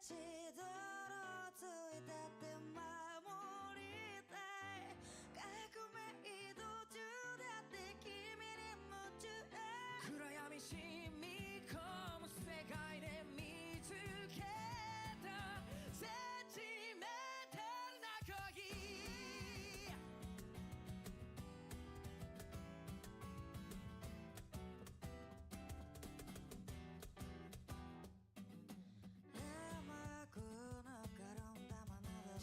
一度ついたって守りたい革命途中だって君に夢中暗闇染み込む世界で見つけたセンチメンタルな恋甘くぬかるんだ眼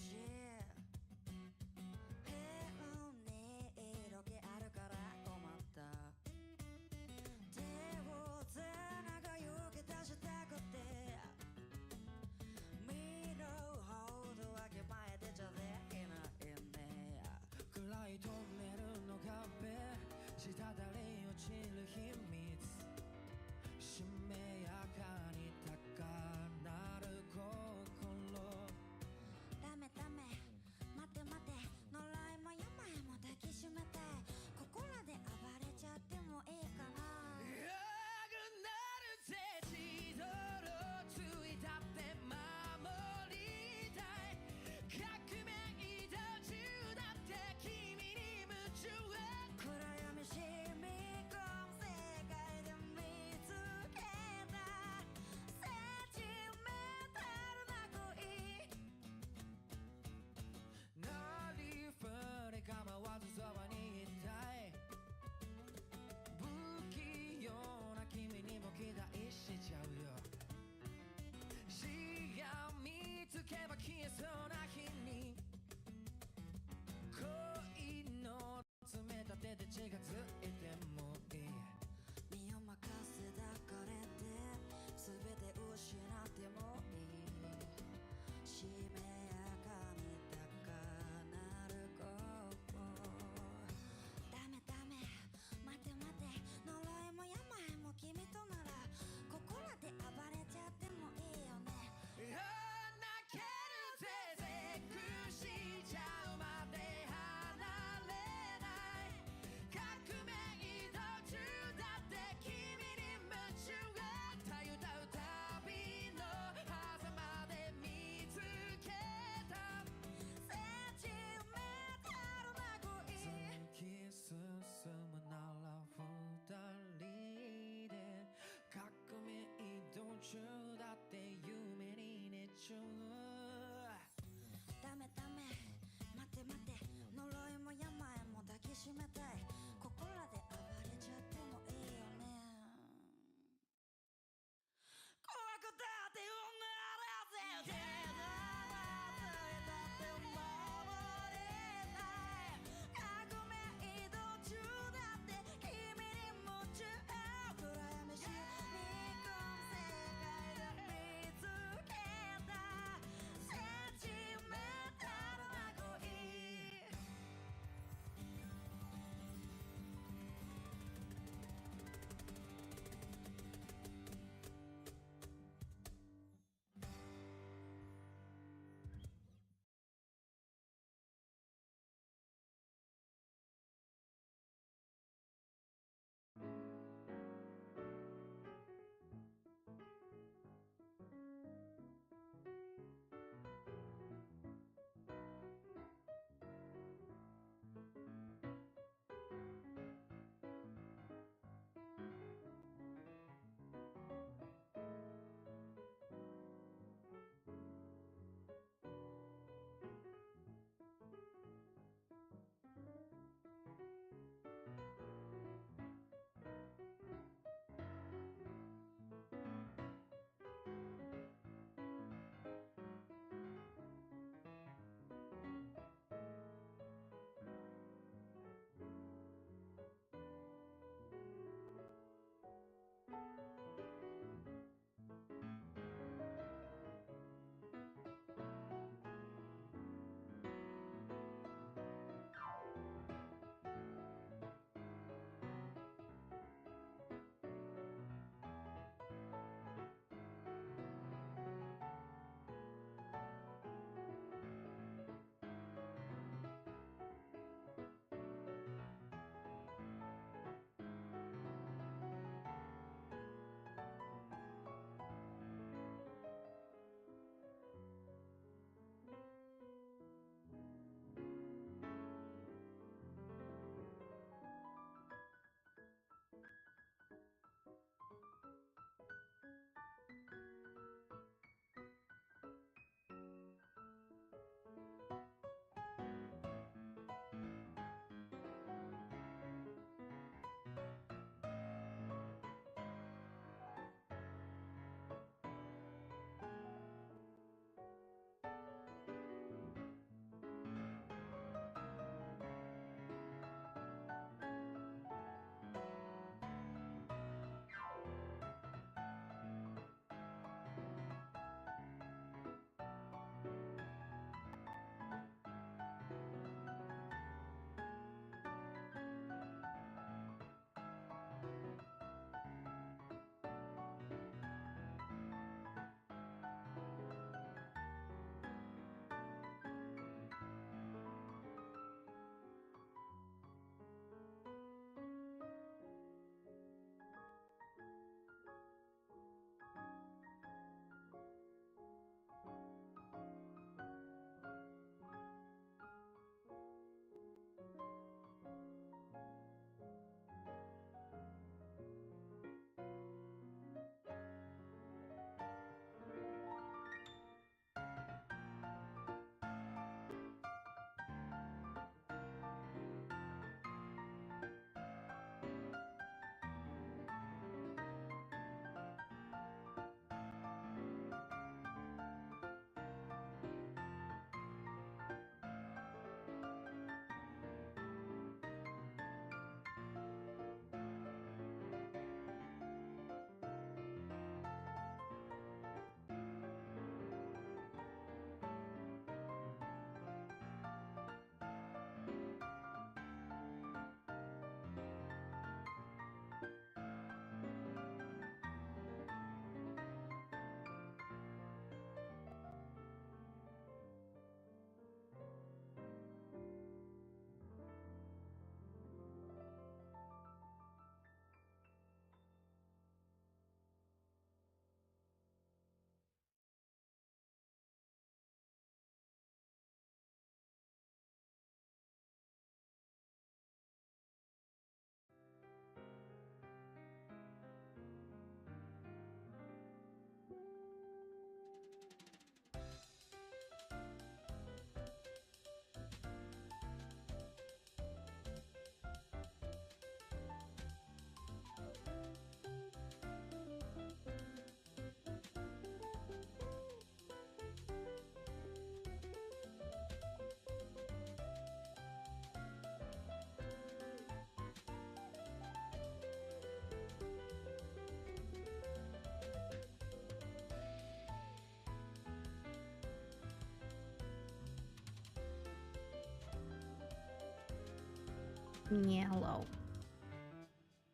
Yeah, hello.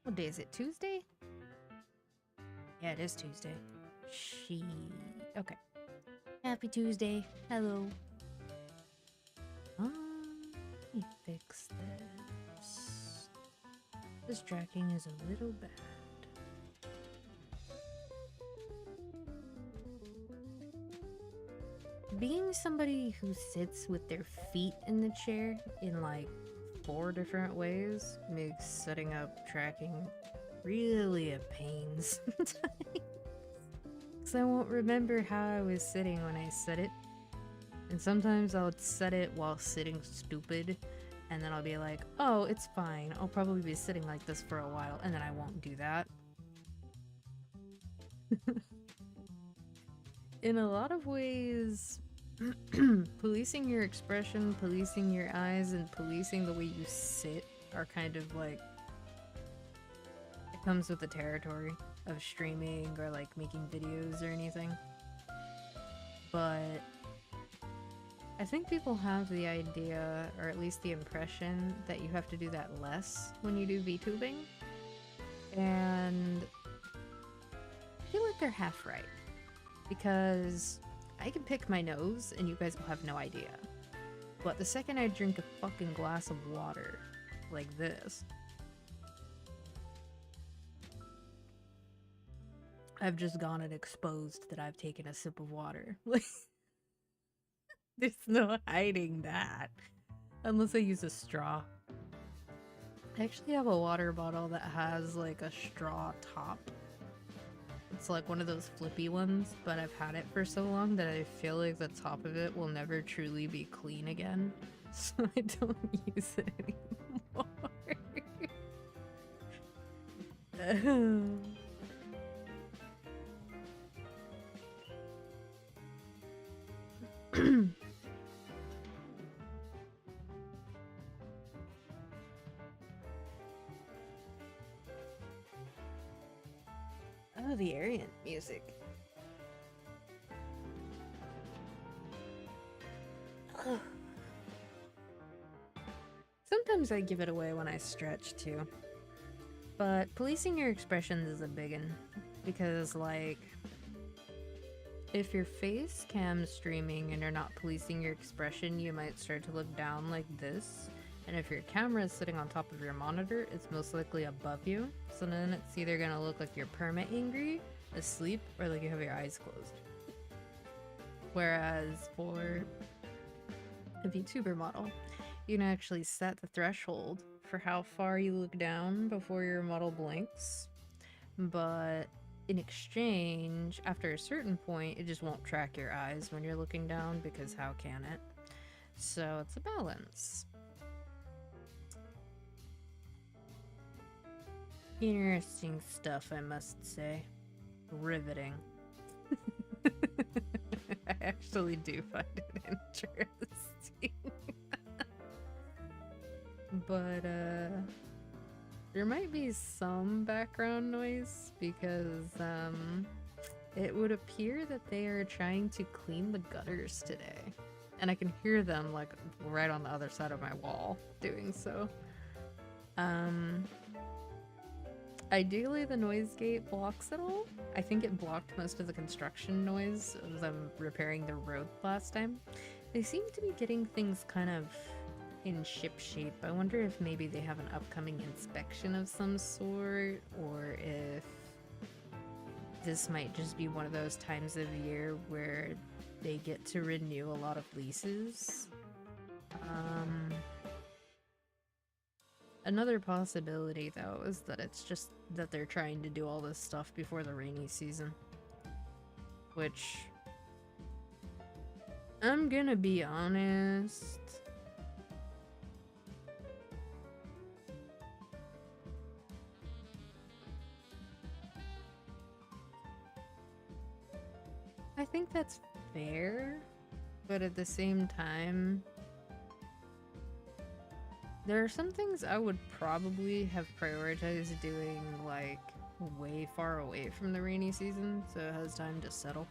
What day is it? Tuesday? Yeah, it is Tuesday. Okay. Happy Tuesday. Hello. Let me fix this. This tracking is a little bad. Being somebody who sits with their feet in the chair in like 4 different ways makes setting up tracking really a pain sometimes. Because I won't remember how I was sitting when I set it. And sometimes I'll set it while sitting stupid. And then I'll be like, oh, it's fine. I'll probably be sitting like this for a while. And then I won't do that. In a lot of ways, policing your expression, policing your eyes, and policing the way you sit are kind of like... It comes with the territory of streaming or like making videos or anything. But I think people have the idea, or at least the impression, that you have to do that less when you do VTubing. And I feel like they're half right. Because I can pick my nose and you guys will have no idea. But the second I drink a fucking glass of water, like this, I've just gone and exposed that I've taken a sip of water. There's no hiding that. Unless I use a straw. I actually have a water bottle that has like a straw top. It's like one of those flippy ones, but I've had it for so long that I feel like the top of it will never truly be clean again. So I don't use it anymore. Oh, the Aryan music. Ugh. Sometimes I give it away when I stretch too. But policing your expressions is a biggin'. Because, like, if your face cam's streaming and you're not policing your expression, you might start to look down like this. And if your camera is sitting on top of your monitor, it's most likely above you. So then it's either gonna look like you're perma-angry, asleep, or like you have your eyes closed. Whereas for a VTuber model, you can actually set the threshold for how far you look down before your model blinks. But in exchange, after a certain point, it just won't track your eyes when you're looking down, because how can it? So it's a balance. Interesting stuff, I must say. Riveting. I actually do find it interesting. But, there might be some background noise because, it would appear that they are trying to clean the gutters today. And I can hear them, like, right on the other side of my wall doing so. Ideally, the noise gate blocks it all. I think it blocked most of the construction noise as I'm repairing the road last time. They seem to be getting things kind of in ship shape. I wonder if maybe they have an upcoming inspection of some sort, or if this might just be one of those times of year where they get to renew a lot of leases. Another possibility, though, is that it's just that they're trying to do all this stuff before the rainy season. Which, I'm gonna be honest, I think that's fair, but at the same time, there are some things I would probably have prioritized doing, like, way far away from the rainy season, so it has time to settle.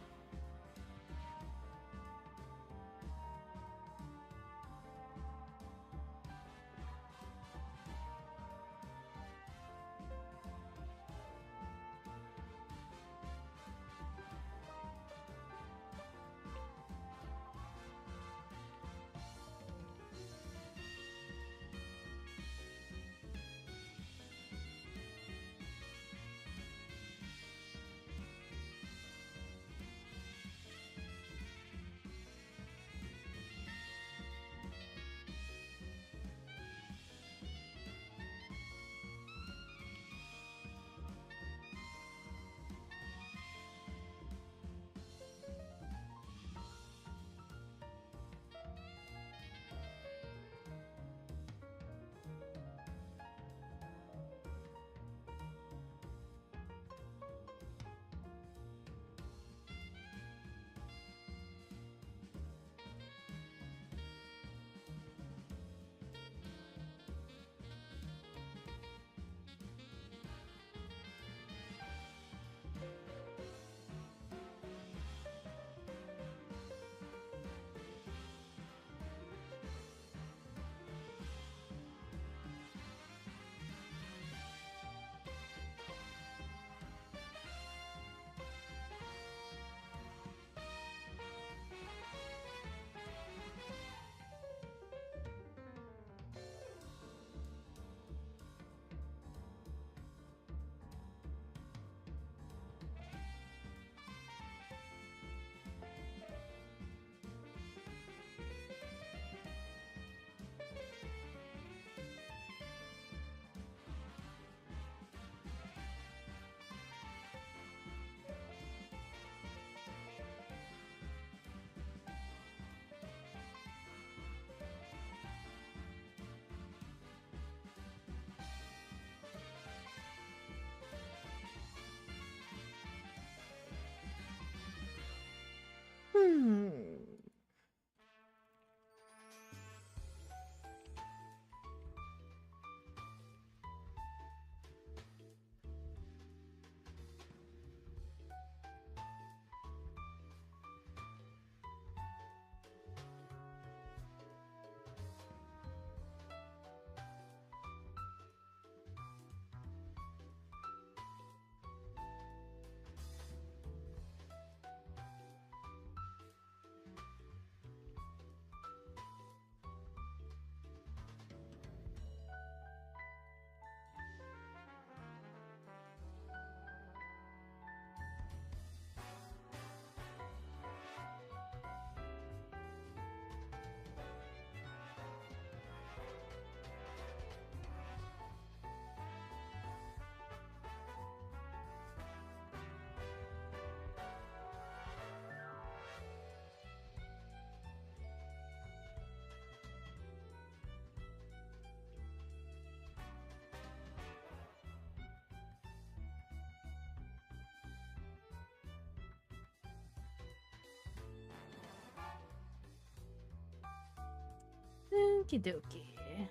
Okie dokie.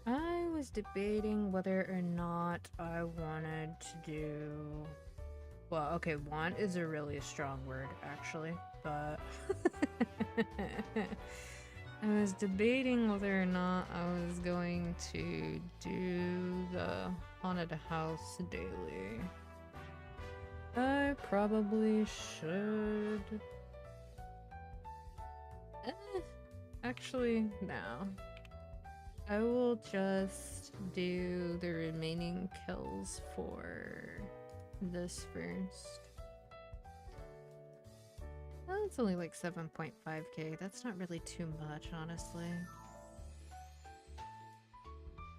I was debating whether or not I wanted to do... Well, okay, want is a really strong word, actually, but... I was debating whether or not I was going to do the haunted house daily. I probably should. Actually, no. I will just do the remaining kills for this first. Well, it's only like 7.5k. That's not really too much, honestly.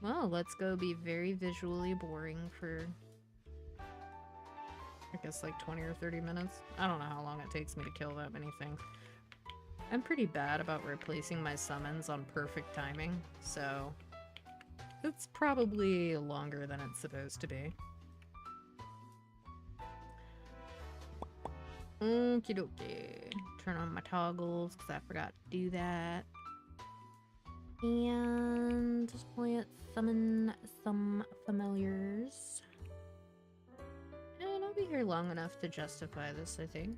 Well, let's go be very visually boring for, I guess, like 20 or 30 minutes. I don't know how long it takes me to kill that many things. I'm pretty bad about replacing my summons on perfect timing, so it's probably longer than it's supposed to be. Okie dokie. Turn on my toggles because I forgot to do that. And just summon some familiars. And I'll be here long enough to justify this, I think.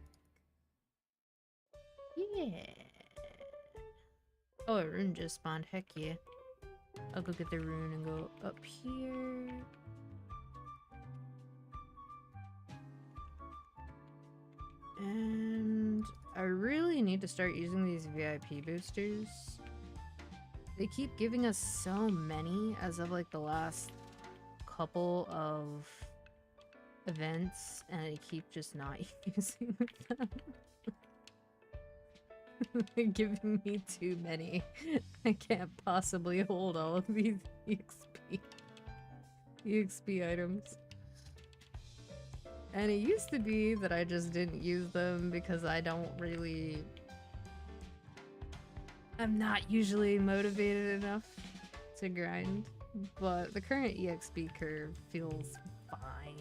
Yeah. Oh, a rune just spawned. Heck yeah. I'll go get the rune and go up here. And I really need to start using these VIP boosters. They keep giving us so many as of like the last couple of events, and I keep just not using them. They're giving me too many. I can't possibly hold all of these EXP items. And it used to be that I just didn't use them because I'm not usually motivated enough to grind, but the current EXP curve feels fine.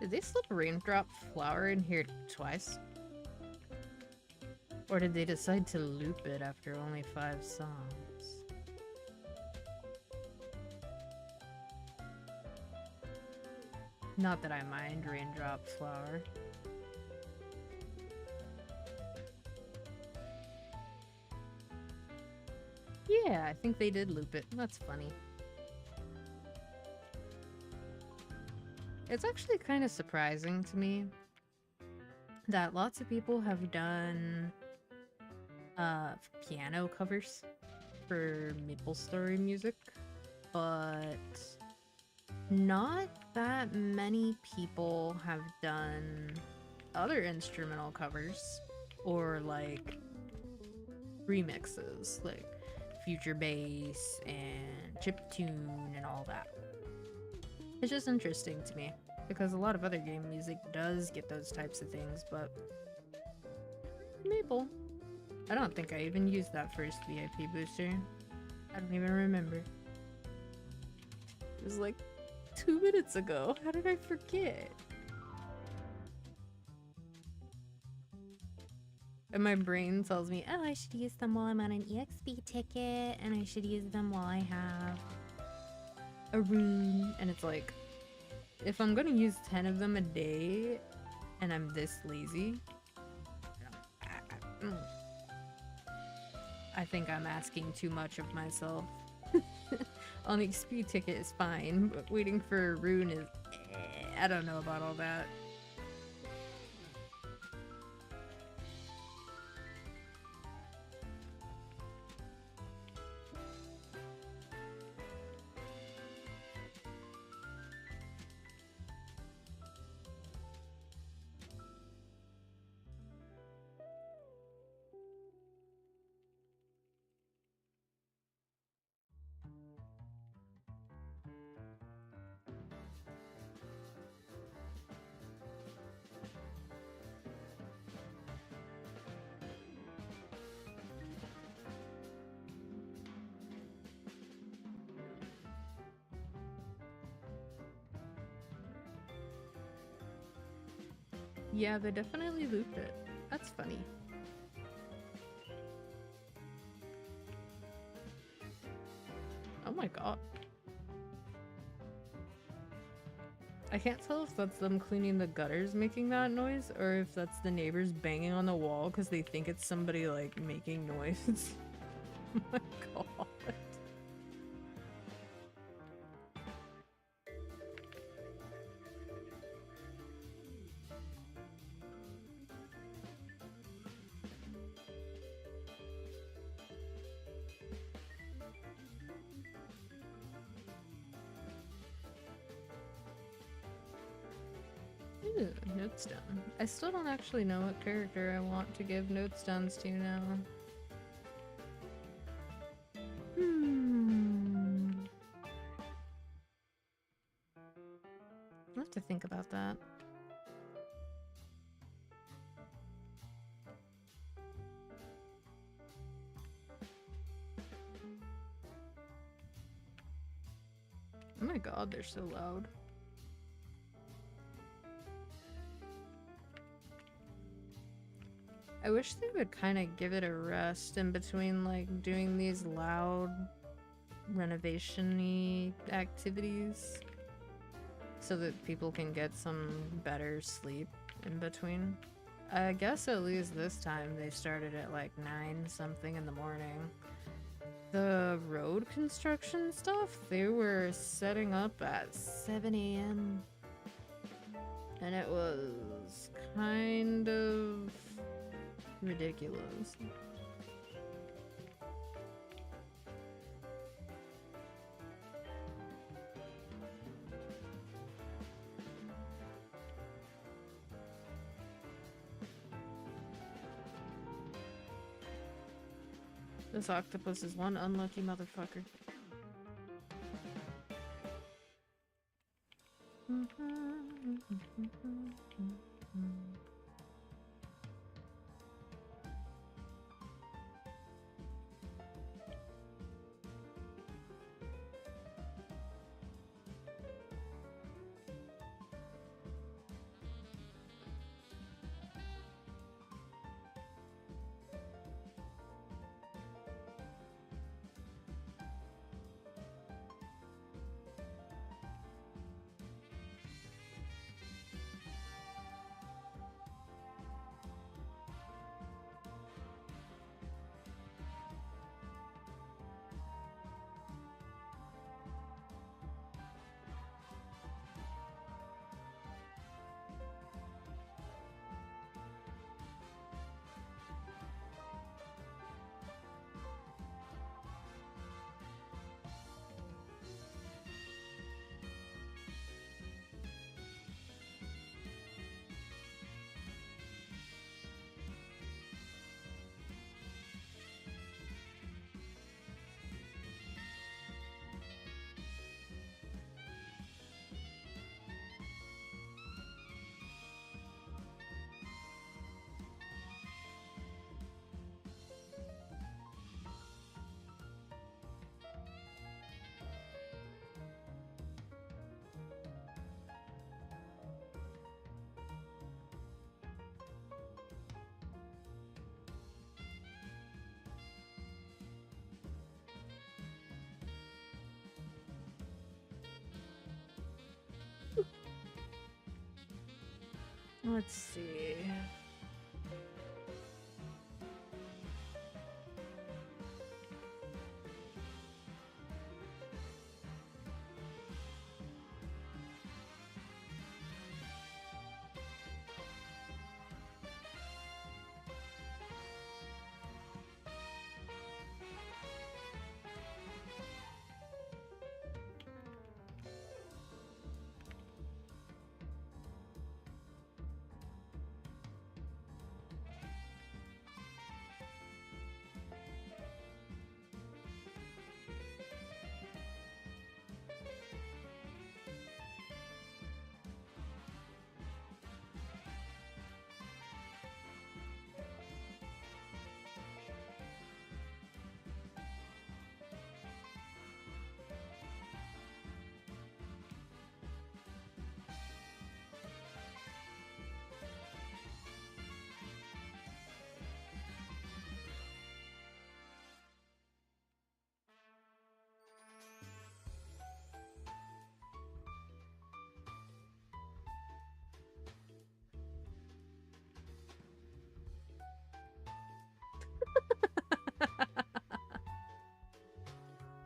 Did they slip Raindrop Flower in here twice? Or did they decide to loop it after only 5 songs? Not that I mind Raindrop Flower. Yeah, I think they did loop it. That's funny. It's actually kind of surprising to me that lots of people have done piano covers for MapleStory music, but not that many people have done other instrumental covers or like remixes, like future bass and chiptune and all that. It's just interesting to me because a lot of other game music does get those types of things, but Maple. I don't think I even used that first VIP booster. I don't even remember. It was like 2 minutes ago. How did I forget? And my brain tells me, oh, I should use them while I'm on an EXP ticket, and I should use them while I have a rune. And it's like, if I'm gonna use 10 of them a day, and I'm this lazy, I think I'm asking too much of myself. On the XP ticket is fine, but waiting for a rune is... I don't know about all that. Yeah, they definitely looped it. That's funny. Oh my god. I can't tell if that's them cleaning the gutters making that noise, or if that's the neighbors banging on the wall because they think it's somebody, like, making noise. Oh my god. Ooh, Notestone. I still don't actually know what character I want to give Notestones to now. I'll have to think about that. Oh my god, they're so loud. I wish they would kind of give it a rest in between, like, doing these loud renovation-y activities so that people can get some better sleep in between. I guess at least this time they started at like 9 something in the morning. The road construction stuff, they were setting up at 7 a.m. and it was kind of ridiculous. This octopus is one unlucky motherfucker. Let's see.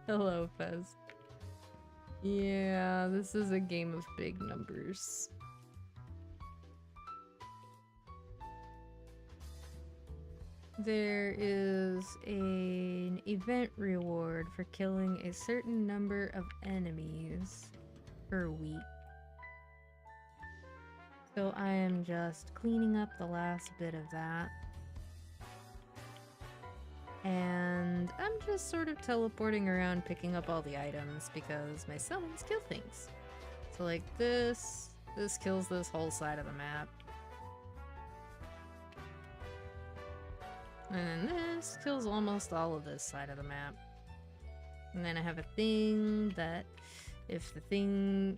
Hello, Fez. Yeah, this is a game of big numbers. There is an event reward for killing a certain number of enemies per week. So I am just cleaning up the last bit of that. And I'm just sort of teleporting around picking up all the items because my summons kill things. So like this kills this whole side of the map. And then this kills almost all of this side of the map. And then I have a thing that if the thing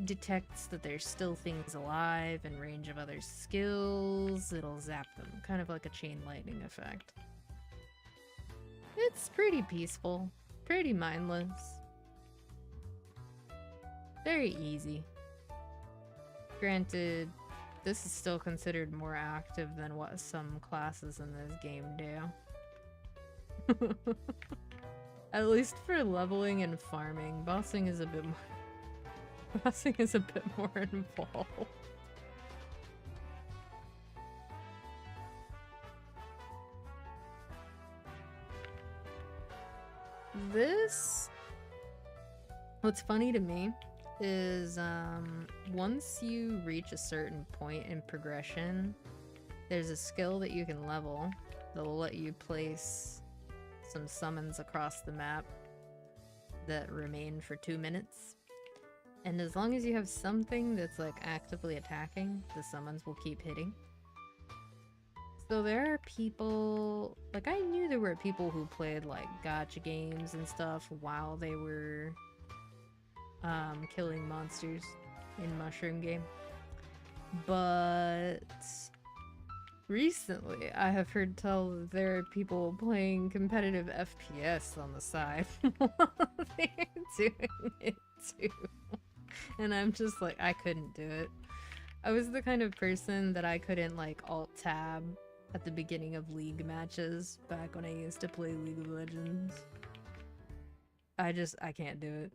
detects that there's still things alive in range of other skills, it'll zap them. Kind of like a chain lightning effect. It's pretty peaceful, pretty mindless, very easy. Granted, this is still considered more active than what some classes in this game do. At least for leveling and farming, bossing is a bit more involved. What's funny to me is once you reach a certain point in progression, there's a skill that you can level that'll let you place some summons across the map that remain for 2 minutes. And as long as you have something that's like actively attacking, the summons will keep hitting. So there are people, like I knew there were people who played like gacha games and stuff while they were killing monsters in Mushroom Game. But recently I have heard tell that there are people playing competitive FPS on the side while they're doing it too. And I'm just like, I couldn't do it. I was the kind of person that I couldn't like alt-tab at the beginning of League matches back when I used to play League of Legends. I can't do it.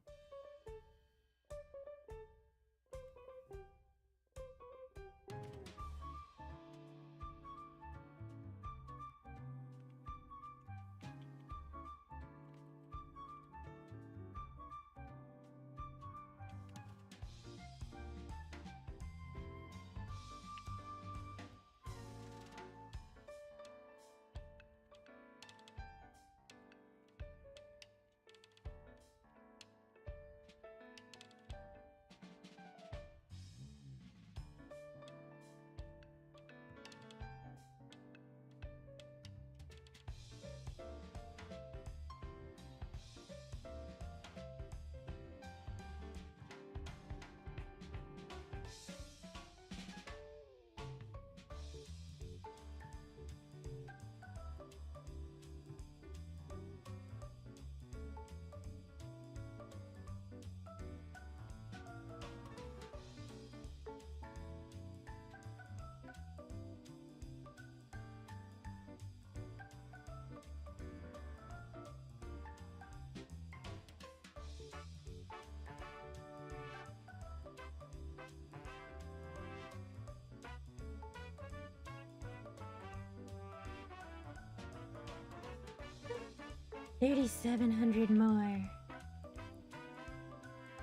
3,700 more.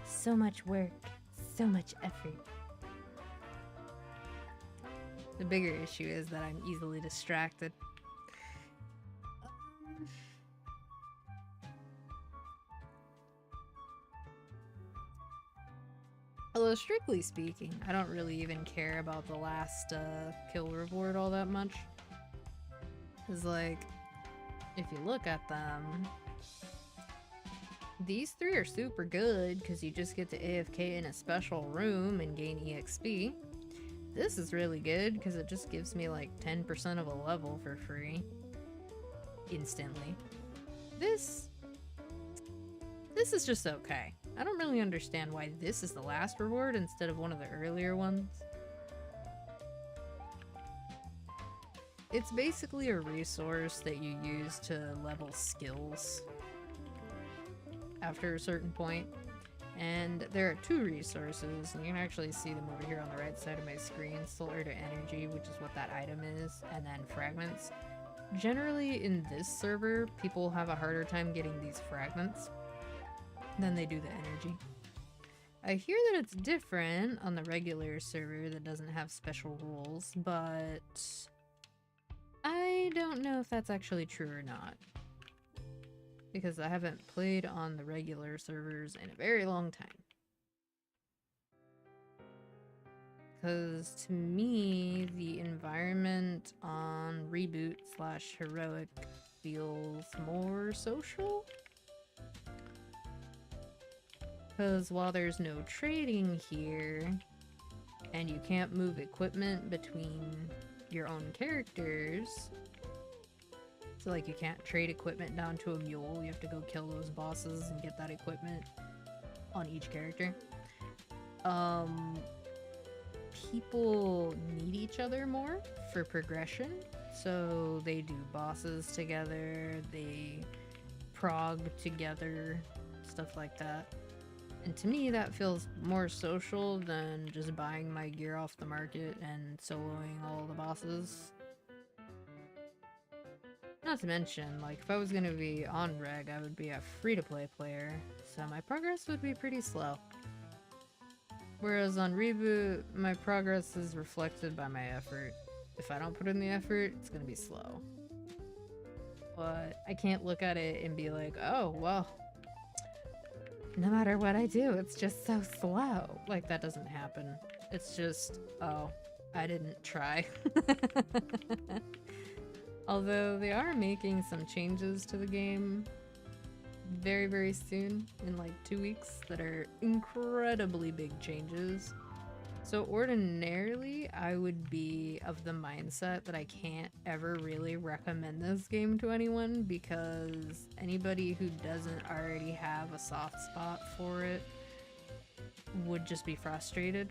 So much work, so much effort. The bigger issue is that I'm easily distracted. Although, strictly speaking, I don't really even care about the last kill reward all that much. Because, like, if you look at them, these three are super good because you just get to AFK in a special room and gain EXP. This is really good because it just gives me like 10% of a level for free. Instantly. This is just okay. I don't really understand why this is the last reward instead of one of the earlier ones. It's basically a resource that you use to level skills after a certain point. And there are two resources, and you can actually see them over here on the right side of my screen. Solar to energy, which is what that item is, and then fragments. Generally, in this server, people have a harder time getting these fragments than they do the energy. I hear that it's different on the regular server that doesn't have special rules, but I don't know if that's actually true or not. Because I haven't played on the regular servers in a very long time. Because to me, the environment on Reboot/Heroic feels more social. Because while there's no trading here, and you can't move equipment between your own characters, so like you can't trade equipment down to a mule, you have to go kill those bosses and get that equipment on each character. People need each other more for progression, so they do bosses together, they prog together, stuff like that. And to me, that feels more social than just buying my gear off the market and soloing all the bosses. Not to mention, like, if I was gonna be on Reg, I would be a free-to-play player, so my progress would be pretty slow. Whereas on Reboot, my progress is reflected by my effort. If I don't put in the effort, it's gonna be slow. But I can't look at it and be like, oh, well, no matter what I do, it's just so slow. Like, that doesn't happen. It's just, oh, I didn't try. Although they are making some changes to the game very, very soon, in like 2 weeks, that are incredibly big changes. So ordinarily, I would be of the mindset that I can't ever really recommend this game to anyone because anybody who doesn't already have a soft spot for it would just be frustrated.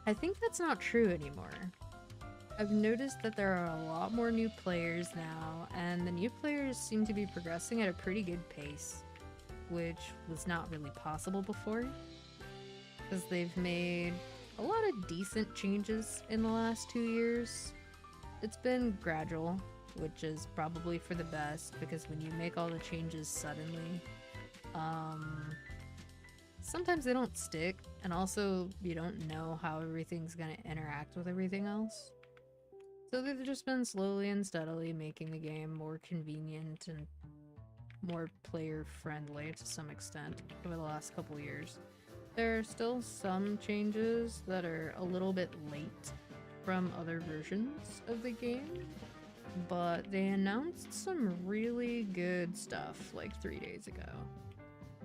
I think that's not true anymore. I've noticed that there are a lot more new players now, and the new players seem to be progressing at a pretty good pace, which was not really possible before. Because they've made a lot of decent changes in the last 2 years. It's been gradual, which is probably for the best, because when you make all the changes suddenly, sometimes they don't stick, and also you don't know how everything's gonna interact with everything else. So they've just been slowly and steadily making the game more convenient and more player-friendly to some extent over the last couple years. There are still some changes that are a little bit late from other versions of the game, but they announced some really good stuff like 3 days ago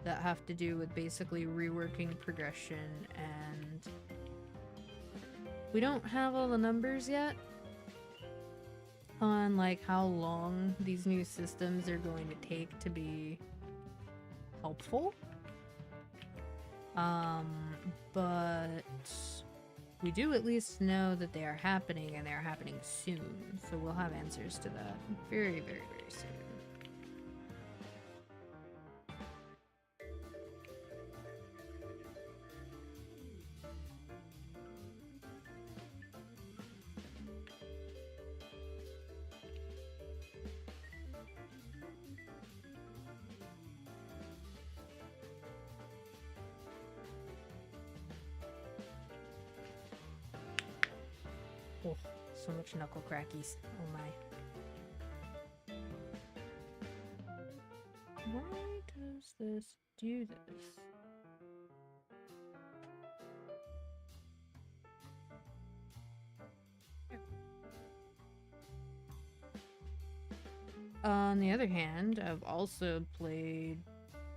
that have to do with basically reworking progression, and we don't have all the numbers yet on like how long these new systems are going to take to be helpful. But we do at least know that they are happening, and they are happening soon, so we'll have answers to that very, very, very soon. Oh, so much knuckle crackies. Oh my. Why does this do this? On the other hand, I've also played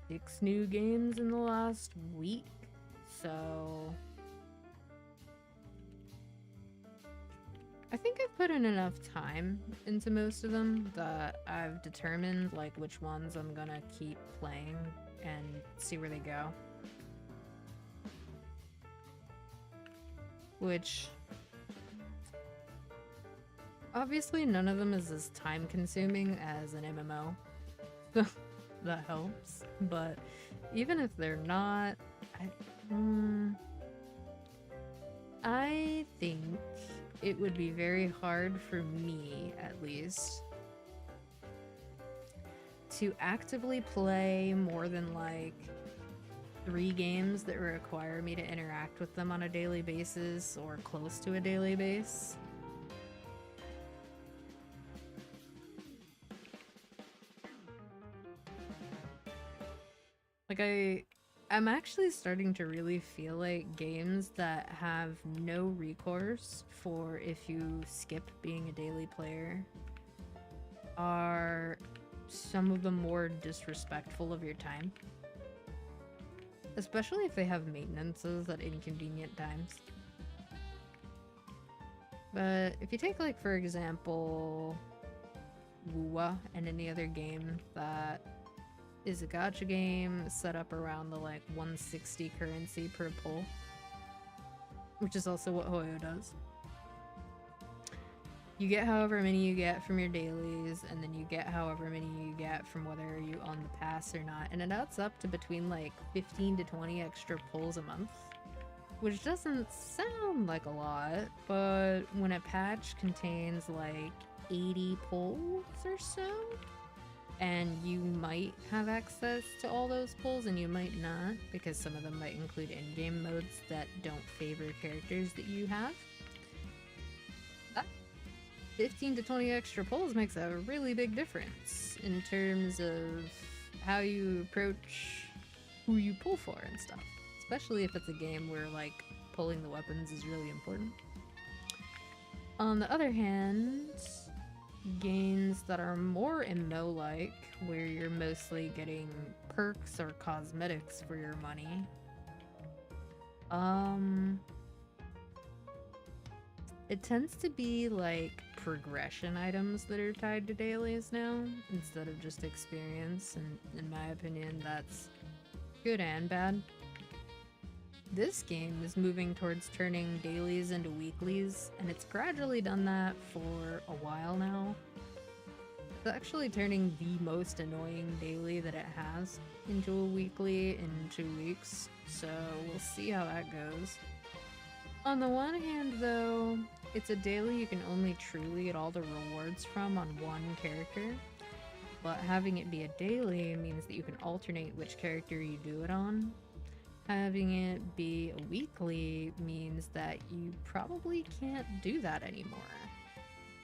6 new games in the last week, so I think I've put in enough time into most of them that I've determined like which ones I'm gonna keep playing and see where they go. Which obviously none of them is as time consuming as an MMO. So that helps. But even if they're not, I think it would be very hard for me, at least, to actively play more than like 3 games that require me to interact with them on a daily basis or close to a daily base. Like I'm actually starting to really feel like games that have no recourse for if you skip being a daily player are some of the more disrespectful of your time. Especially if they have maintenances at inconvenient times. But if you take, like, for example, Wuwa and any other game that is a gacha game set up around the, like, 160 currency per pull, which is also what Hoyo does. You get however many you get from your dailies, and then you get however many you get from whether you own the pass or not, and it adds up to between like 15 to 20 extra pulls a month, which doesn't sound like a lot, but when a patch contains like 80 pulls or so, and you might have access to all those pulls and you might not, because some of them might include in-game modes that don't favor characters that you have, 15 to 20 extra pulls makes a really big difference in terms of how you approach who you pull for and stuff. Especially if it's a game where, like, pulling the weapons is really important. On the other hand, games that are more MMO-like, where you're mostly getting perks or cosmetics for your money, it tends to be, like, progression items that are tied to dailies now, instead of just experience, and in my opinion, that's good and bad. This game is moving towards turning dailies into weeklies, and it's gradually done that for a while now. It's actually turning the most annoying daily that it has into a weekly in 2 weeks, so we'll see how that goes. On the one hand, though, it's a daily you can only truly get all the rewards from on one character, but having it be a daily means that you can alternate which character you do it on. Having it be a weekly means that you probably can't do that anymore.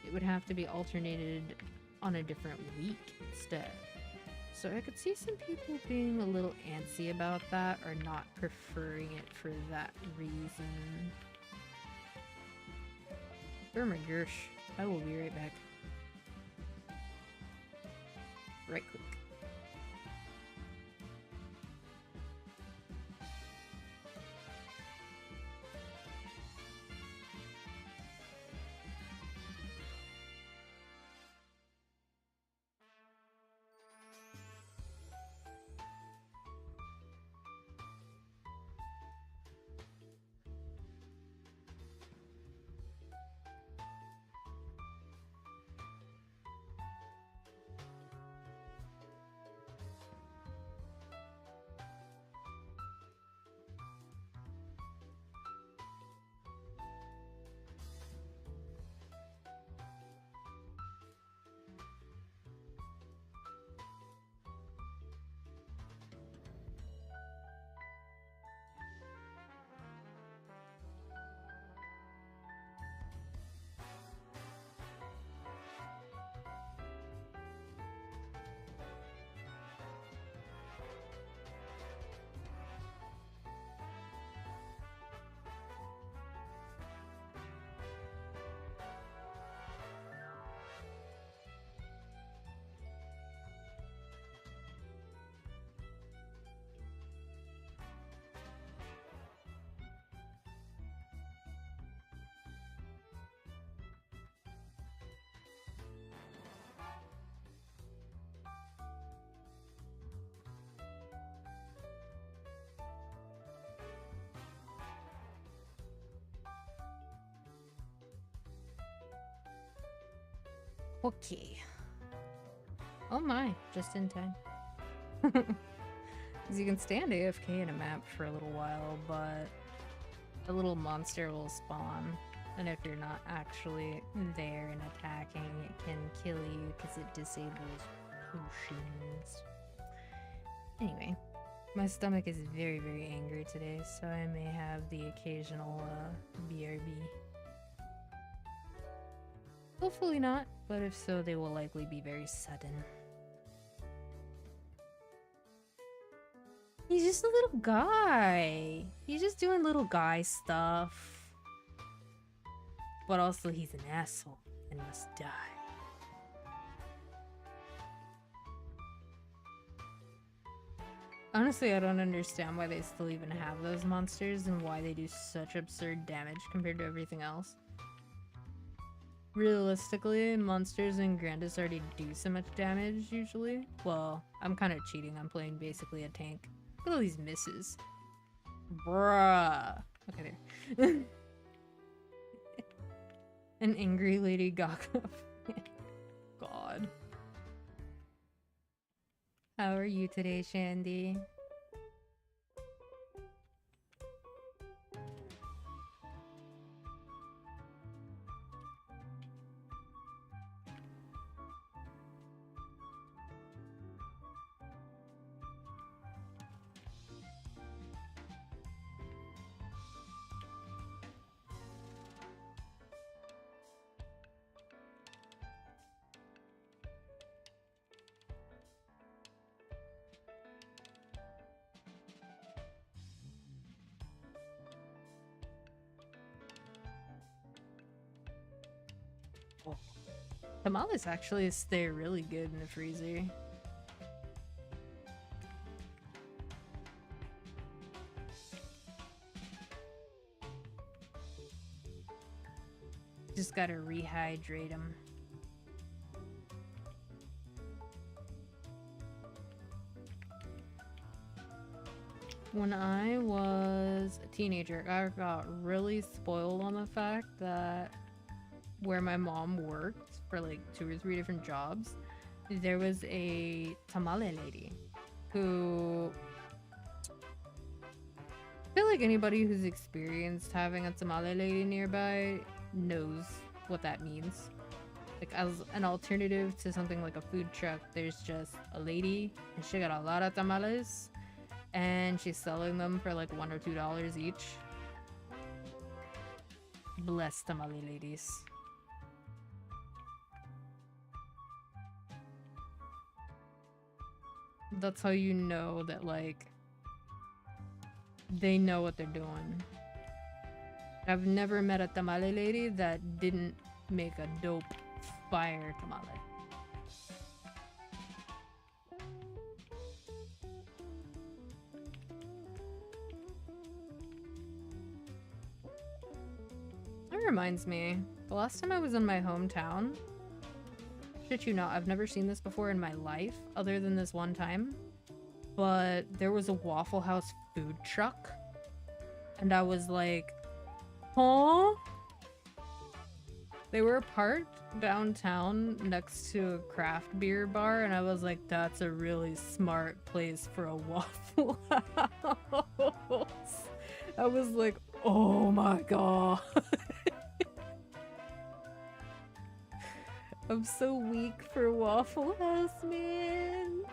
It would have to be alternated on a different week instead. So I could see some people being a little antsy about that or not preferring it for that reason. Oh my gosh, I will be right back. Right click. Okay. Oh my, just in time. Because you can stand AFK in a map for a little while, but a little monster will spawn. And if you're not actually there and attacking, it can kill you because it disables potions. Anyway, my stomach is very, very angry today, so I may have the occasional BRB. Hopefully not, but if so, they will likely be very sudden. He's just a little guy. He's just doing little guy stuff. But also he's an asshole and must die. Honestly, I don't understand why they still even have those monsters and why they do such absurd damage compared to everything else. Realistically, monsters in Grandis already do so much damage usually. Well, I'm kind of cheating. I'm playing basically a tank. Look at all these misses. Bruh. Okay, there. An angry Lady Gaga. God. How are you today, Shandy? Tamales actually stay really good in the freezer. Just gotta rehydrate them. When I was a teenager, I got really spoiled on the fact that where my mom worked for like 2 or 3 different jobs, there was a tamale lady who, I feel like anybody who's experienced having a tamale lady nearby knows what that means. Like, as an alternative to something like a food truck, there's just a lady and she got a lot of tamales and she's selling them for like $1 or $2 each. Bless tamale ladies. That's how you know that, like, they know what they're doing. I've never met a tamale lady that didn't make a dope fire tamale. That reminds me, the last time I was in my hometown, shit you not, I've never seen this before in my life, other than this one time, but there was a Waffle House food truck, and I was like, huh? They were parked downtown next to a craft beer bar, and I was like, that's a really smart place for a Waffle House. I was like, oh my god. I'm so weak for Waffle House, man.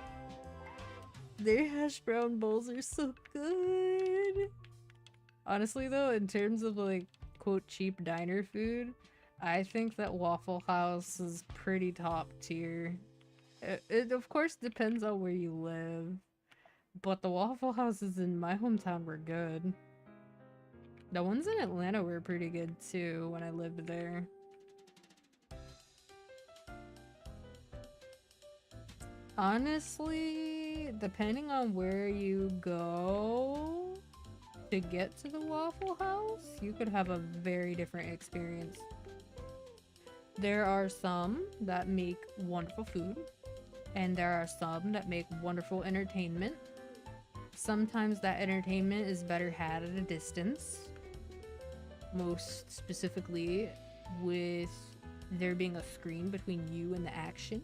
Their hash brown bowls are so good. Honestly though, in terms of like, quote, cheap diner food, I think that Waffle House is pretty top tier. It of course depends on where you live, but the Waffle Houses in my hometown were good. The ones in Atlanta were pretty good too when I lived there. Honestly, depending on where you go to get to the Waffle House, you could have a very different experience. There are some that make wonderful food, and there are some that make wonderful entertainment. Sometimes that entertainment is better had at a distance. Most specifically with there being a screen between you and the action.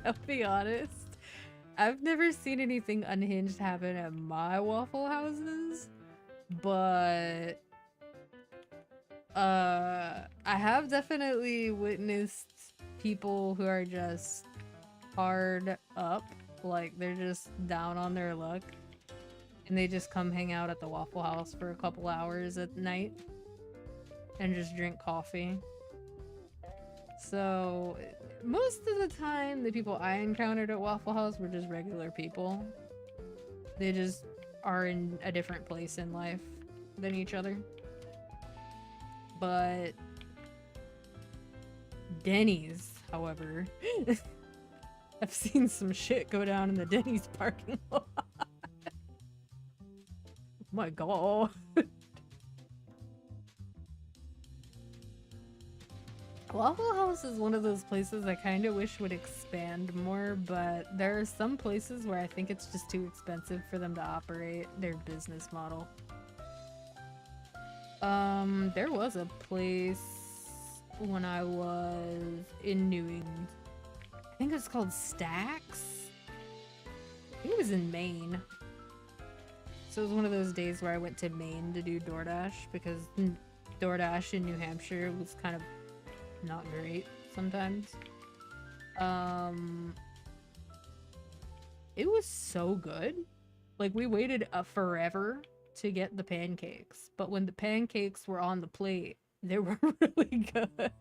I'll be honest. I've never seen anything unhinged happen at my Waffle Houses, but I have definitely witnessed people who are just hard up, like they're just down on their luck, and they just come hang out at the Waffle House for a couple hours at night and just drink coffee. So most of the time, the people I encountered at Waffle House were just regular people. They just are in a different place in life than each other. But Denny's, however, I've seen some shit go down in the Denny's parking lot. Oh my god. Waffle House is one of those places I kind of wish would expand more, but there are some places where I think it's just too expensive for them to operate their business model. There was a place when I was in New England. I think it's called Stacks. I think it was in Maine. So it was one of those days where I went to Maine to do DoorDash because DoorDash in New Hampshire was kind of not great sometimes. It was so good. Like, we waited forever to get the pancakes, but when the pancakes were on the plate, they were really good.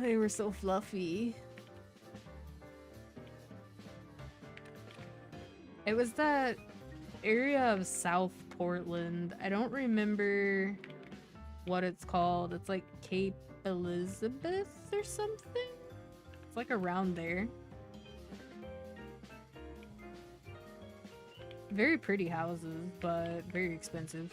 They were so fluffy. It was that area of South Portland. I don't remember what it's called. It's like Cape Elizabeth or something. It's like around there. Very pretty houses, but very expensive.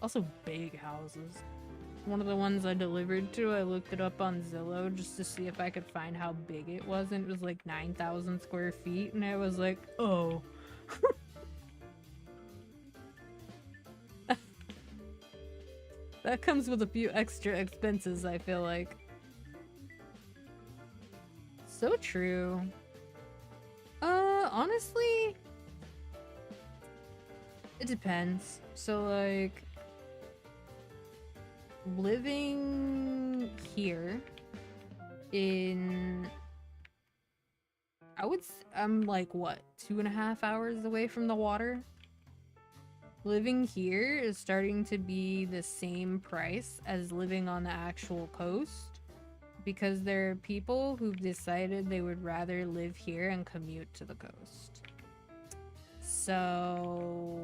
Also big houses. One of the ones I delivered to, I looked it up on Zillow just to see if I could find how big it was, and it was like 9,000 square feet, and I was like, oh. That comes with a few extra expenses, I feel like. So true. Honestly, it depends. So, like, living here in, I'm like, what, 2.5 hours away from the water? Living here is starting to be the same price as living on the actual coast, because there are people who've decided they would rather live here and commute to the coast. So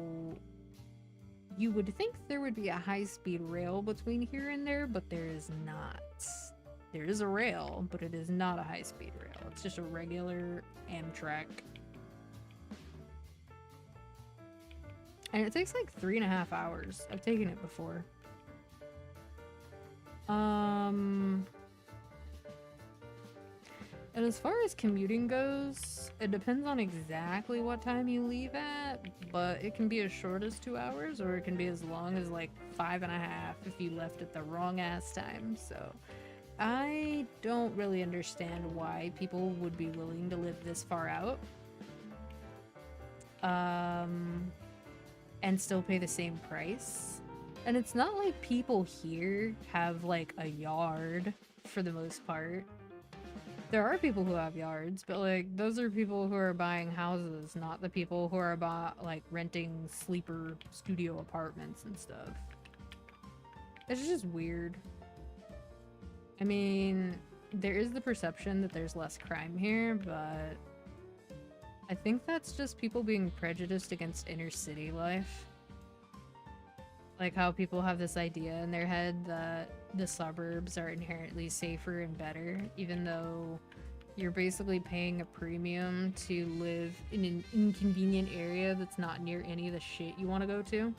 you would think there would be a high-speed rail between here and there, but there is not. There is a rail, but it is not a high-speed rail. It's just a regular Amtrak. And it takes like 3.5 hours. I've taken it before. And as far as commuting goes, it depends on exactly what time you leave at, but it can be as short as 2 hours, or it can be as long as like 5.5 if you left at the wrong ass time. So I don't really understand why people would be willing to live this far out. And still pay the same price. And it's not like people here have like a yard for the most part. There are people who have yards, but like those are people who are buying houses, not the people who are like renting sleeper studio apartments and stuff. It's just weird. I mean, there is the perception that there's less crime here, but I think that's just people being prejudiced against inner city life. Like how people have this idea in their head that the suburbs are inherently safer and better, even though you're basically paying a premium to live in an inconvenient area that's not near any of the shit you want to go to.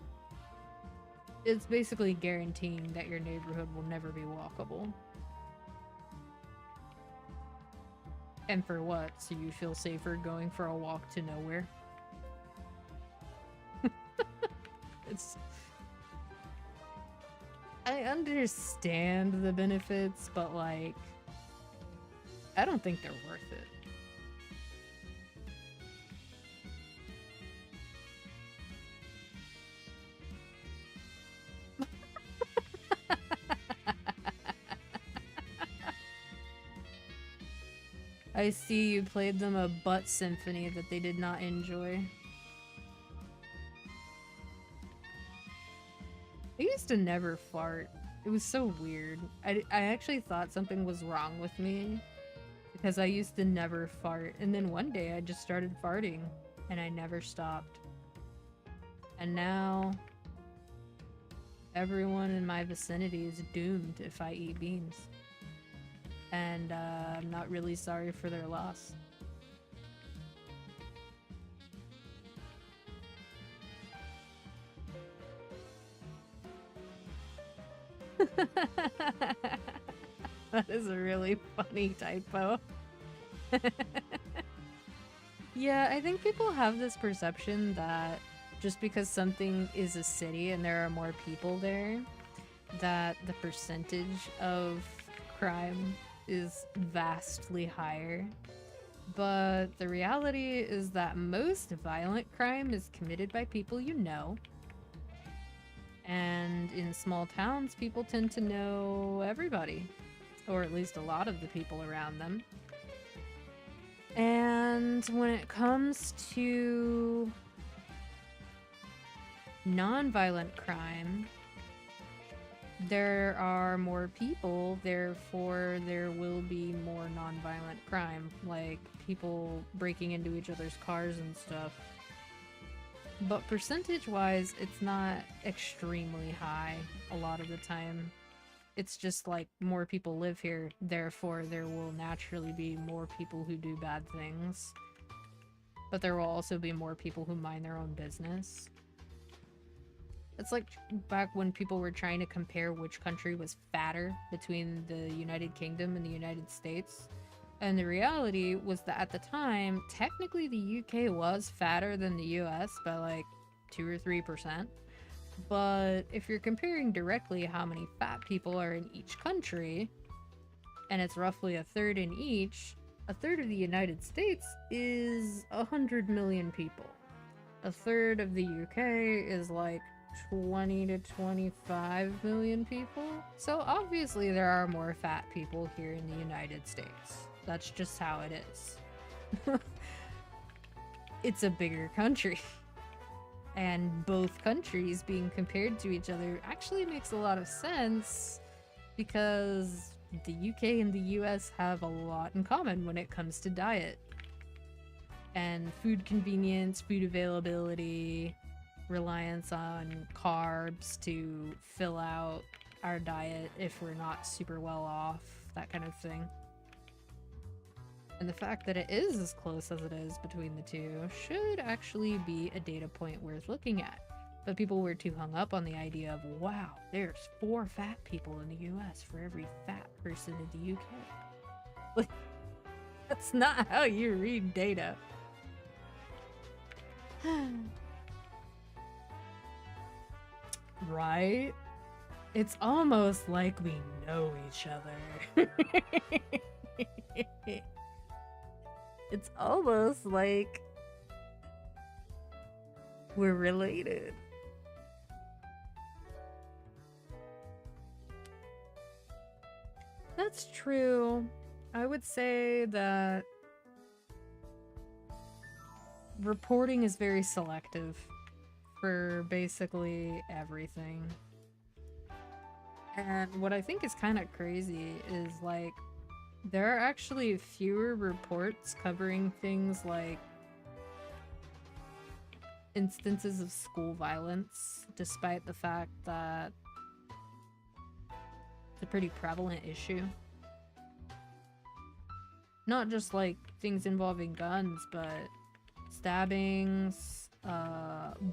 It's basically guaranteeing that your neighborhood will never be walkable. And for what? So you feel safer going for a walk to nowhere? It's... I understand the benefits, but like... I don't think they're worth it. I see you played them a butt symphony that they did not enjoy. I used to never fart. It was so weird. I actually thought something was wrong with me because I used to never fart, and then one day I just started farting and I never stopped. And now everyone in my vicinity is doomed if I eat beans. And I'm not really sorry for their loss. That is a really funny typo. Yeah, I think people have this perception that just because something is a city and there are more people there, that the percentage of crime is vastly higher. But the reality is that most violent crime is committed by people you know. And in small towns, people tend to know everybody, or at least a lot of the people around them. And when it comes to non-violent crime, there are more people, therefore there will be more non-violent crime, like people breaking into each other's cars and stuff. But percentage-wise, it's not extremely high a lot of the time. It's just like more people live here, therefore there will naturally be more people who do bad things. But there will also be more people who mind their own business. It's like back when people were trying to compare which country was fatter between the United Kingdom and the United States. And the reality was that at the time, technically the UK was fatter than the US by like 2 or 3%. But if you're comparing directly how many fat people are in each country, and it's roughly a third in each, a third of the United States is 100 million people. A third of the UK is like 20 to 25 million people. So obviously there are more fat people here in the United States. That's just how it is. It's a bigger country. And both countries being compared to each other actually makes a lot of sense because the UK and the US have a lot in common when it comes to diet. And food convenience, food availability, reliance on carbs to fill out our diet if we're not super well off, that kind of thing. And the fact that it is as close as it is between the two should actually be a data point worth looking at. But people were too hung up on the idea of, wow, there's 4 fat people in the US for every fat person in the UK. Like, that's not how you read data. Right? It's almost like we know each other. It's almost like we're related. That's true. I would say that reporting is very selective for basically everything. And what I think is kind of crazy is like there are actually fewer reports covering things like instances of school violence, despite the fact that it's a pretty prevalent issue. Not just like things involving guns, but stabbings,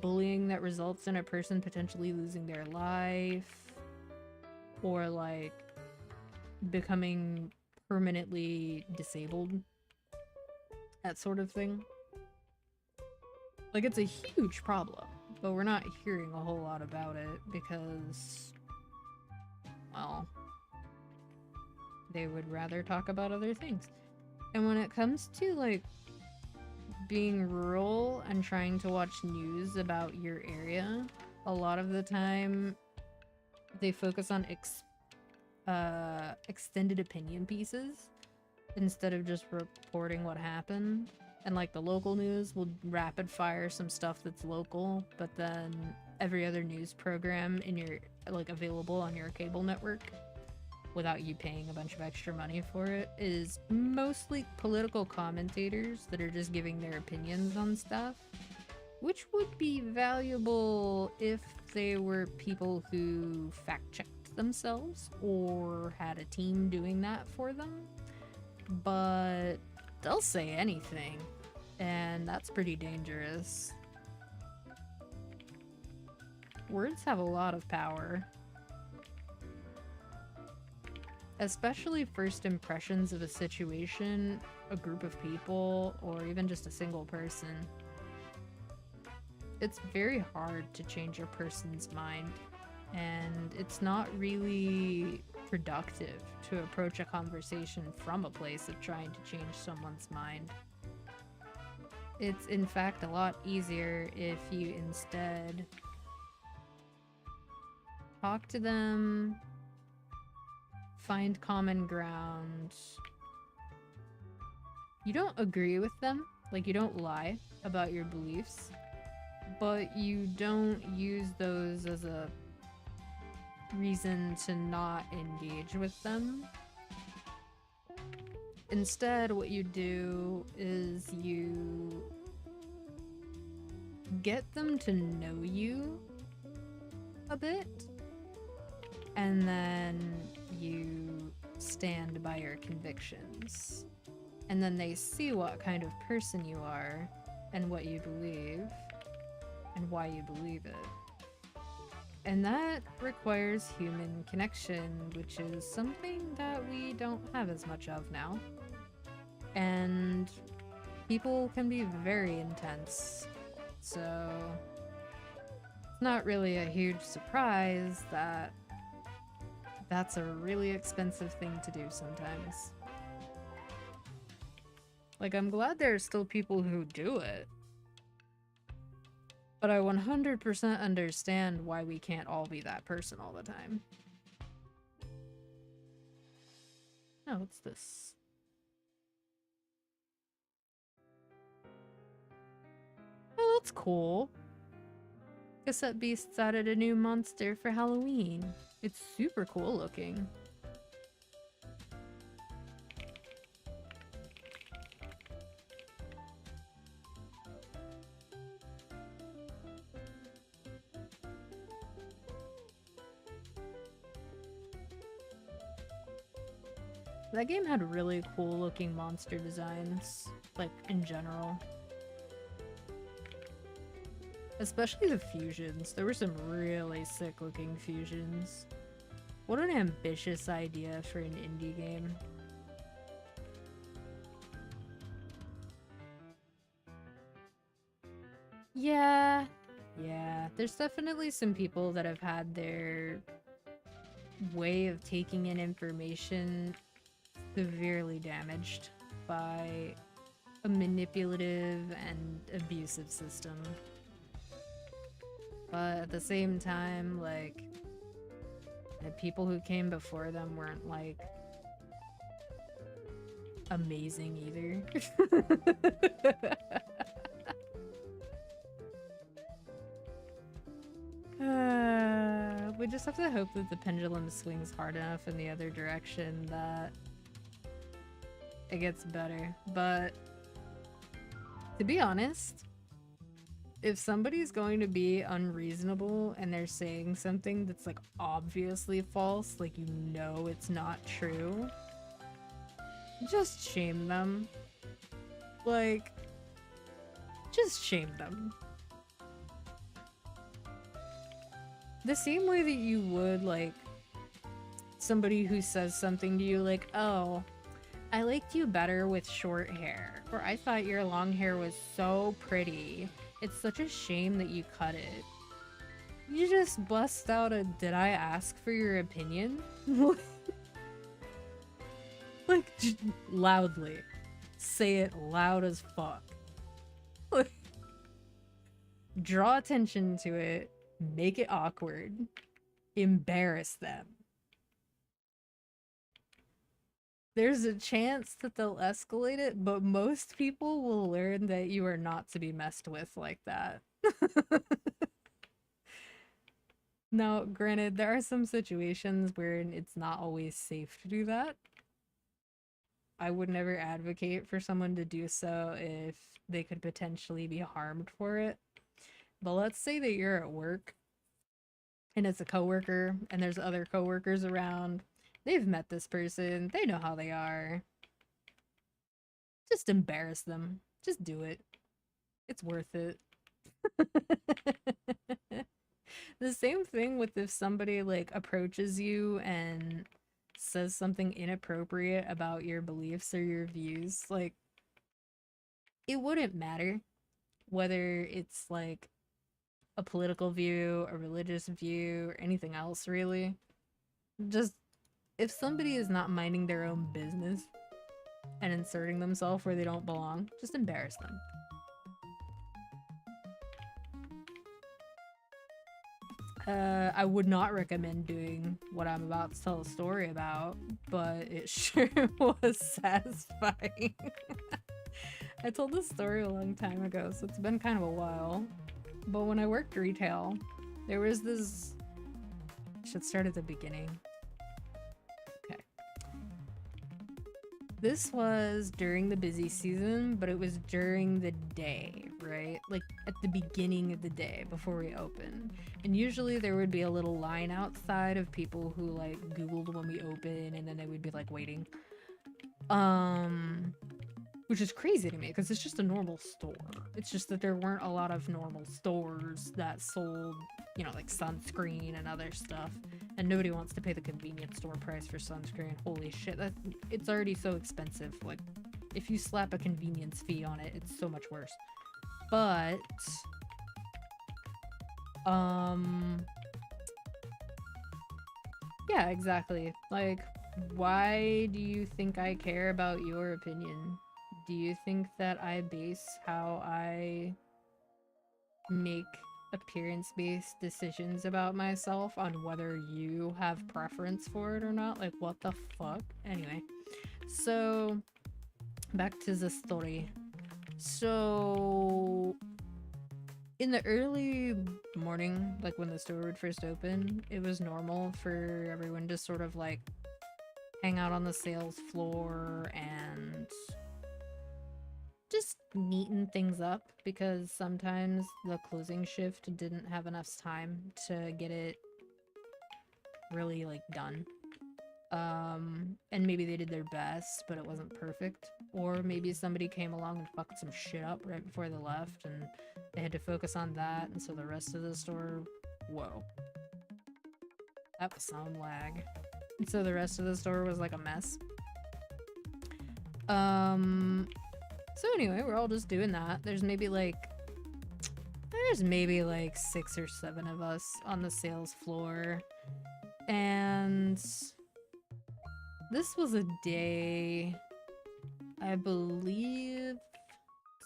bullying that results in a person potentially losing their life, or like becoming permanently disabled, that sort of thing. Like, it's a huge problem, but we're not hearing a whole lot about it because, well, they would rather talk about other things. And when it comes to, like, being rural and trying to watch news about your area, a lot of the time they focus on extended opinion pieces instead of just reporting what happened. And like the local news will rapid fire some stuff that's local, but then every other news program in your, like, available on your cable network without you paying a bunch of extra money for it is mostly political commentators that are just giving their opinions on stuff, which would be valuable if they were people who fact-checked themselves or had a team doing that for them. But they'll say anything, and that's pretty dangerous. Words have a lot of power. Especially first impressions of a situation, a group of people, or even just a single person. It's very hard to change a person's mind, and it's not really productive to approach a conversation from a place of trying to change someone's mind. It's in fact a lot easier if you instead talk to them, find common ground. You don't agree with them, like you don't lie about your beliefs, but you don't use those as a reason to not engage with them. Instead, what you do is you get them to know you a bit, and then you stand by your convictions. And then they see what kind of person you are, and what you believe, and why you believe it. And that requires human connection, which is something that we don't have as much of now. And people can be very intense, so it's not really a huge surprise that that's a really expensive thing to do sometimes. Like, I'm glad there are still people who do it, but I 100% understand why we can't all be that person all the time. Oh, what's this? Oh, that's cool. Guess that beast's added a new monster for Halloween. It's super cool looking. That game had really cool looking monster designs, like, in general. Especially the fusions. There were some really sick looking fusions. What an ambitious idea for an indie game. Yeah, there's definitely some people that have had their way of taking in information severely damaged by a manipulative and abusive system. But at the same time, like, the people who came before them weren't, like, amazing either. We just have to hope that the pendulum swings hard enough in the other direction that it gets better. But to be honest, if somebody's going to be unreasonable and they're saying something that's, like, obviously false, like, you know it's not true, just shame them. Like, just shame them. The same way that you would, like, somebody who says something to you like, oh, I liked you better with short hair, or I thought your long hair was so pretty. It's such a shame that you cut it. You just bust out a, did I ask for your opinion? Like, loudly. Say it loud as fuck. Like, draw attention to it, make it awkward, embarrass them. There's a chance that they'll escalate it, but most people will learn that you are not to be messed with like that. Now, granted, there are some situations where it's not always safe to do that. I would never advocate for someone to do so if they could potentially be harmed for it. But let's say that you're at work and it's a coworker and there's other coworkers around. They've met this person, they know how they are. Just embarrass them. Just do it. It's worth it. The same thing with if somebody like approaches you and says something inappropriate about your beliefs or your views, like, it wouldn't matter whether it's like a political view, a religious view, or anything else really. Just, if somebody is not minding their own business and inserting themselves where they don't belong, just embarrass them. I would not recommend doing what I'm about to tell a story about, but it sure was satisfying. I told this story a long time ago, so it's been kind of a while. But when I worked retail, there was this... I should start at the beginning. Okay. This was during the busy season, but it was during the day, right? Like at the beginning of the day before we opened. And usually there would be a little line outside of people who like Googled when we open, and then they would be like waiting. Which is crazy to me because it's just a normal store. It's just that there weren't a lot of normal stores that sold, you know, like sunscreen and other stuff. And nobody wants to pay the convenience store price for sunscreen. Holy shit, it's already so expensive. Like, if you slap a convenience fee on it, it's so much worse. But, yeah, exactly. Like, why do you think I care about your opinion? Do you think that I base how I make appearance-based decisions about myself on whether you have preference for it or not? Like, what the fuck? Anyway, so back to the story. So in the early morning, like when the store would first open, it was normal for everyone to sort of like hang out on the sales floor and just neaten things up, because sometimes the closing shift didn't have enough time to get it really like done. And maybe they did their best, but it wasn't perfect. Or maybe somebody came along and fucked some shit up right before they left, and they had to focus on that, and so the rest of the store... Whoa. That was sound lag. And so the rest of the store was like a mess. So anyway, we're all just doing that. There's maybe like 6 or 7 of us on the sales floor. And this was a day, I believe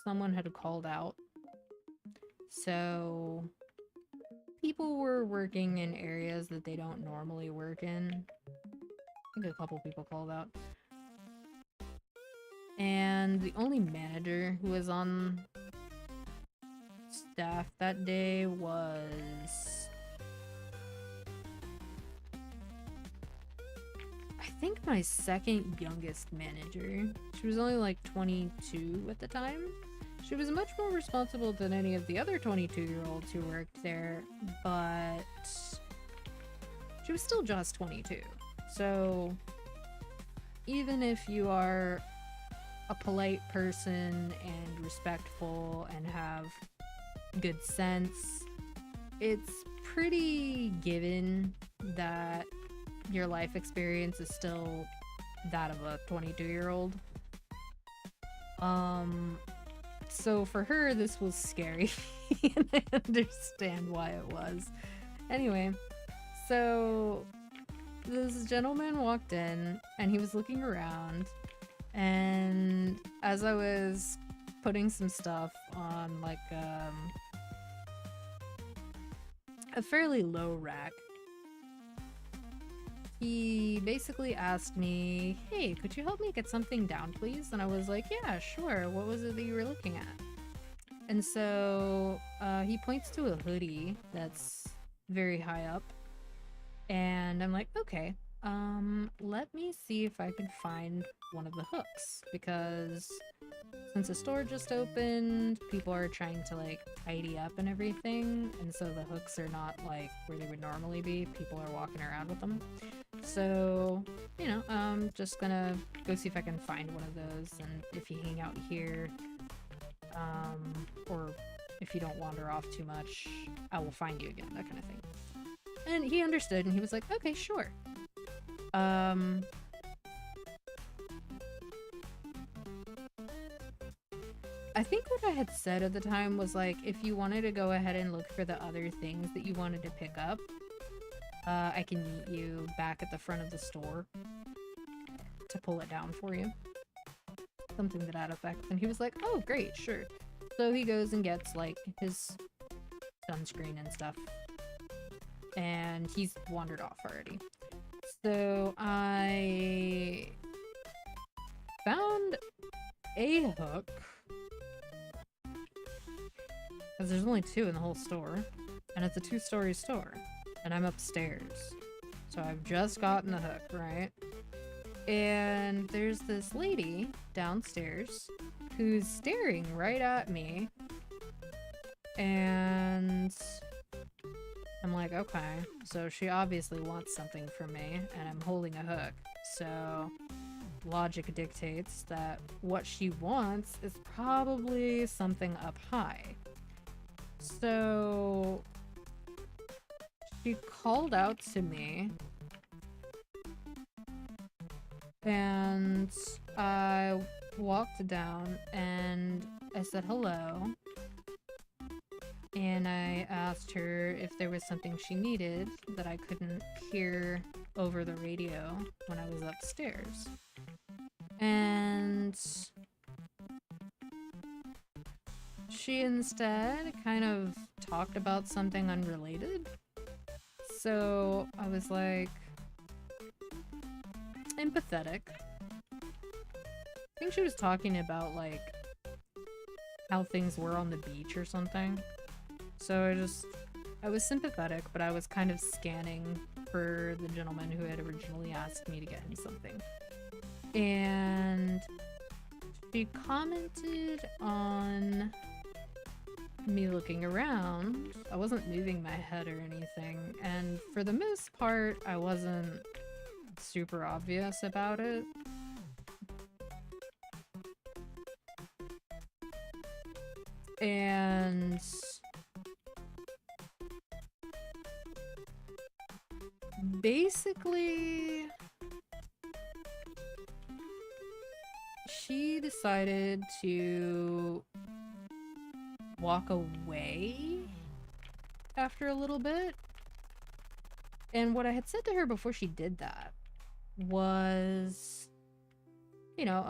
someone had called out. So people were working in areas that they don't normally work in. I think a couple people called out. And the only manager who was on staff that day was... I think my second youngest manager. She was only like 22 at the time. She was much more responsible than any of the other 22-year-olds who worked there, but she was still just 22. So even if you are a polite person and respectful and have good sense, it's pretty given that your life experience is still that of a 22-year-old. So for her, this was scary, and I understand why it was. Anyway, so this gentleman walked in, and he was looking around, and as I was putting some stuff on, like, a fairly low rack, he basically asked me, hey, could you help me get something down, please? And I was like, yeah, sure. What was it that you were looking at? And so he points to a hoodie that's very high up. And I'm like, okay, let me see if I can find one of the hooks. Because since the store just opened, people are trying to, like, tidy up and everything. And so the hooks are not, like, where they would normally be. People are walking around with them. So, you know, I'm just gonna go see if I can find one of those, and if you hang out here, or if you don't wander off too much, I will find you again, that kind of thing. And he understood, and he was like, okay, sure. I think what I had said at the time was, like, if you wanted to go ahead and look for the other things that you wanted to pick up, I can meet you back at the front of the store to pull it down for you. Something to that effect. And he was like, oh, great, sure. So he goes and gets, like, his sunscreen and stuff. And he's wandered off already. So I found a hook. Because there's only 2 in the whole store. And it's a 2-story store. And I'm upstairs. So I've just gotten the hook, right? And there's this lady downstairs who's staring right at me. And I'm like, okay, so she obviously wants something from me, and I'm holding a hook. So logic dictates that what she wants is probably something up high. So she called out to me, and I walked down and I said hello, and I asked her if there was something she needed that I couldn't hear over the radio when I was upstairs. And she instead kind of talked about something unrelated. So I was like, empathetic. I think she was talking about, like, how things were on the beach or something. So I was sympathetic, but I was kind of scanning for the gentleman who had originally asked me to get him something. And she commented on me looking around. I wasn't moving my head or anything, and for the most part, I wasn't super obvious about it. And basically, she decided to walk away after a little bit. And what I had said to her before she did that was, you know,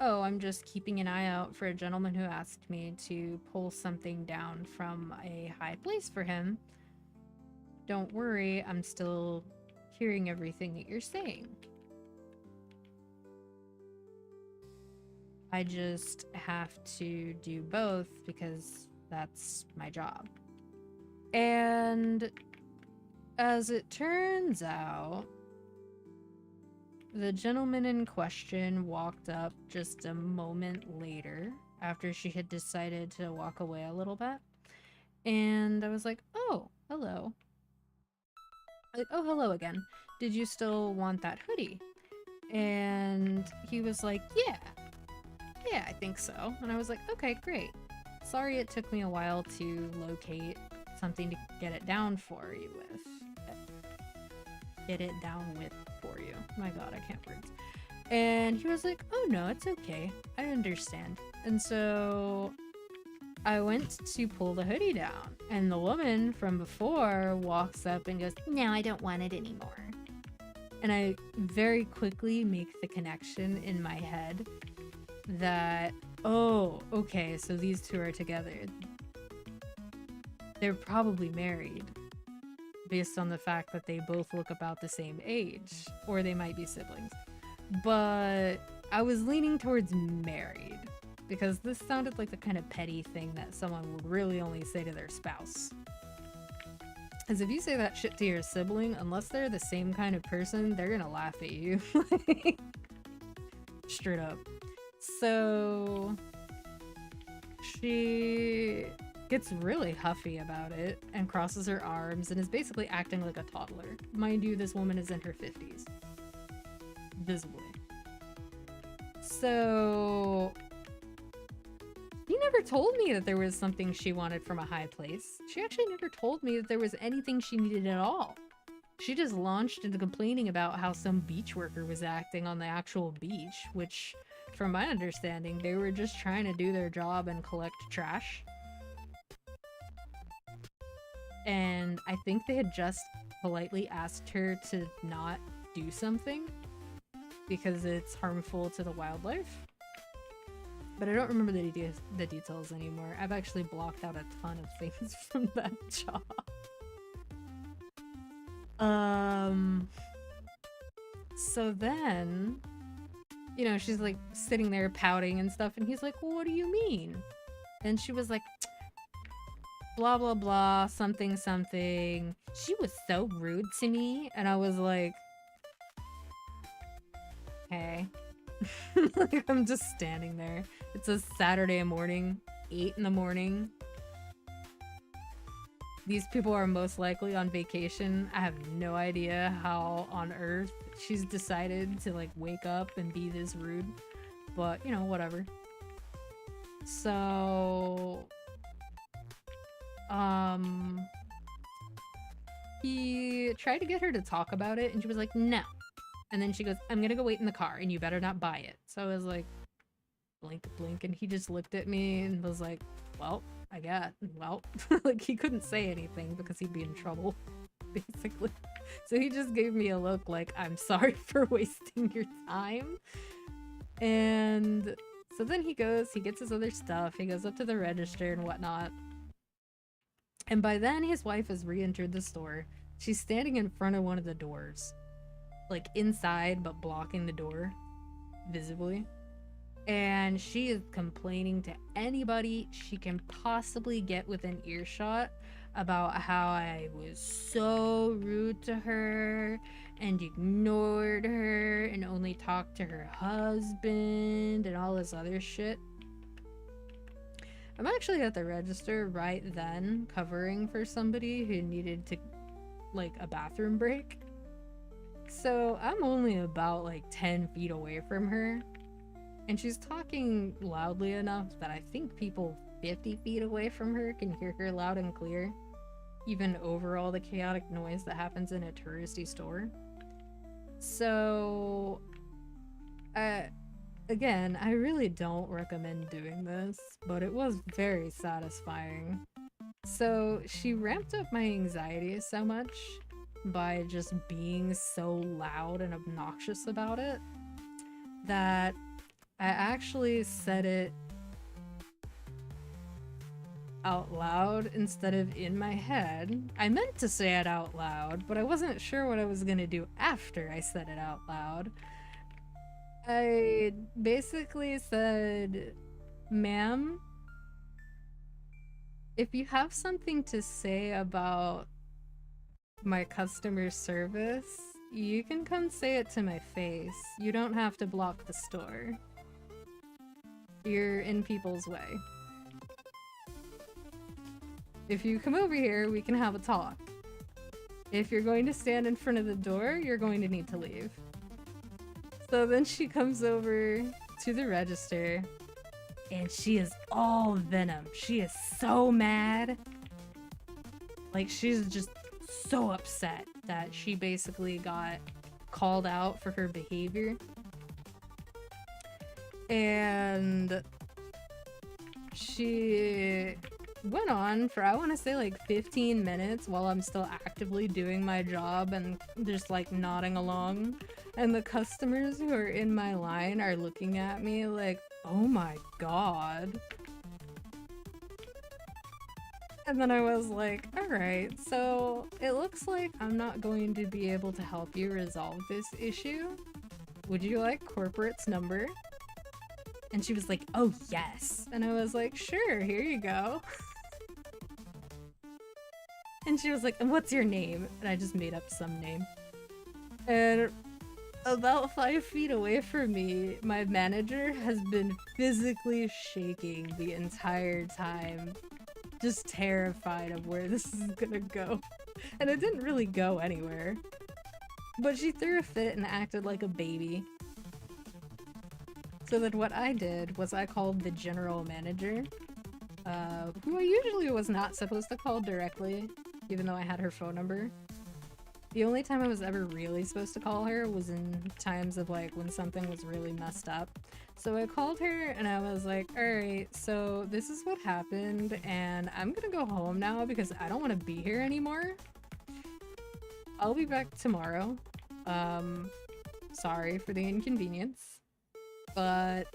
oh, I'm just keeping an eye out for a gentleman who asked me to pull something down from a high place for him. Don't worry, I'm still hearing everything that you're saying. I just have to do both because that's my job. And as it turns out, the gentleman in question walked up just a moment later after she had decided to walk away a little bit. And I was like, oh, hello. Like, oh, hello again. Did you still want that hoodie? And he was like, yeah, I think so. And I was like, okay, great. Sorry it took me a while to locate something to get it down for you with. Get it down with for you. My god, I can't words. And he was like, oh no, it's okay. I understand. And so I went to pull the hoodie down, and the woman from before walks up and goes, no, I don't want it anymore. And I very quickly make the connection in my head that, oh, okay, so these two are together. They're probably married based on the fact that they both look about the same age, or they might be siblings. But I was leaning towards married, because this sounded like the kind of petty thing that someone would really only say to their spouse. Because if you say that shit to your sibling, unless they're the same kind of person, they're gonna laugh at you. Straight up. So she gets really huffy about it and crosses her arms and is basically acting like a toddler. Mind you, this woman is in her 50s. Visibly. So he never told me that there was something she wanted from a high place. She actually never told me that there was anything she needed at all. She just launched into complaining about how some beach worker was acting on the actual beach, which, from my understanding, they were just trying to do their job and collect trash. And I think they had just politely asked her to not do something because it's harmful to the wildlife. But I don't remember the details anymore. I've actually blocked out a ton of things from that job. So then, you know, she's like sitting there pouting and stuff, and he's like, well, what do you mean? And she was like, blah, blah, blah, something, something. She was so rude to me. And I was like, hey. Like, I'm just standing there. It's a Saturday morning, 8 in the morning. These people are most likely on vacation. I have no idea how on earth she's decided to like wake up and be this rude, but you know, whatever. So he tried to get her to talk about it and she was like, no. And then she goes, I'm gonna go wait in the car and you better not buy it. So I was like, blink, blink, and he just looked at me and was like, well, I got, well, like he couldn't say anything because he'd be in trouble, basically. So he just gave me a look like, I'm sorry for wasting your time. And so then he goes, he gets his other stuff, he goes up to the register and whatnot. And by then his wife has re-entered the store. She's standing in front of one of the doors, like inside but blocking the door visibly. And she is complaining to anybody she can possibly get within earshot about how I was so rude to her and ignored her and only talked to her husband and all this other shit. I'm actually at the register right then covering for somebody who needed to, like, a bathroom break. So I'm only about like 10 feet away from her. And she's talking loudly enough that I think people 50 feet away from her can hear her loud and clear, even over all the chaotic noise that happens in a touristy store. So, again, I really don't recommend doing this, but it was very satisfying. So she ramped up my anxiety so much by just being so loud and obnoxious about it that I actually said it out loud instead of in my head. I meant to say it out loud, but I wasn't sure what I was gonna do after I said it out loud. I basically said, ma'am, if you have something to say about my customer service, you can come say it to my face. You don't have to block the store. You're in people's way. If you come over here, we can have a talk. If you're going to stand in front of the door, you're going to need to leave. So then she comes over to the register, and she is all venom. She is so mad. Like, she's just so upset that she basically got called out for her behavior. And she went on for, I want to say, like 15 minutes while I'm still actively doing my job and just like nodding along. And the customers who are in my line are looking at me like, oh my god. And then I was like, alright, so it looks like I'm not going to be able to help you resolve this issue. Would you like corporate's number? And she was like, oh yes. And I was like, sure, here you go. And she was like, and what's your name? And I just made up some name. And about 5 feet away from me, my manager has been physically shaking the entire time. Just terrified of where this is gonna go. And it didn't really go anywhere. But she threw a fit and acted like a baby. So then what I did was I called the general manager, who I usually was not supposed to call directly, even though I had her phone number. The only time I was ever really supposed to call her was in times of like when something was really messed up. So I called her and I was like, alright, so this is what happened and I'm gonna go home now because I don't want to be here anymore. I'll be back tomorrow. Sorry for the inconvenience. But,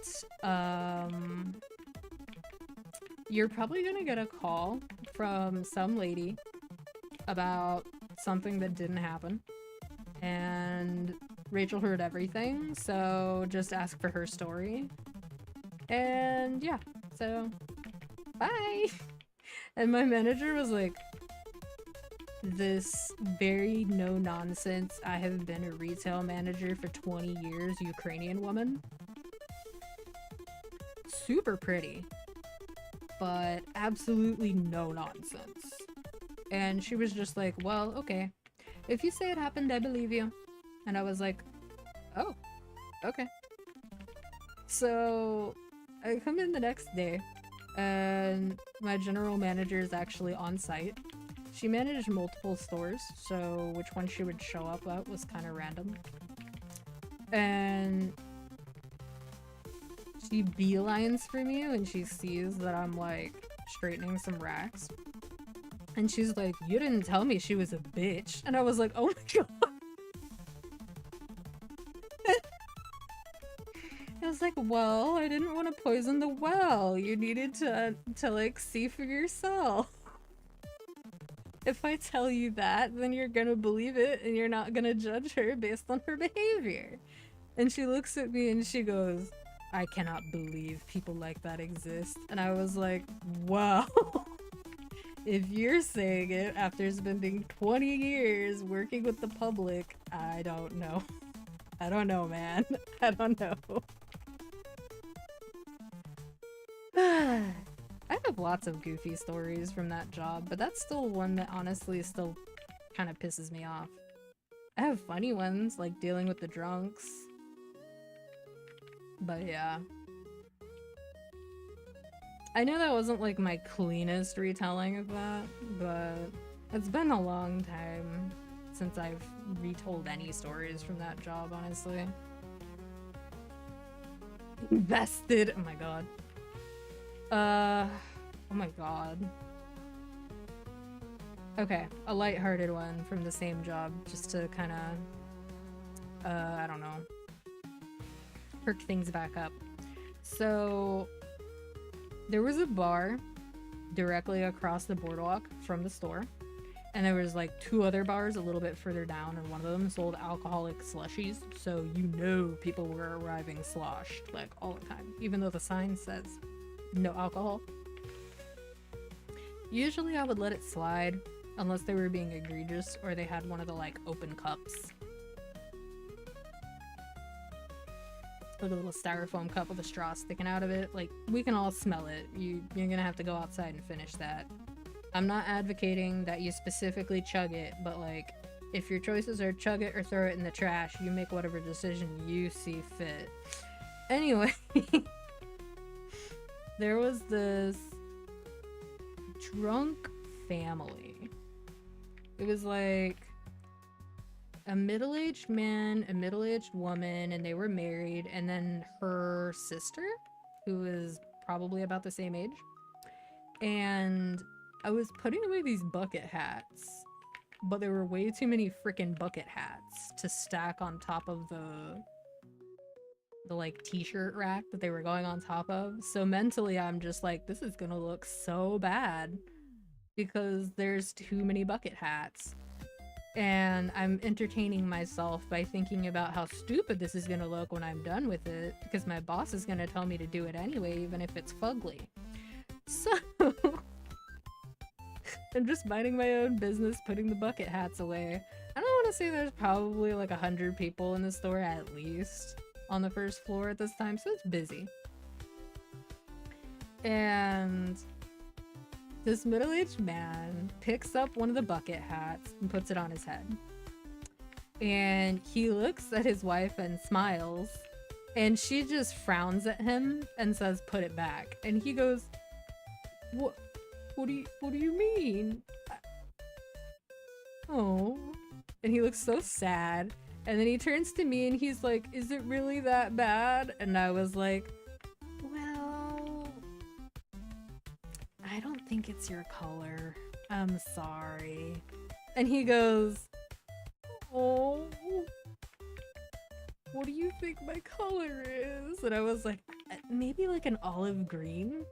you're probably gonna get a call from some lady about something that didn't happen. And Rachel heard everything, so just ask for her story. And yeah, so bye! And my manager was like, this very no-nonsense, I have been a retail manager for 20 years, Ukrainian woman. Super pretty, but absolutely no nonsense. And she was just like, well, okay. If you say it happened, I believe you. And I was like, oh, okay. So I come in the next day and my general manager is actually on site. She managed multiple stores, so which one she would show up at was kind of random. And she beelines for me when she sees that I'm like straightening some racks. And she's like, you didn't tell me she was a bitch. And I was like, oh my god. I was like, well, I didn't want to poison the well. You needed to like see for yourself. If I tell you that, then you're gonna believe it and you're not gonna judge her based on her behavior. And she looks at me and she goes, I cannot believe people like that exist. And I was like, wow. If you're saying it after spending 20 years working with the public, I don't know. I don't know, man. I don't know. I have lots of goofy stories from that job, but that's still one that honestly still kind of pisses me off. I have funny ones, like dealing with the drunks. But yeah. I know that wasn't like my cleanest retelling of that, but it's been a long time since I've retold any stories from that job, honestly. Invested! Oh my god. Oh my god. Okay, a lighthearted one from the same job, just to kind of, I don't know, perk things back up. So, there was a bar directly across the boardwalk from the store, and there was like 2 other bars a little bit further down, and one of them sold alcoholic slushies, so you know people were arriving sloshed, like, all the time, even though the sign says no alcohol. Usually I would let it slide, unless they were being egregious, or they had one of the, like, open cups. Like a little styrofoam cup with a straw sticking out of it. Like, we can all smell it. You're gonna have to go outside and finish that. I'm not advocating that you specifically chug it, but, like, if your choices are chug it or throw it in the trash, you make whatever decision you see fit. Anyway, there was this drunk family It was like a middle-aged man, a middle-aged woman, and they were married, and then her sister, who was probably about the same age. And I was putting away these bucket hats, but there were way too many freaking bucket hats to stack on top of the like t-shirt rack that they were going on top of. So mentally I'm just like, this is gonna look so bad because there's too many bucket hats. And I'm entertaining myself by thinking about how stupid this is gonna look when I'm done with it, because my boss is gonna tell me to do it anyway, even if it's fugly. So I'm just minding my own business, putting the bucket hats away. I don't want to say there's probably like 100 people in the store at least on the first floor at this time, so it's busy. And this middle-aged man picks up one of the bucket hats and puts it on his head. And he looks at his wife and smiles, and she just frowns at him and says, "Put it back." And he goes, What do you mean? Oh. And he looks so sad. And then he turns to me and he's like, "Is it really that bad?" And I was like, "Well, I don't think it's your color. I'm sorry." And he goes, "Oh, what do you think my color is?" And I was like, "Maybe like an olive green."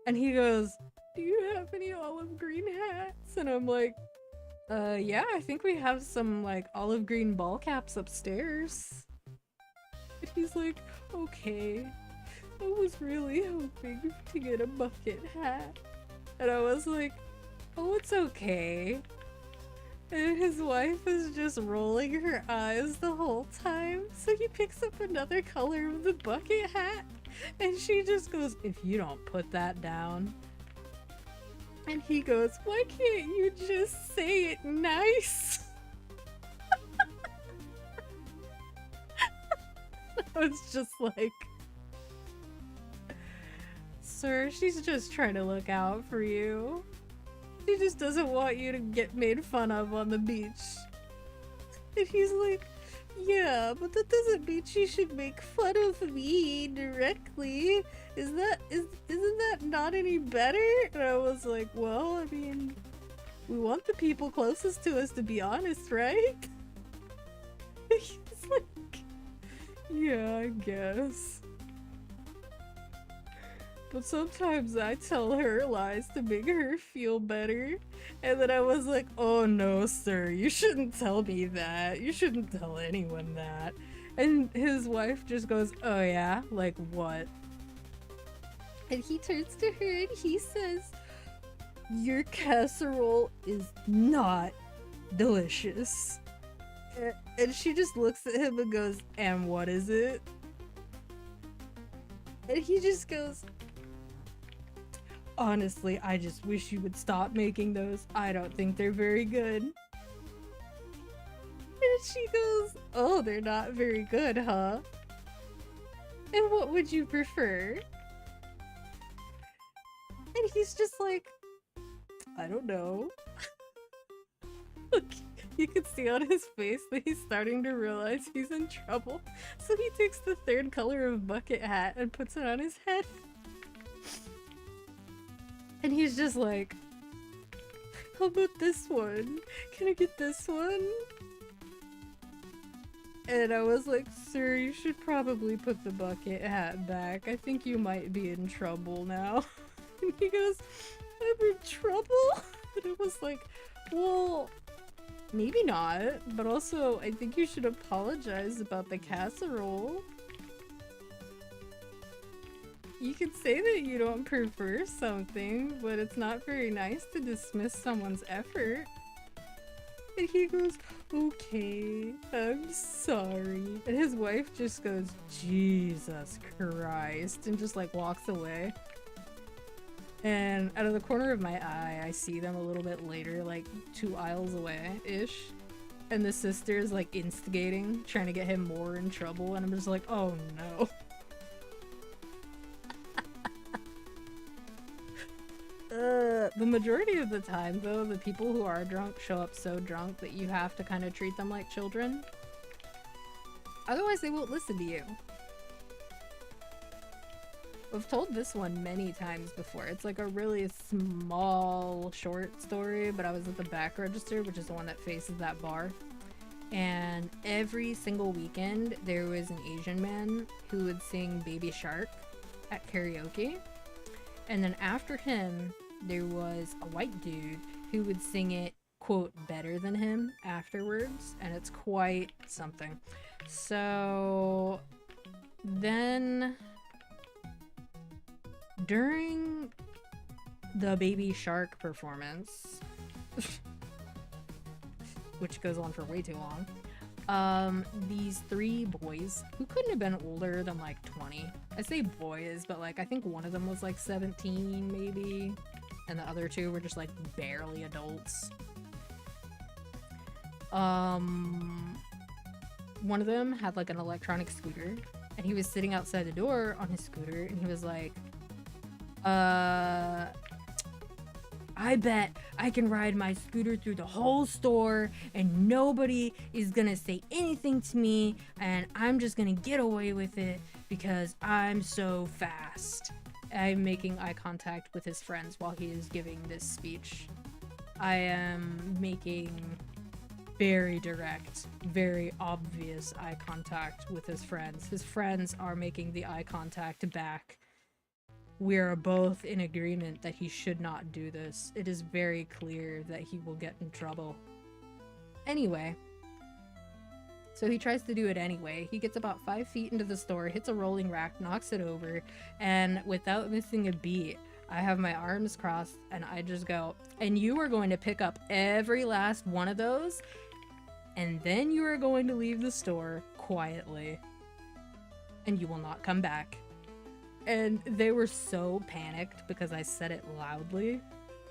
And he goes, "Do you have any olive green hats?" And I'm like, yeah, I think we have some like olive green ball caps upstairs." And he's like, "Okay, I was really hoping to get a bucket hat." And I was like, "Oh, it's okay." And his wife is just rolling her eyes the whole time. So he picks up another color of the bucket hat. And she just goes, "If you don't put that down." And he goes, "Why can't you just say it nice?" I was just like, "Sir, she's just trying to look out for you. She just doesn't want you to get made fun of on the beach." And he's like, "Yeah, but that doesn't mean she should make fun of me directly. Isn't that not any better?" And I was like, "Well, I mean, we want the people closest to us to be honest, right?" And he's like, "Yeah, I guess. But sometimes I tell her lies to make her feel better." And then I was like, "Oh no, sir, you shouldn't tell me that. You shouldn't tell anyone that." And his wife just goes, "Oh yeah? Like what?" And he turns to her and he says, "Your casserole is not delicious." And she just looks at him and goes, "And what is it?" And he just goes, "Honestly, I just wish you would stop making those. I don't think they're very good." And she goes, "Oh, they're not very good, huh? And what would you prefer?" And he's just like, "I don't know." Look, you can see on his face that he's starting to realize he's in trouble. So he takes the third color of bucket hat and puts it on his head. And he's just like, "How about this one? Can I get this one?" And I was like, "Sir, you should probably put the bucket hat back. I think you might be in trouble now." And he goes, "I'm in trouble?" And I was like, "Well, maybe not, but also I think you should apologize about the casserole. You could say that you don't prefer something, but it's not very nice to dismiss someone's effort." And he goes, "Okay, I'm sorry." And his wife just goes, "Jesus Christ," and just like walks away. And out of the corner of my eye, I see them a little bit later, like 2 aisles away-ish. And the sister's like instigating, trying to get him more in trouble. And I'm just like, oh no. The majority of the time, though, the people who are drunk show up so drunk that you have to kind of treat them like children. Otherwise, they won't listen to you. I've told this one many times before. It's like a really small, short story, but I was at the back register, which is the one that faces that bar. And every single weekend, there was an Asian man who would sing Baby Shark at karaoke. And then after him, there was a white dude who would sing it, quote, better than him afterwards. And it's quite something. So then during the Baby Shark performance, which goes on for way too long, these three boys who couldn't have been older than like 20. I say boys, but like I think one of them was like 17 maybe, and the other two were just like barely adults. One of them had like an electronic scooter, and he was sitting outside the door on his scooter, and he was like, I bet I can ride my scooter through the whole store and nobody is gonna say anything to me, and I'm just gonna get away with it because I'm so fast. I'm making eye contact with his friends while he is giving this speech. I am making very direct, very obvious eye contact with his friends. His friends are making the eye contact back. We are both in agreement that he should not do this. It is very clear that he will get in trouble. Anyway, so he tries to do it anyway. He gets about 5 feet into the store, hits a rolling rack, knocks it over, and without missing a beat, I have my arms crossed and I just go, and you are going to pick up every last one of those, and then you are going to leave the store quietly, and you will not come back. And they were so panicked because I said it loudly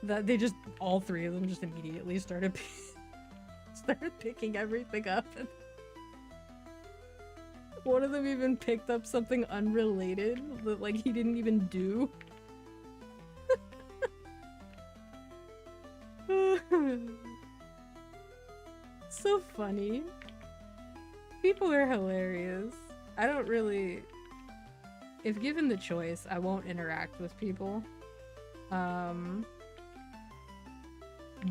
that they just, all three of them just immediately started picking everything up. And one of them even picked up something unrelated that like he didn't even do. So funny. People are hilarious. I don't really... If given the choice, I won't interact with people.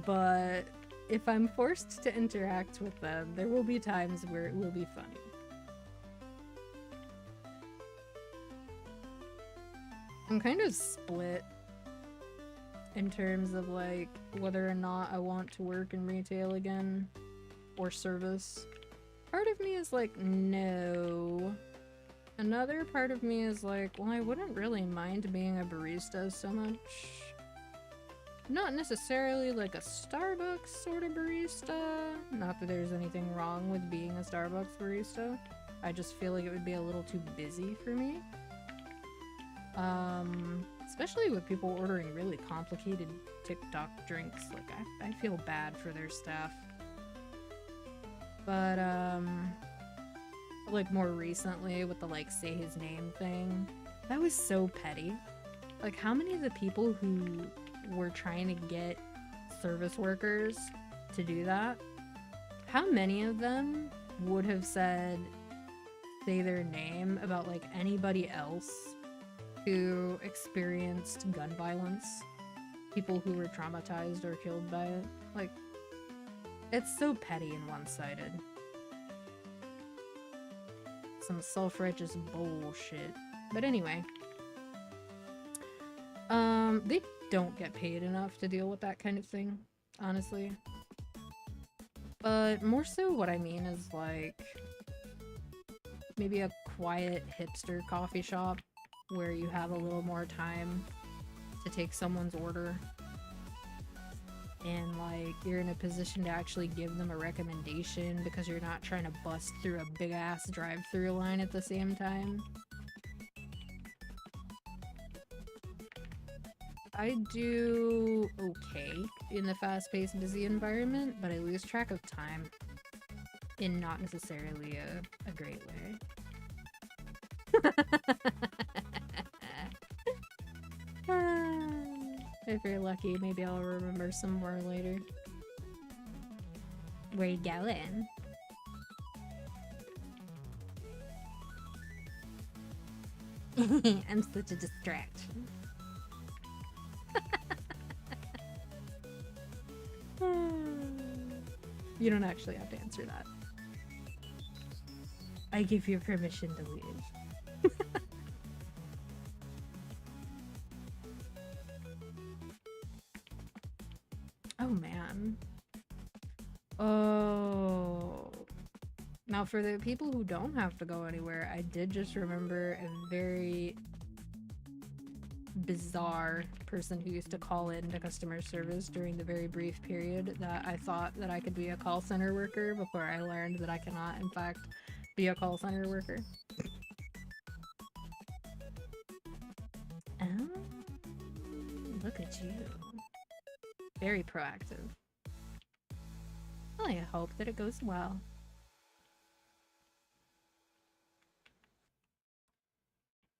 But if I'm forced to interact with them, there will be times where it will be funny. I'm kind of split in terms of like whether or not I want to work in retail again or service. Part of me is like, no. Another part of me is like, well, I wouldn't really mind being a barista so much. Not necessarily like a Starbucks sort of barista. Not that there's anything wrong with being a Starbucks barista. I just feel like it would be a little too busy for me. Especially with people ordering really complicated TikTok drinks. Like, I feel bad for their staff. But, like more recently with the like say his name thing, that was so petty. Like how many of the people who were trying to get service workers to do that, how many of them would have said say their name about like anybody else who experienced gun violence, people who were traumatized or killed by it? Like, it's so petty and one-sided. Some self-righteous bullshit. But anyway, they don't get paid enough to deal with that kind of thing, honestly. But more so what I mean is like maybe a quiet hipster coffee shop where you have a little more time to take someone's order and like you're in a position to actually give them a recommendation because you're not trying to bust through a big ass drive-through line at the same time. I do okay in the fast-paced, busy environment, but I lose track of time in not necessarily a great way. If you're lucky, maybe I'll remember some more later. Where you going? I'm such a distraction. You don't actually have to answer that. I give you permission to leave. Oh man. Oh. Now for the people who don't have to go anywhere, I did just remember a very bizarre person who used to call in to customer service during the very brief period that I thought that I could be a call center worker before I learned that I cannot, in fact, be a call center worker. Oh, look at you. Very proactive. Well, I hope that it goes well.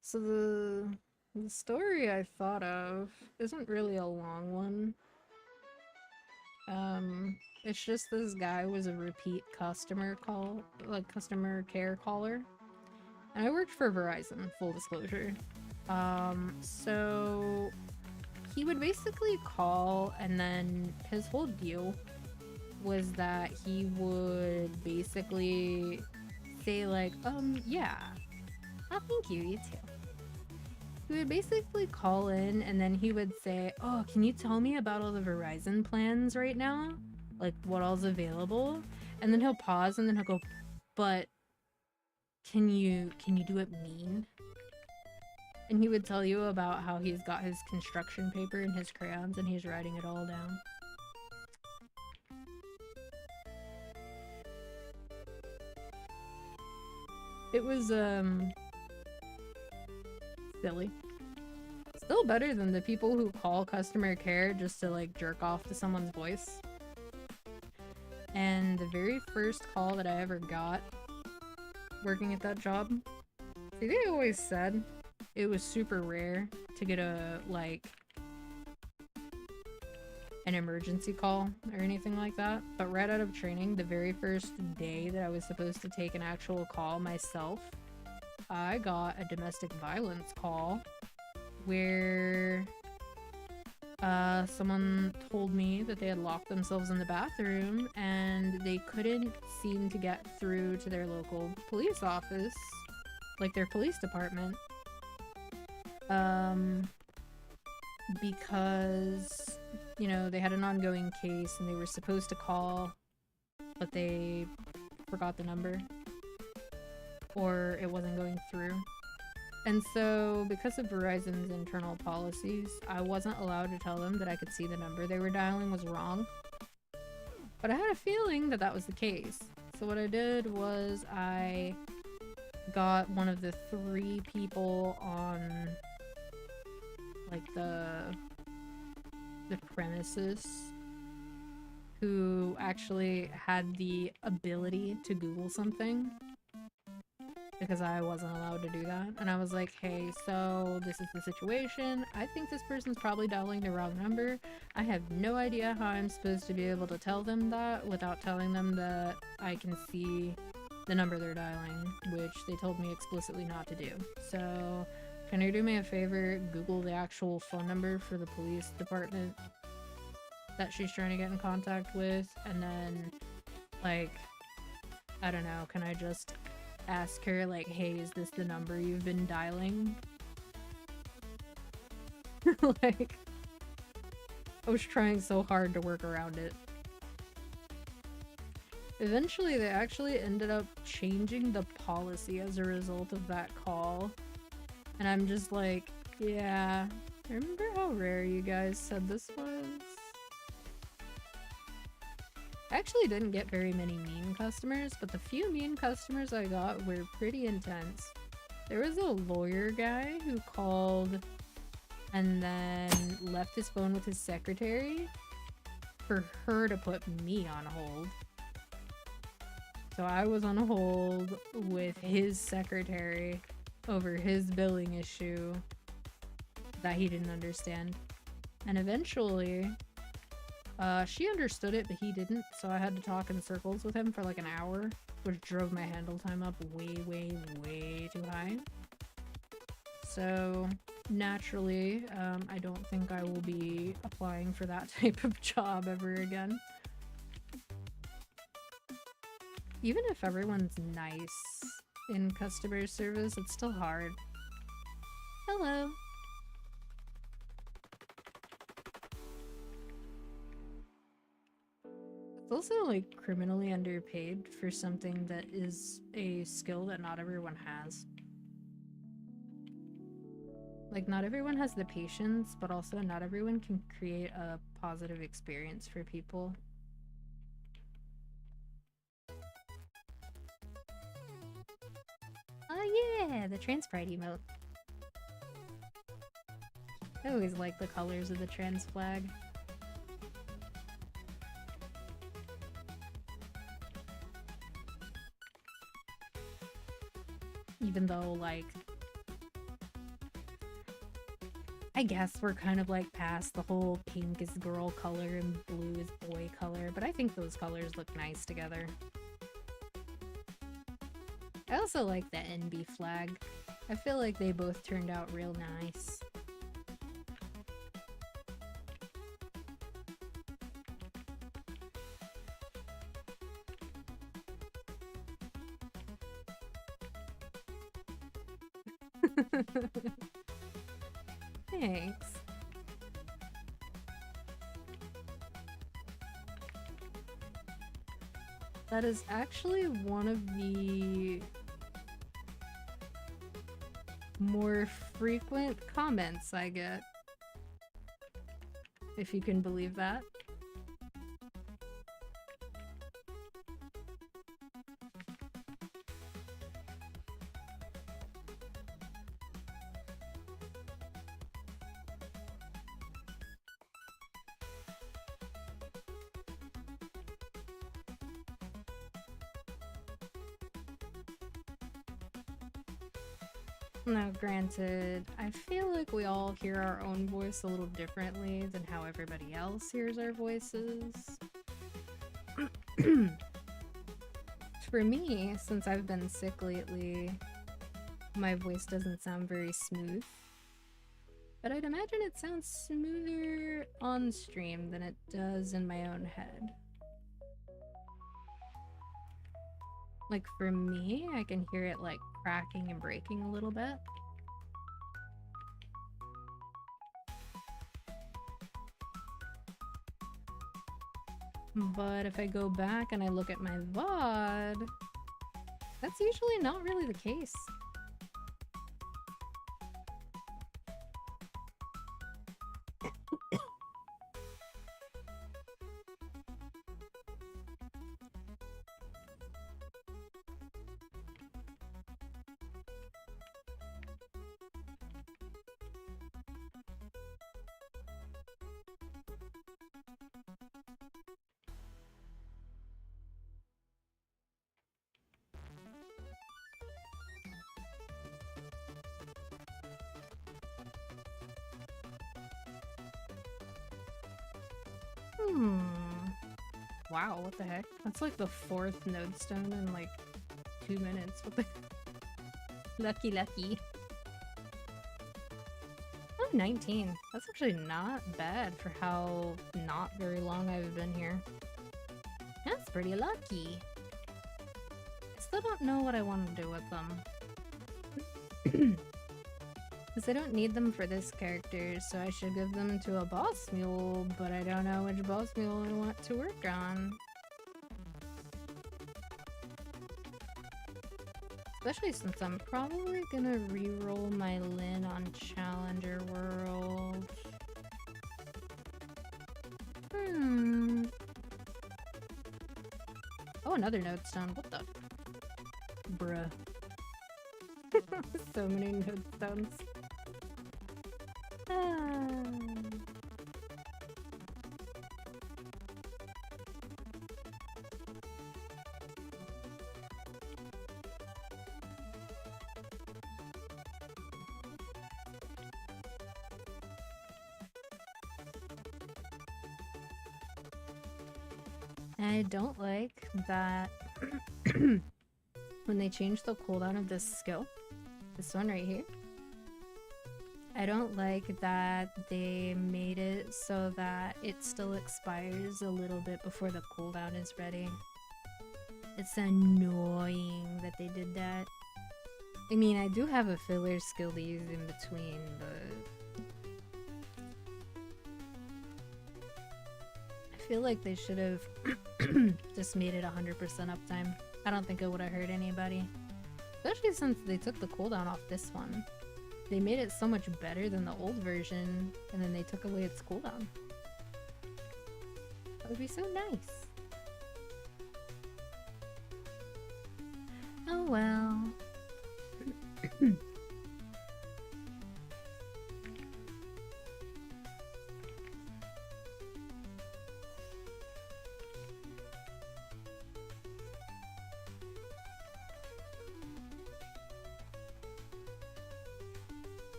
So the story I thought of isn't really a long one. It's just this guy was a repeat customer care caller. And I worked for Verizon, full disclosure. So he would basically call, and then his whole deal was that he would basically say like, yeah. Oh, thank you, you too. He would basically call in and then he would say, oh, can you tell me about all the Verizon plans right now? Like what all's available? And then he'll pause and then he'll go, but can you do it mean? And he would tell you about how he's got his construction paper and his crayons and he's writing it all down. It was, silly. Still better than the people who call customer care just to like jerk off to someone's voice. And the very first call that I ever got working at that job, see, they always said it was super rare to get a like an emergency call or anything like that, but right out of training, the very first day that I was supposed to take an actual call myself, I got a domestic violence call where someone told me that they had locked themselves in the bathroom and they couldn't seem to get through to their local police office, like their police department, because, you know, they had an ongoing case and they were supposed to call, but they forgot the number. Or it wasn't going through. And so, because of Verizon's internal policies, I wasn't allowed to tell them that I could see the number they were dialing was wrong. But I had a feeling that that was the case. So what I did was I got one of the 3 people on like the premises who actually had the ability to Google something, because I wasn't allowed to do that. And I was like, hey, so this is the situation. I think this person's probably dialing the wrong number. I have no idea how I'm supposed to be able to tell them that without telling them that I can see the number they're dialing, which they told me explicitly not to do. So can you do me a favor, Google the actual phone number for the police department that she's trying to get in contact with, and then, like, I don't know, can I just ask her, like, hey, is this the number you've been dialing? Like, I was trying so hard to work around it. Eventually, they actually ended up changing the policy as a result of that call. And I'm just like, yeah, remember how rare you guys said this was? I actually didn't get very many mean customers, but the few mean customers I got were pretty intense. There was a lawyer guy who called and then left his phone with his secretary for her to put me on hold. So I was on hold with his secretary over his billing issue that he didn't understand. And eventually, she understood it, but he didn't, so I had to talk in circles with him for like an hour, which drove my handle time up way, way, way too high. So, naturally, I don't think I will be applying for that type of job ever again. Even if everyone's nice in customer service, it's still hard. Hello! It's also, like, criminally underpaid for something that is a skill that not everyone has. Like, not everyone has the patience, but also not everyone can create a positive experience for people. Oh yeah, the trans pride emote. I always like the colors of the trans flag. Even though, like, I guess we're kind of like past the whole pink is girl color and blue is boy color, but I think those colors look nice together. I also like the NB flag. I feel like they both turned out real nice. Thanks. That is actually one of the more frequent comments I get. If you can believe that. Now, granted, I feel like we all hear our own voice a little differently than how everybody else hears our voices. For me, since I've been sick lately, my voice doesn't sound very smooth. But I'd imagine it sounds smoother on stream than it does in my own head. Like, for me, I can hear it, like, cracking and breaking a little bit. But if I go back and I look at my VOD, that's usually not really the case. Wow, what the heck? That's like the 4th node stone in like 2 minutes. What the lucky, lucky. I'm 19. That's actually not bad for how not very long I've been here. That's pretty lucky. I still don't know what I want to do with them. Because I don't need them for this character, so I should give them to a boss mule, but I don't know which boss mule I want to work on. Especially since I'm probably gonna reroll my Lyn on Challenger World. Oh, another node stone. What the? Bruh. So many node stones. I don't like that when they change the cooldown of this skill, this one right here, I don't like that they made it so that it still expires a little bit before the cooldown is ready. It's annoying that they did that. I mean, I do have a filler skill to use in between, but I feel like they should have just made it 100% uptime. I don't think it would have hurt anybody. Especially since they took the cooldown off this one. They made it so much better than the old version, and then they took away its cooldown. That would be so nice. Oh well.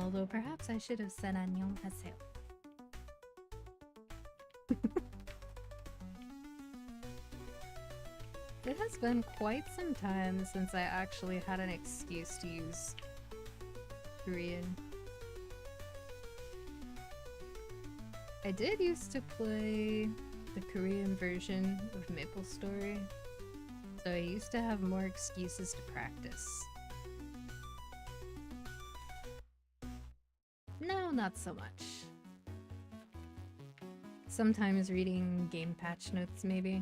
Although perhaps I should have said 안녕하세요. It has been quite some time since I actually had an excuse to use Korean. I did used to play the Korean version of MapleStory, so I used to have more excuses to practice. No, not so much. Sometimes reading game patch notes, maybe.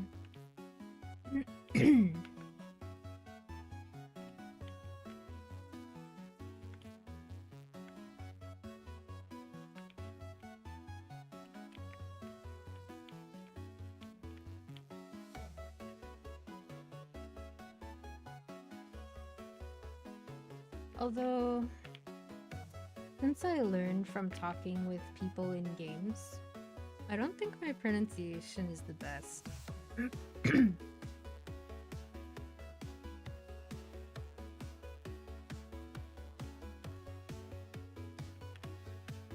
Although, since I learned from talking with people in games, I don't think my pronunciation is the best.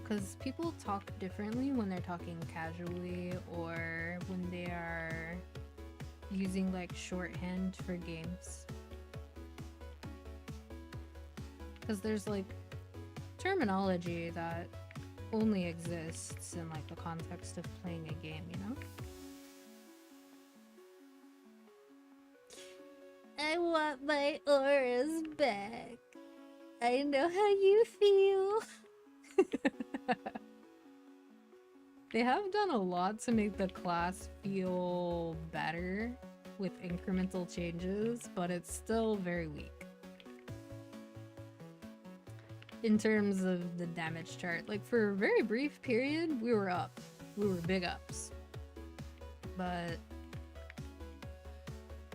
Because people talk differently when they're talking casually or when they are using like shorthand for games. Because there's like terminology that only exists in like the context of playing a game, you know? I want my auras back. I know how you feel. They have done a lot to make the class feel better with incremental changes, but it's still very weak. In terms of the damage chart, like for a very brief period, we were up. We were big ups. But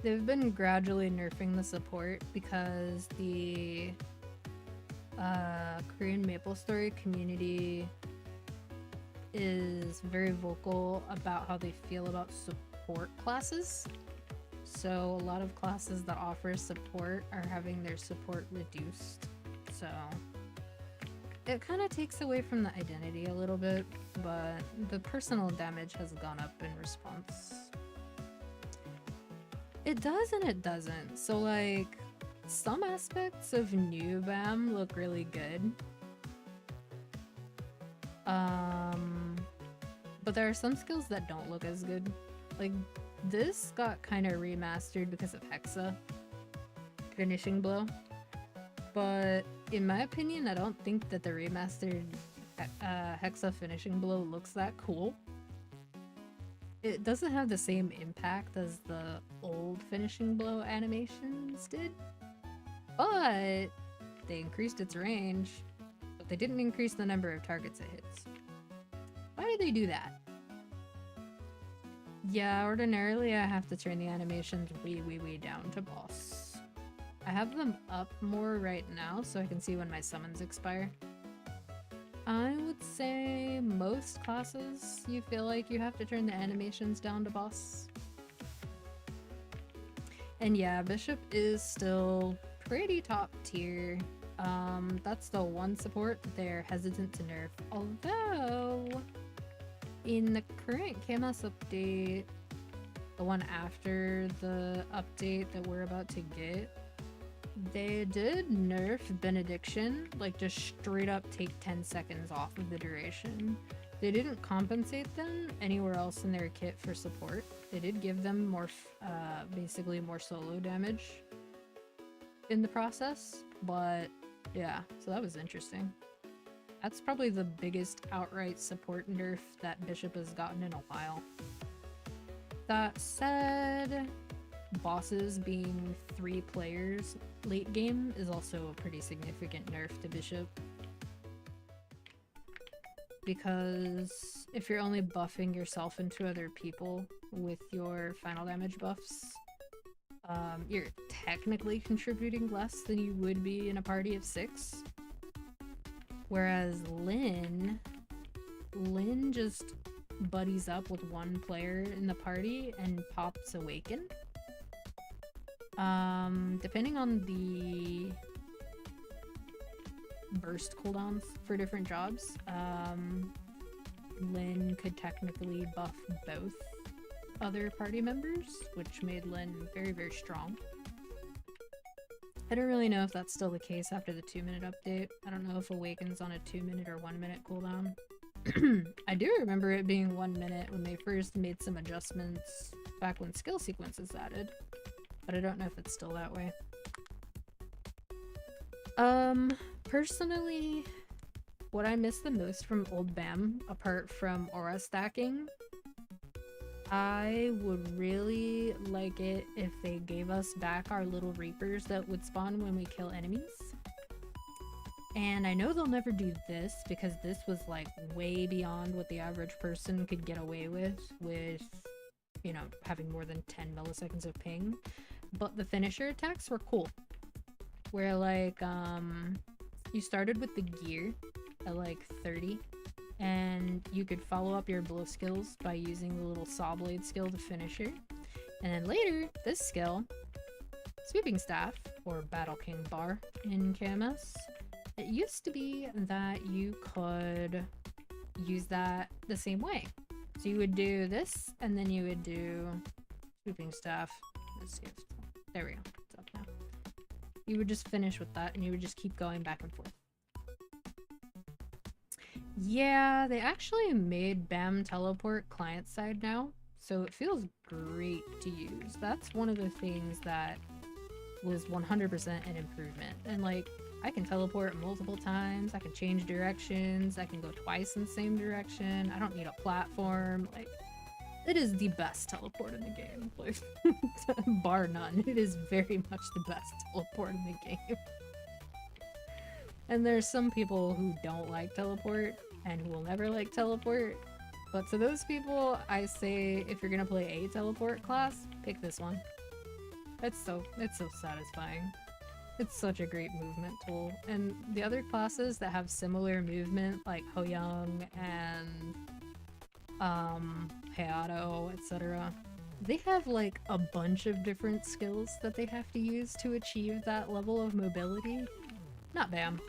they've been gradually nerfing the support because the Korean MapleStory community is very vocal about how they feel about support classes. So a lot of classes that offer support are having their support reduced. So it kind of takes away from the identity a little bit, but the personal damage has gone up in response. It does and it doesn't. So like, some aspects of new BAM look really good. But there are some skills that don't look as good. Like, this got kind of remastered because of Hexa. Finishing Blow. But in my opinion, I don't think that the remastered Hexa Finishing Blow looks that cool. It doesn't have the same impact as the old Finishing Blow animations did. But they increased its range, but they didn't increase the number of targets it hits. Why did they do that? Yeah, ordinarily I have to turn the animations way down to boss. I have them up more right now so I can see when my summons expire. I would say most classes you feel like you have to turn the animations down to boss. And yeah, Bishop is still pretty top tier. That's the one support that they're hesitant to nerf. Although, in the current KMS update, the one after the update that we're about to get, they did nerf Benediction, like just straight up take 10 seconds off of the duration. They didn't compensate them anywhere else in their kit for support. They did give them more, basically more solo damage in the process, but yeah, so that was interesting. That's probably the biggest outright support nerf that Bishop has gotten in a while. That said, bosses being 3 players late game is also a pretty significant nerf to Bishop. Because if you're only buffing yourself into other people with your final damage buffs, you're technically contributing less than you would be in a party of 6. Whereas Lynn just buddies up with one player in the party and pops Awaken. Depending on the burst cooldowns for different jobs, Lynn could technically buff both other party members, which made Lynn very, very strong. I don't really know if that's still the case after the 2-minute update. I don't know if Awaken's on a 2-minute or 1-minute cooldown. I do remember it being 1 minute when they first made some adjustments back when skill sequences added, but I don't know if it's still that way. Personally, what I miss the most from Old BAM, apart from aura stacking, I would really like it if they gave us back our little reapers that would spawn when we kill enemies. And I know they'll never do this because this was like way beyond what the average person could get away with, you know, having more than 10 milliseconds of ping. But the finisher attacks were cool. Where like, you started with the gear at like 30, and you could follow up your blow skills by using the little saw blade skill to finisher. And then later, this skill, Sweeping Staff, or Battle King Bar in KMS, it used to be that you could use that the same way. So you would do this, and then you would do Sweeping Staff. Let's see if, there we go, it's up now. You would just finish with that, and you would just keep going back and forth. Yeah, they actually made BAM teleport client-side now, so it feels great to use. That's one of the things that was 100% an improvement. And like, I can teleport multiple times, I can change directions, I can go twice in the same direction, I don't need a platform. Like, it is the best teleport in the game. Like, bar none. It is very much the best teleport in the game. And there's some people who don't like teleport and who will never like teleport. But to those people, I say if you're gonna play a teleport class, pick this one. It's so satisfying. It's such a great movement tool. And the other classes that have similar movement, like Hoyoung and Hayato, etc., they have like a bunch of different skills that they have to use to achieve that level of mobility. Not BAM.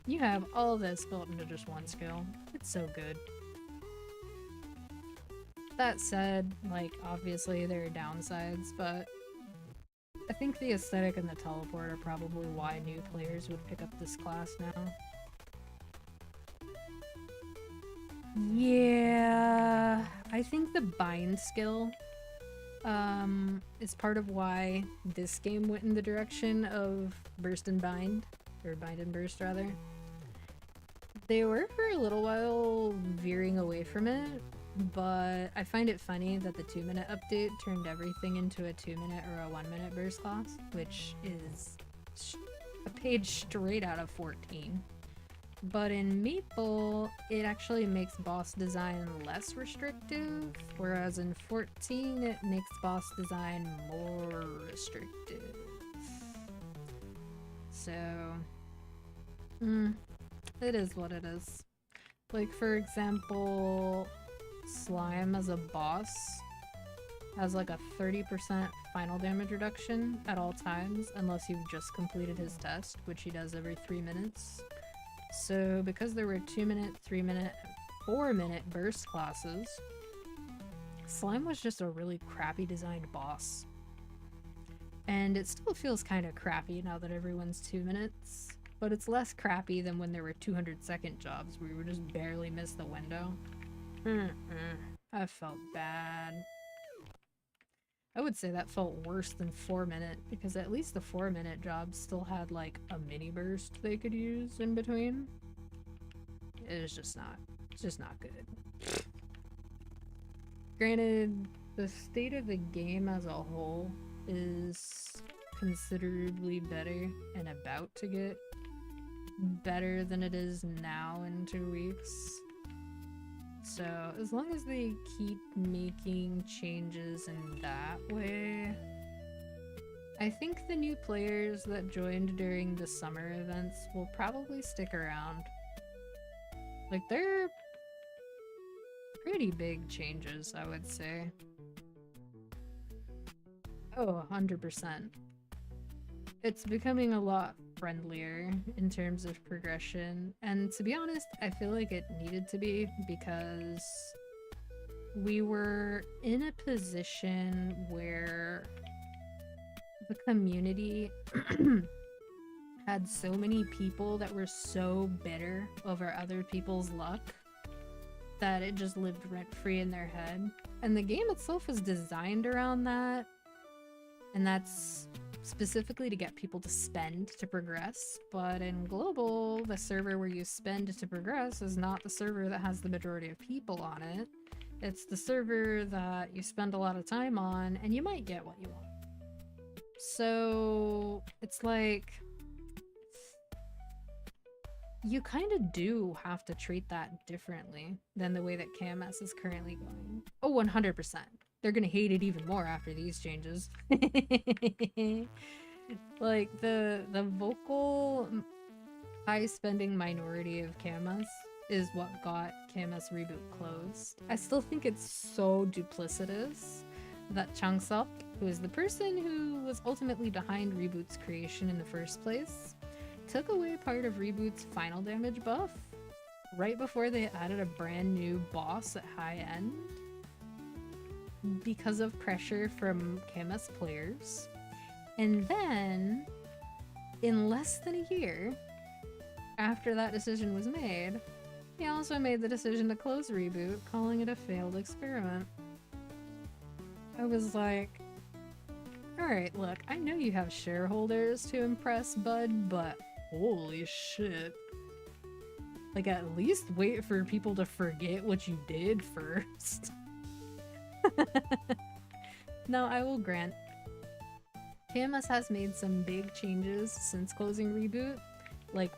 You have all this built into just one skill. It's so good. That said, like, obviously there are downsides, but I think the aesthetic and the teleport are probably why new players would pick up this class now. Yeah, I think the bind skill is part of why this game went in the direction of burst and bind, or bind and burst rather. They were for a little while veering away from it, but I find it funny that the 2-minute update turned everything into a 2-minute or a 1-minute burst class, which is a page straight out of 14. But in Maple, it actually makes boss design less restrictive, whereas in 14, it makes boss design more restrictive. So, it is what it is. Like, for example, Slime as a boss, has like a 30% final damage reduction at all times, unless you've just completed his test, which he does every 3 minutes. So because there were 2-minute, 3-minute, 4-minute burst classes, Slime was just a really crappy designed boss. And it still feels kind of crappy now that everyone's 2 minutes, but it's less crappy than when there were 200-second jobs where we would just barely miss the window. I felt bad. I would say that felt worse than 4-minute, because at least the 4-minute jobs still had like a mini burst they could use in between. It's just not good. Granted, the state of the game as a whole is considerably better and about to get better than it is now in 2 weeks. So as long as they keep making changes in that way, I think the new players that joined during the summer events will probably stick around. Like, they're pretty big changes, I would say. Oh, 100%. It's becoming a lot friendlier in terms of progression, and to be honest, I feel like it needed to be, because we were in a position where the community had so many people that were so bitter over other people's luck that it just lived rent-free in their head. And the game itself is designed around that, and that's specifically to get people to spend to progress, but in global, the server where you spend to progress is not the server that has the majority of people on it. It's the server that you spend a lot of time on, and you might get what you want. So it's like, you kind of do have to treat that differently than the way that KMS is currently going. Oh, 100%. They're gonna hate it even more after these changes. Like, the vocal high-spending minority of KMS is what got KMS Reboot closed. I still think it's so duplicitous that Changsuk, who is the person who was ultimately behind Reboot's creation in the first place, took away part of Reboot's final damage buff right before they added a brand new boss at high end because of pressure from KMS players. And then, in less than a year after that decision was made, he also made the decision to close Reboot, calling it a failed experiment. I was like, alright, look, I know you have shareholders to impress, bud, but holy shit. Like, at least wait for people to forget what you did first. Now, I will grant, KMS has made some big changes since closing Reboot, like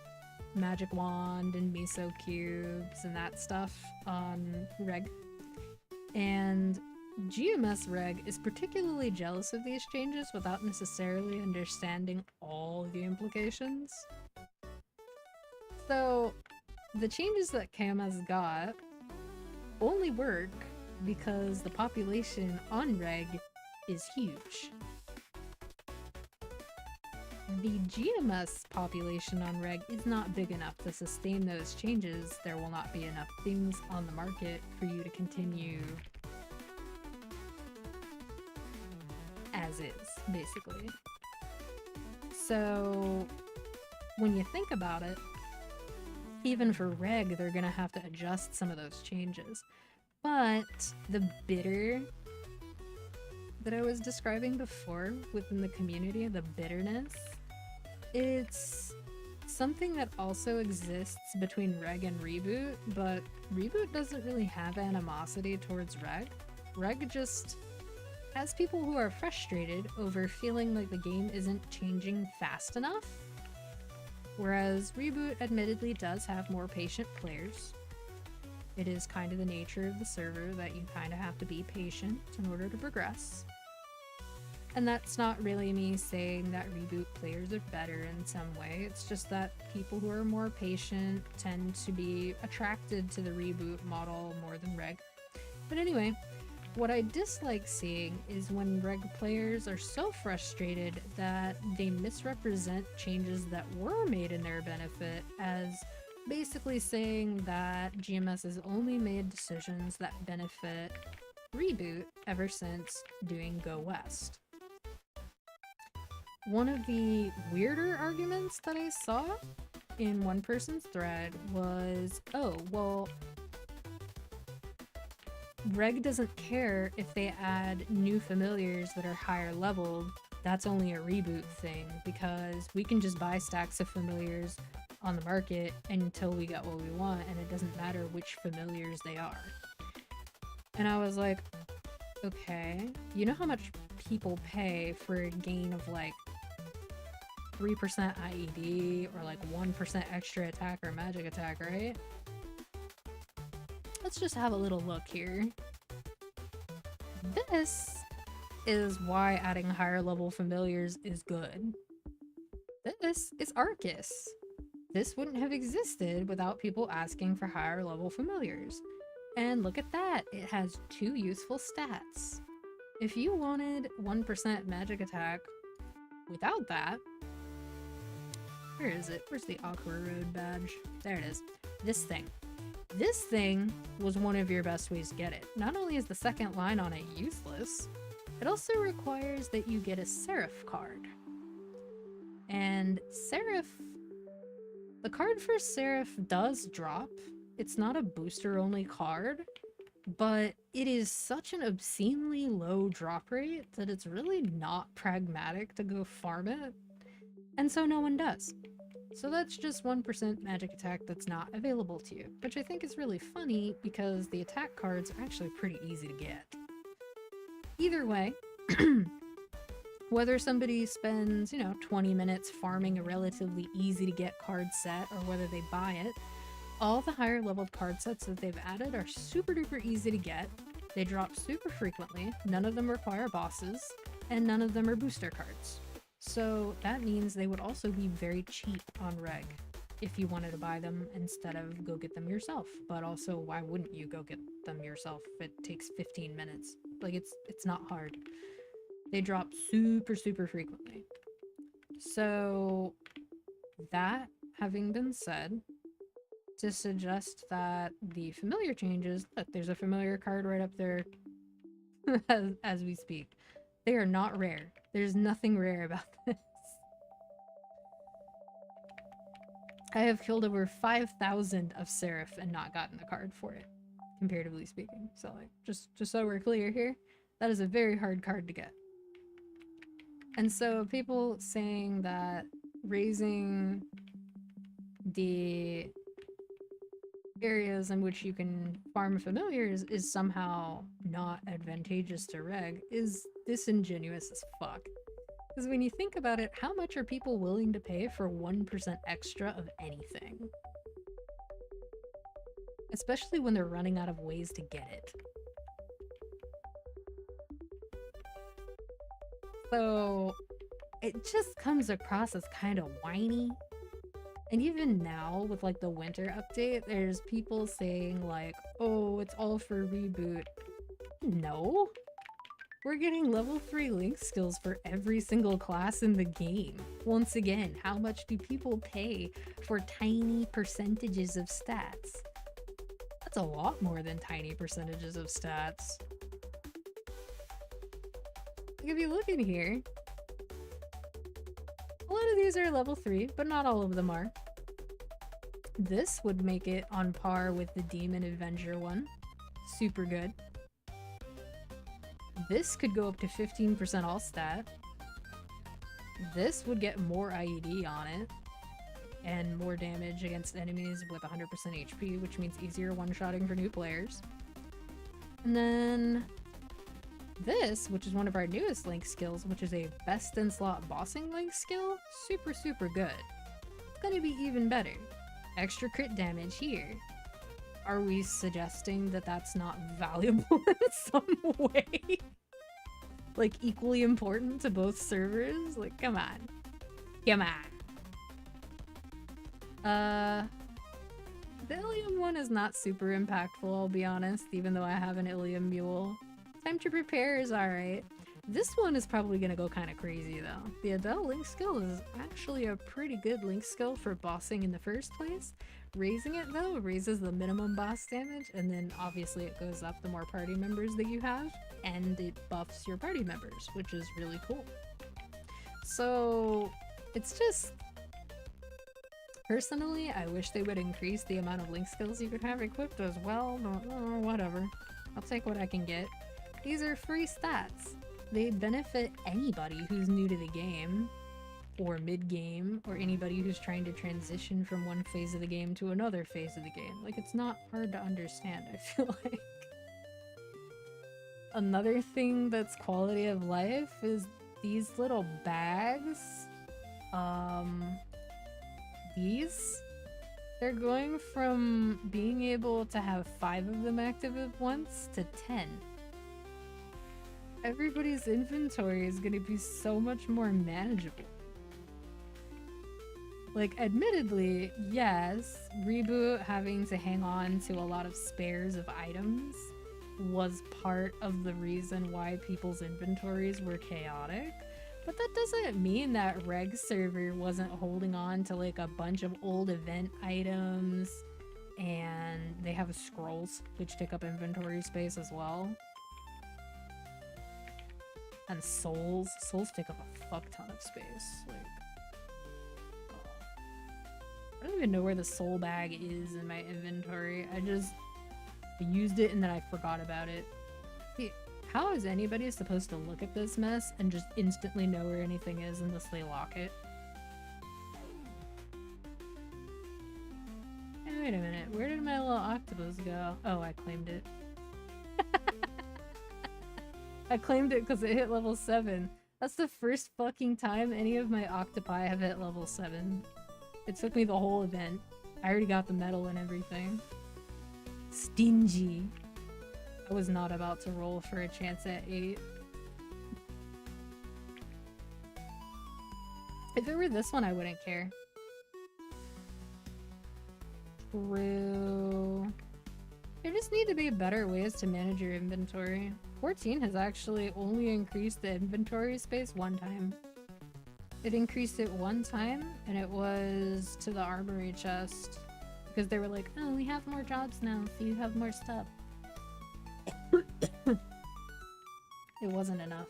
Magic Wand and Miso Cubes and that stuff on Reg. And GMS Reg is particularly jealous of these changes without necessarily understanding all the implications. So, the changes that KMS got only work because the population on Reg is huge. The GMS population on Reg is not big enough to sustain those changes. There will not be enough things on the market for you to continue as is, basically. So, when you think about it, even for Reg, they're gonna have to adjust some of those changes. But the bitter that I was describing before within the community, the bitterness, it's something that also exists between Reg and Reboot, but Reboot doesn't really have animosity towards Reg. Reg just has people who are frustrated over feeling like the game isn't changing fast enough, whereas Reboot admittedly does have more patient players. It is kind of the nature of the server that you kind of have to be patient in order to progress. And that's not really me saying that Reboot players are better in some way, it's just that people who are more patient tend to be attracted to the Reboot model more than Reg. But anyway, What I dislike seeing is when reg players are so frustrated that they misrepresent changes that were made in their benefit as basically saying that GMS has only made decisions that benefit Reboot ever since doing Go West. One of the weirder arguments that I saw in one person's thread was, oh, well, Reg doesn't care if they add new familiars that are higher leveled. That's only a reboot thing because we can just buy stacks of familiars on the market until we get what we want, and it doesn't matter which familiars they are. And I was like, okay, you know how much people pay for a gain of like 3% IED or like 1% extra attack or magic attack, right? Let's just have a little look here. This is why adding higher level familiars is good. This is Arcus. This wouldn't have existed without people asking for higher level familiars. And look at that, it has 2 useful stats. If you wanted 1% magic attack without that, where is it? Where's the Aqua Road badge? There it is. This thing. This thing was one of your best ways to get it. Not only is the second line on it useless, it also requires that you get a Seraph card. And Seraph, the card for Seraph does drop. It's not a booster only card, but it is such an obscenely low drop rate that it's really not pragmatic to go farm it. And so no one does. So that's just 1% magic attack that's not available to you, which I think is really funny because the attack cards are actually pretty easy to get. Either way, whether somebody spends, 20 minutes farming a relatively easy to get card set or whether they buy it, all the higher leveled card sets that they've added are super duper easy to get. They drop super frequently, none of them require bosses, and none of them are booster cards. So that means they would also be very cheap on Reg if you wanted to buy them instead of go get them yourself. But also, why wouldn't you go get them yourself? It takes 15 minutes. Like, it's not hard. They drop super, super frequently. So that having been said, to suggest that the familiar changes, look, there's a familiar card right up there as we speak. They are not rare. There's nothing rare about this. I have killed over 5,000 of Seraph and not gotten a card for it, comparatively speaking. So, like, just so we're clear here, that is a very hard card to get. And so people saying that raising the areas in which you can farm familiars is somehow not advantageous to Reg is disingenuous as fuck. Because when you think about it, how much are people willing to pay for 1% extra of anything? Especially when they're running out of ways to get it. So it just comes across as kind of whiny. And even now, with like the winter update, there's people saying like, oh, it's all for reboot. No. We're getting level 3 link skills for every single class in the game. Once again, how much do people pay for tiny percentages of stats? That's a lot more than tiny percentages of stats. Like, if you look in here, a lot of these are level 3, but not all of them are. This would make it on par with the Demon Avenger one. Super good. This could go up to 15% all stat. This would get more IED on it. And more damage against enemies with 100% HP, which means easier one-shotting for new players. And then this, which is one of our newest link skills, which is a best in slot bossing link skill, super, super good. It's gonna be even better. Extra crit damage here. Are we suggesting that that's not valuable in some way? Like, equally important to both servers? Like, come on. Come on. The Ilium one is not super impactful, I'll be honest, even though I have an Ilium Mule. Time to prepare is alright. This one is probably gonna go kind of crazy though. The adult link skill is actually a pretty good link skill for bossing in the first place. Raising it though raises the minimum boss damage, and then obviously it goes up the more party members that you have, and it buffs your party members, which is really cool. So it's just, personally, I wish they would increase the amount of link skills you could have equipped as well, but whatever. I'll take what I can get. These are free stats. They benefit anybody who's new to the game, or mid-game, or anybody who's trying to transition from one phase of the game to another phase of the game. Like, it's not hard to understand, I feel like. Another thing that's quality of life is these little bags. They're going from being able to have 5 of them active at once to 10. Everybody's inventory is going to be so much more manageable. Like, admittedly, yes, Reboot having to hang on to a lot of spares of items was part of the reason why people's inventories were chaotic, but that doesn't mean that Reg server wasn't holding on to like a bunch of old event items, and they have scrolls which take up inventory space as well. And souls take up a fuck ton of space. Like, I don't even know where the soul bag is in my inventory. I used it and then I forgot about it. How is anybody supposed to look at this mess and just instantly know where anything is unless they lock it? Hey, wait a minute. Where did my little octopus go? Oh, I claimed it. I claimed it because it hit level 7. That's the first fucking time any of my octopi have hit level 7. It took me the whole event. I already got the medal and everything. Stingy. I was not about to roll for a chance at 8. If it were this one, I wouldn't care. True. There just need to be better ways to manage your inventory. 14 has actually only increased the inventory space one time. It increased it one time, and it was to the armory chest. Because they were like, oh, we have more jobs now, so you have more stuff. It wasn't enough.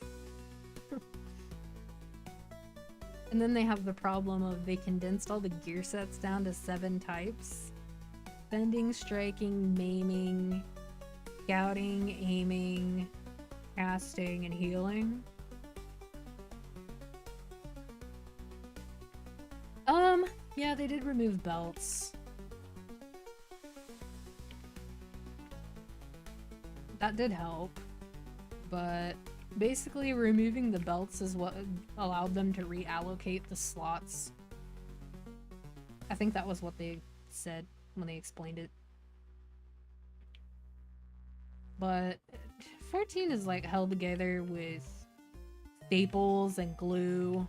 And then they have the problem of they condensed all the gear sets down to 7 types. Bending, striking, maiming, scouting, aiming, casting, and healing. Yeah, they did remove belts. That did help, but basically removing the belts is what allowed them to reallocate the slots. I think that was what they said when they explained it. But 14 is like held together with staples and glue.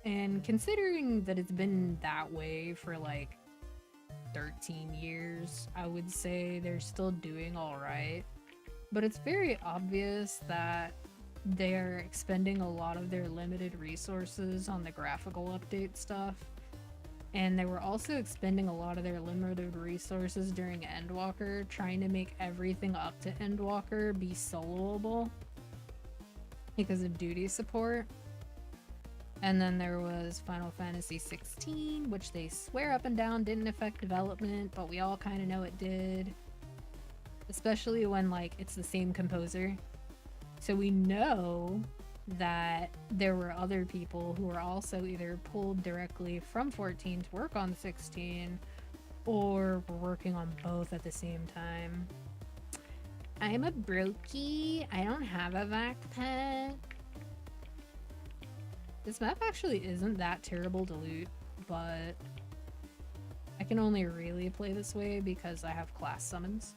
And considering that it's been that way for like 13 years, I would say they're still doing alright. But it's very obvious that they're expending a lot of their limited resources on the graphical update stuff. And they were also expending a lot of their limited resources during Endwalker, trying to make everything up to Endwalker be soloable because of duty support. And then there was Final Fantasy 16, which they swear up and down didn't affect development, but we all kind of know it did. Especially when, like, it's the same composer. So we know that there were other people who were also either pulled directly from 14 to work on 16, or were working on both at the same time. I'm a brokey. I don't have a vac pet. This map actually isn't that terrible to loot, but I can only really play this way because I have class summons.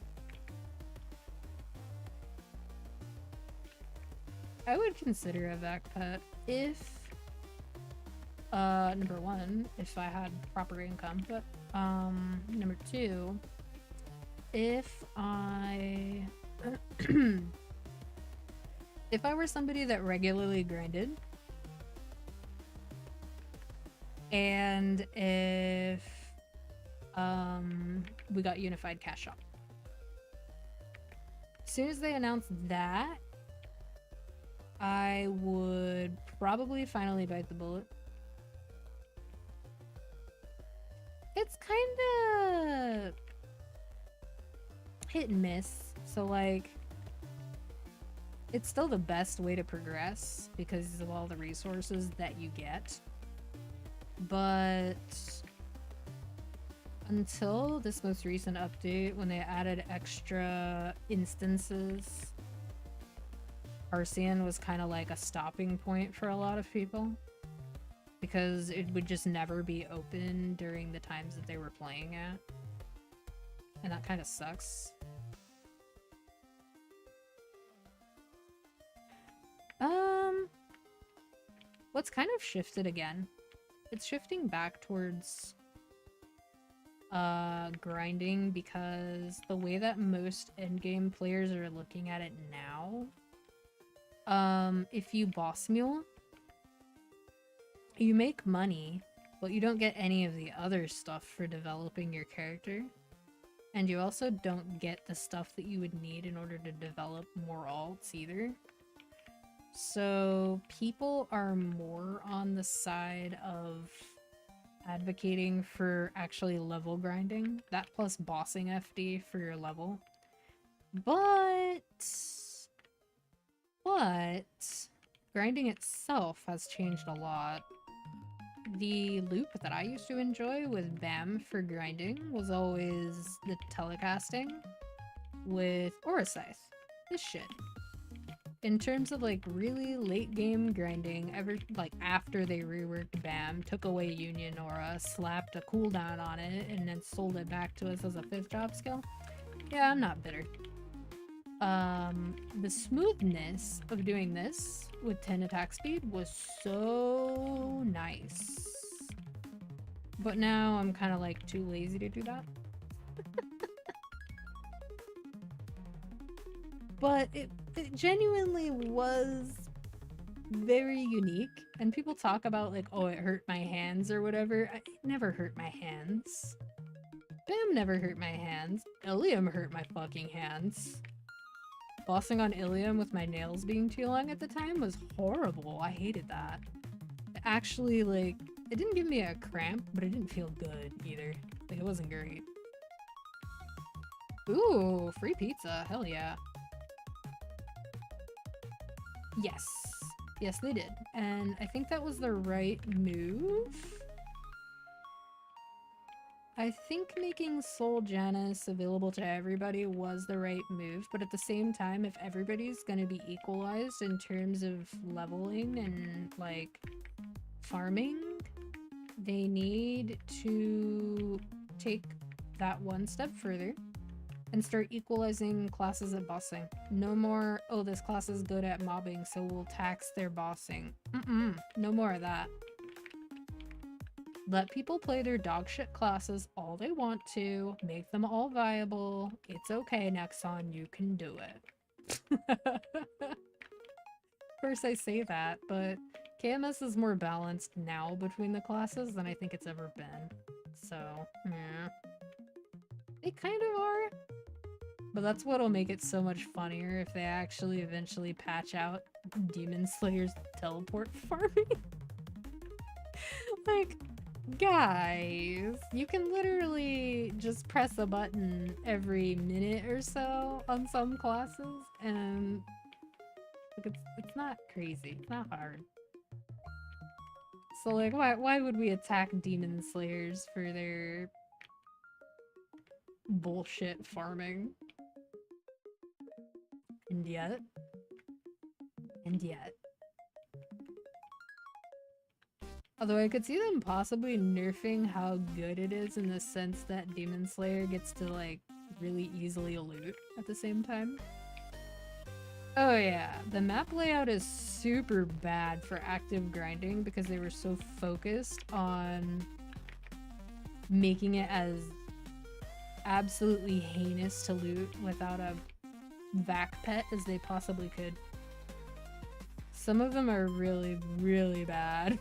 I would consider a vac pet if, number 1, if I had proper income, but, number 2, if I if I were somebody that regularly grinded, and if we got unified cash shop. As soon as they announced that, I would probably finally bite the bullet. It's kind of hit and miss. So like, it's still the best way to progress because of all the resources that you get. But until this most recent update, when they added extra instances, Arcean was kind of like a stopping point for a lot of people. Because it would just never be open during the times that they were playing at. And that kind of sucks. What's kind of shifted again? It's shifting back towards grinding because the way that most endgame players are looking at it now, if you boss mule, you make money, but you don't get any of the other stuff for developing your character. And you also don't get the stuff that you would need in order to develop more alts either. So people are more on the side of advocating for actually level grinding. That plus bossing FD for your level. But grinding itself has changed a lot. The loop that I used to enjoy with BAM for grinding was always the telecasting with Aura Scythe. This shit. In terms of like really late game grinding, after they reworked BAM, took away Union Aura, slapped a cooldown on it, and then sold it back to us as a 5th job skill. Yeah, I'm not bitter. The smoothness of doing this with 10 attack speed was so nice. But now I'm kind of like too lazy to do that. But it genuinely was very unique. And people talk about like, oh, it hurt my hands or whatever. It never hurt my hands. BAM never hurt my hands. Ilium hurt my fucking hands. Bossing on Ilium with my nails being too long at the time was horrible. I hated that. It actually, like, it didn't give me a cramp, but it didn't feel good either. Like, it wasn't great. Ooh, free pizza. Hell yeah. Yes. Yes, they did. And I think that was the right move. I think making Soul Janus available to everybody was the right move, but at the same time, if everybody's gonna be equalized in terms of leveling and, like, farming, they need to take that one step further and start equalizing classes at bossing. No more, oh, this class is good at mobbing, so we'll tax their bossing. No more of that. Let people play their dogshit classes all they want to, make them all viable. It's okay, Nexon, you can do it. Of course I say that, but KMS is more balanced now between the classes than I think it's ever been. So, yeah. They kind of are. But that's what'll make it so much funnier if they actually eventually patch out Demon Slayer's teleport farming. Like, guys, you can literally just press a button every minute or so on some classes, and like, it's not crazy. It's not hard. So like, why would we attack Demon Slayers for their bullshit farming? And yet. Although I could see them possibly nerfing how good it is in the sense that Demon Slayer gets to, like, really easily loot at the same time. Oh yeah, the map layout is super bad for active grinding because they were so focused on making it as absolutely heinous to loot without a vac pet as they possibly could. Some of them are really, really bad.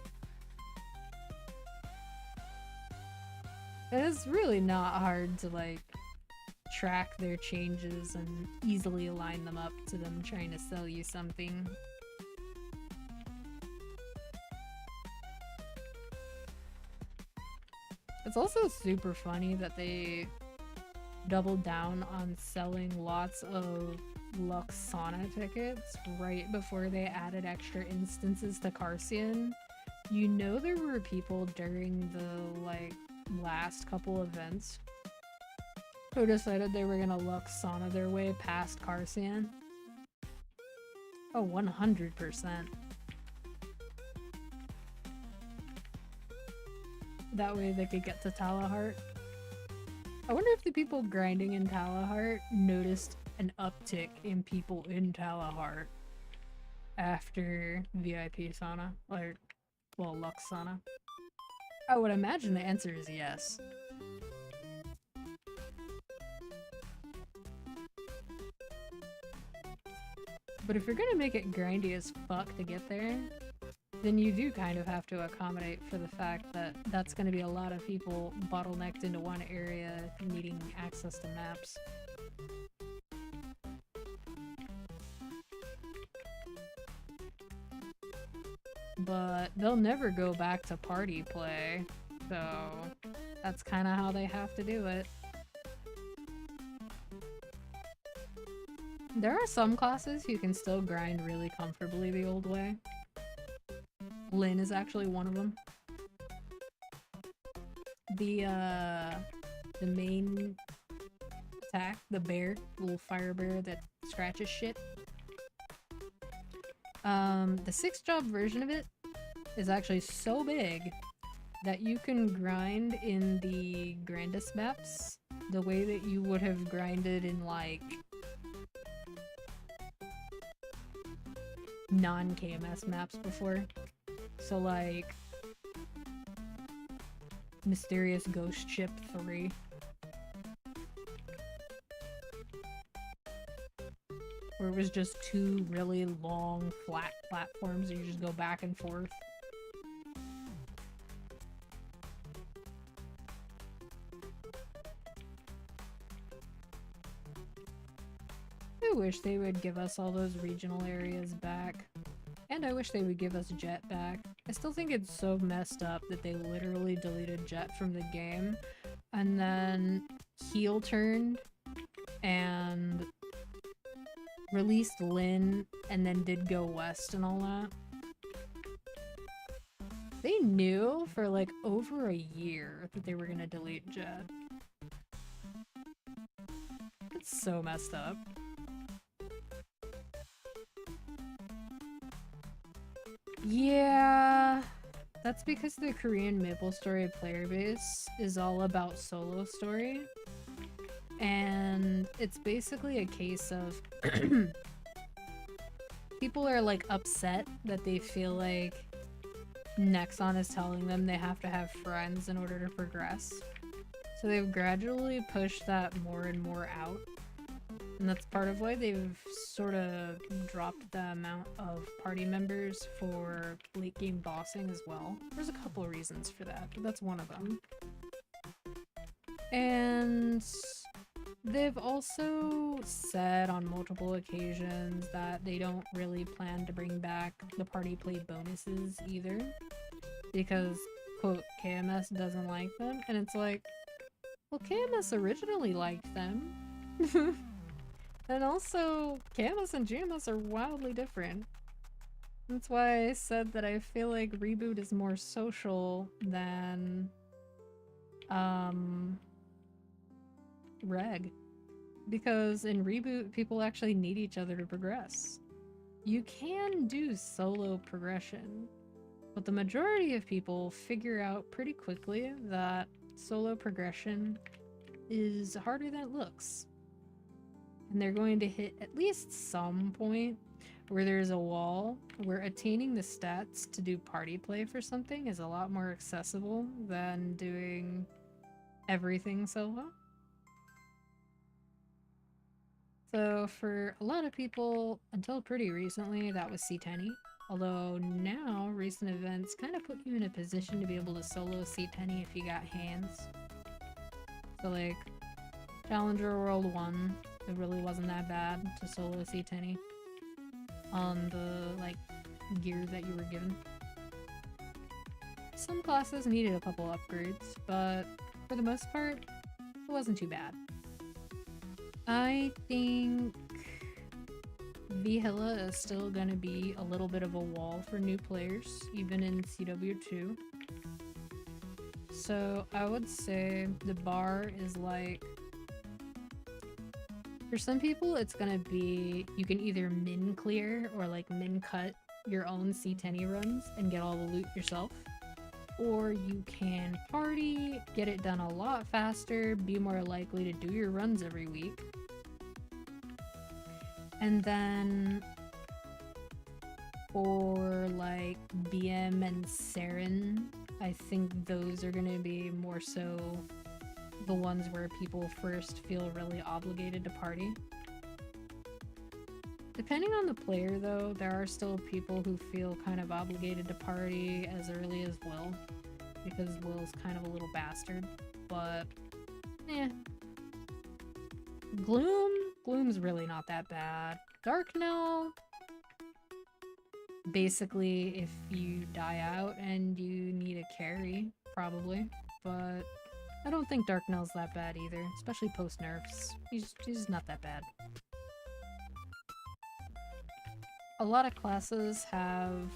And it's really not hard to, like, track their changes and easily align them up to them trying to sell you something. It's also super funny that they doubled down on selling lots of Luxana tickets right before they added extra instances to Carcian. You know there were people during the, like, last couple events who decided they were gonna Luxana their way past Carcian. Oh, 100%. That way they could get to Talahart. I wonder if the people grinding in Talahart noticed an uptick in people in Talahart after VIP Sauna, or, well, Lux Sauna. I would imagine the answer is yes. But if you're gonna make it grindy as fuck to get there, then you do kind of have to accommodate for the fact that that's going to be a lot of people bottlenecked into one area needing access to maps. But they'll never go back to party play, so that's kind of how they have to do it. There are some classes you can still grind really comfortably the old way. Lynn is actually one of them. The main attack, the bear, the little fire bear that scratches shit. The 6-job version of it is actually so big that you can grind in the grandest maps the way that you would have grinded in, like, non-KMS maps before. So, like, Mysterious Ghost Ship 3. Where it was just two really long, flat platforms and you just go back and forth. I wish they would give us all those regional areas back. And I wish they would give us Jet back. I still think it's so messed up that they literally deleted Jet from the game and then heel turned and released Lynn and then did Go West and all that. They knew for like over a year that they were gonna delete Jet. It's so messed up. Yeah, that's because the Korean MapleStory player base is all about solo story. And it's basically a case of people are like upset that they feel like Nexon is telling them they have to have friends in order to progress. So they've gradually pushed that more and more out. And that's part of why they've sort of dropped the amount of party members for late game bossing as well. There's a couple of reasons for that, but that's one of them. And they've also said on multiple occasions that they don't really plan to bring back the party play bonuses either. Because, quote, KMS doesn't like them. And it's like, well, KMS originally liked them. And also, KMS and GMS are wildly different. That's why I said that I feel like Reboot is more social than Reg. Because in Reboot, people actually need each other to progress. You can do solo progression, but the majority of people figure out pretty quickly that solo progression is harder than it looks. And they're going to hit at least some point where there's a wall where attaining the stats to do party play for something is a lot more accessible than doing everything solo. So for a lot of people, until pretty recently, that was C10. Although now, recent events kind of put you in a position to be able to solo C10 if you got hands. So like, Challenger World 1, it really wasn't that bad to solo C10 on the, like, gear that you were given. Some classes needed a couple upgrades, but for the most part, it wasn't too bad. I think Vihilla is still gonna be a little bit of a wall for new players, even in CW2. So I would say the bar is like, for some people it's gonna be, you can either min clear or like min cut your own C10 runs and get all the loot yourself. Or you can party, get it done a lot faster, be more likely to do your runs every week. And then for like BM and Saren, I think those are gonna be more so the ones where people first feel really obligated to party. Depending on the player though, there are still people who feel kind of obligated to party as early as Will, because Will's kind of a little bastard, but eh. Gloom's really not that bad. Darknell, basically if you die out and you need a carry, probably, but I don't think Darknell's that bad either, especially post nerfs. He's not that bad. A lot of classes have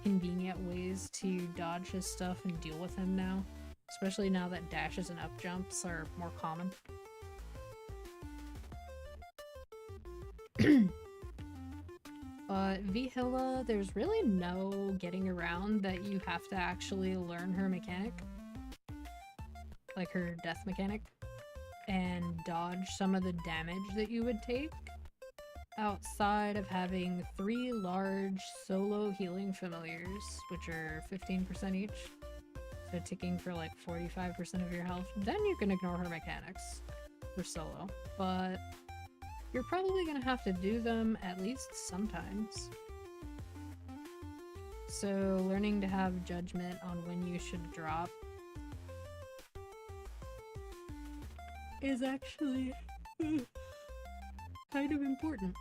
convenient ways to dodge his stuff and deal with him now, especially now that dashes and up jumps are more common. But Vihilla, there's really no getting around that you have to actually learn her mechanic, like her death mechanic, and dodge some of the damage that you would take, outside of having 3 large solo healing familiars, which are 15% each, so ticking for like 45% of your health. Then you can ignore her mechanics for solo, but you're probably gonna have to do them at least sometimes. So learning to have judgment on when you should drop is actually kind of important.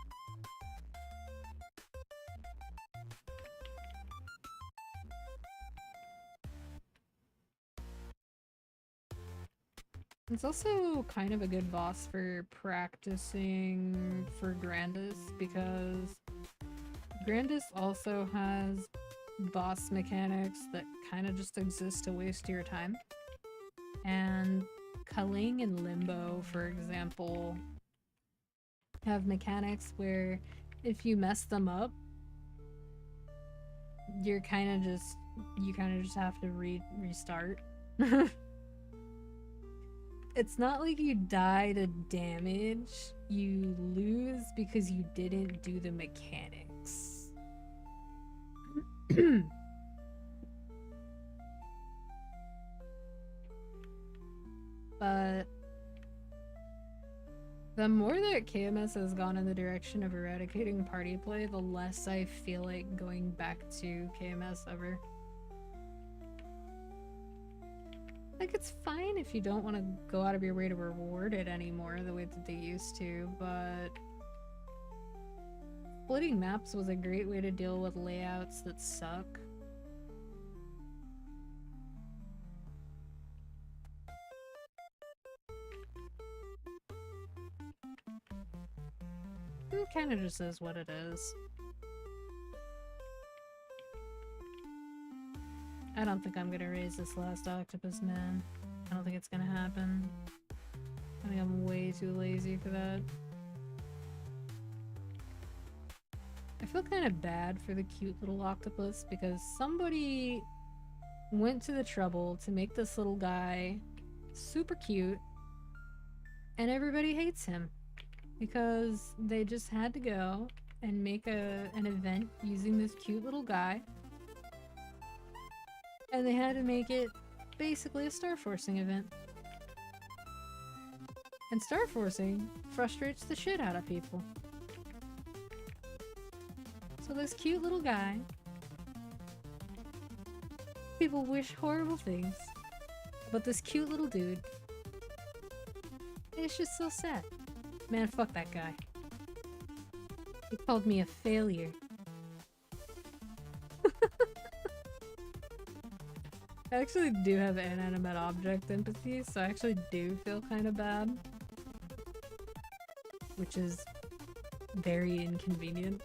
It's also kind of a good boss for practicing for Grandis, because Grandis also has boss mechanics that kind of just exist to waste your time. And Kaling and Limbo, for example, have mechanics where if you mess them up, you kind of just have to restart. It's not like you die to damage, you lose because you didn't do the mechanics. But the more that KMS has gone in the direction of eradicating party play, the less I feel like going back to KMS ever. Like, it's fine if you don't want to go out of your way to reward it anymore the way that they used to, but splitting maps was a great way to deal with layouts that suck. It kind of just is what it is. I don't think I'm gonna raise this last octopus, man. I don't think it's gonna happen. I think I'm way too lazy for that. I feel kind of bad for the cute little octopus because somebody went to the trouble to make this little guy super cute, and everybody hates him because they just had to go and make an event using this cute little guy. And they had to make it basically a star forcing event. And star forcing frustrates the shit out of people. So this cute little guy, people wish horrible things, but this cute little dude, it's just so sad. Man, fuck that guy. He called me a failure. I actually do have inanimate object empathy, so I actually do feel kind of bad. Which is very inconvenient.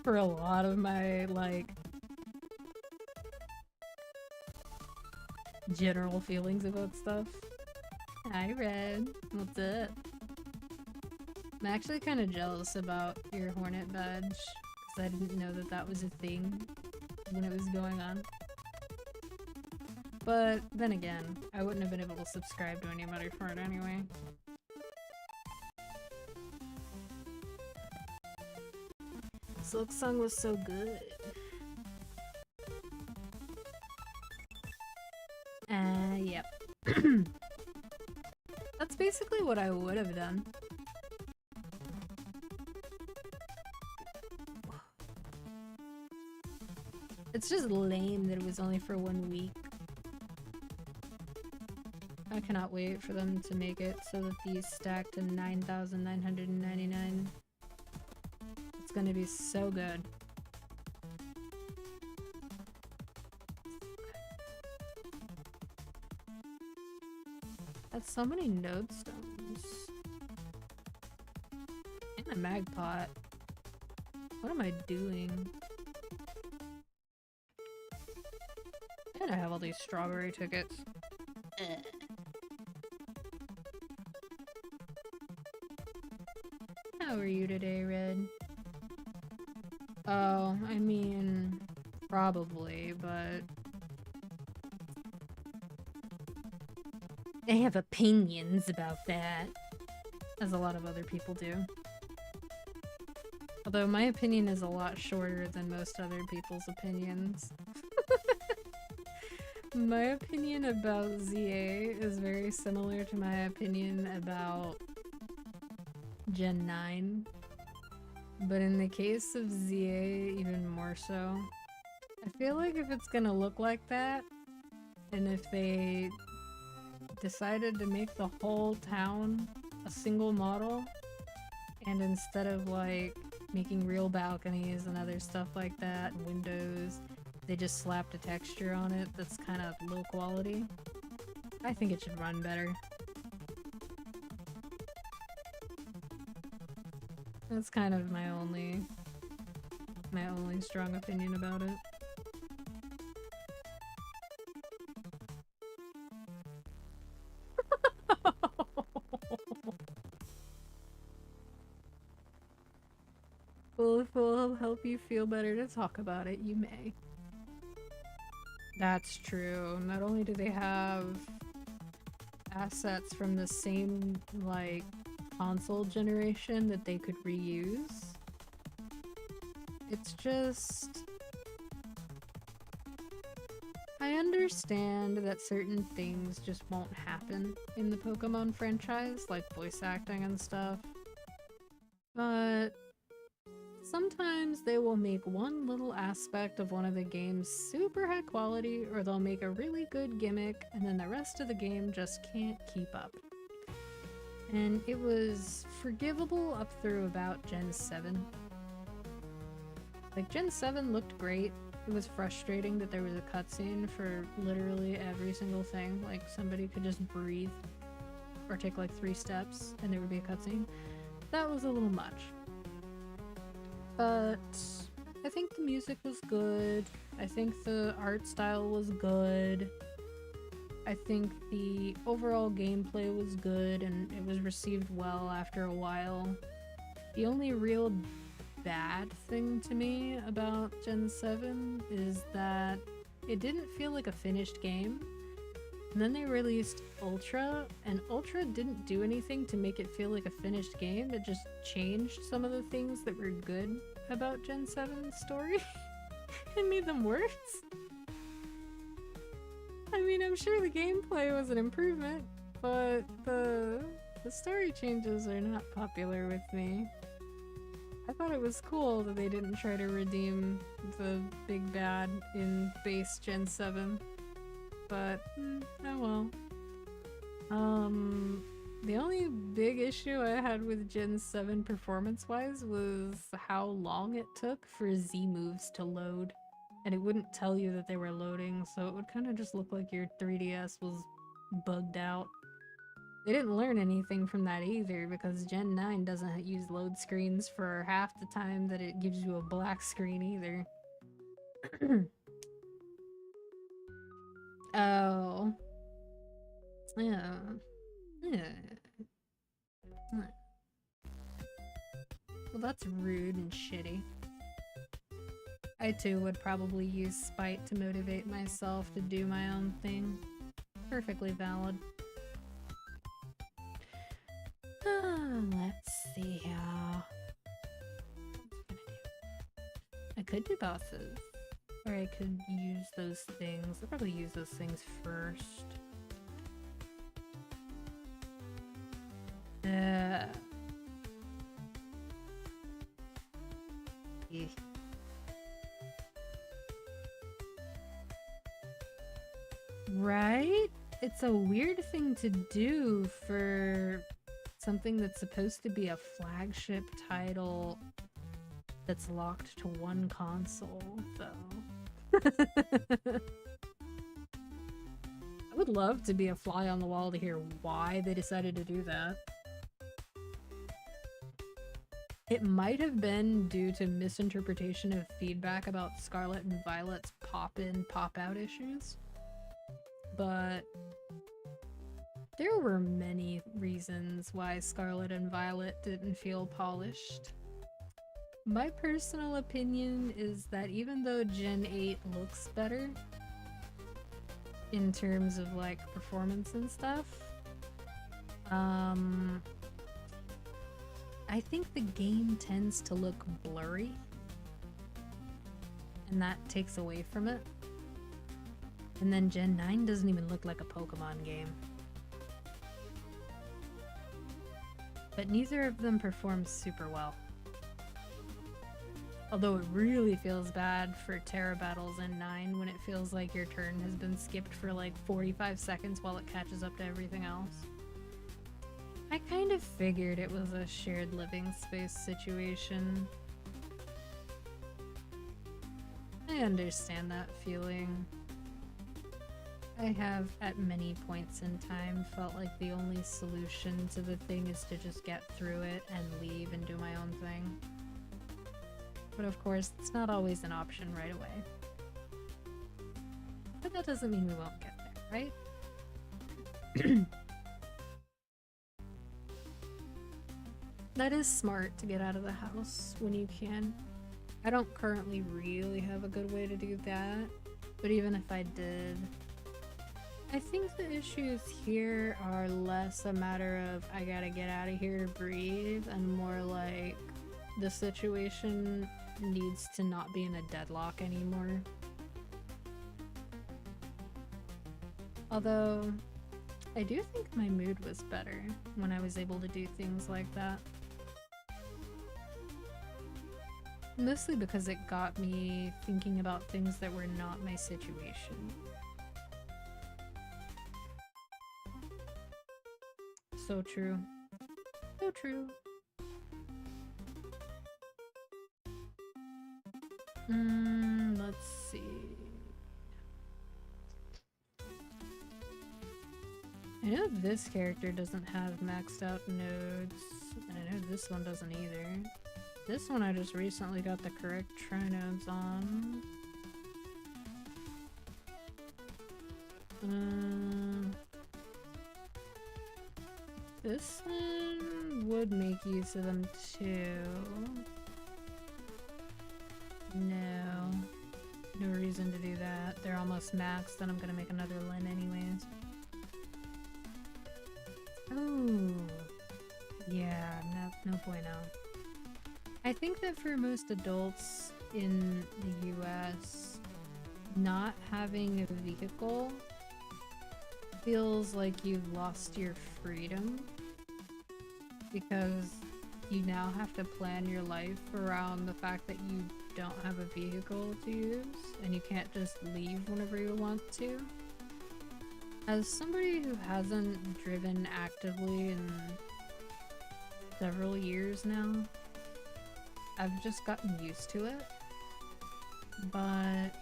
For a lot of my, like, general feelings about stuff. Hi, Red. What's up? I'm actually kind of jealous about your Hornet badge, because I didn't know that that was a thing when it was going on. But then again, I wouldn't have been able to subscribe to anybody for it anyway. Silk Song was so good. Yep. That's basically what I would have done. It's just lame that it was only for 1 week. I cannot wait for them to make it so that these stack to 9,999. It's gonna be so good. That's so many node stones. And a mag pot. What am I doing? And I have all these strawberry tickets. How are you today, Red? Oh, I mean, probably, but I have opinions about that, as a lot of other people do. Although my opinion is a lot shorter than most other people's opinions. My opinion about ZA is very similar to my opinion about Gen 9. But in the case of ZA, even more so. I feel like if it's gonna look like that, and if they decided to make the whole town a single model, and instead of like making real balconies and other stuff like that, and windows, they just slapped a texture on it that's kind of low quality, I think it should run better. That's kind of my only strong opinion about it. Well, if it will help you feel better to talk about it, you may. That's true. Not only do they have assets from the same, like, console generation that they could reuse, it's just... I understand that certain things just won't happen in the Pokemon franchise, like voice acting and stuff, but sometimes they will make one little aspect of one of the games super high quality, or they'll make a really good gimmick, and then the rest of the game just can't keep up. And it was forgivable up through about Gen 7. Like, Gen 7 looked great. It was frustrating that there was a cutscene for literally every single thing. Like, somebody could just breathe or take like 3 steps and there would be a cutscene. That was a little much. But I think the music was good. I think the art style was good. I think the overall gameplay was good and it was received well after a while. The only real bad thing to me about Gen 7 is that it didn't feel like a finished game. And then they released Ultra, and Ultra didn't do anything to make it feel like a finished game. It just changed some of the things that were good about Gen 7's story and made them worse. I mean, I'm sure the gameplay was an improvement, but the story changes are not popular with me. I thought it was cool that they didn't try to redeem the big bad in base Gen 7. But, oh well. The only big issue I had with Gen 7 performance-wise was how long it took for Z moves to load. And it wouldn't tell you that they were loading, so it would kind of just look like your 3DS was bugged out. They didn't learn anything from that either, because Gen 9 doesn't use load screens for half the time that it gives you a black screen either. Oh. Yeah. Yeah. Well, that's rude and shitty. I too would probably use spite to motivate myself to do my own thing. Perfectly valid. Let's see how. I could do bosses. Or I could use those things. I'll probably use those things first. Yeah. Right? It's a weird thing to do for something that's supposed to be a flagship title that's locked to one console, though. I would love to be a fly on the wall to hear why they decided to do that. It might have been due to misinterpretation of feedback about Scarlet and Violet's pop-in, pop-out issues. But there were many reasons why Scarlet and Violet didn't feel polished. My personal opinion is that even though Gen 8 looks better in terms of like performance and stuff, I think the game tends to look blurry, and that takes away from it. And then Gen 9 doesn't even look like a Pokemon game. But neither of them performs super well. Although it really feels bad for Terra battles in 9 when it feels like your turn has been skipped for like 45 seconds while it catches up to everything else. I kind of figured it was a shared living space situation. I understand that feeling. I have, at many points in time, felt like the only solution to the thing is to just get through it and leave and do my own thing. But of course, it's not always an option right away. But that doesn't mean we won't get there, right? That is smart to get out of the house when you can. I don't currently really have a good way to do that, but even if I did, I think the issues here are less a matter of I gotta get out of here to breathe and more like the situation needs to not be in a deadlock anymore. Although, I do think my mood was better when I was able to do things like that. Mostly because it got me thinking about things that were not my situation. So true. So true. Let's see. I know this character doesn't have maxed out nodes, and I know this one doesn't either. This one I just recently got the correct trinodes on. This one would make use of them too. No. No reason to do that. They're almost maxed, then I'm gonna make another Lin anyways. Oh. Yeah, no bueno. I think that for most adults in the US, not having a vehicle feels like you've lost your freedom because you now have to plan your life around the fact that you don't have a vehicle to use and you can't just leave whenever you want to. As somebody who hasn't driven actively in several years now, I've just gotten used to it. But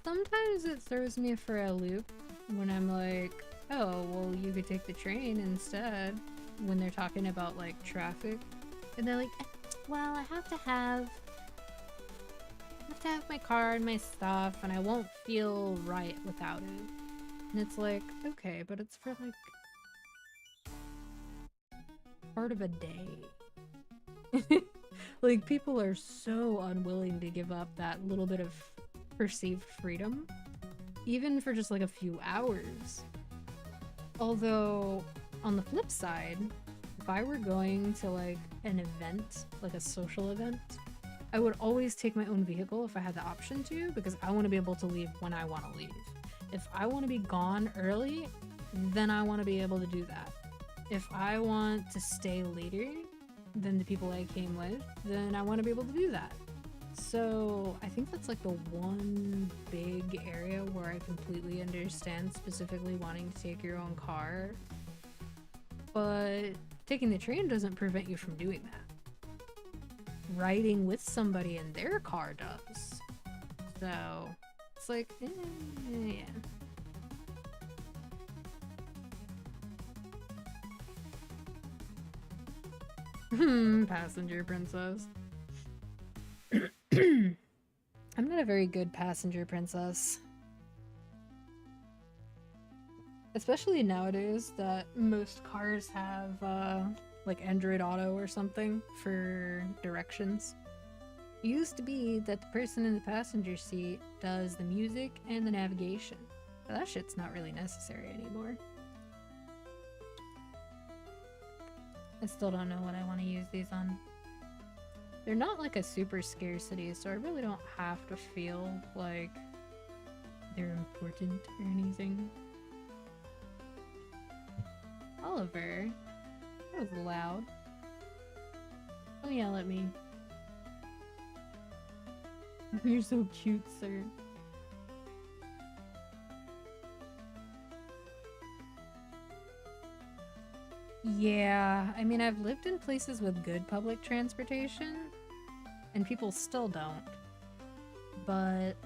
sometimes it throws me for a loop when I'm like, oh, well, you could take the train instead, when they're talking about like traffic. And they're like, well, I have to have my car and my stuff and I won't feel right without it. And it's like, okay, but it's for like part of a day. Like, people are so unwilling to give up that little bit of perceived freedom, even for just like a few hours. Although, on the flip side, if I were going to like an event, like a social event, I would always take my own vehicle if I had the option to, because I want to be able to leave when I want to leave. If I want to be gone early, then I want to be able to do that. If I want to stay later than the people I came with, then I want to be able to do that. So I think that's like the one big area where I completely understand specifically wanting to take your own car. But taking the train doesn't prevent you from doing that. Riding with somebody in their car does. So it's like, yeah. Passenger princess. I'm not a very good passenger princess. Especially nowadays that most cars have like Android Auto or something for directions. It used to be that the person in the passenger seat does the music and the navigation. But that shit's not really necessary anymore. I still don't know what I want to use these on. They're not like a super scarcity, so I really don't have to feel like they're important or anything. Oliver, that was loud. Don't yell at me. You're so cute, sir. Yeah, I mean, I've lived in places with good public transportation, and people still don't. But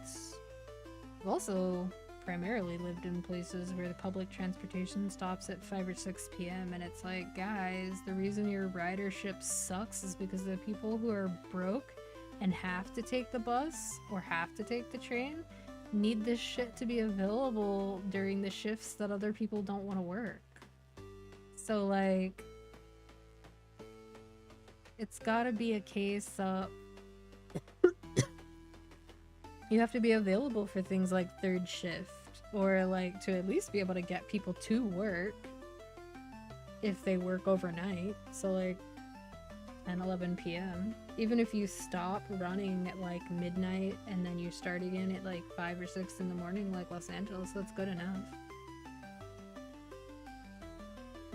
I've also primarily lived in places where the public transportation stops at 5 or 6 p.m. and it's like, guys, the reason your ridership sucks is because the people who are broke and have to take the bus or have to take the train need this shit to be available during the shifts that other people don't want to work. So, like, it's gotta be a case of you have to be available for things like third shift, or like to at least be able to get people to work if they work overnight. So like 10, 11 p.m. Even if you stop running at like midnight and then you start again at like 5 or 6 in the morning like Los Angeles, that's good enough.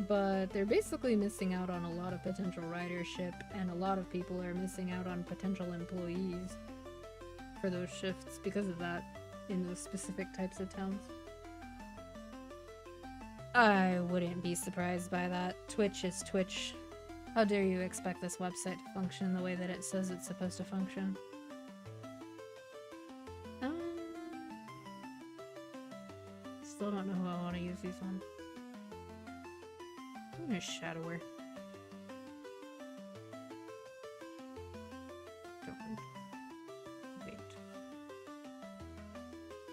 But they're basically missing out on a lot of potential ridership, and a lot of people are missing out on potential employees for those shifts because of that in those specific types of towns. I wouldn't be surprised by that. Twitch is Twitch. How dare you expect this website to function the way that it says it's supposed to function? Still don't know who I want to use these on. I'm gonna shadow her. Wait.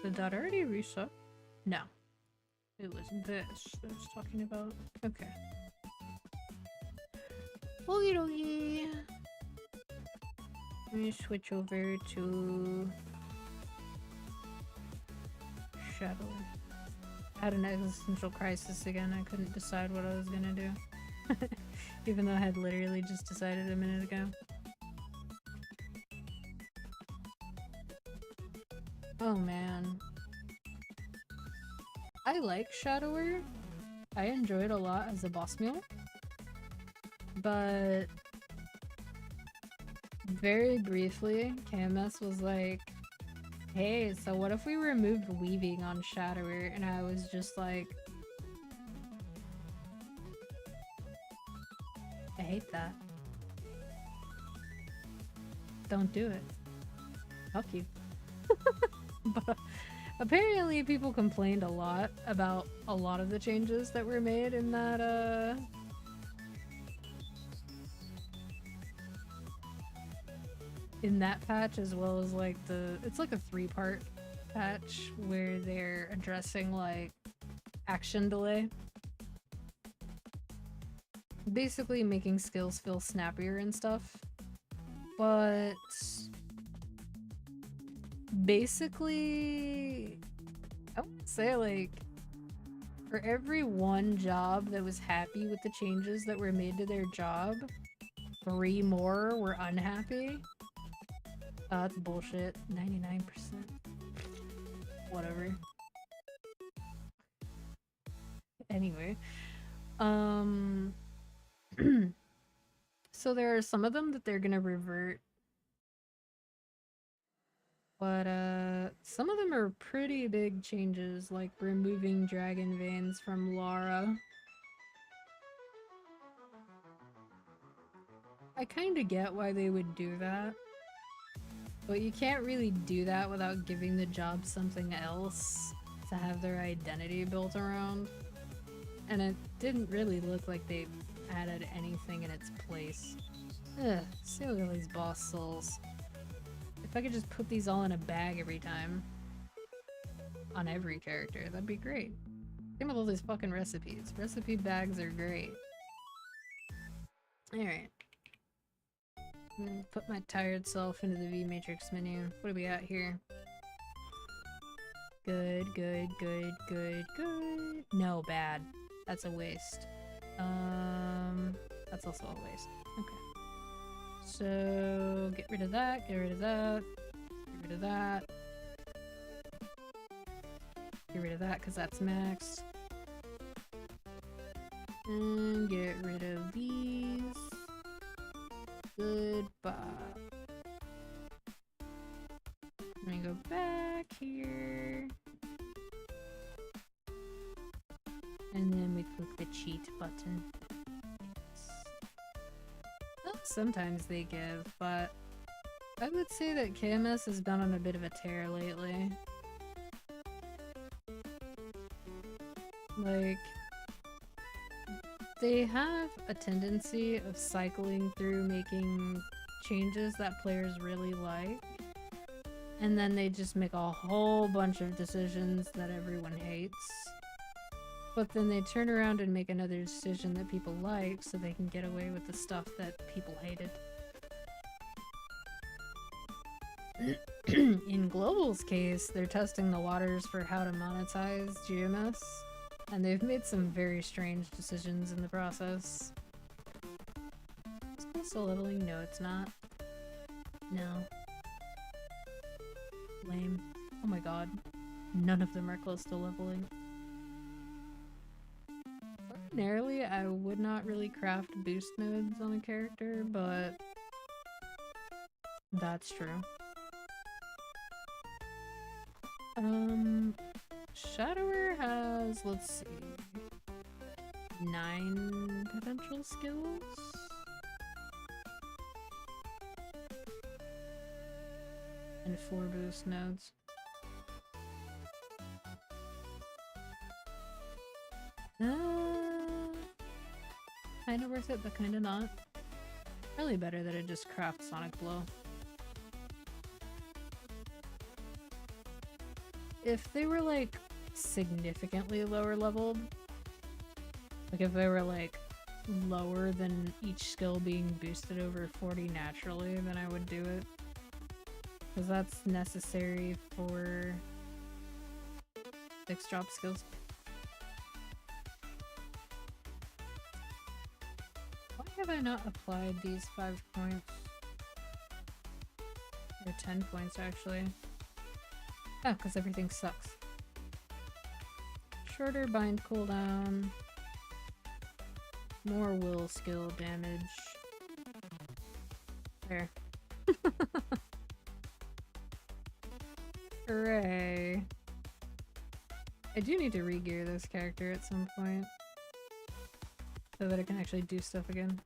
Did that already reset? No. It was this I was talking about. Okay. Okie dokie. Let me switch over to shadow. Had an existential crisis again. I couldn't decide what I was gonna do. Even though I had literally just decided a minute ago. Oh man. I like Shadower. I enjoyed a lot as a boss mule. But very briefly, KMS was like, hey, so what if we removed weaving on Shadower? And I was just like, I hate that. Don't do it. Fuck you. But apparently people complained a lot about a lot of the changes that were made in that patch, as well as like it's like a 3-part patch where they're addressing like action delay. Basically making skills feel snappier and stuff. But basically, I would say like for every one job that was happy with the changes that were made to their job, 3 more were unhappy. That's bullshit. 99%. Whatever. Anyway. So there are some of them that they're gonna revert. But, some of them are pretty big changes, like removing dragon veins from Lara. I kinda get why they would do that. But you can't really do that without giving the job something else to have their identity built around. And it didn't really look like they added anything in its place. Ugh, see all these boss souls. If I could just put these all in a bag every time. On every character, that'd be great. Same with all these fucking recipes. Recipe bags are great. Alright. I'm gonna put my tired self into the V-Matrix menu. What do we got here? Good, good, good, good, good. No, bad. That's a waste. That's also a waste. Okay. So, get rid of that, get rid of that, get rid of that. Get rid of that because that's maxed. And get rid of these. Goodbye. Let me go back here. And then we click the cheat button. Well, sometimes they give, but I would say that KMS has been on a bit of a tear lately. Like, they have a tendency of cycling through making changes that players really like, and then they just make a whole bunch of decisions that everyone hates. But then they turn around and make another decision that people like so they can get away with the stuff that people hated. In Global's case, they're testing the waters for how to monetize GMS, and they've made some very strange decisions in the process. Is it still leveling? No, it's not. No. Lame. Oh my god. None of them are close to leveling. Ordinarily, I would not really craft boost nodes on a character, but that's true. Shadower has, let's see, 9 potential skills? And 4 boost nodes. Kinda worth it, but kinda not. Probably better that it just crafts Sonic Blow. If they were like significantly lower leveled, like if they were like lower than each skill being boosted over 40 naturally, then I would do it. Because that's necessary for 6 drop skills. Why have I not applied these 5 points? Or 10 points actually. Oh, because everything sucks. Shorter bind cooldown. More will skill damage. There. Hooray. I do need to re-gear this character at some point. So that I can actually do stuff again.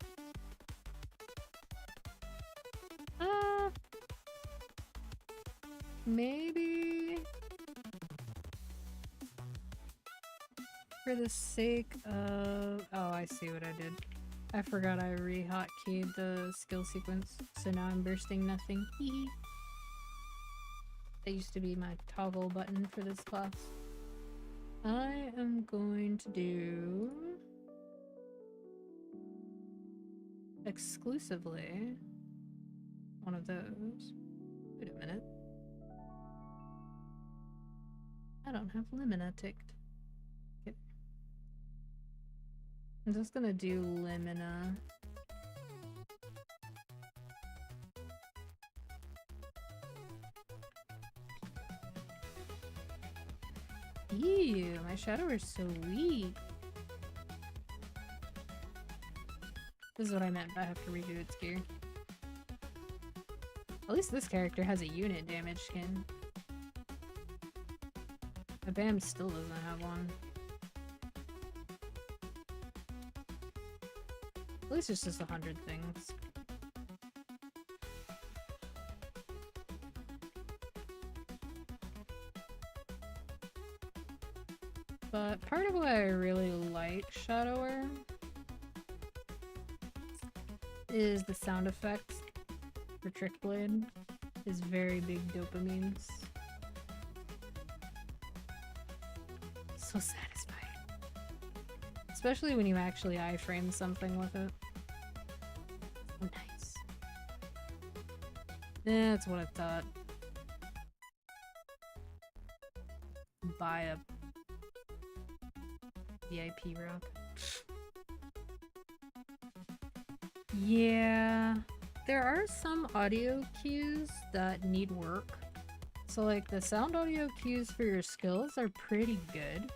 Maybe... for the sake of... Oh, I see what I did. I forgot I re-hotkeyed the skill sequence, so now I'm bursting nothing. That used to be my toggle button for this class. I am going to do... exclusively one of those. Wait a minute. I don't have Limina ticked. Okay. I'm just gonna do Limina. Ew, my shadow is so weak. This is what I meant by I have to redo its gear. At least this character has a unit damage skin. The BAM still doesn't have one. At least it's just 100 things. But part of why I really like Shadower is the sound effect for Trick Blade is very big dopamines. So satisfying. Especially when you actually iframe something with it. Oh, nice. That's what I thought. Buy a VIP rock. Yeah, there are some audio cues that need work. So like the sound audio cues for your skills are pretty good,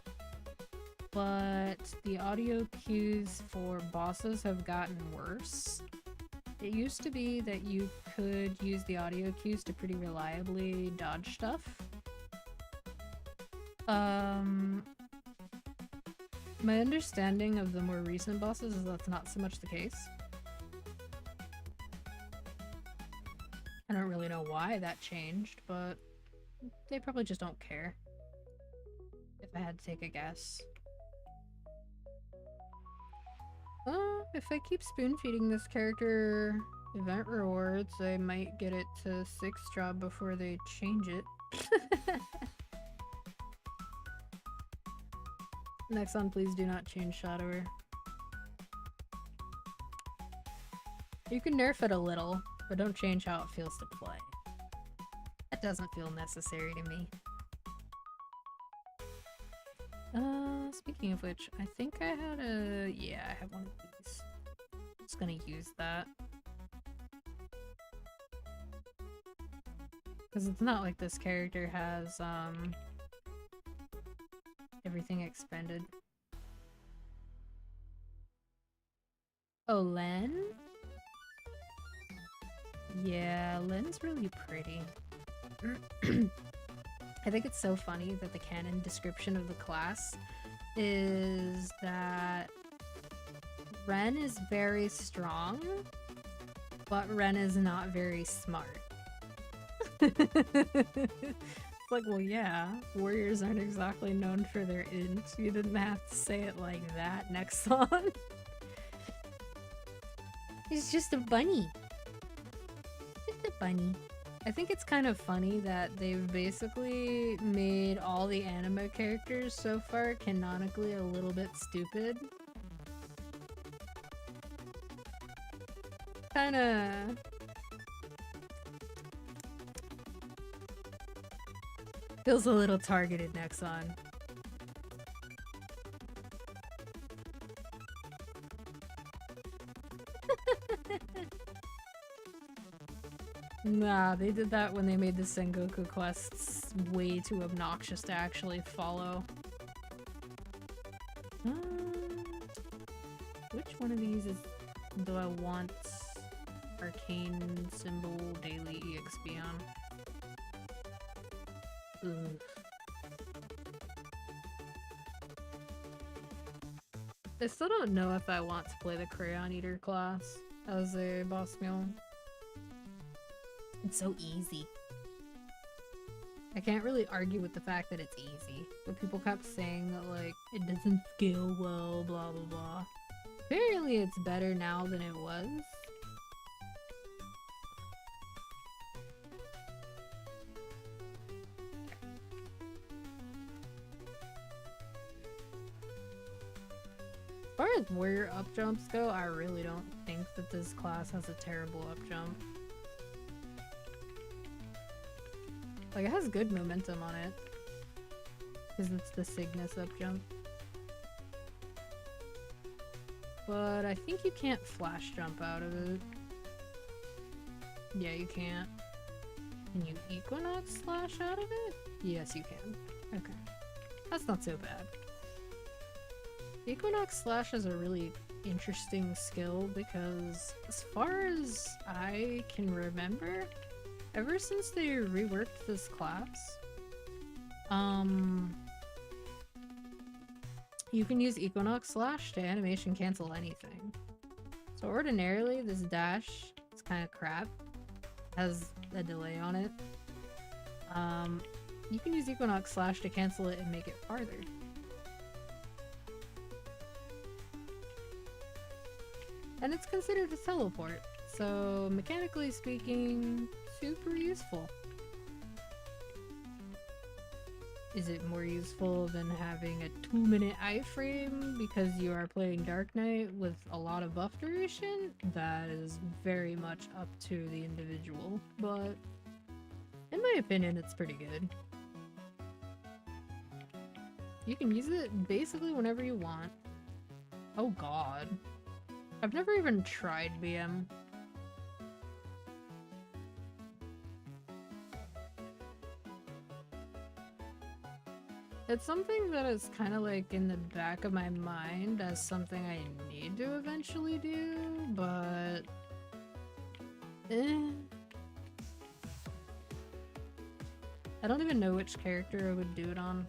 but the audio cues for bosses have gotten worse. It used to be that you could use the audio cues to pretty reliably dodge stuff. My understanding of the more recent bosses is that's not so much the case. I don't really know why that changed, but they probably just don't care. If I had to take a guess. If I keep spoon-feeding this character event rewards, I might get it to 6 drop before they change it. Nexon, please do not change Shadower. You can nerf it a little, but don't change how it feels to play. That doesn't feel necessary to me. Speaking of which, I think I had a... yeah, I have one of these. I'm just gonna use that. Because it's not like this character has, everything expended. Oh, Len? Yeah, Len's really pretty. I think it's so funny that the canon description of the class is that Ren is very strong, but Ren is not very smart. It's like, well, yeah, warriors aren't exactly known for their int. You didn't have to say it like that, Nexon. He's just a bunny. Just a bunny. I think it's kind of funny that they've basically made all the anime characters so far canonically a little bit stupid. Kinda... feels a little targeted, Nexon. Nah, they did that when they made the Sengoku quests way too obnoxious to actually follow. Which one of these do I want arcane symbol daily EXP on? Ugh. I still don't know if I want to play the Crayon Eater class as a boss mule. It's so easy. I can't really argue with the fact that it's easy, but people kept saying that, like, it doesn't scale well, blah blah blah. Apparently it's better now than it was. As far as warrior up jumps go, I really don't think that this class has a terrible up jump. Like, it has good momentum on it. Because it's the Cygnus up jump. But I think you can't flash jump out of it. Yeah, you can't. Can you Equinox slash out of it? Yes, you can. Okay. That's not so bad. Equinox slash is a really interesting skill because as far as I can remember, ever since they reworked this class, you can use Equinox slash to animation cancel anything. So ordinarily this dash is kind of crap, has a delay on it. You can use Equinox slash to cancel it and make it farther. And it's considered a teleport, so mechanically speaking, super useful. Is it more useful than having a 2-minute iframe because you are playing Dark Knight with a lot of buff duration? That is very much up to the individual, but in my opinion, it's pretty good. You can use it basically whenever you want. Oh god. I've never even tried BM. It's something that is kind of like in the back of my mind as something I need to eventually do, but... I don't even know which character I would do it on.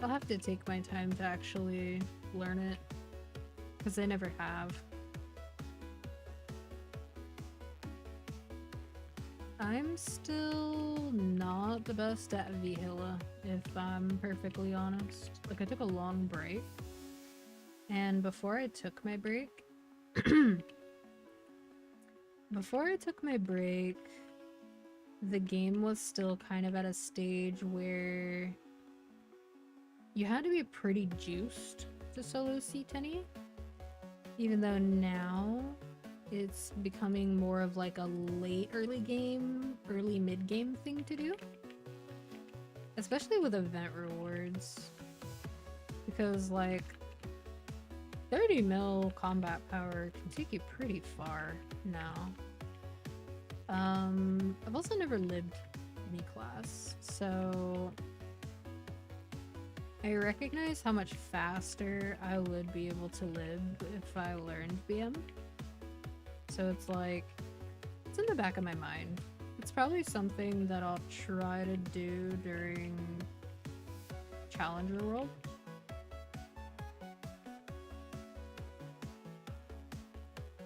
I'll have to take my time to actually learn it, because I never have. I'm still not the best at Vihila, if I'm perfectly honest. Like, I took a long break, and before I took my break, the game was still kind of at a stage where you had to be pretty juiced to solo C10E, even though now it's becoming more of like a late early mid game thing to do, especially with event rewards, because like 30 mil combat power can take you pretty far now. I've also never lived any class, so I recognize how much faster I would be able to live if I learned BM. So it's like, it's in the back of my mind. It's probably something that I'll try to do during Challenger World.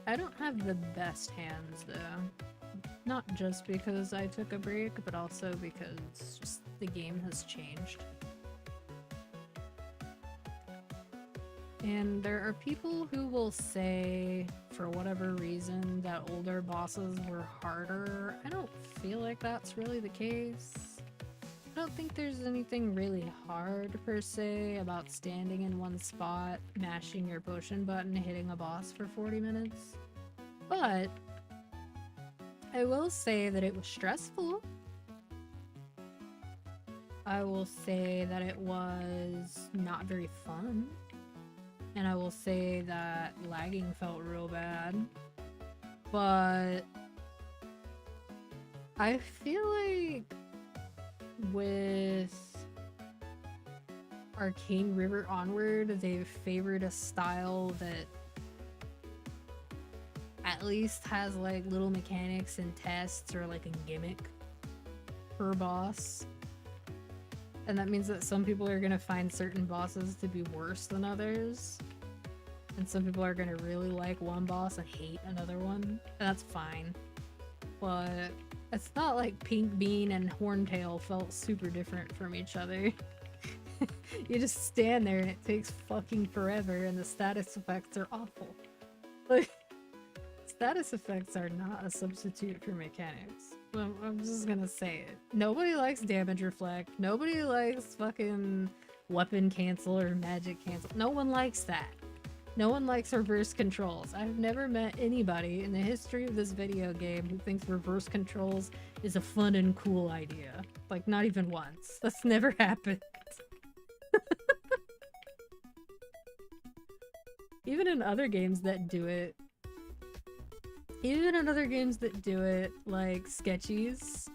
I don't have the best hands though. Not just because I took a break, but also because just the game has changed. And there are people who will say, for whatever reason, that older bosses were harder. I don't feel like that's really the case. I don't think there's anything really hard, per se, about standing in one spot, mashing your potion button, hitting a boss for 40 minutes. But I will say that it was stressful. I will say that it was not very fun. and I will say that lagging felt real bad. But I feel like with Arcane River onward, they've favored a style that at least has like little mechanics and tests or like a gimmick per boss. And that means that some people are gonna find certain bosses to be worse than others. And some people are gonna really like one boss and hate another one. And that's fine. But it's not like Pink Bean and Horntail felt super different from each other. You just stand there and it takes fucking forever and the status effects are awful. Like, status effects are not a substitute for mechanics. I'm just gonna say it. Nobody likes damage reflect. Nobody likes fucking weapon cancel or magic cancel. No one likes that. No one likes reverse controls. I've never met anybody in the history of this video game who thinks reverse controls is a fun and cool idea. Like, not even once. That's never happened. Even in other games that do it, like Sketchies,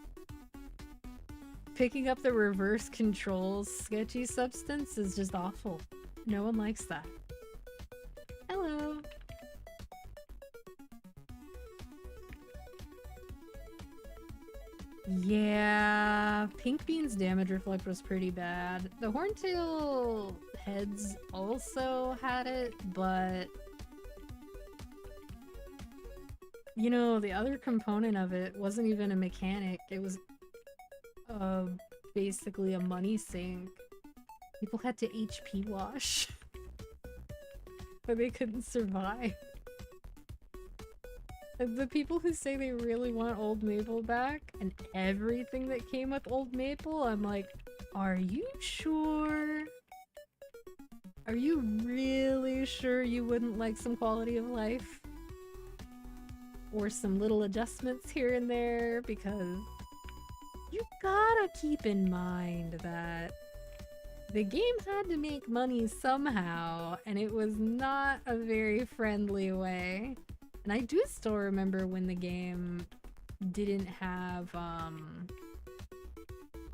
picking up the reverse controls sketchy substance is just awful. No one likes that. Hello. Yeah, Pink Bean's damage reflect was pretty bad. The Horntail heads also had it, but you know, the other component of it wasn't even a mechanic. It was basically a money sink. People had to HP wash. But they couldn't survive. The people who say they really want Old Maple back and everything that came with Old Maple, I'm like, are you sure? Are you really sure you wouldn't like some quality of life? Or some little adjustments here and there? Because you gotta keep in mind that the game had to make money somehow, and it was not a very friendly way. And I do still remember when the game didn't have, I'll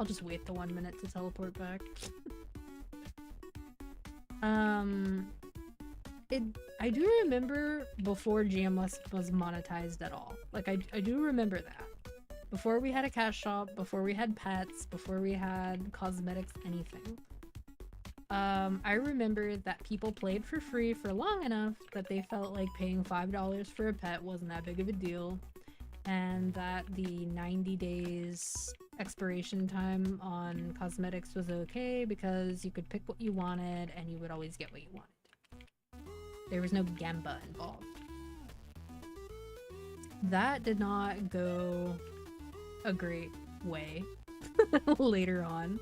just wait the 1 minute to teleport back. I do remember before GM was monetized at all. Like, I do remember that. Before we had a cash shop, before we had pets, before we had cosmetics, anything. I remember that people played for free for long enough that they felt like paying $5 for a pet wasn't that big of a deal, and that the 90 days expiration time on cosmetics was okay because you could pick what you wanted and you would always get what you wanted. There was no gamba involved. That did not go a great way later on.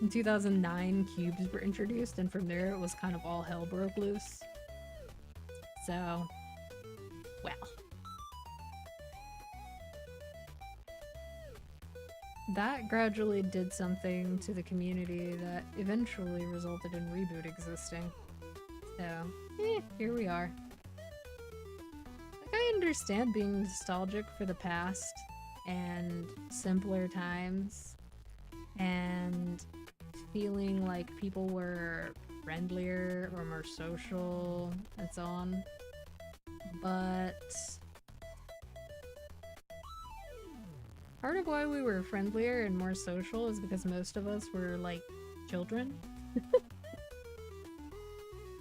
In 2009, cubes were introduced, and from there it was kind of all hell broke loose. So, well. That gradually did something to the community that eventually resulted in Reboot existing. So, here we are. Like, I understand being nostalgic for the past and simpler times and feeling like people were friendlier or more social and so on, but part of why we were friendlier and more social is because most of us were like children.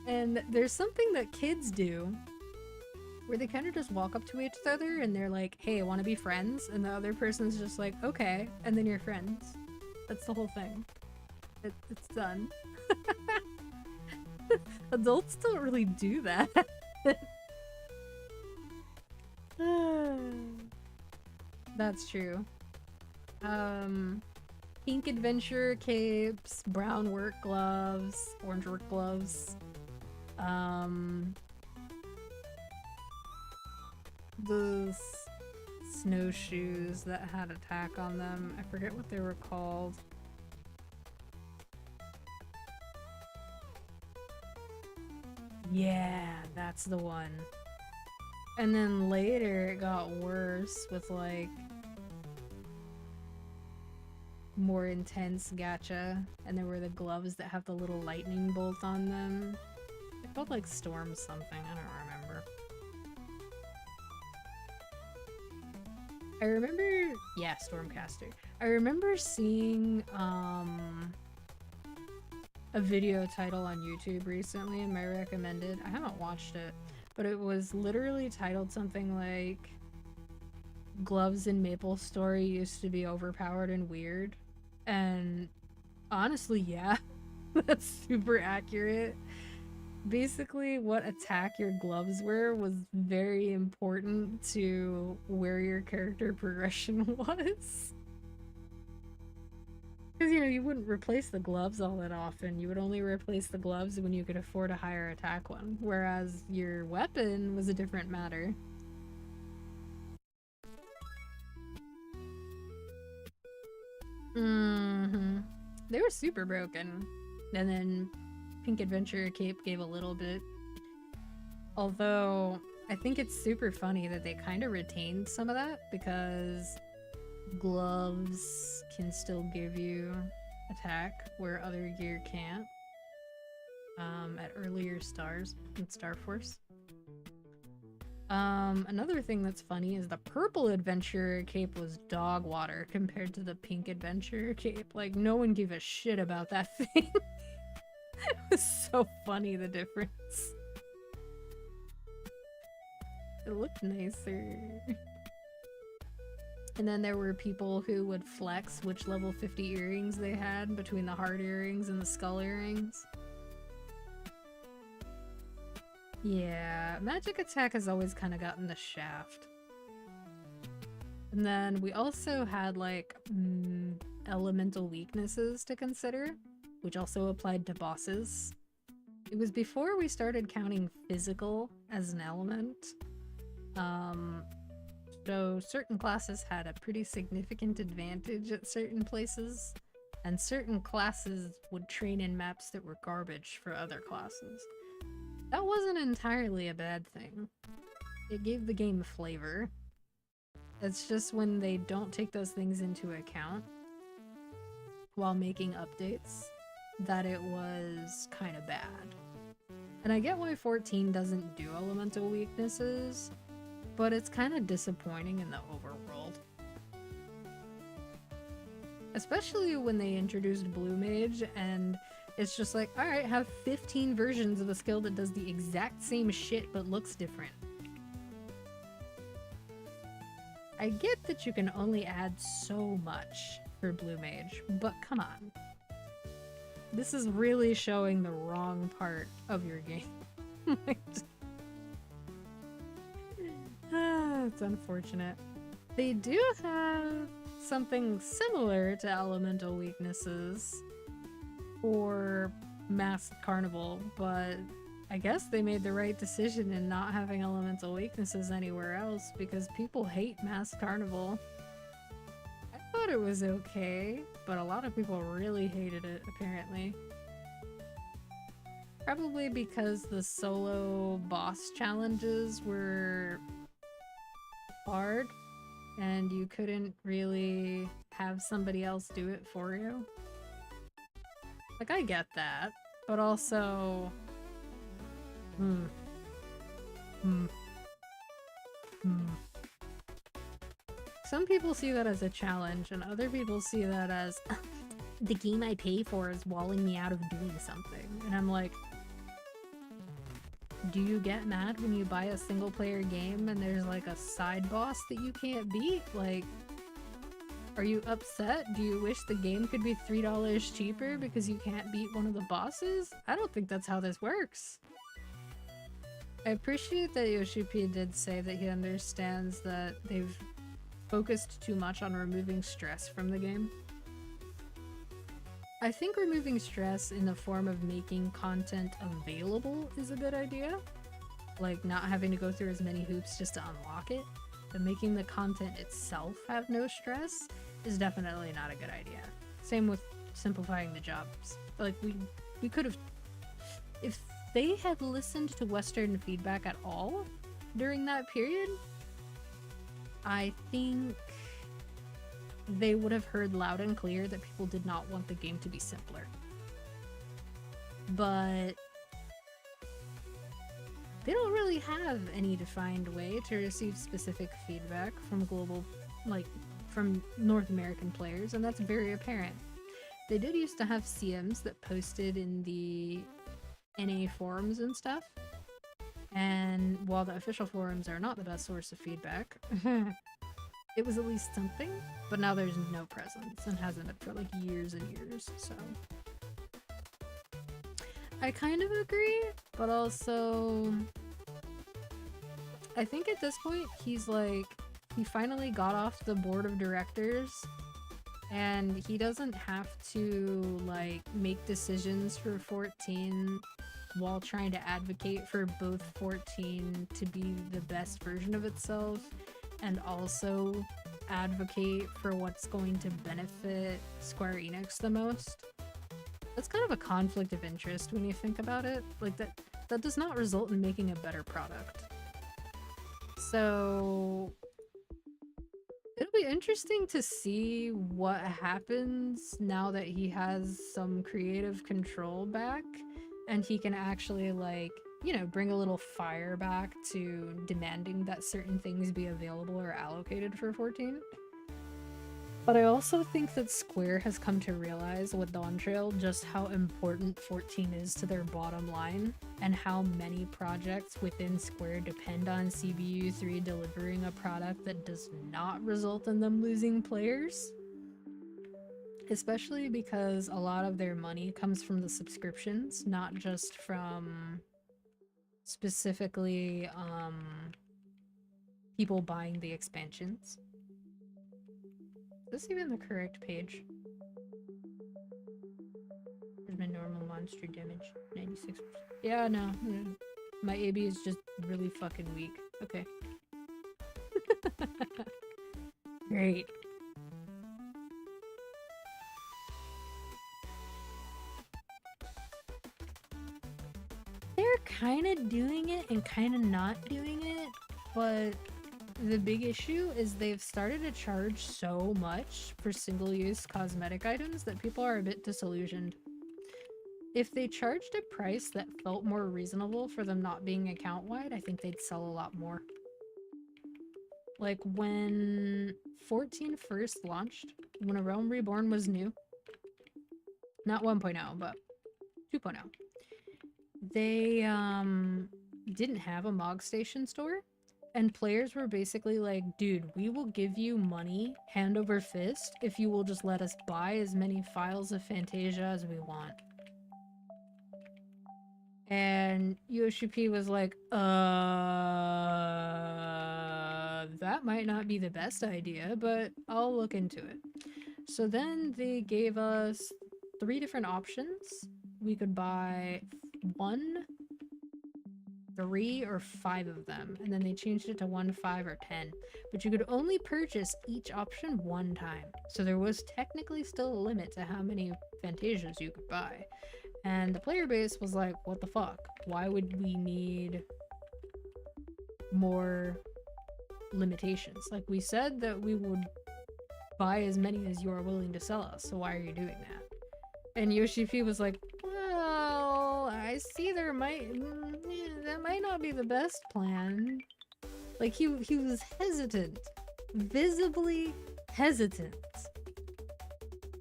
And there's something that kids do where they kind of just walk up to each other and they're like, hey, want to be friends? And the other person's just like, okay, and then you're friends. That's the whole thing. It's done. Adults don't really do that. That's true. Pink adventure capes, brown work gloves, orange work gloves. Those snowshoes that had a tack on them. I forget what they were called. Yeah, that's the one. And then later it got worse with like more intense gacha, and there were the gloves that have the little lightning bolt on them. It felt like Storm something, I don't remember. I remember, yeah, Stormcaster. I remember seeing a video title on YouTube recently in my recommended. I haven't watched it, but it was literally titled something like gloves in maplestory used to be overpowered and weird. And honestly, yeah, that's super accurate. Basically, what attack your gloves were was very important to where your character progression was. Because, you know, you wouldn't replace the gloves all that often. You would only replace the gloves when you could afford a higher attack one. Whereas your weapon was a different matter. They were super broken. And then Pink Adventure Cape gave a little bit. Although, I think it's super funny that they kind of retained some of that, because gloves can still give you attack where other gear can't. At earlier stars in Star Force. Another thing that's funny is the purple Adventurer Cape was dog water compared to the pink Adventurer Cape. Like, no one gave a shit about that thing. It was so funny, the difference. It looked nicer. And then there were people who would flex which level 50 earrings they had between the heart earrings and the skull earrings. Yeah, magic attack has always kind of gotten the shaft. And then we also had like elemental weaknesses to consider, which also applied to bosses. It was before we started counting physical as an element. So certain classes had a pretty significant advantage at certain places, and certain classes would train in maps that were garbage for other classes. That wasn't entirely a bad thing. It gave the game flavor. It's just when they don't take those things into account while making updates that it was kind of bad. And I get why 14 doesn't do elemental weaknesses, but it's kind of disappointing in the overworld. Especially when they introduced Blue Mage, and it's just like, alright, have 15 versions of a skill that does the exact same shit but looks different. I get that you can only add so much for Blue Mage, but come on. This is really showing the wrong part of your game. It's unfortunate. They do have something similar to elemental weaknesses for Masked Carnival, but I guess they made the right decision in not having elemental weaknesses anywhere else because people hate Masked Carnival. I thought it was okay, but a lot of people really hated it, apparently. Probably because the solo boss challenges were hard, and you couldn't really have somebody else do it for you. Like, I get that, but also... Some people see that as a challenge, and other people see that as the game I pay for is walling me out of doing something. And I'm like, do you get mad when you buy a single player game and there's like a side boss that you can't beat? Like, are you upset? Do you wish the game could be $3 cheaper because you can't beat one of the bosses? I don't think that's how this works. I appreciate that Yoshi-P did say that he understands that they've focused too much on removing stress from the game. I think removing stress in the form of making content available is a good idea. Like, not having to go through as many hoops just to unlock it, but making the content itself have no stress is definitely not a good idea. Same with simplifying the jobs. Like, we could have... If they had listened to Western feedback at all during that period, I think they would have heard loud and clear that people did not want the game to be simpler. But they don't really have any defined way to receive specific feedback from from North American players, and that's very apparent. They did used to have CMs that posted in the NA forums and stuff, and while the official forums are not the best source of feedback, it was at least something, but now there's no presence and hasn't been for like years and years, so I kind of agree, but also I think at this point he's like, he finally got off the board of directors and he doesn't have to like make decisions for 14 while trying to advocate for both 14 to be the best version of itself and also advocate for what's going to benefit Square Enix the most. That's kind of a conflict of interest when you think about it. Like that does not result in making a better product. So it'll be interesting to see what happens now that he has some creative control back and he can actually like, you know, bring a little fire back to demanding that certain things be available or allocated for 14. But I also think that Square has come to realize with Dawntrail just how important 14 is to their bottom line and how many projects within Square depend on CBU3 delivering a product that does not result in them losing players. Especially because a lot of their money comes from the subscriptions, not just from specifically people buying the expansions. Is this even the correct page? There's my normal monster damage, 96%. Yeah, no. My AB is just really fucking weak. Okay. Great. They're kind of doing it and kind of not doing it, but the big issue is they've started to charge so much for single-use cosmetic items that people are a bit disillusioned. If they charged a price that felt more reasonable for them not being account-wide, I think they'd sell a lot more. Like when 14 first launched, when A Realm Reborn was new, not 1.0, but 2.0, they didn't have a Mog Station store. And players were basically like, dude, we will give you money hand over fist if you will just let us buy as many files of Fantasia as we want. And Yoshi P was like, that might not be the best idea, but I'll look into it. So then they gave us 3 different options. We could buy 1, 3, or 5 of them, and then they changed it to 1, 5, or 10. But you could only purchase each option 1 time, so there was technically still a limit to how many Fantasias you could buy. And the player base was like, what the fuck? Why would we need more limitations? Like, we said that we would buy as many as you are willing to sell us, so why are you doing that? And Yoshi P was like, well, I see that might not be the best plan. Like, he was hesitant. Visibly hesitant.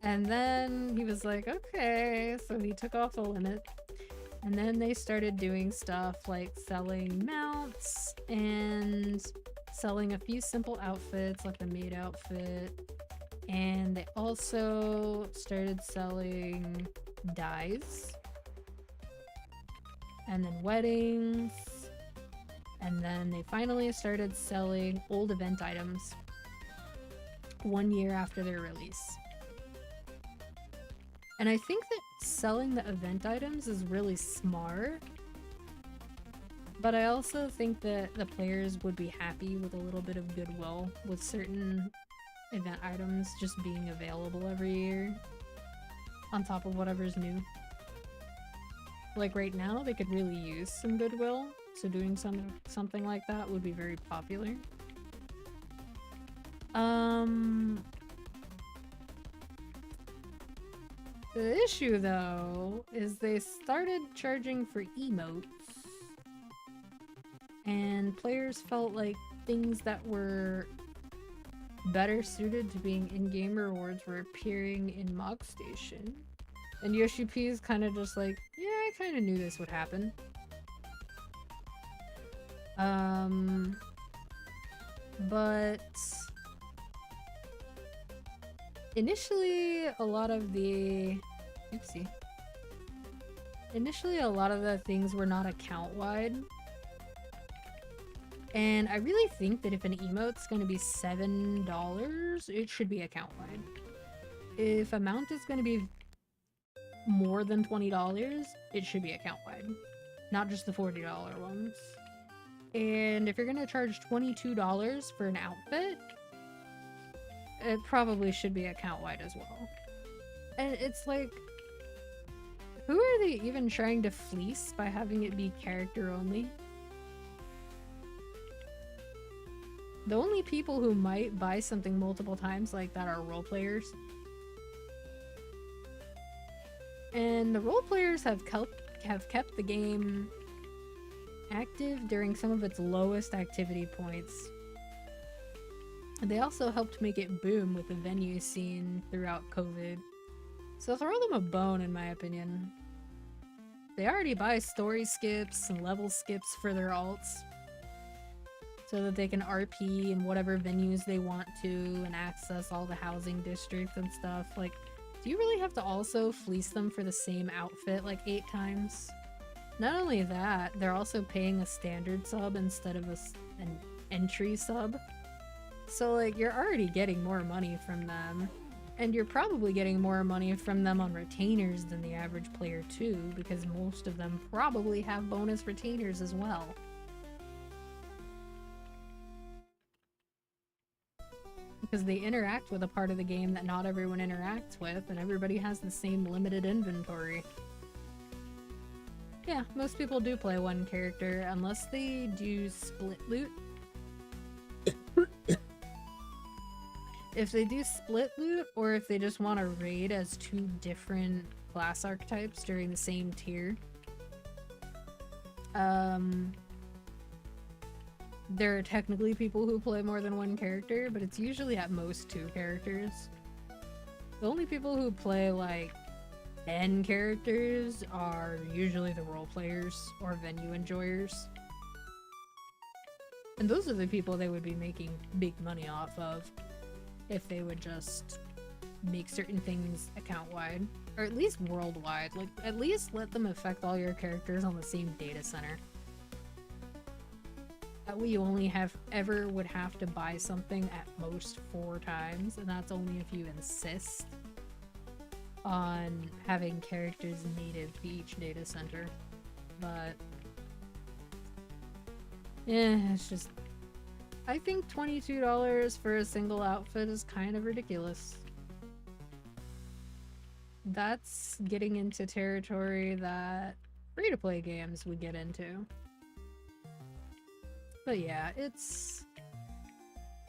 And then he was like, okay, so he took off the limit. And then they started doing stuff like selling mounts and selling a few simple outfits, like the maid outfit. And they also started selling dyes. And then weddings. And then they finally started selling old event items 1 year after their release. And I think that selling the event items is really smart, but I also think that the players would be happy with a little bit of goodwill with certain event items just being available every year on top of whatever's new. Like right now, they could really use some goodwill, so doing something like that would be very popular. The issue though is they started charging for emotes, and players felt like things that were better suited to being in-game rewards were appearing in Mog Station. And Yoshi P is kind of just like, yeah, I kind of knew this would happen. But initially a lot of the things were not account-wide. And I really think that if an emote's gonna be $7, it should be account-wide. If a mount is gonna be more than $20, it should be account-wide. Not just the $40 ones. And if you're gonna charge $22 for an outfit, it probably should be account-wide as well. And it's like, who are they even trying to fleece by having it be character only? The only people who might buy something multiple times like that are role players. And the role players have kept the game active during some of its lowest activity points. They also helped make it boom with the venue scene throughout COVID. So throw them a bone, in my opinion. They already buy story skips and level skips for their alts, so that they can RP in whatever venues they want to and access all the housing districts and stuff. Like, do you really have to also fleece them for the same outfit like 8 times? Not only that, they're also paying a standard sub instead of an entry sub. So like, you're already getting more money from them. And you're probably getting more money from them on retainers than the average player too, because most of them probably have bonus retainers as well. Because they interact with a part of the game that not everyone interacts with, and everybody has the same limited inventory. Yeah, most people do play one character, unless they do split loot. If they do split loot, or if they just want to raid as 2 different class archetypes during the same tier. There are technically people who play more than one character, but it's usually at most 2 characters. The only people who play like 10 characters are usually the role players or venue enjoyers. And those are the people they would be making big money off of if they would just make certain things account-wide, or at least worldwide. Like, at least let them affect all your characters on the same data center. That way you only would have to buy something at most 4 times, and that's only if you insist on having characters native to each data center. But yeah, it's just, I think $22 for a single outfit is kind of ridiculous. That's getting into territory that free-to-play games would get into. But yeah,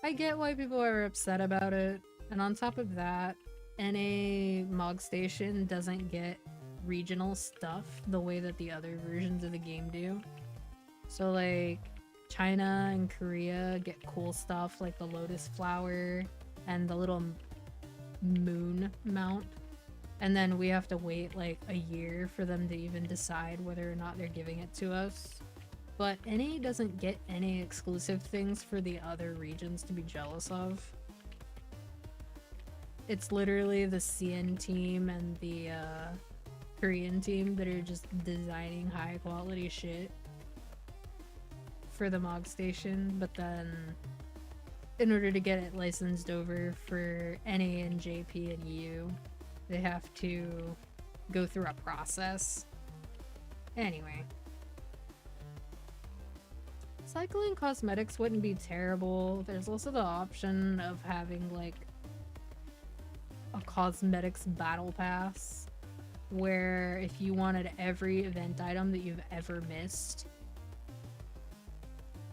I get why people are upset about it, and on top of that, NA Mog Station doesn't get regional stuff the way that the other versions of the game do. So like, China and Korea get cool stuff like the lotus flower and the little moon mount, and then we have to wait like a year for them to even decide whether or not they're giving it to us. But NA doesn't get any exclusive things for the other regions to be jealous of. It's literally the CN team and the Korean team that are just designing high quality shit for the Mog Station, but then in order to get it licensed over for NA and JP and EU, they have to go through a process. Anyway. Cycling cosmetics wouldn't be terrible. There's also the option of having like a cosmetics battle pass where if you wanted every event item that you've ever missed,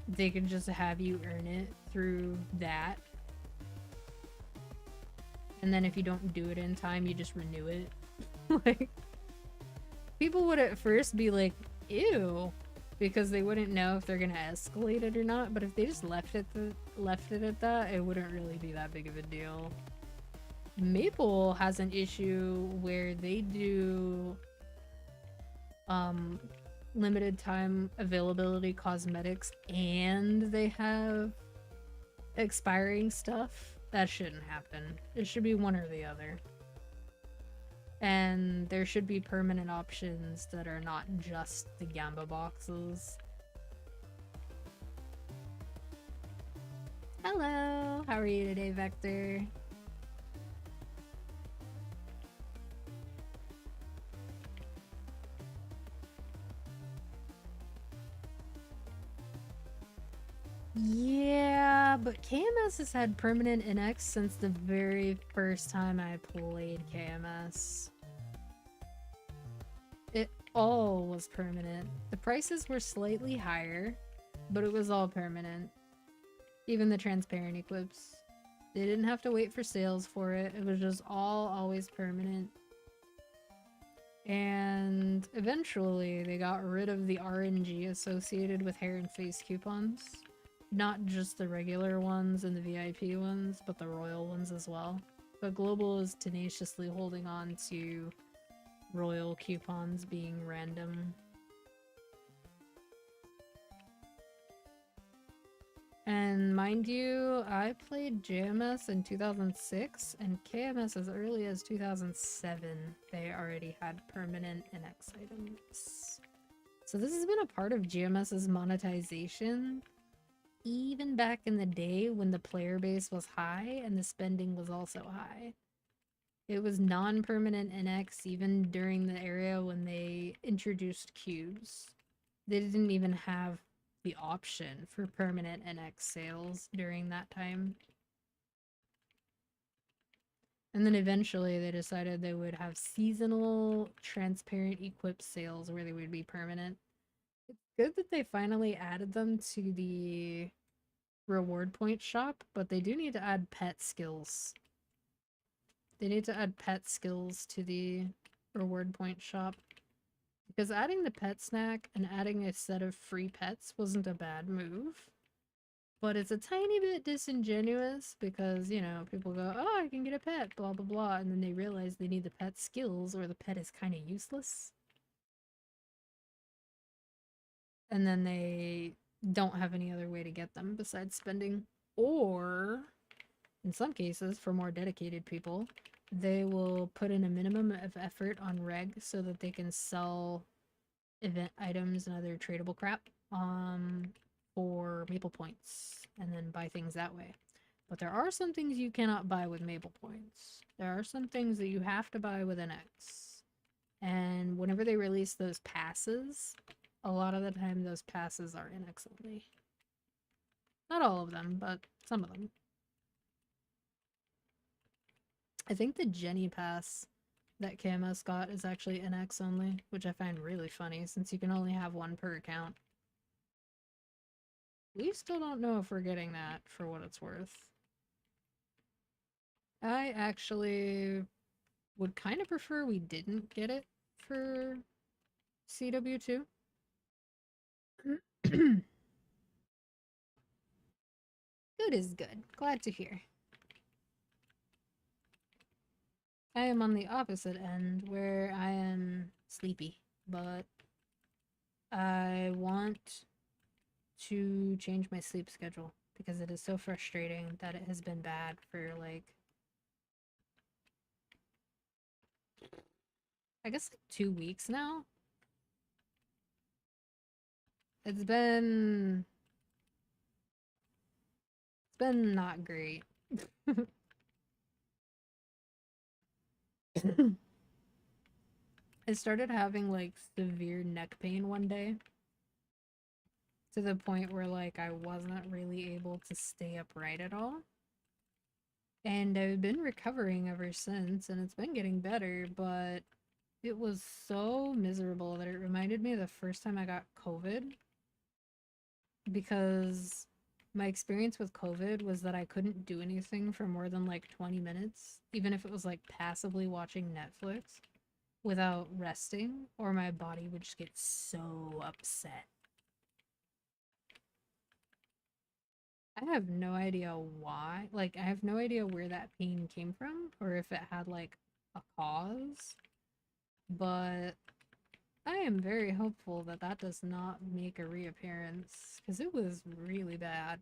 they could just have you earn it through that. And then if you don't do it in time, you just renew it. Like, people would at first be like, ew, because they wouldn't know if they're gonna escalate it or not, but if they just left it at that, it wouldn't really be that big of a deal. Maple has an issue where they do limited time availability cosmetics and they have expiring stuff. That shouldn't happen. It should be one or the other. And there should be permanent options that are not just the Gamba boxes. Hello! How are you today, Vector? Yeah, but KMS has had permanent NX since the very first time I played KMS. It all was permanent. The prices were slightly higher, but it was all permanent. Even the transparent equips. They didn't have to wait for sales for it. It was just all always permanent. And eventually they got rid of the RNG associated with hair and face coupons. Not just the regular ones and the VIP ones, but the royal ones as well. But Global is tenaciously holding on to royal coupons being random. And mind you, I played JMS in 2006 and KMS as early as 2007. They already had permanent NX items. So this has been a part of GMS's monetization even back in the day when the player base was high and the spending was also high. It was non-permanent NX even during the era when they introduced cubes. They didn't even have the option for permanent NX sales during that time. And then eventually they decided they would have seasonal transparent equip sales where they would be permanent. It's good that they finally added them to the reward point shop, but they do need to add pet skills. They need to add pet skills to the reward point shop. Because adding the pet snack and adding a set of free pets wasn't a bad move. But it's a tiny bit disingenuous because, you know, people go, oh, I can get a pet, blah, blah, blah. And then they realize they need the pet skills or the pet is kind of useless. And then they don't have any other way to get them besides spending. Or, in some cases, for more dedicated people, they will put in a minimum of effort on reg so that they can sell event items and other tradable crap for Maple points and then buy things that way. But there are some things you cannot buy with Maple points. There are some things that you have to buy with an X. And whenever they release those passes, a lot of the time those passes are NX only. Not all of them, but some of them. I think the Jenny pass that KMS got is actually NX only, which I find really funny since you can only have one per account. We still don't know if we're getting that for what it's worth. I actually would kind of prefer we didn't get it for CW2. Good is good. Glad to hear. I am on the opposite end where I am sleepy, but I want to change my sleep schedule because it is so frustrating that it has been bad for like I guess like 2 weeks now. It's been not great. I started having like severe neck pain one day to the point where like I wasn't really able to stay upright at all. And I've been recovering ever since and it's been getting better, but It was so miserable that it reminded me of the first time I got COVID because my experience with COVID was that I couldn't do anything for more than like 20 minutes, even if it was like passively watching Netflix without resting, or my body would just get so upset. I have no idea why. Like, I have no idea where that pain came from or if it had like a cause, but I am very hopeful that that does not make a reappearance because it was really bad.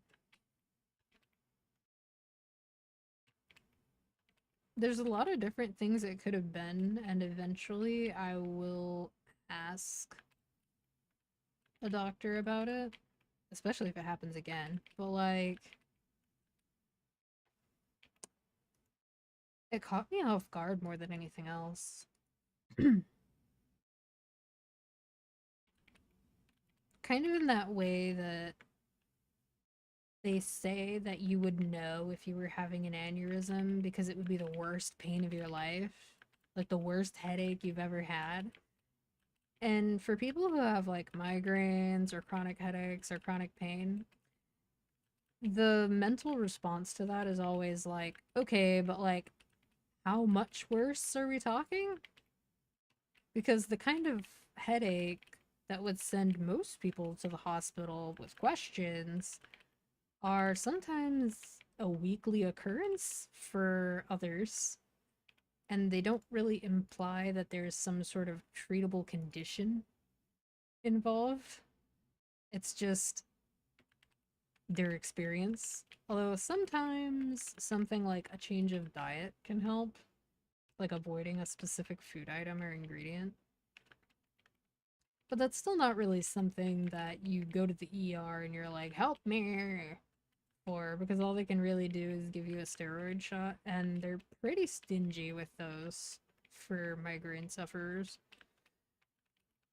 There's a lot of different things it could have been, and eventually I will ask a doctor about it, especially if it happens again. But like, it caught me off guard more than anything else. Kind of in that way that they say that you would know if you were having an aneurysm because it would be the worst pain of your life, like the worst headache you've ever had. And for people who have like migraines or chronic headaches or chronic pain, the mental response to that is always like, okay, but like, how much worse are we talking? Because the kind of headache that would send most people to the hospital with questions are sometimes a weekly occurrence for others, and they don't really imply that there's some sort of treatable condition involved. It's just their experience. Although sometimes something like a change of diet can help, like avoiding a specific food item or ingredient. But that's still not really something that you go to the ER and you're like, help me, for, because all they can really do is give you a steroid shot, and they're pretty stingy with those for migraine sufferers.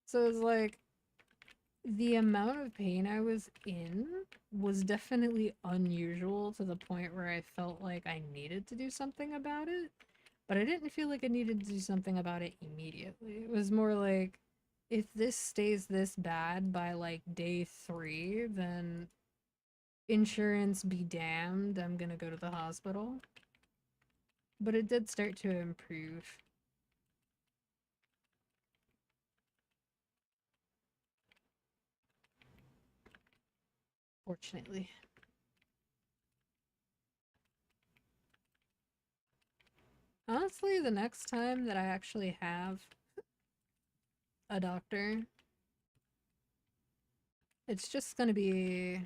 So it's like, the amount of pain I was in was definitely unusual to the point where I felt like I needed to do something about it, but I didn't feel like I needed to do something about it immediately. It was more like, if this stays this bad by like day 3, then insurance be damned, I'm gonna go to the hospital. But it did start to improve, fortunately. Honestly, the next time that I actually have a doctor, it's just gonna be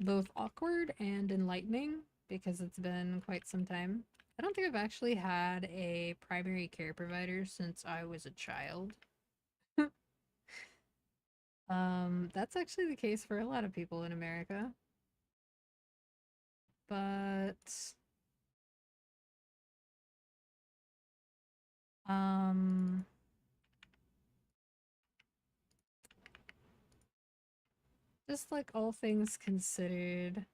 both awkward and enlightening because it's been quite some time. I don't think I've actually had a primary care provider since I was a child. That's actually the case for a lot of people in America. But um just like all things considered,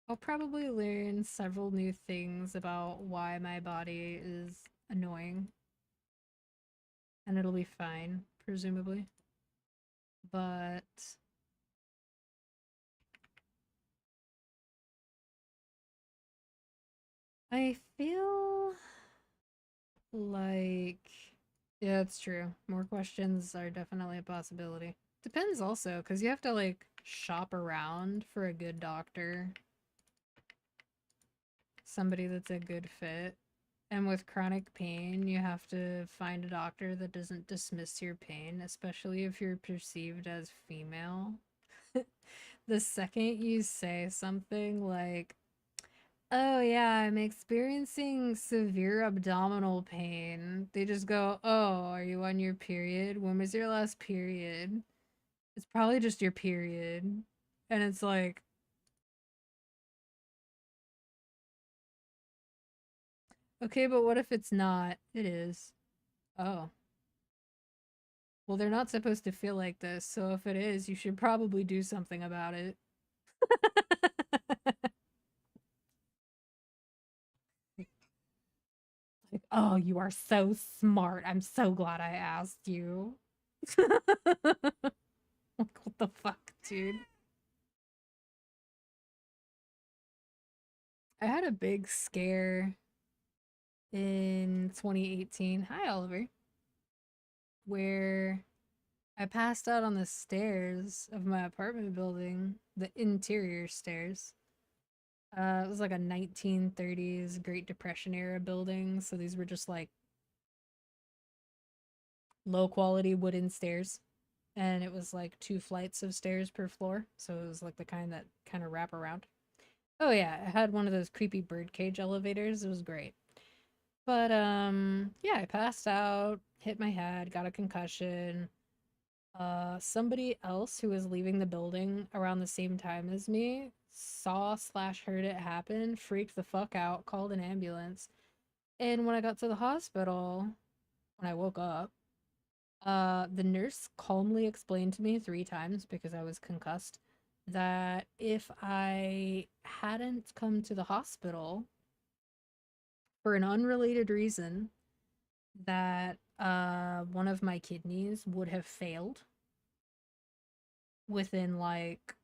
I'll probably learn several new things about why my body is annoying, and it'll be fine, presumably. But I feel like, yeah, it's true. More questions are definitely a possibility. Depends also, because you have to like shop around for a good doctor, somebody that's a good fit. And with chronic pain, you have to find a doctor that doesn't dismiss your pain, especially if you're perceived as female. The second you say something like, oh yeah, I'm experiencing severe abdominal pain, they just go, oh, are you on your period? When was your last period? It's probably just your period. And it's like, okay, but what if it's not? It is. Oh. Well, they're not supposed to feel like this, so if it is, you should probably do something about it. Oh, you are so smart. I'm so glad I asked you. Like, what the fuck, dude? I had a big scare in 2018. Hi, Oliver. Where I passed out on the stairs of my apartment building, the interior stairs. It was like a 1930s Great Depression era building, so these were just like low quality wooden stairs. And it was like 2 flights of stairs per floor, so it was like the kind that kind of wrap around. Oh yeah, I had one of those creepy birdcage elevators. It was great. But yeah, I passed out, hit my head, got a concussion. Somebody else who was leaving the building around the same time as me saw slash heard it happen, freaked the fuck out, called an ambulance. And when I got to the hospital, when I woke up, the nurse calmly explained to me 3 times because I was concussed that if I hadn't come to the hospital for an unrelated reason, that one of my kidneys would have failed within like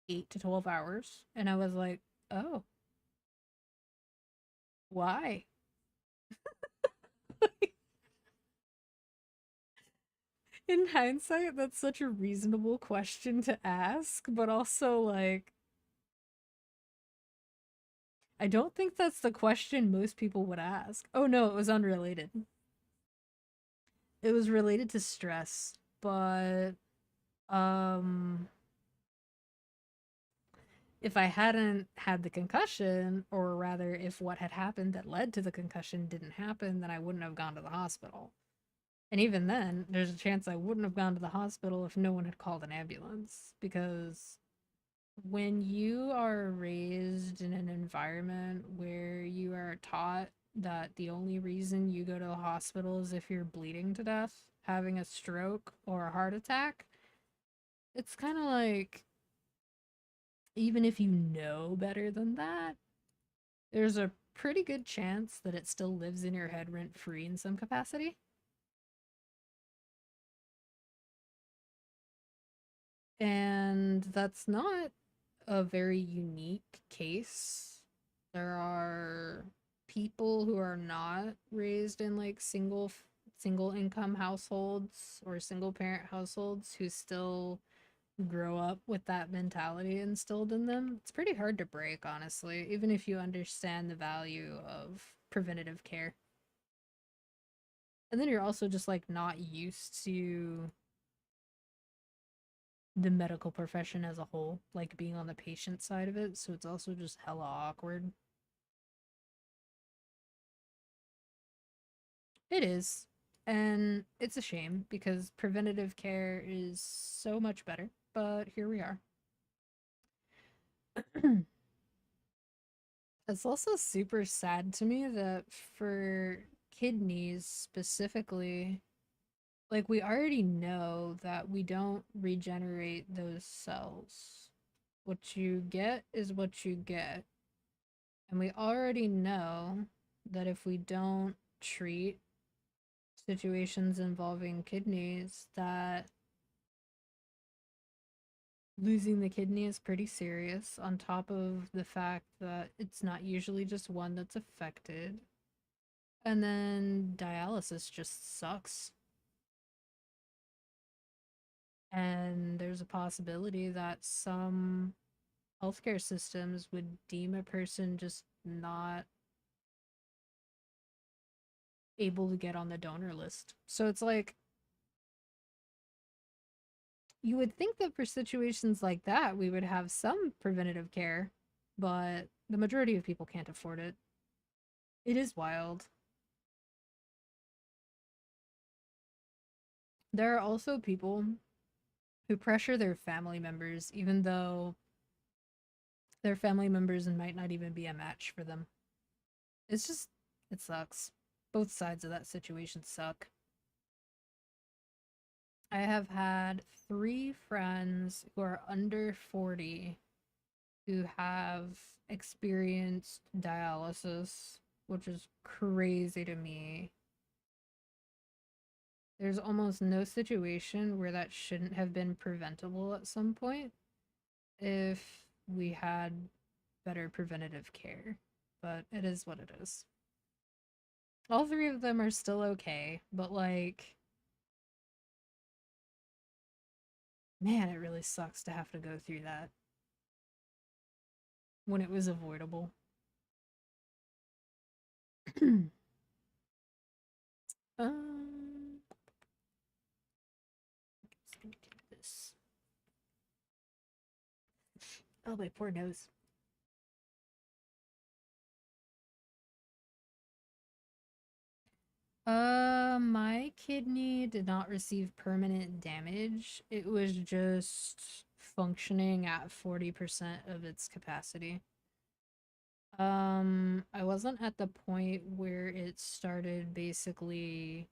8 to 12 hours. And I was like, oh, why? In hindsight, that's such a reasonable question to ask, but also like I don't think that's the question most people would ask. Oh no, it was unrelated. It was related to stress, but um if I hadn't had the concussion, or rather if what had happened that led to the concussion didn't happen, then I wouldn't have gone to the hospital. And even then, there's a chance I wouldn't have gone to the hospital if no one had called an ambulance. Because when you are raised in an environment where you are taught that the only reason you go to the hospital is if you're bleeding to death, having a stroke, or a heart attack, it's kind of like, even if you know better than that, there's a pretty good chance that it still lives in your head rent free in some capacity. And that's not a very unique case. There are people who are not raised in like single income households or single parent households who still grow up with that mentality instilled in them. It's pretty hard to break, honestly, even if you understand the value of preventative care. And then you're also just like not used to the medical profession as a whole, like being on the patient side of it, so it's also just hella awkward. It is. And it's a shame because preventative care is so much better, but here we are. It's also super sad to me that for kidneys specifically, like we already know that we don't regenerate those cells. What you get is what you get. And we already know that if we don't treat situations involving kidneys, that losing the kidney is pretty serious, on top of the fact that it's not usually just one that's affected. And then dialysis just sucks. And there's a possibility that some healthcare systems would deem a person just not able to get on the donor list. So it's like, you would think that for situations like that, we would have some preventative care, but the majority of people can't afford it. It is wild. There are also people who pressure their family members, even though their family members might not even be a match for them. It's just, it sucks. Both sides of that situation suck. I have had 3 friends who are under 40 who have experienced dialysis. which is crazy to me. There's almost no situation where that shouldn't have been preventable at some point if we had better preventative care. But it is what it is. All three of them are still okay, but like, man, it really sucks to have to go through that when it was avoidable. um, just gonna do this. Oh, my poor nose. My kidney did not receive permanent damage. It was just functioning at 40% of its capacity. I wasn't at the point where it started basically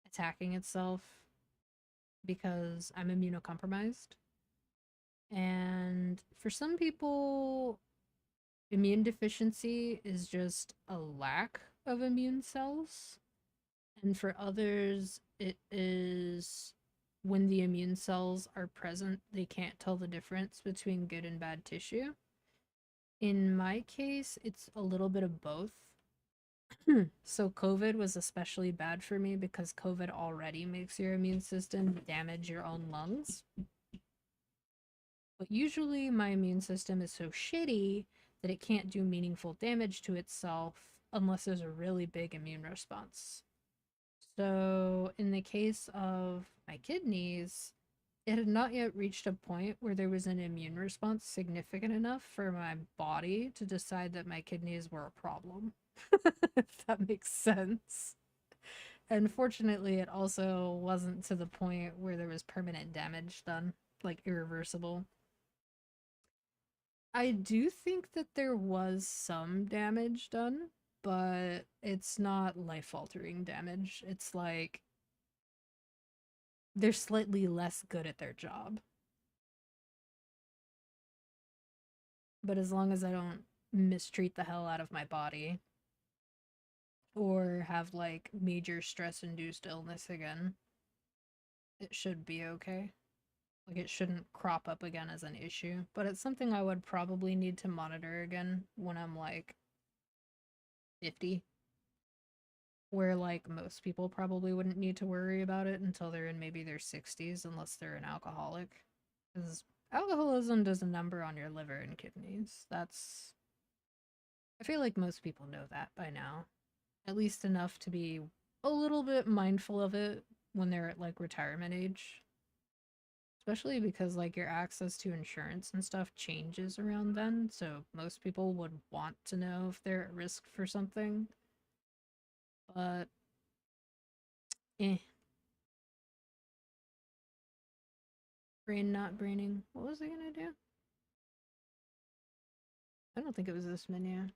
attacking itself because I'm immunocompromised. And for some people, immune deficiency is just a lack of immune cells. And for others, it is when the immune cells are present, they can't tell the difference between good and bad tissue. In my case, it's a little bit of both. So COVID was especially bad for me because COVID already makes your immune system damage your own lungs. But usually my immune system is so shitty that it can't do meaningful damage to itself unless there's a really big immune response. So in the case of my kidneys, it had not yet reached a point where there was an immune response significant enough for my body to decide that my kidneys were a problem. If that makes sense. And fortunately, it also wasn't to the point where there was permanent damage done, like irreversible. I do think that there was some damage done, but it's not life altering damage. It's like they're slightly less good at their job. But as long as I don't mistreat the hell out of my body or have like major stress induced illness again, it should be okay. Like it shouldn't crop up again as an issue. But it's something I would probably need to monitor again when I'm like 50, where like most people probably wouldn't need to worry about it until they're in maybe their 60s, unless they're an alcoholic. Because alcoholism does a number on your liver and kidneys. I feel like most people know that by now. At least enough to be a little bit mindful of it when they're at like retirement age. Especially because like your access to insurance and stuff changes around then, so most people would want to know if they're at risk for something. But eh, brain not braining. What was I gonna do? I don't think it was this menu. I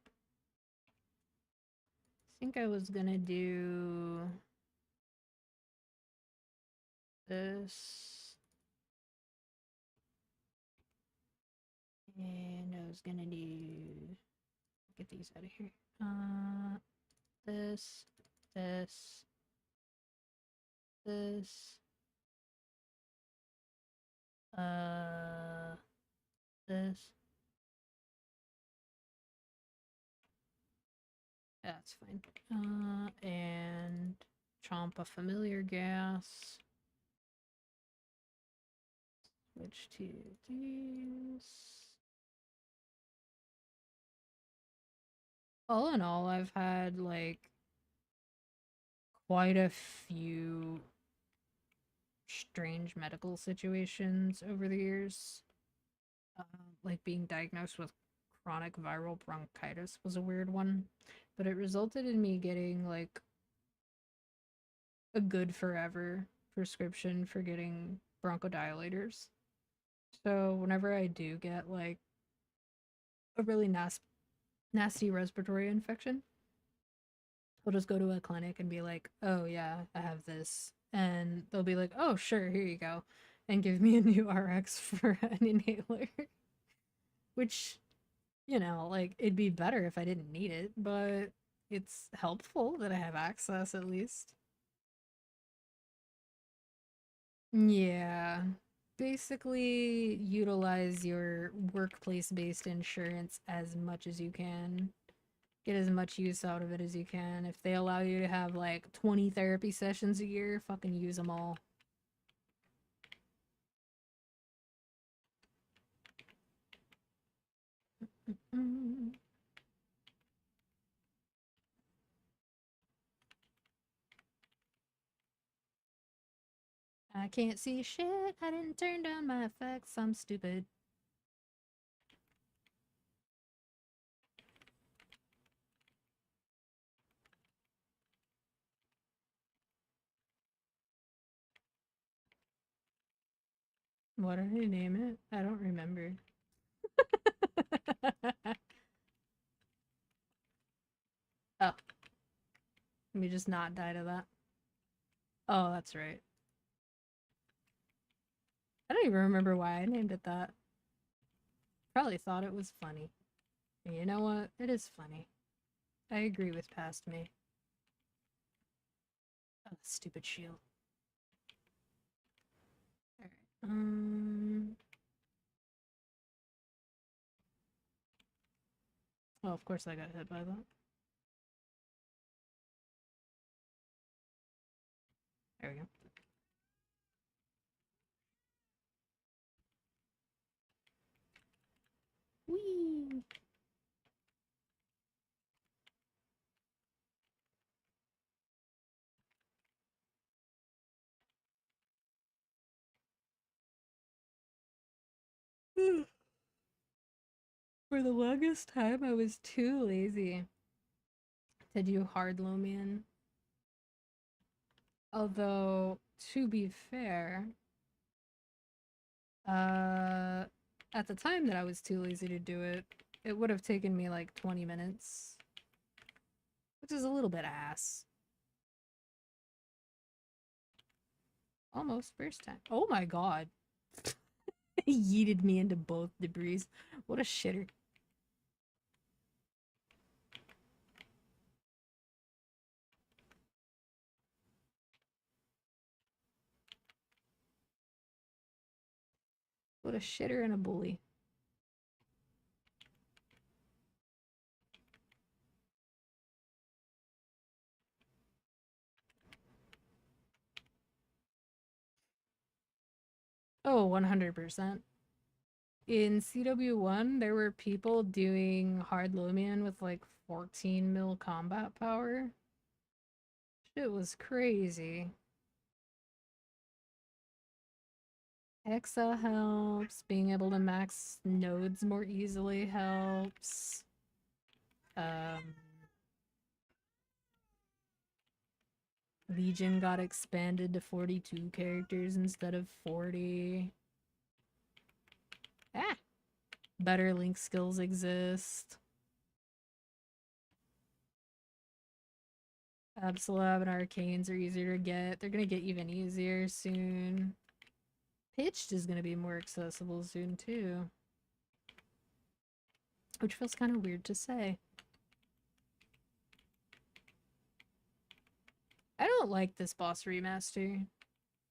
think I was gonna do this. And I was gonna do get these out of here. This, this, this, uh, this. That's fine. And chomp a familiar gas. Switch to these. All in all, I've had like quite a few strange medical situations over the years. Like being diagnosed with chronic viral bronchitis was a weird one, but it resulted in me getting like a good forever prescription for getting bronchodilators. So whenever I do get like a really nasty respiratory infection, I'll just go to a clinic and be like, "Oh yeah, I have this," and they'll be like, "Oh sure, here you go," and give me a new RX for an inhaler. Which, like it'd be better if I didn't need it, but it's helpful that I have access at least. Yeah. Basically, utilize your workplace-based insurance as much as you can. Get as much use out of it as you can. If they allow you to have like 20 therapy sessions a year, fucking use them all. Mm. I can't see shit. I didn't turn down my effects. I'm stupid. What did I name it? I don't remember. Oh, let me just not die to that. Oh, that's right. I don't even remember why I named it that. Probably thought it was funny. And you know what? It is funny. I agree with past me. Oh, stupid shield. Alright. Oh, of course I got hit by that. There we go. Whee! For the longest time, I was too lazy to do hard Lomian. Although, to be fair, uh, at the time that I was too lazy to do it, it would have taken me like 20 minutes, which is a little bit ass. Almost first time. Oh my god. He yeeted me into both debris. What a shitter. What a shitter and a bully. Oh, 100%. In CW1, there were people doing hard Lomian with like 14 mil combat power. Shit was crazy. Hexa helps. Being able to max nodes more easily helps. Legion got expanded to 42 characters instead of 40. Ah! Better link skills exist. Absolab and Arcanes are easier to get. They're gonna get even easier soon. Pitched is gonna be more accessible soon too. Which feels kind of weird to say. I don't like this boss remaster.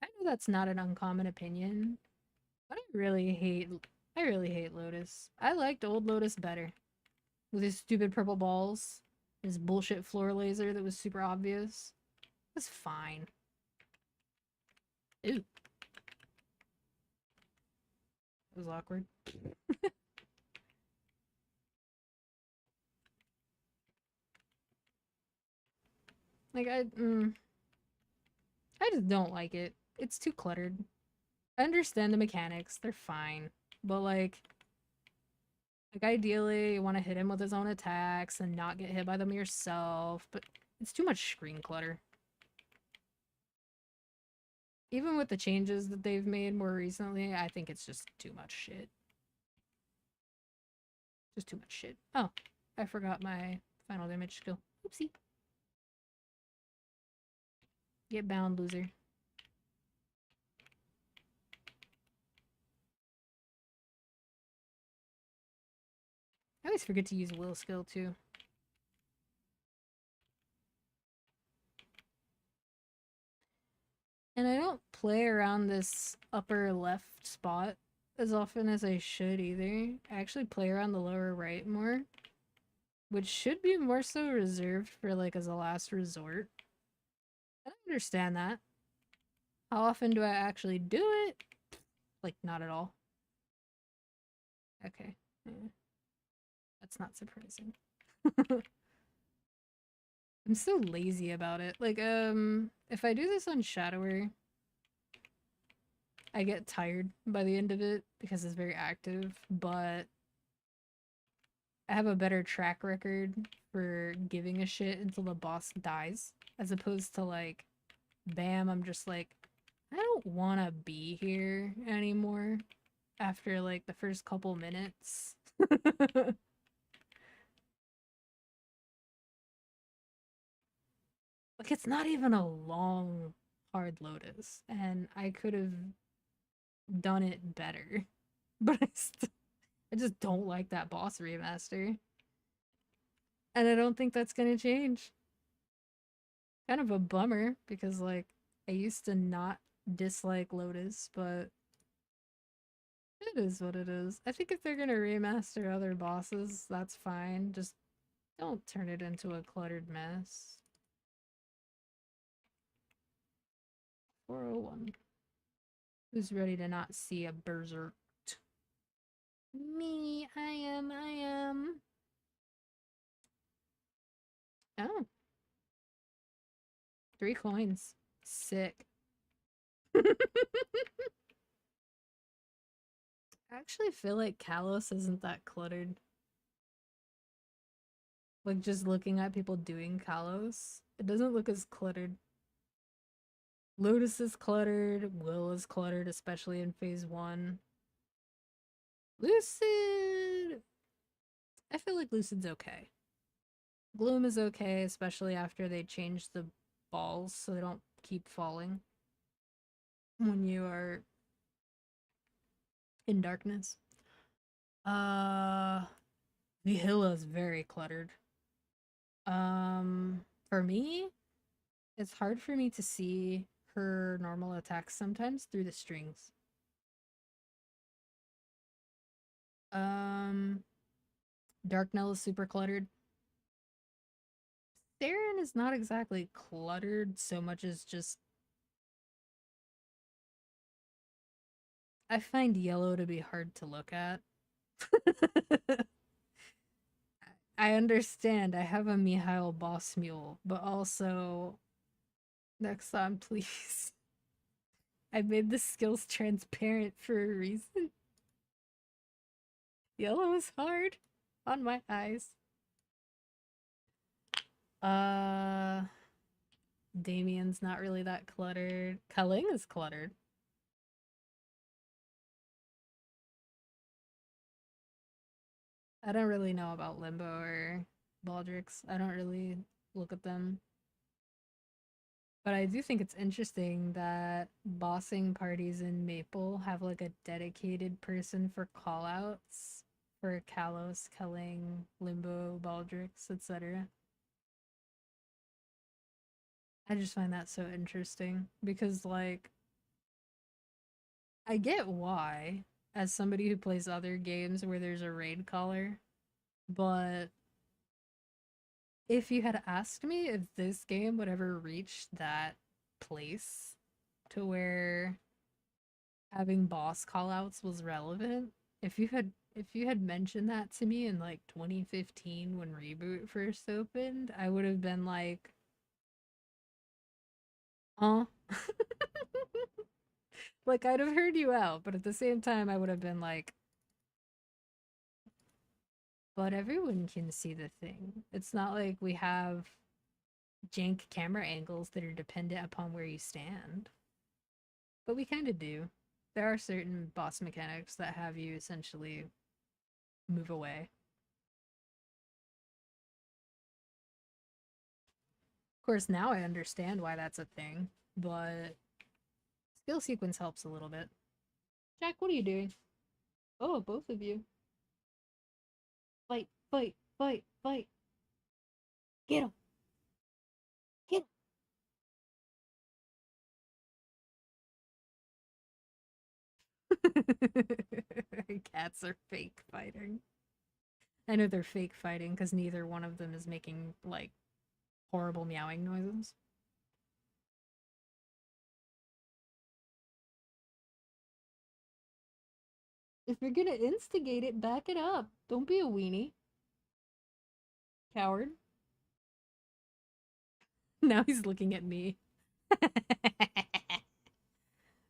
I know that's not an uncommon opinion, but I really hate Lotus. I liked old Lotus better. With his stupid purple balls. His bullshit floor laser that was super obvious. It was fine. Ooh. It was awkward. Like, I just don't like it. It's too cluttered. I understand the mechanics, they're fine. But like ideally you want to hit him with his own attacks and not get hit by them yourself, but it's too much screen clutter. Even with the changes that they've made more recently, I think it's just too much shit. Just too much shit. Oh, I forgot my final damage skill. Oopsie. Get bound, loser. I always forget to use will skill too. And I don't play around this upper left spot as often as I should either. I actually play around the lower right more, which should be more so reserved for like as a last resort. I don't understand that. How often do I actually do it? Like, not at all. Okay. Yeah. That's not surprising. I'm so lazy about it. Like, if I do this on Shadower, I get tired by the end of it because it's very active, but I have a better track record for giving a shit until the boss dies, as opposed to like, bam, I'm just like, I don't want to be here anymore after like the first couple minutes. Like, it's not even a long, hard Lotus, and I could have done it better. But I just don't like that boss remaster. And I don't think that's gonna change. Kind of a bummer, because, like, I used to not dislike Lotus, but it is what it is. I think if they're gonna remaster other bosses, that's fine. Just don't turn it into a cluttered mess. 401. Who's ready to not see a berserk? Me, I am. Oh, 3 coins. Sick. I actually feel like Kalos isn't that cluttered. Like, just looking at people doing Kalos, it doesn't look as cluttered. Lotus is cluttered, Will is cluttered, especially in phase 1. Lucid! I feel like Lucid's okay. Gloom is okay, especially after they changed the balls so they don't keep falling when you are in darkness. Vihilla is very cluttered. For me, it's hard for me to see her normal attacks sometimes through the strings. Um, Darknell is super cluttered. Theron is not exactly cluttered so much as just I find yellow to be hard to look at. I understand I have a Mihail boss mule, but also next time, please. I made the skills transparent for a reason. Yellow is hard on my eyes. Uh, Damien's not really that cluttered. Kaling is cluttered. I don't really know about Limbo or Baldrix. I don't really look at them. But I do think it's interesting that bossing parties in Maple have like a dedicated person for callouts for Kalos, Kaling, Limbo, Baldrix, etc. I just find that so interesting because, like, I get why, as somebody who plays other games where there's a raid caller, but if you had asked me if this game would ever reach that place to where having boss callouts was relevant, if you had mentioned that to me in like 2015 when Reboot first opened, I would have been like, huh? Like, I'd have heard you out, but at the same time I would have been like, but everyone can see the thing. It's not like we have jank camera angles that are dependent upon where you stand. But we kind of do. There are certain boss mechanics that have you essentially move away. Of course, now I understand why that's a thing, but skill sequence helps a little bit. Jack, what are you doing? Oh, both of you. Fight, fight, fight, fight. Get him! Get him! Cats are fake fighting. I know they're fake fighting because neither one of them is making, like, horrible meowing noises. If you're gonna instigate it, back it up. Don't be a weenie. Coward. Now he's looking at me.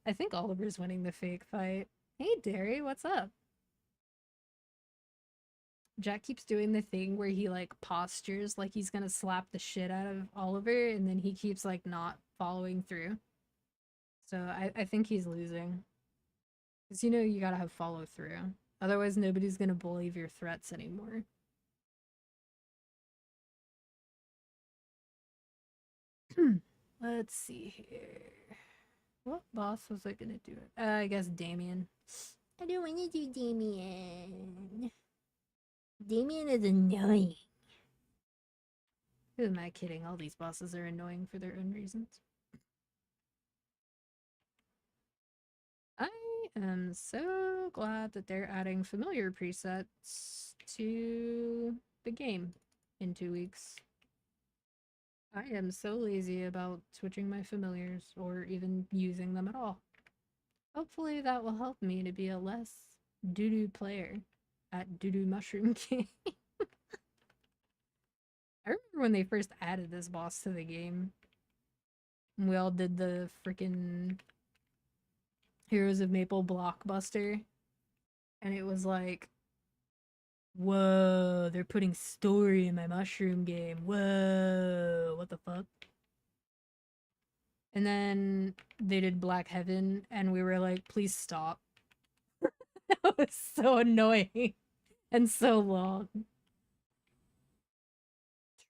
I think Oliver's winning the fake fight. Hey, Derry, what's up? Jack keeps doing the thing where he like postures like he's gonna slap the shit out of Oliver, and then he keeps like not following through. So I think he's losing. Because you know you gotta have follow through. Otherwise, nobody's gonna believe your threats anymore. Let's see here. What boss was I gonna do it? I guess Damien. I don't want to do Damien. Damien is annoying. Who am I kidding? All these bosses are annoying for their own reasons. I am so glad that they're adding familiar presets to the game in 2 weeks. I am so lazy about switching my familiars or even using them at all. Hopefully that will help me to be a less doo-doo player at Doo-Doo Mushroom King. I remember when they first added this boss to the game. We all did the freaking Heroes of Maple blockbuster. And it was like, whoa, they're putting story in my mushroom game. Whoa, what the fuck? And then they did Black Heaven, and we were like, please stop. That was so annoying and so long.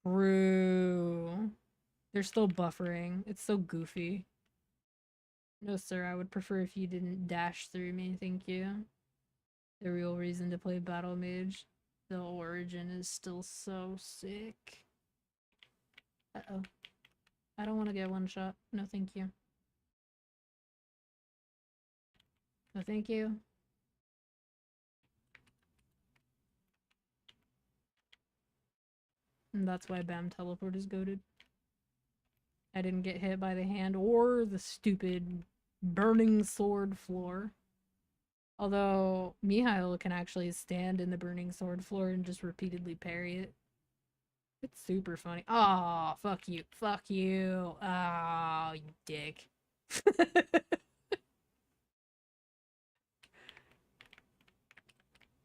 True. They're still buffering. It's so goofy. No, sir, I would prefer if you didn't dash through me, thank you. The real reason to play Battle Mage. The origin is still so sick. Uh-oh. I don't want to get one shot. No, thank you. No, thank you. And that's why Bam Teleport is goated. I didn't get hit by the hand or the stupid burning sword floor. Although Mihail can actually stand in the burning sword floor and just repeatedly parry it. It's super funny. Oh, fuck you. Fuck you. Oh, you dick.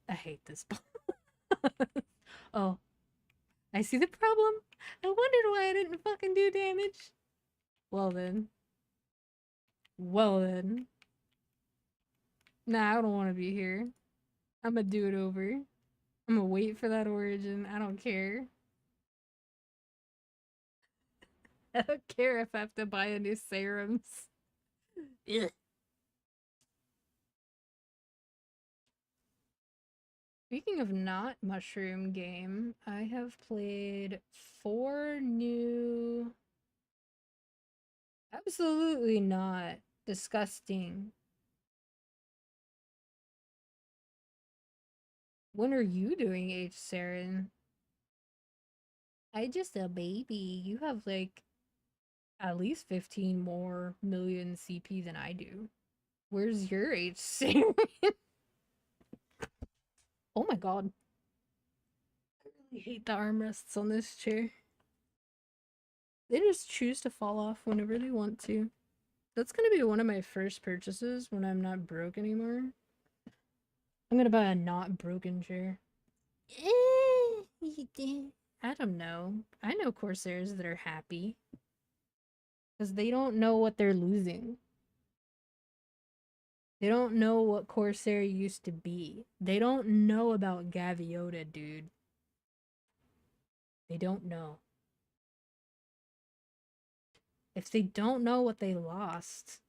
I hate this boss. Oh, I see the problem. I wondered why I didn't fucking do damage. Well then. Well then. Nah, I don't want to be here. I'm gonna do it over. I'm gonna wait for that origin. I don't care. I don't care if I have to buy a new serums. Ugh. Speaking of not mushroom game, I have played 4 new. Absolutely not. Disgusting. When are you doing H, Saren? I just a baby. You have like at least 15 more million CP than I do. Where's your H, Saren? Oh my god. I really hate the armrests on this chair. They just choose to fall off whenever they want to. That's gonna be one of my first purchases when I'm not broke anymore. I'm gonna buy a not broken chair. I don't know. I know Corsairs that are happy. Because they don't know what they're losing. They don't know what Corsair used to be. They don't know about Gaviota, dude. They don't know. If they don't know what they lost,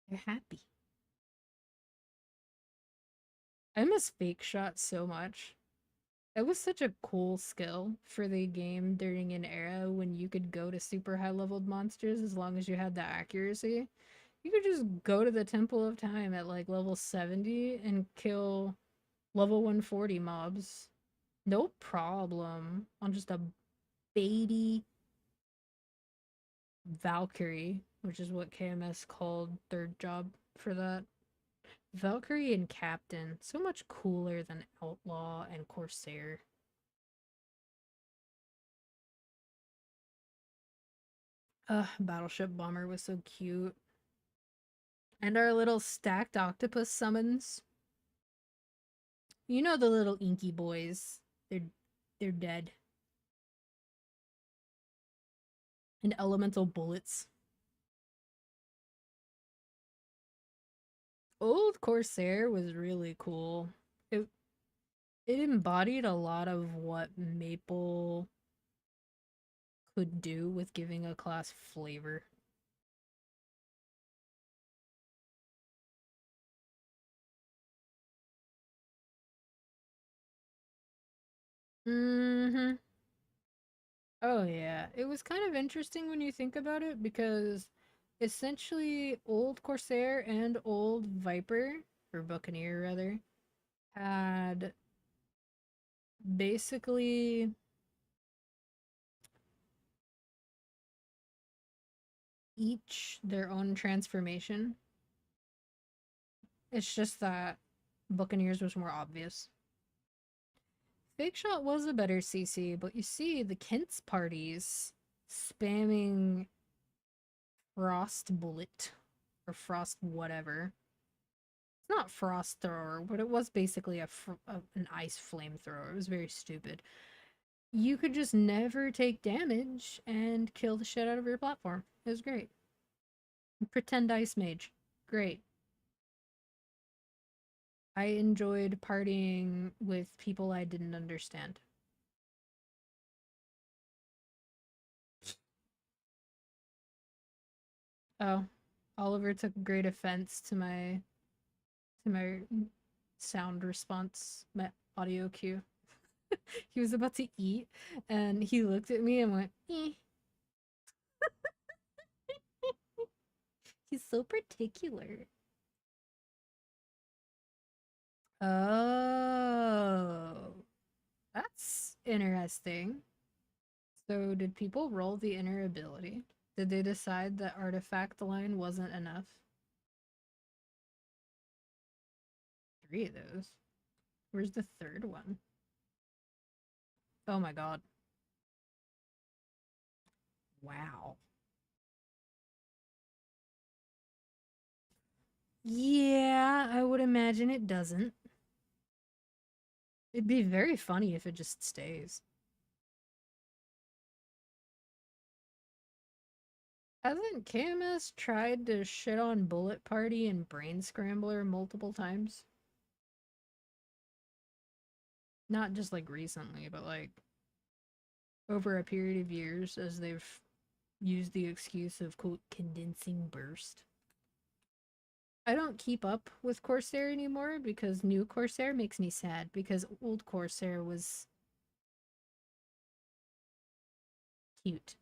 they're happy. I miss Fake Shot so much. It was such a cool skill for the game during an era when you could go to super high leveled monsters as long as you had the accuracy. You could just go to the Temple of Time at like level 70 and kill level 140 mobs. No problem. On just a baby Valkyrie, which is what KMS called third job for that. Valkyrie and Captain. So much cooler than Outlaw and Corsair. Battleship Bomber was so cute. And our little stacked octopus summons. You know the little inky boys. They're dead. And elemental bullets. Old Corsair was really cool. It embodied a lot of what Maple could do with giving a class flavor. Mm-hmm. Oh yeah. It was kind of interesting when you think about it because essentially old Corsair and old Viper, or Buccaneer rather, had basically each their own transformation. It's just that Buccaneers was more obvious. Fake Shot was a better CC, but you see the Kent's parties spamming Frost Bullet or Frost whatever. It's not Frost Thrower, but it was basically an ice flamethrower. It was very stupid. You could just never take damage and kill the shit out of your platform. It was great. Pretend Ice Mage. Great. I enjoyed partying with people I didn't understand. Oh, Oliver took great offense to my sound response, my audio cue. He was about to eat and he looked at me and went, eh. He's so particular. Oh, that's interesting. So, did people roll the inner ability? Did they decide that artifact line wasn't enough? 3 of those. Where's the third one? Oh my god. Wow. Yeah, I would imagine it doesn't. It'd be very funny if it just stays. Hasn't KMS tried to shit on Bullet Party and Brain Scrambler multiple times? Not just like recently, but like over a period of years as they've used the excuse of quote condensing burst. I don't keep up with Corsair anymore because new Corsair makes me sad because old Corsair was cute.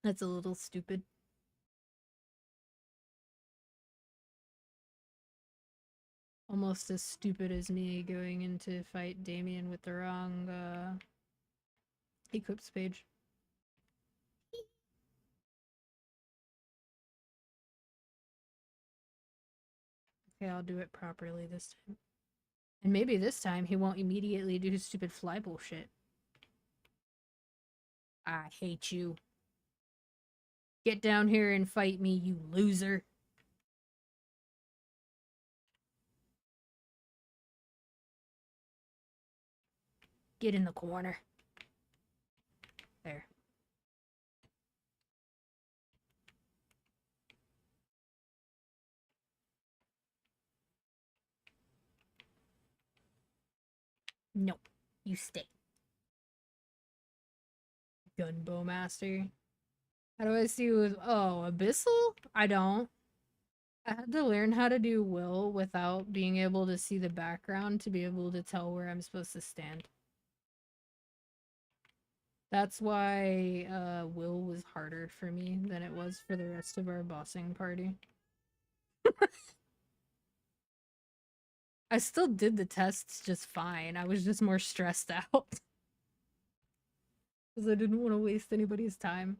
That's a little stupid. Almost as stupid as me going in to fight Damien with the wrong equips page. Okay, I'll do it properly this time. And maybe this time he won't immediately do his stupid fly bullshit. I hate you. Get down here and fight me, you loser. Get in the corner. There. Nope. You stay. Gunbow Master. How do I see with Abyssal? I don't. I had to learn how to do will without being able to see the background to be able to tell where I'm supposed to stand. That's why Will was harder for me than it was for the rest of our bossing party. I still did the tests just fine. I was just more stressed out because I didn't want to waste anybody's time.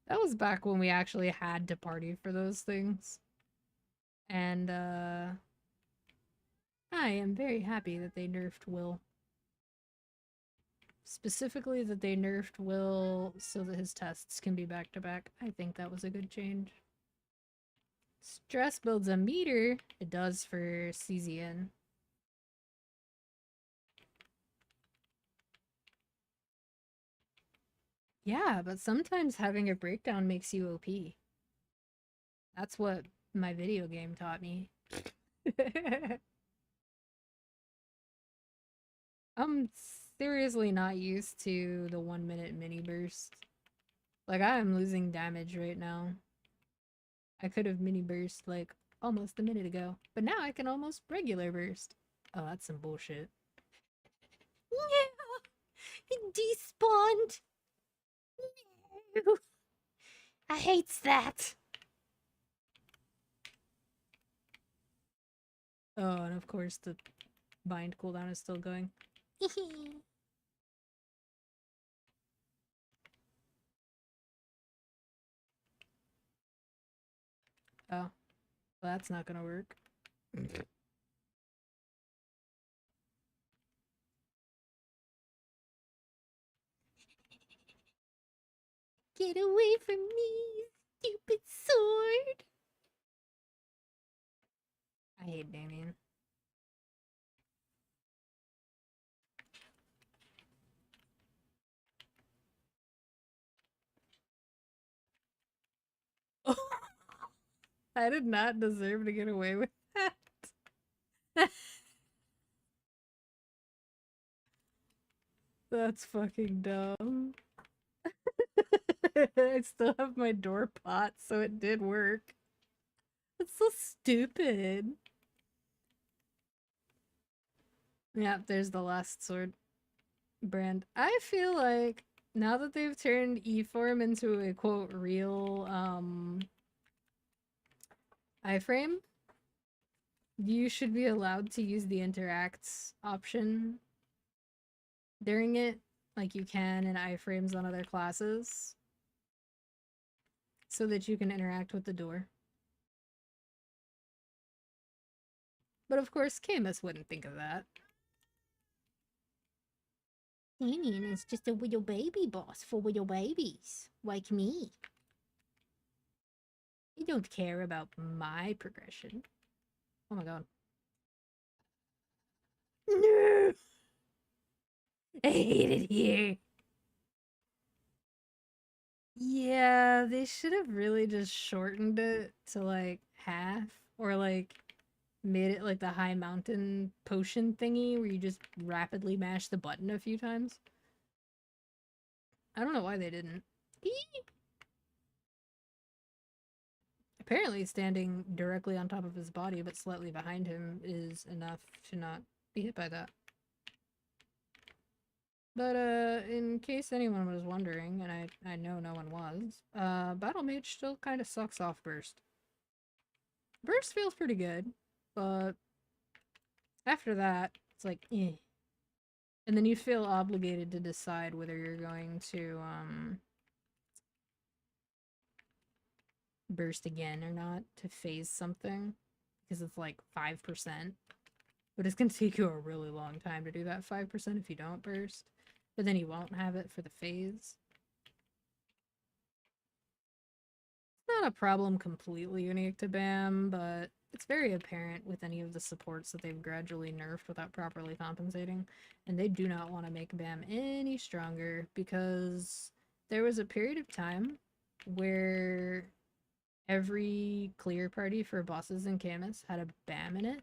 That was back when we actually had to party for those things. And I am very happy that they nerfed Will. Specifically that they nerfed Will so that his tests can be back to back. I think that was a good change. Stress builds a meter. It does for CZN. Yeah, but sometimes having a breakdown makes you OP. That's what my video game taught me. I'm seriously not used to the 1 minute mini burst. Like, I am losing damage right now. I could have mini burst like almost a minute ago, but now I can almost regular burst. Oh, that's some bullshit. Yeah, it despawned. No. I hate that. Oh, and of course the bind cooldown is still going. Oh, well, that's not gonna work. Get away from me, stupid sword! I hate Damien. I did not deserve to get away with that. That's fucking dumb. I still have my door pot, so it did work. That's so stupid. Yeah, there's the last sword brand. I feel like now that they've turned E-form into a quote real iframe, you should be allowed to use the interacts option during it, like you can in iframes on other classes, so that you can interact with the door. But of course, Camus wouldn't think of that. Damien is just a little baby boss for little babies, like me. You don't care about my progression. Oh my god. No! I hate it here. Yeah, they should have really just shortened it to like half, or like made it like the high mountain potion thingy where you just rapidly mash the button a few times. I don't know why they didn't. Apparently standing directly on top of his body but slightly behind him is enough to not be hit by that. But in case anyone was wondering, and I know no one was, Battle Mage still kind of sucks off Burst. Burst feels pretty good, but after that, it's like, eh. And then you feel obligated to decide whether you're going to burst again or not to phase something, because it's like 5%. But it's going to take you a really long time to do that 5% if you don't burst. But then you won't have it for the phase. It's not a problem completely unique to BAM, but it's very apparent with any of the supports that they've gradually nerfed without properly compensating. And they do not want to make BAM any stronger, because there was a period of time where every clear party for bosses and Camus had a BAM in it,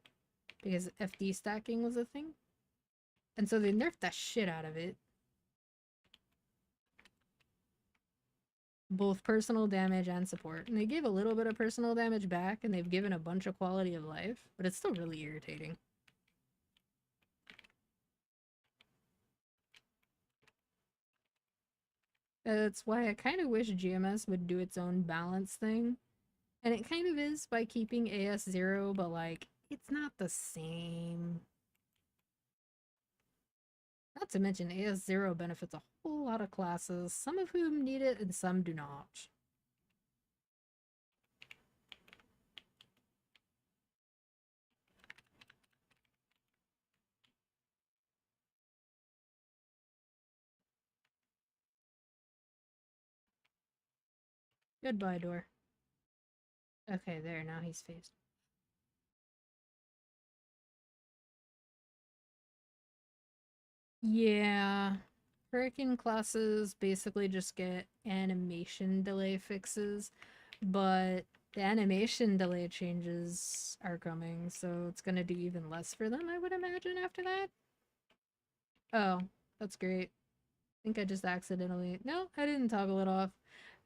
because FD stacking was a thing. And so they nerfed the shit out of it. Both personal damage and support. And they gave a little bit of personal damage back, and they've given a bunch of quality of life, but it's still really irritating. That's why I kind of wish GMS would do its own balance thing. And it kind of is by keeping AS0, but like, it's not the same. Not to mention AS0 benefits a whole lot of classes, some of whom need it and some do not. Goodbye, door. Okay, there, now he's phased. Yeah. Hurricane classes basically just get animation delay fixes, but the animation delay changes are coming, so it's gonna do even less for them, I would imagine, after that. Oh, that's great. I think I just accidentally... No, I didn't toggle it off.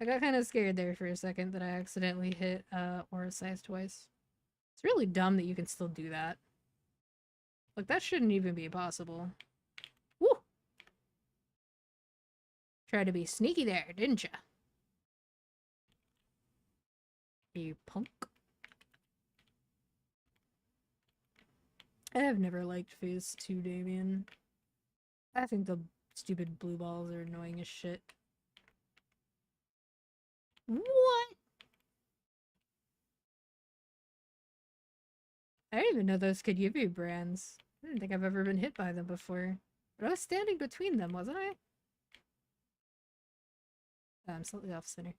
I got kind of scared there for a second that I accidentally hit aura size twice. It's really dumb that you can still do that. Like, that shouldn't even be possible. Woo! Tried to be sneaky there, didn't ya? You punk. I have never liked Phase 2 Damien. I think the stupid blue balls are annoying as shit. What? I didn't even know those could give you brands. I didn't think I've ever been hit by them before. But I was standing between them, wasn't I? Oh, I'm slightly off center.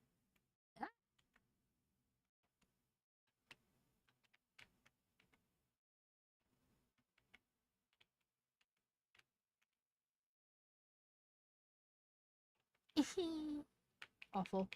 Ah. Awful.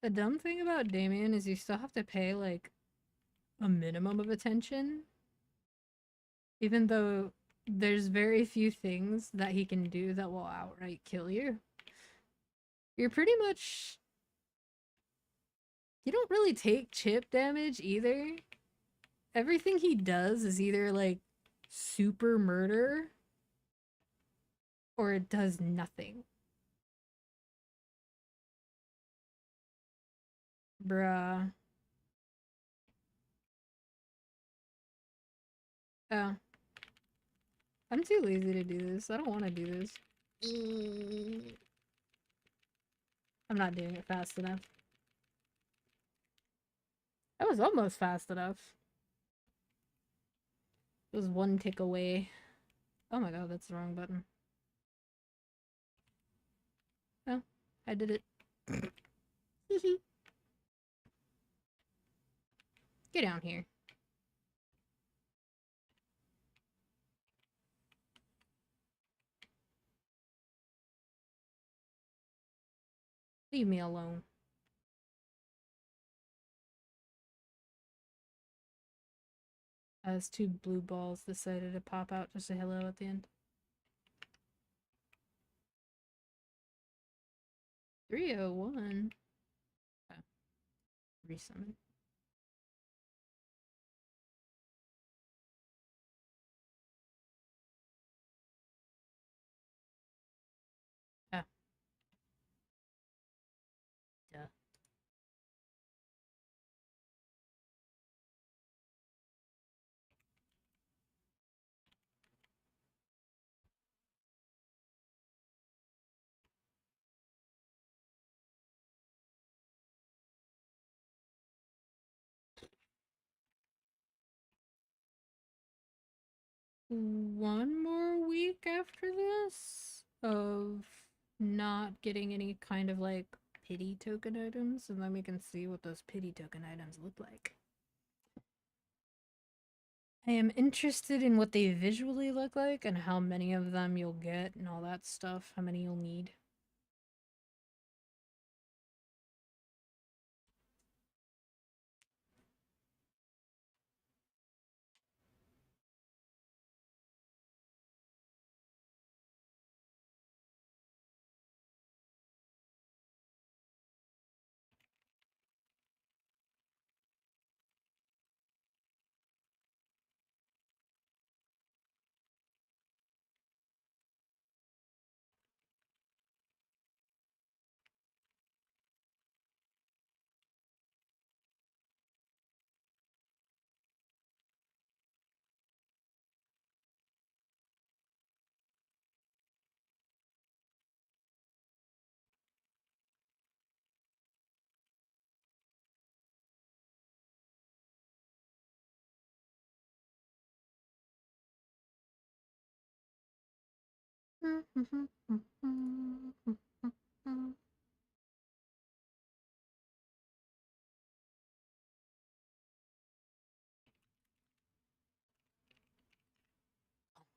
The dumb thing about Damien is you still have to pay, like, a minimum of attention. Even though there's very few things that he can do that will outright kill you. You're pretty much... You don't really take chip damage either. Everything he does is either, like, super murder or it does nothing. Bruh. Oh. I'm too lazy to do this. I don't want to do this. I'm not doing it fast enough. That was almost fast enough. It was one tick away. Oh my god, that's the wrong button. Oh, I did it. Get down here. Leave me alone. As two blue balls decided to pop out to say hello at the end. 301. Oh. Resummon. Oh. Duh. One more week after this of not getting any kind of like pity token items, and then we can see what those pity token items look like. I am interested in what they visually look like and how many of them you'll get and all that stuff, how many you'll need.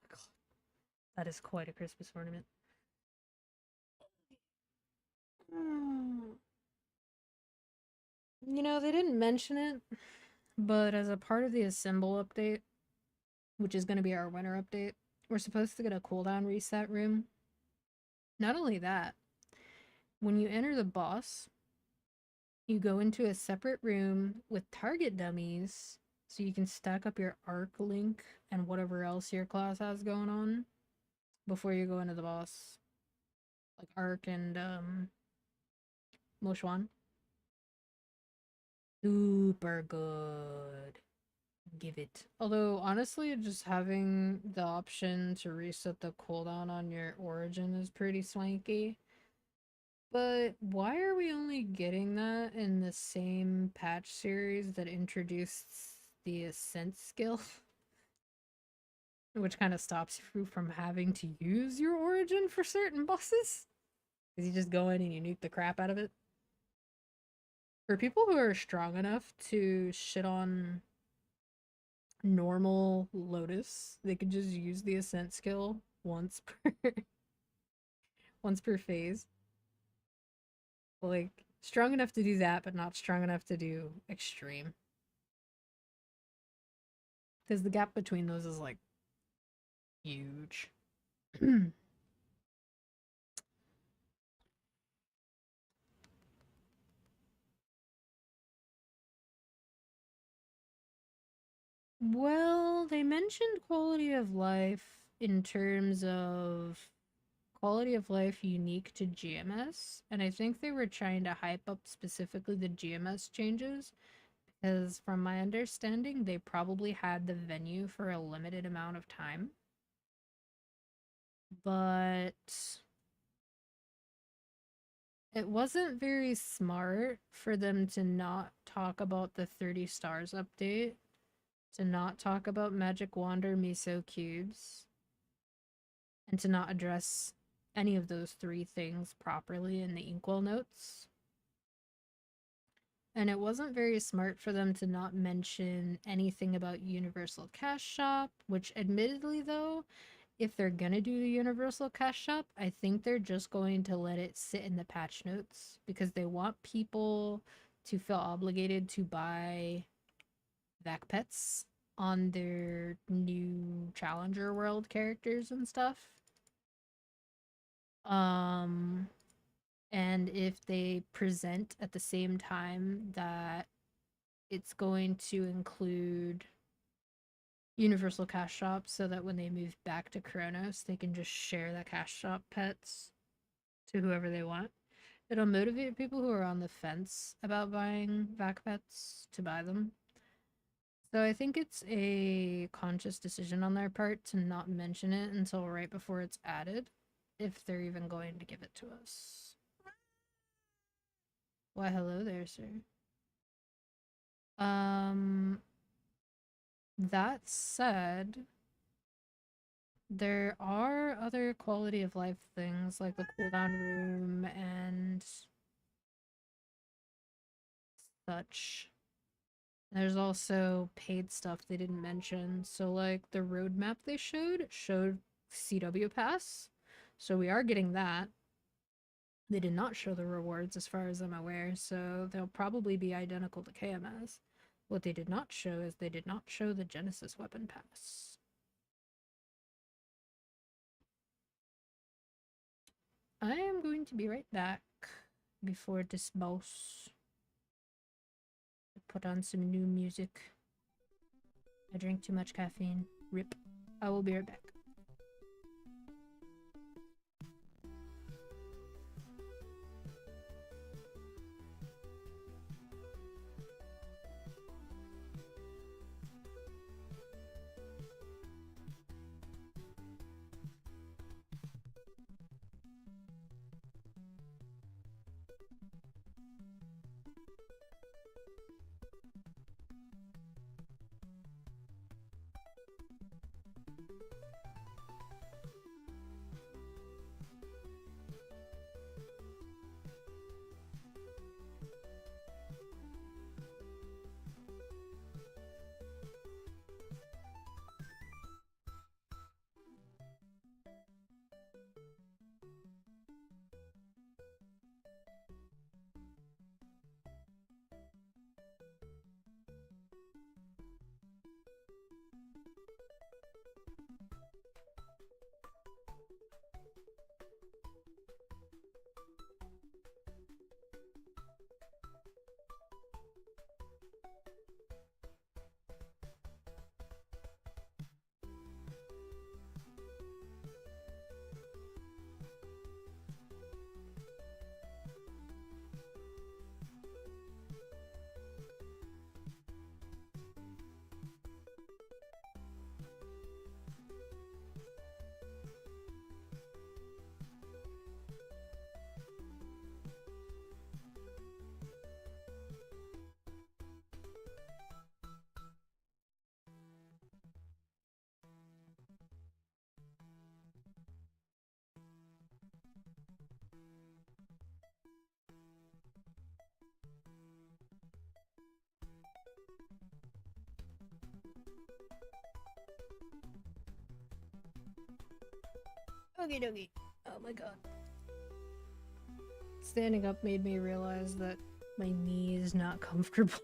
God, that is quite a Christmas ornament. You know, they didn't mention it, but as a part of the Assemble update, which is going to be our winter update, we're supposed to get a cooldown reset room. Not only that, when you enter the boss, you go into a separate room with target dummies so you can stack up your arc link and whatever else your class has going on before you go into the boss. Like arc and Moshwan. Super good. Give it. Although honestly, just having the option to reset the cooldown on your origin is pretty swanky. But why are we only getting that in the same patch series that introduced the Ascent skill? Which kind of stops you from having to use your origin for certain bosses? Because you just go in and you nuke the crap out of it. For people who are strong enough to shit on normal Lotus, they could just use the Ascent skill once per once per phase. Like, strong enough to do that, but not strong enough to do extreme. Because the gap between those is, like, huge. Well, they mentioned quality of life in terms of quality of life unique to GMS, and I think they were trying to hype up specifically the GMS changes, because from my understanding, they probably had the venue for a limited amount of time. But it wasn't very smart for them to not talk about the 30 stars update, to not talk about Magic Wander Miso cubes, and to not address any of those three things properly in the Inkwell notes. And it wasn't very smart for them to not mention anything about Universal Cash Shop, which admittedly though, if they're gonna do the Universal Cash Shop, I think they're just going to let it sit in the patch notes because they want people to feel obligated to buy vac pets on their new Challenger World characters and stuff. And if they present at the same time that it's going to include Universal Cash Shop so that when they move back to Kronos, they can just share the Cash Shop pets to whoever they want. It'll motivate people who are on the fence about buying vac pets to buy them. So I think it's a conscious decision on their part to not mention it until right before it's added, if they're even going to give it to us. Why, hello there, sir. That said, there are other quality of life things like the cooldown room and such. There's also paid stuff they didn't mention. So like the roadmap they showed CW Pass. So we are getting that. They did not show the rewards as far as I'm aware, so they'll probably be identical to KMS. What they did not show is they did not show the Genesis Weapon Pass. I am going to be right back before this boss. Put on some new music. I drank too much caffeine. Rip. I will be right back. Okie dokie. Oh my god. Standing up made me realize that my knee is not comfortable.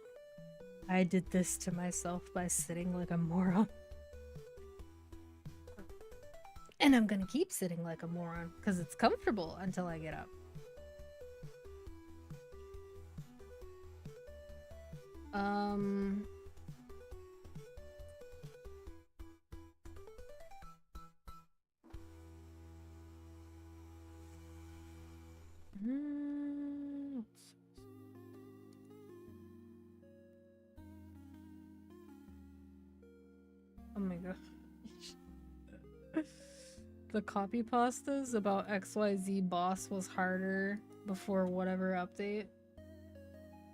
I did this to myself by sitting like a moron. And I'm gonna keep sitting like a moron, because it's comfortable until I get up. Oh my god. The copy pastas about XYZ boss was harder before whatever update.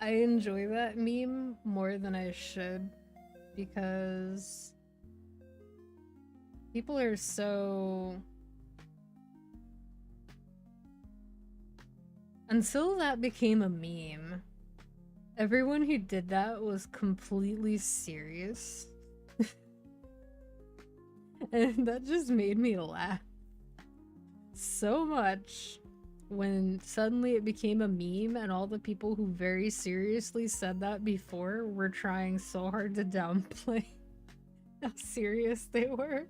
I enjoy that meme more than I should because people are so... Until that became a meme, everyone who did that was completely serious. And that just made me laugh so much when suddenly it became a meme and all the people who very seriously said that before were trying so hard to downplay how serious they were.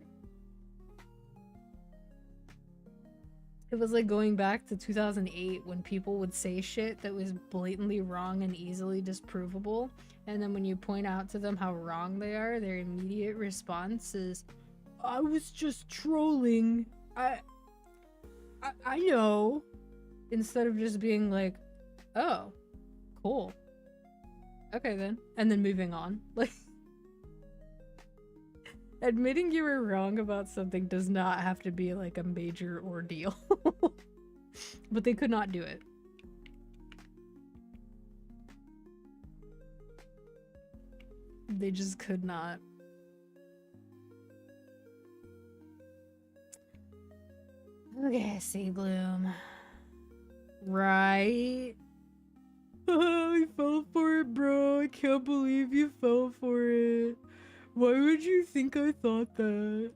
It was like going back to 2008 when people would say shit that was blatantly wrong and easily disprovable, and then when you point out to them how wrong they are, their immediate response is, I was just trolling. I know. Instead of just being like, oh, cool. Okay then. And then moving on. Like, admitting you were wrong about something does not have to be like a major ordeal. But they could not do it. They just could not. Okay, Sea Bloom. Right? I fell for it, bro. I can't believe you fell for it. Why would you think I thought that?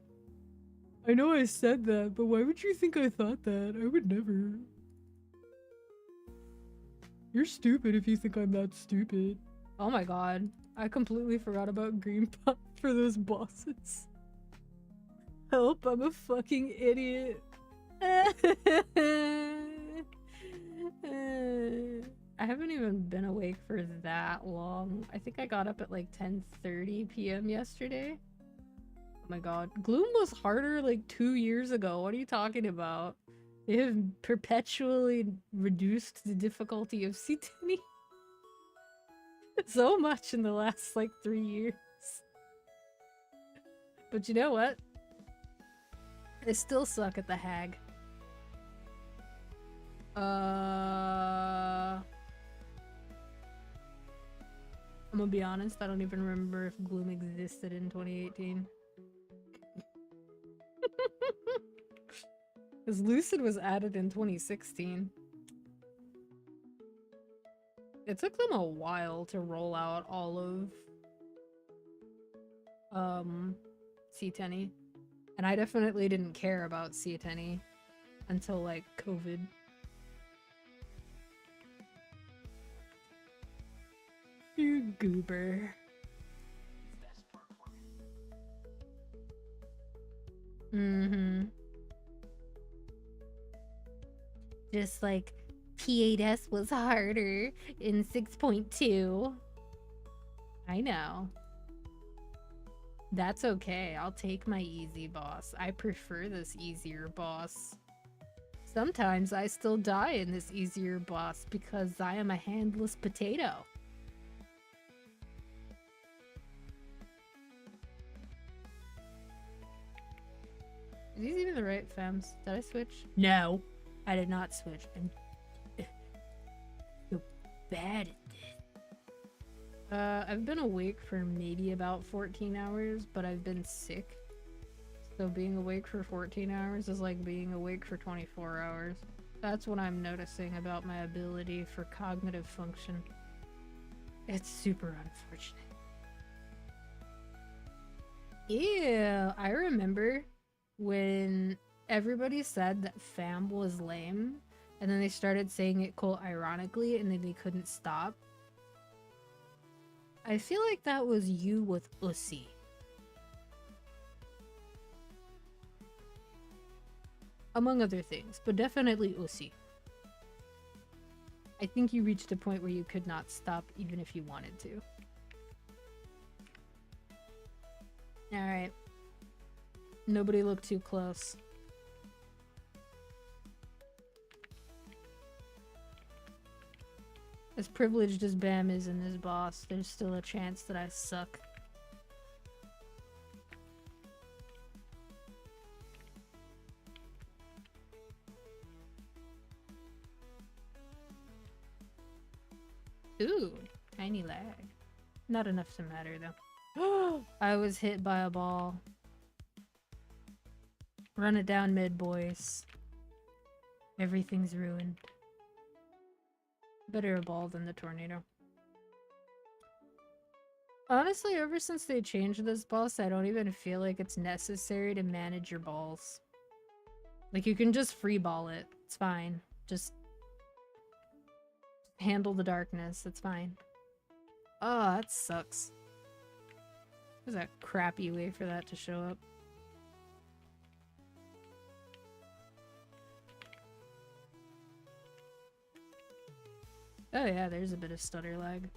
I know I said that, but why would you think I thought that? I would never. You're stupid if you think I'm that stupid. Oh my god. I completely forgot about Green Pop for those bosses. Help, I'm a fucking idiot. I haven't even been awake for that long. I think I got up at like 10:30 p.m. yesterday. Oh my god. Gloom was harder like 2 years ago. What are you talking about? They have perpetually reduced the difficulty of C10 so much in the last like 3 years. But you know what? I still suck at the hag. I'm gonna be honest, I don't even remember if Gloom existed in 2018. Because Lucid was added in 2016. It took them a while to roll out all of C10, and I definitely didn't care about C10 until like COVID. You goober. Just like P8S was harder in 6.2. I know. That's okay. I'll take my easy boss. I prefer this easier boss. Sometimes I still die in this easier boss because I am a handless potato. Are these even the right femmes? Did I switch? No, I did not switch. I'm so bad at this. I've been awake for maybe about 14 hours, but I've been sick. So being awake for 14 hours is like being awake for 24 hours. That's what I'm noticing about my ability for cognitive function. It's super unfortunate. Ew, I remember when everybody said that fam was lame, and then they started saying it quote ironically, and then they couldn't stop. I feel like that was you with Ussy. Among other things, but definitely Ussy. I think you reached a point where you could not stop even if you wanted to. Alright. Nobody look too close. As privileged as Bam is in this boss, there's still a chance that I suck. Ooh, tiny lag. Not enough to matter though. I was hit by a ball. Run it down mid, boys. Everything's ruined. Better a ball than the tornado. Honestly, ever since they changed this boss, I don't even feel like it's necessary to manage your balls. Like, you can just free ball it. It's fine. Just handle the darkness. It's fine. Oh, that sucks. There's a crappy way for that to show up. Oh yeah, there's a bit of stutter lag.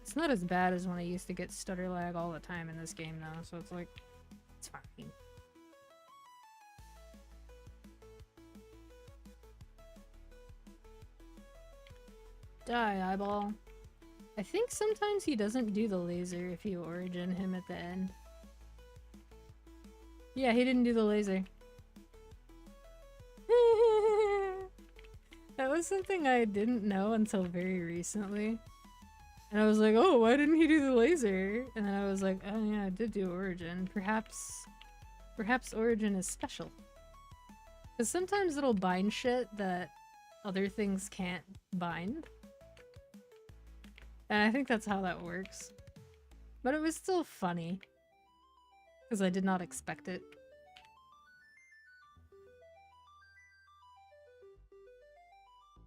It's not as bad as when I used to get stutter lag all the time in this game though, so it's like, it's fine. Die, eyeball. I think sometimes he doesn't do the laser if you origin him at the end. Yeah, he didn't do the laser. That was something I didn't know until very recently. And I was like, oh, why didn't he do the laser? And then I was like, oh yeah, I did do origin. Perhaps origin is special. Because sometimes it'll bind shit that other things can't bind. And I think that's how that works. But it was still funny. Because I did not expect it.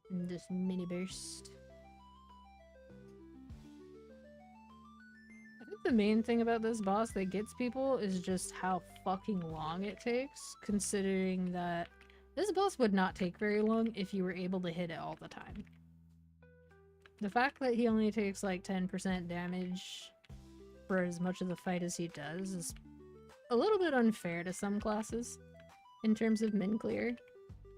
And this mini burst. I think the main thing about this boss that gets people is just how fucking long it takes, considering that this boss would not take very long if you were able to hit it all the time. The fact that he only takes like 10% damage for as much of the fight as he does is a little bit unfair to some classes in terms of min clear.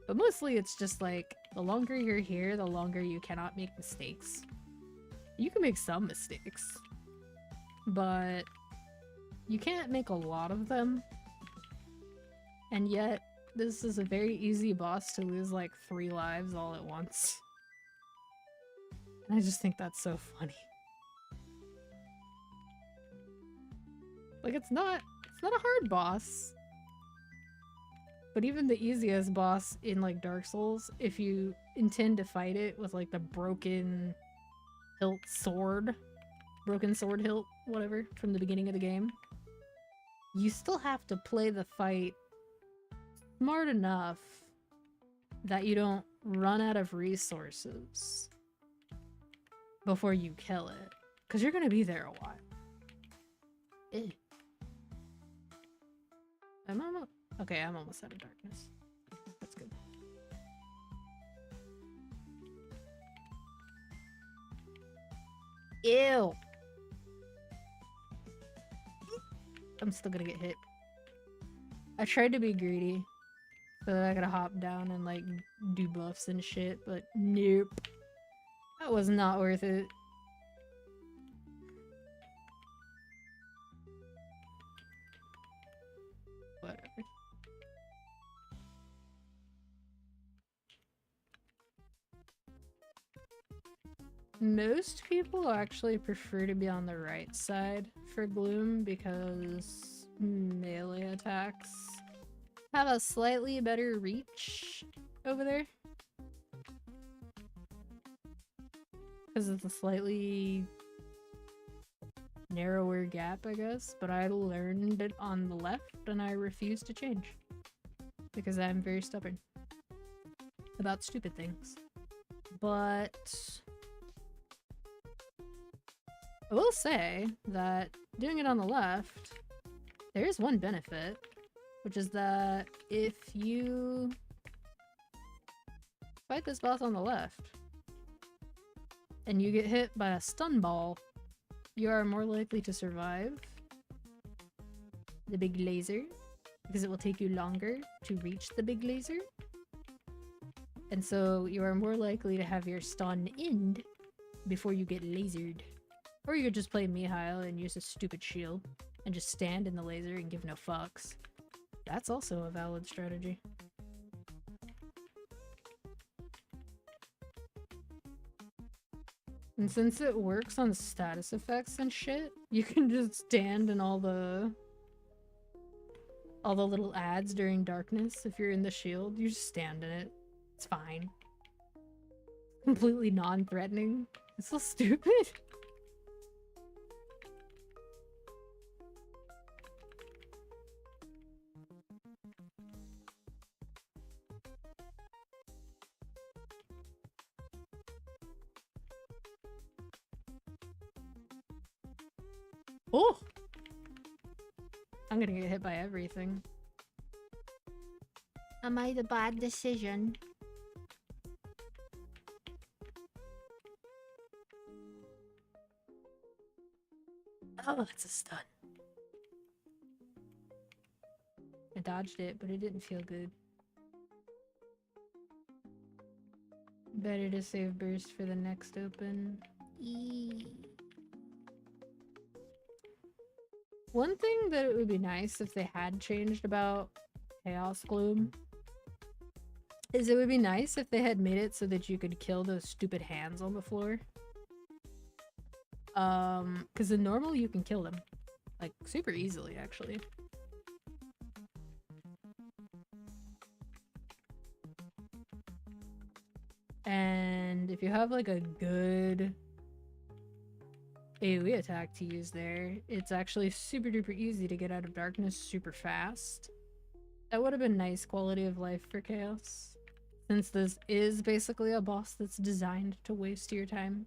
But mostly it's just like, the longer you're here, the longer you cannot make mistakes. You can make some mistakes, but you can't make a lot of them. And yet, this is a very easy boss to lose like 3 lives all at once. And I just think that's so funny. Like, it's not a hard boss. But even the easiest boss in like Dark Souls, if you intend to fight it with like the broken sword hilt, whatever, from the beginning of the game, you still have to play the fight smart enough that you don't run out of resources before you kill it, because you're gonna be there a while. Ew. Okay, I'm almost out of darkness. That's good. Ew! I'm still gonna get hit. I tried to be greedy so that I could hop down and like do buffs and shit, but nope. That was not worth it. Whatever. Most people actually prefer to be on the right side for Gloom because melee attacks have a slightly better reach over there. Because it's a slightly narrower gap, I guess, but I learned it on the left and I refuse to change. Because I'm very stubborn about stupid things. But I will say that doing it on the left, there is one benefit, which is that if you fight this boss on the left and you get hit by a stun ball, you are more likely to survive the big laser because it will take you longer to reach the big laser. And so you are more likely to have your stun end before you get lasered. Or you could just play Mihail and use a stupid shield and just stand in the laser and give no fucks. That's also a valid strategy. And since it works on status effects and shit, you can just stand in all the little ads during darkness. If you're in the shield, you just stand in it. It's fine. Completely non-threatening. It's so stupid. Oh! I'm gonna get hit by everything. I made a bad decision. Oh, it's a stun. I dodged it, but it didn't feel good. Better to save burst for the next open. Eee. One thing that it would be nice if they had changed about Chaos Gloom is it would be nice if they had made it so that you could kill those stupid hands on the floor. Because in normal you can kill them. Like, super easily, actually. And if you have, like, a good AoE attack to use there, it's actually super duper easy to get out of darkness super fast. That would have been nice quality of life for Chaos, since this is basically a boss that's designed to waste your time.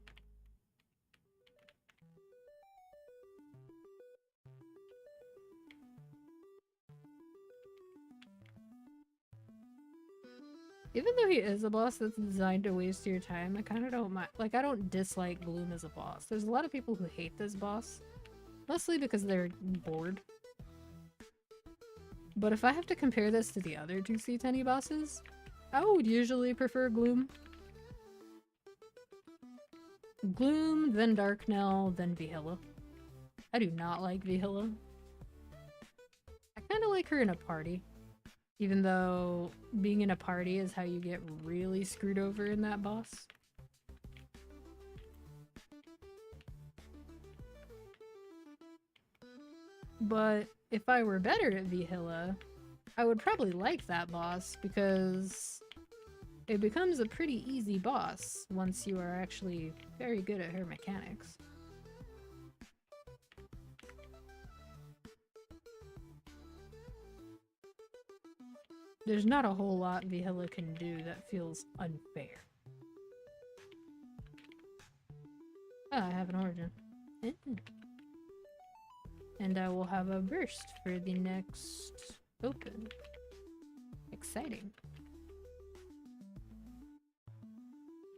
Even though he is a boss that's designed to waste your time, I kind of don't mind. Like, I don't dislike Gloom as a boss. There's a lot of people who hate this boss, mostly because they're bored. But if I have to compare this to the other two C10 bosses, I would usually prefer Gloom. Gloom, then Darknell, then Vihilla. I do not like Vihilla. I kind of like her in a party. Even though being in a party is how you get really screwed over in that boss. But if I were better at Vihilla, I would probably like that boss because it becomes a pretty easy boss once you are actually very good at her mechanics. There's not a whole lot Vihilla can do that feels unfair. Oh, I have an origin. And I will have a burst for the next open. Exciting.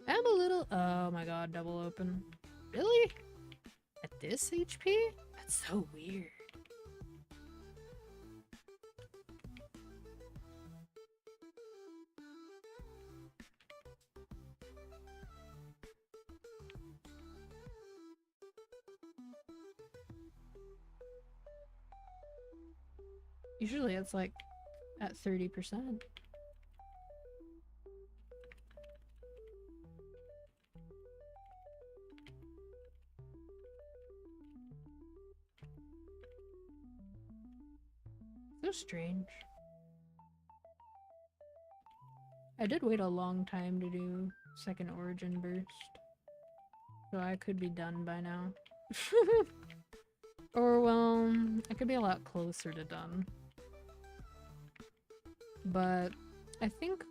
I'm a little... Oh my god, double open. Really? At this HP? That's so weird. Usually it's like at 30%. So strange. I did wait a long time to do second origin burst. So I could be done by now. Or, well, I could be a lot closer to done. But I think,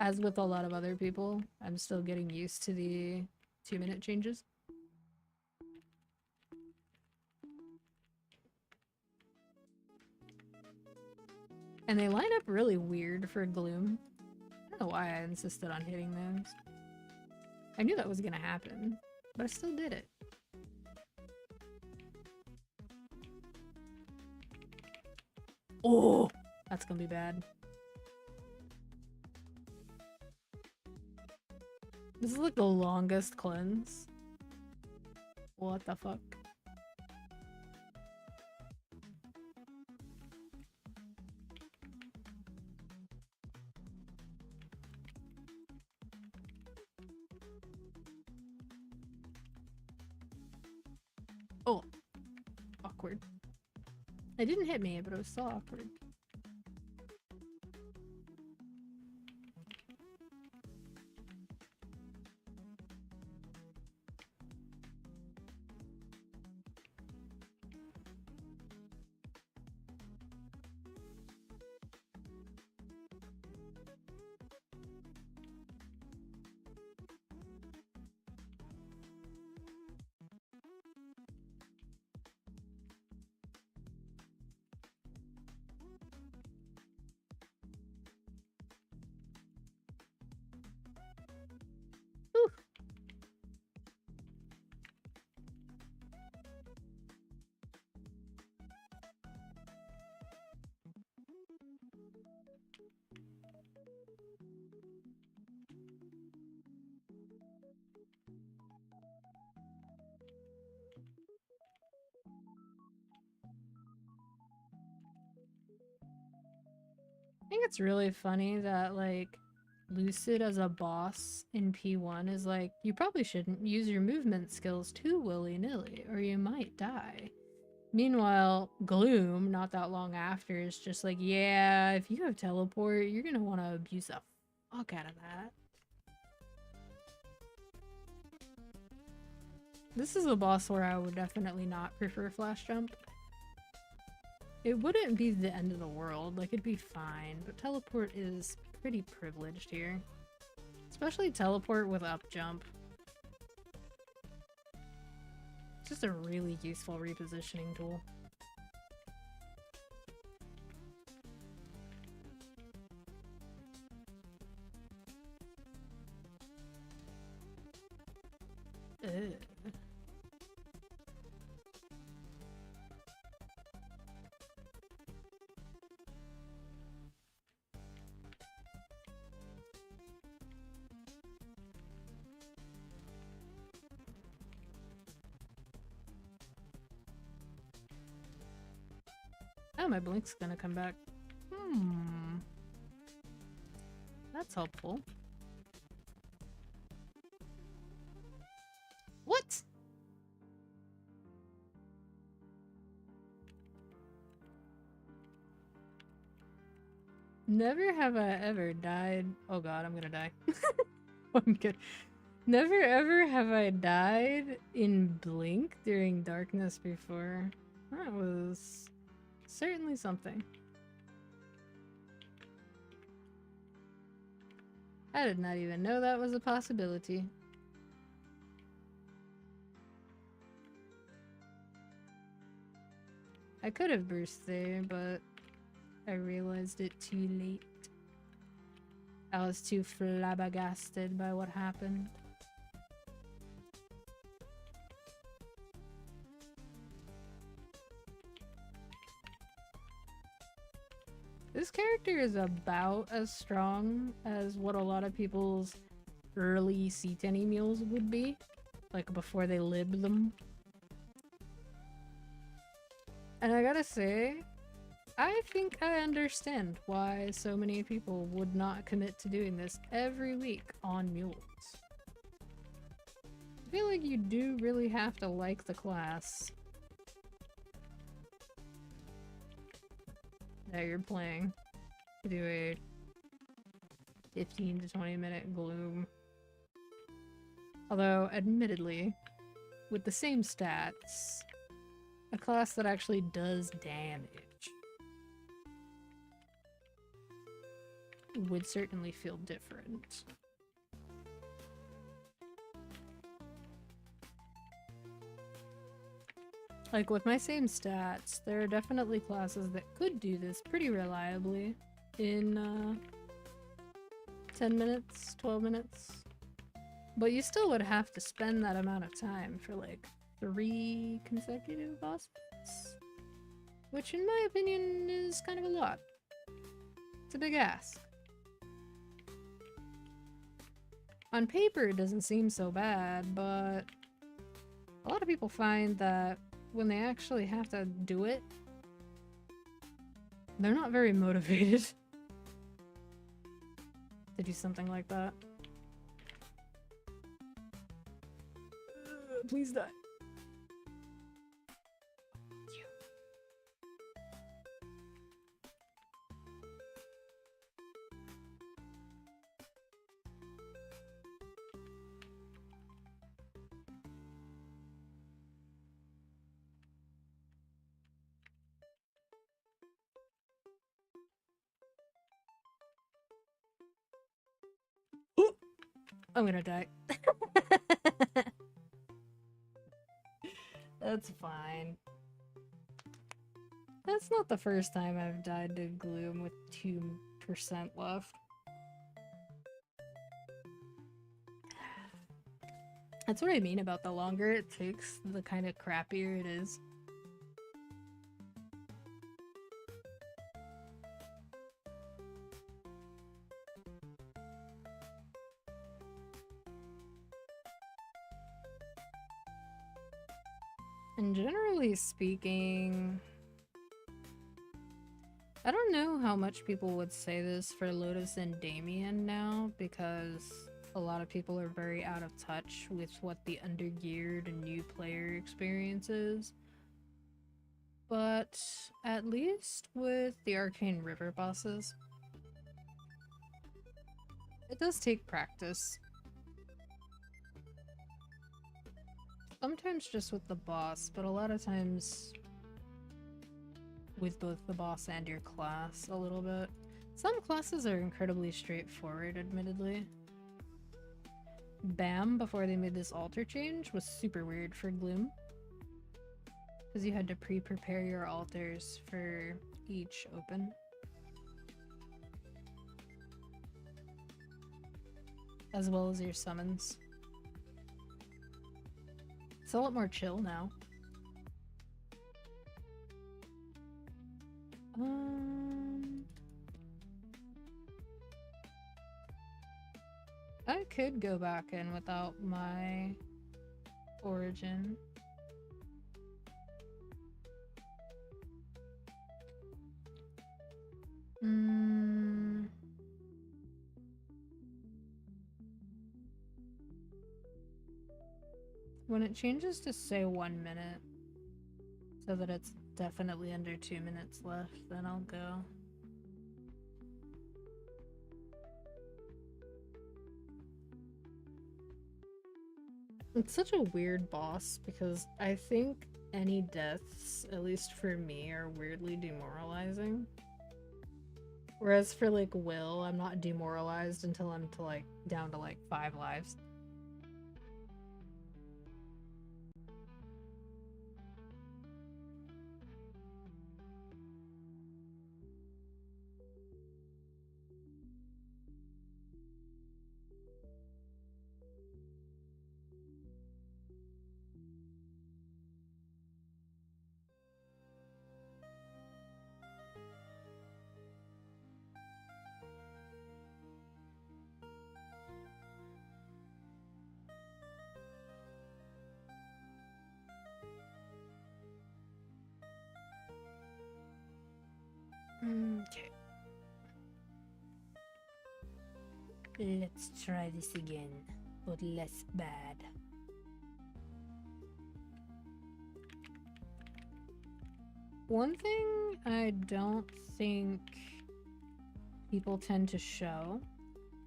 as with a lot of other people, I'm still getting used to the 2-minute changes. And they line up really weird for Gloom. I don't know why I insisted on hitting those. I knew that was gonna happen, but I still did it. Oh! That's gonna be bad. This is like the longest cleanse. What the fuck? Oh. Awkward. It didn't hit me, but it was so awkward. I think it's really funny that, like, Lucid as a boss in P1 is like, you probably shouldn't use your movement skills too willy-nilly, or you might die. Meanwhile, Gloom, not that long after, is just like, yeah, if you have teleport, you're gonna want to abuse the fuck out of that. This is a boss where I would definitely not prefer flash jump. It wouldn't be the end of the world, like it'd be fine, but teleport is pretty privileged here. Especially teleport with up jump. It's just a really useful repositioning tool. Ugh. Oh, my blink's gonna come back. That's helpful. What? Never have I ever died. Oh god, I'm gonna die. I'm good. Never ever have I died in Blink during darkness before. That was certainly something. I did not even know that was a possibility. I could have burst there, but I realized it too late. I was too flabbergasted by what happened. This character is about as strong as what a lot of people's early C10 meals would be, like before they libbed them. And I gotta say, I think I understand why so many people would not commit to doing this every week on mules. I feel like you do really have to like the class that you're playing to do a 15 to 20 minute Gloom. Although, admittedly, with the same stats, A class that actually does damage would certainly feel different. Like, with my same stats, there are definitely classes that could do this pretty reliably in 10 minutes, 12 minutes. But you still would have to spend that amount of time for like 3 consecutive boss fights, which in my opinion is kind of a lot. It's a big ask. On paper it doesn't seem so bad, but a lot of people find that when they actually have to do it, they're not very motivated to do something like that. Please die. Ooh, I'm gonna die. That's fine. That's not the first time I've died to Gloom with 2% left. That's what I mean about the longer it takes, the kind of crappier it is. And generally speaking, I don't know how much people would say this for Lotus and Damien now, because a lot of people are very out of touch with what the undergeared and new player experience is. But at least with the Arcane River bosses, it does take practice. Sometimes just with the boss, but a lot of times with both the boss and your class a little bit. Some classes are incredibly straightforward, admittedly. Bam, before they made this altar change, was super weird for Gloom, because you had to pre-prepare your altars for each open. As well as your summons. It's a lot more chill now. I could go back in without my origin. When it changes to say 1 minute, so that it's definitely under 2 minutes left, then I'll go. It's such a weird boss because I think any deaths, at least for me, are weirdly demoralizing. Whereas for like Will, I'm not demoralized until I'm to like down to like 5 lives. Okay. Let's try this again, but less bad. One thing I don't think people tend to show,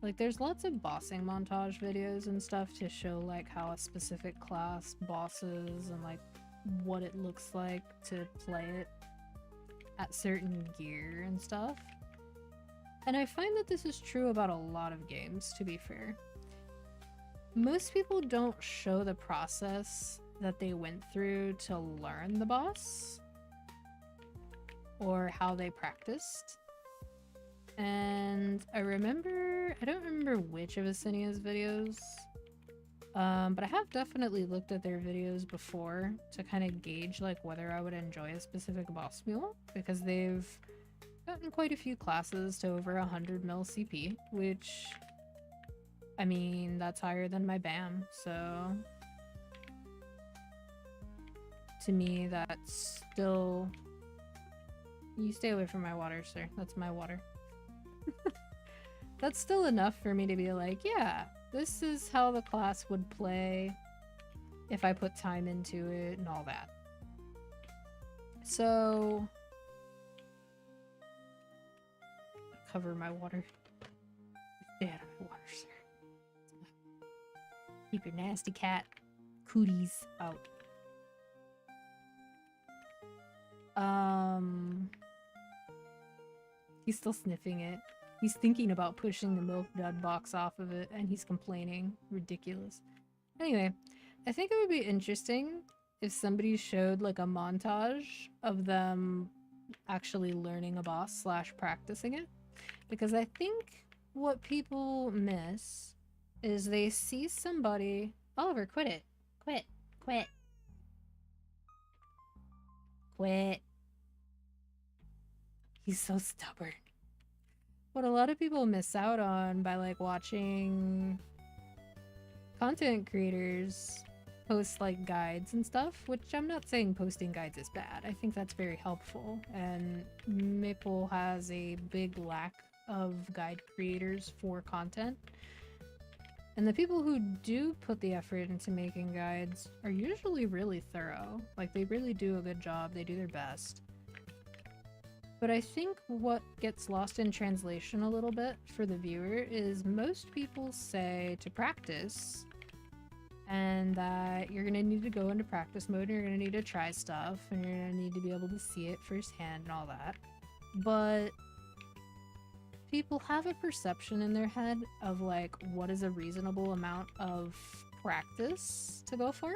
like there's lots of bossing montage videos and stuff to show like how a specific class bosses and like what it looks like to play it at certain gear and stuff. And I find that this is true about a lot of games, to be fair. Most people don't show the process that they went through to learn the boss or how they practiced. And I don't remember which of Asinia's videos, but I have definitely looked at their videos before to kind of gauge like whether I would enjoy a specific boss mule, because they've gotten quite a few classes to over 100 mil CP, which, I mean, that's higher than my BAM, so to me that's still... You stay away from my water, sir. That's my water. That's still enough for me to be like, yeah, this is how the class would play if I put time into it and all that. So... Cover my water. Stay out of my water, sir. Keep your nasty cat cooties out. He's still sniffing it. He's thinking about pushing the milk dud box off of it, and he's complaining. Ridiculous. Anyway, I think it would be interesting if somebody showed like a montage of them actually learning a boss slash practicing it. Because I think what people miss is they see somebody... Oliver, quit it. Quit. Quit. Quit. He's so stubborn. What a lot of people miss out on by like watching content creators post like guides and stuff, which I'm not saying posting guides is bad. I think that's very helpful, and Maple has a big lack of guide creators for content. And the people who do put the effort into making guides are usually really thorough. Like, they really do a good job, they do their best. But I think what gets lost in translation a little bit for the viewer is most people say to practice, and that you're gonna need to go into practice mode, and you're gonna need to try stuff, and you're gonna need to be able to see it firsthand and all that. But people have a perception in their head of like what is a reasonable amount of practice to go for.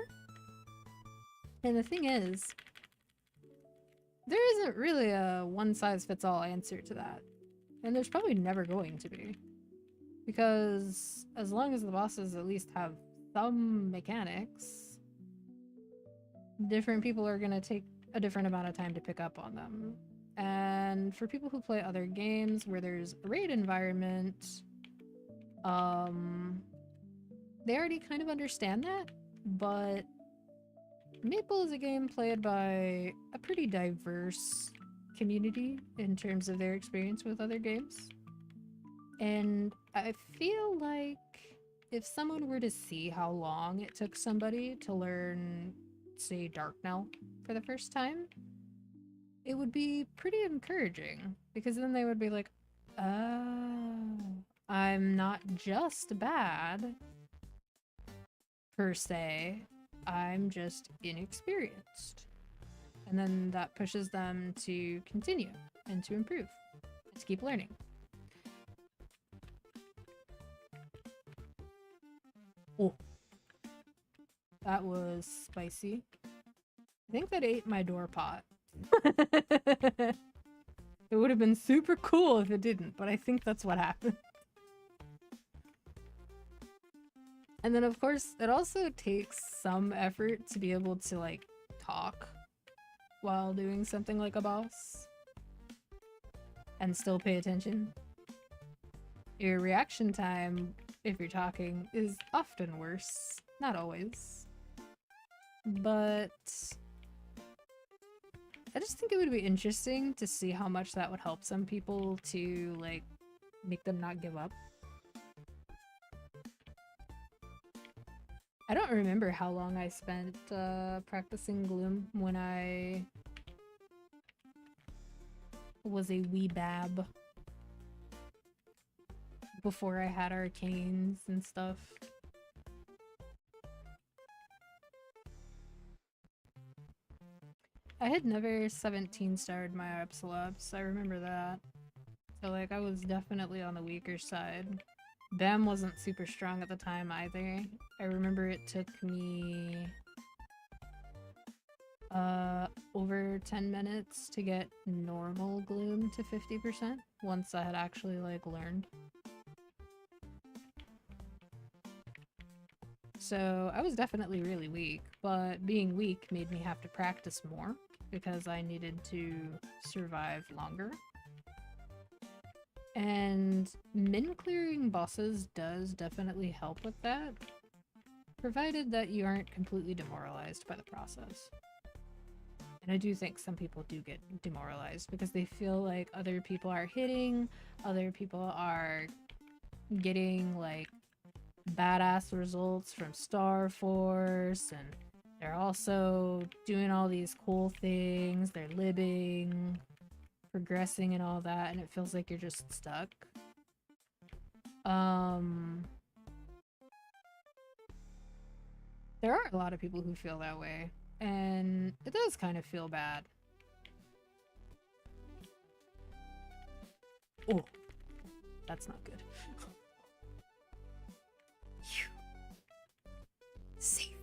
And the thing is, there isn't really a one-size-fits-all answer to that. And there's probably never going to be. Because as long as the bosses at least have some mechanics, different people are going to take a different amount of time to pick up on them. And for people who play other games where there's a raid environment, they already kind of understand that, but Maple is a game played by a pretty diverse community in terms of their experience with other games. And I feel like if someone were to see how long it took somebody to learn, say, Darknell for the first time, it would be pretty encouraging, because then they would be like, oh, I'm not just bad, per se, I'm just inexperienced. And then that pushes them to continue, and to improve, and to keep learning. Oh, that was spicy. I think that ate my door pot. It would have been super cool if it didn't, but I think that's what happened. And then of course, it also takes some effort to be able to like talk while doing something like a boss and still pay attention. Your reaction time, if you're talking, is often worse. Not always. But I just think it would be interesting to see how much that would help some people to, like, make them not give up. I don't remember how long I spent practicing Gloom when I was a wee bab. Before I had arcanes and stuff. I had never 17 starred my Absolups. I remember that. So like I was definitely on the weaker side. Bam wasn't super strong at the time either. I remember it took me over 10 minutes to get normal gloom to 50% once I had actually like learned. So I was definitely really weak, but being weak made me have to practice more because I needed to survive longer. And min clearing bosses does definitely help with that, provided that you aren't completely demoralized by the process. And I do think some people do get demoralized because they feel like other people are hitting, other people are getting like badass results from Star Force, and they're also doing all these cool things, they're libbing, progressing and all that, and it feels like you're just stuck. There are a lot of people who feel that way, and it does kind of feel bad. Oh, that's not good. Safe.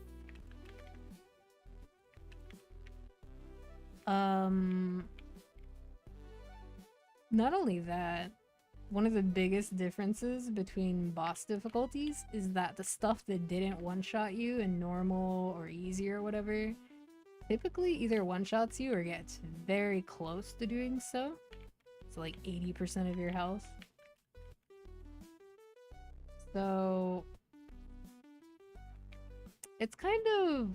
Not only that, one of the biggest differences between boss difficulties is that the stuff that didn't one-shot you in normal or easy or whatever typically either one-shots you or gets very close to doing so. So like 80% of your health. So it's kind of...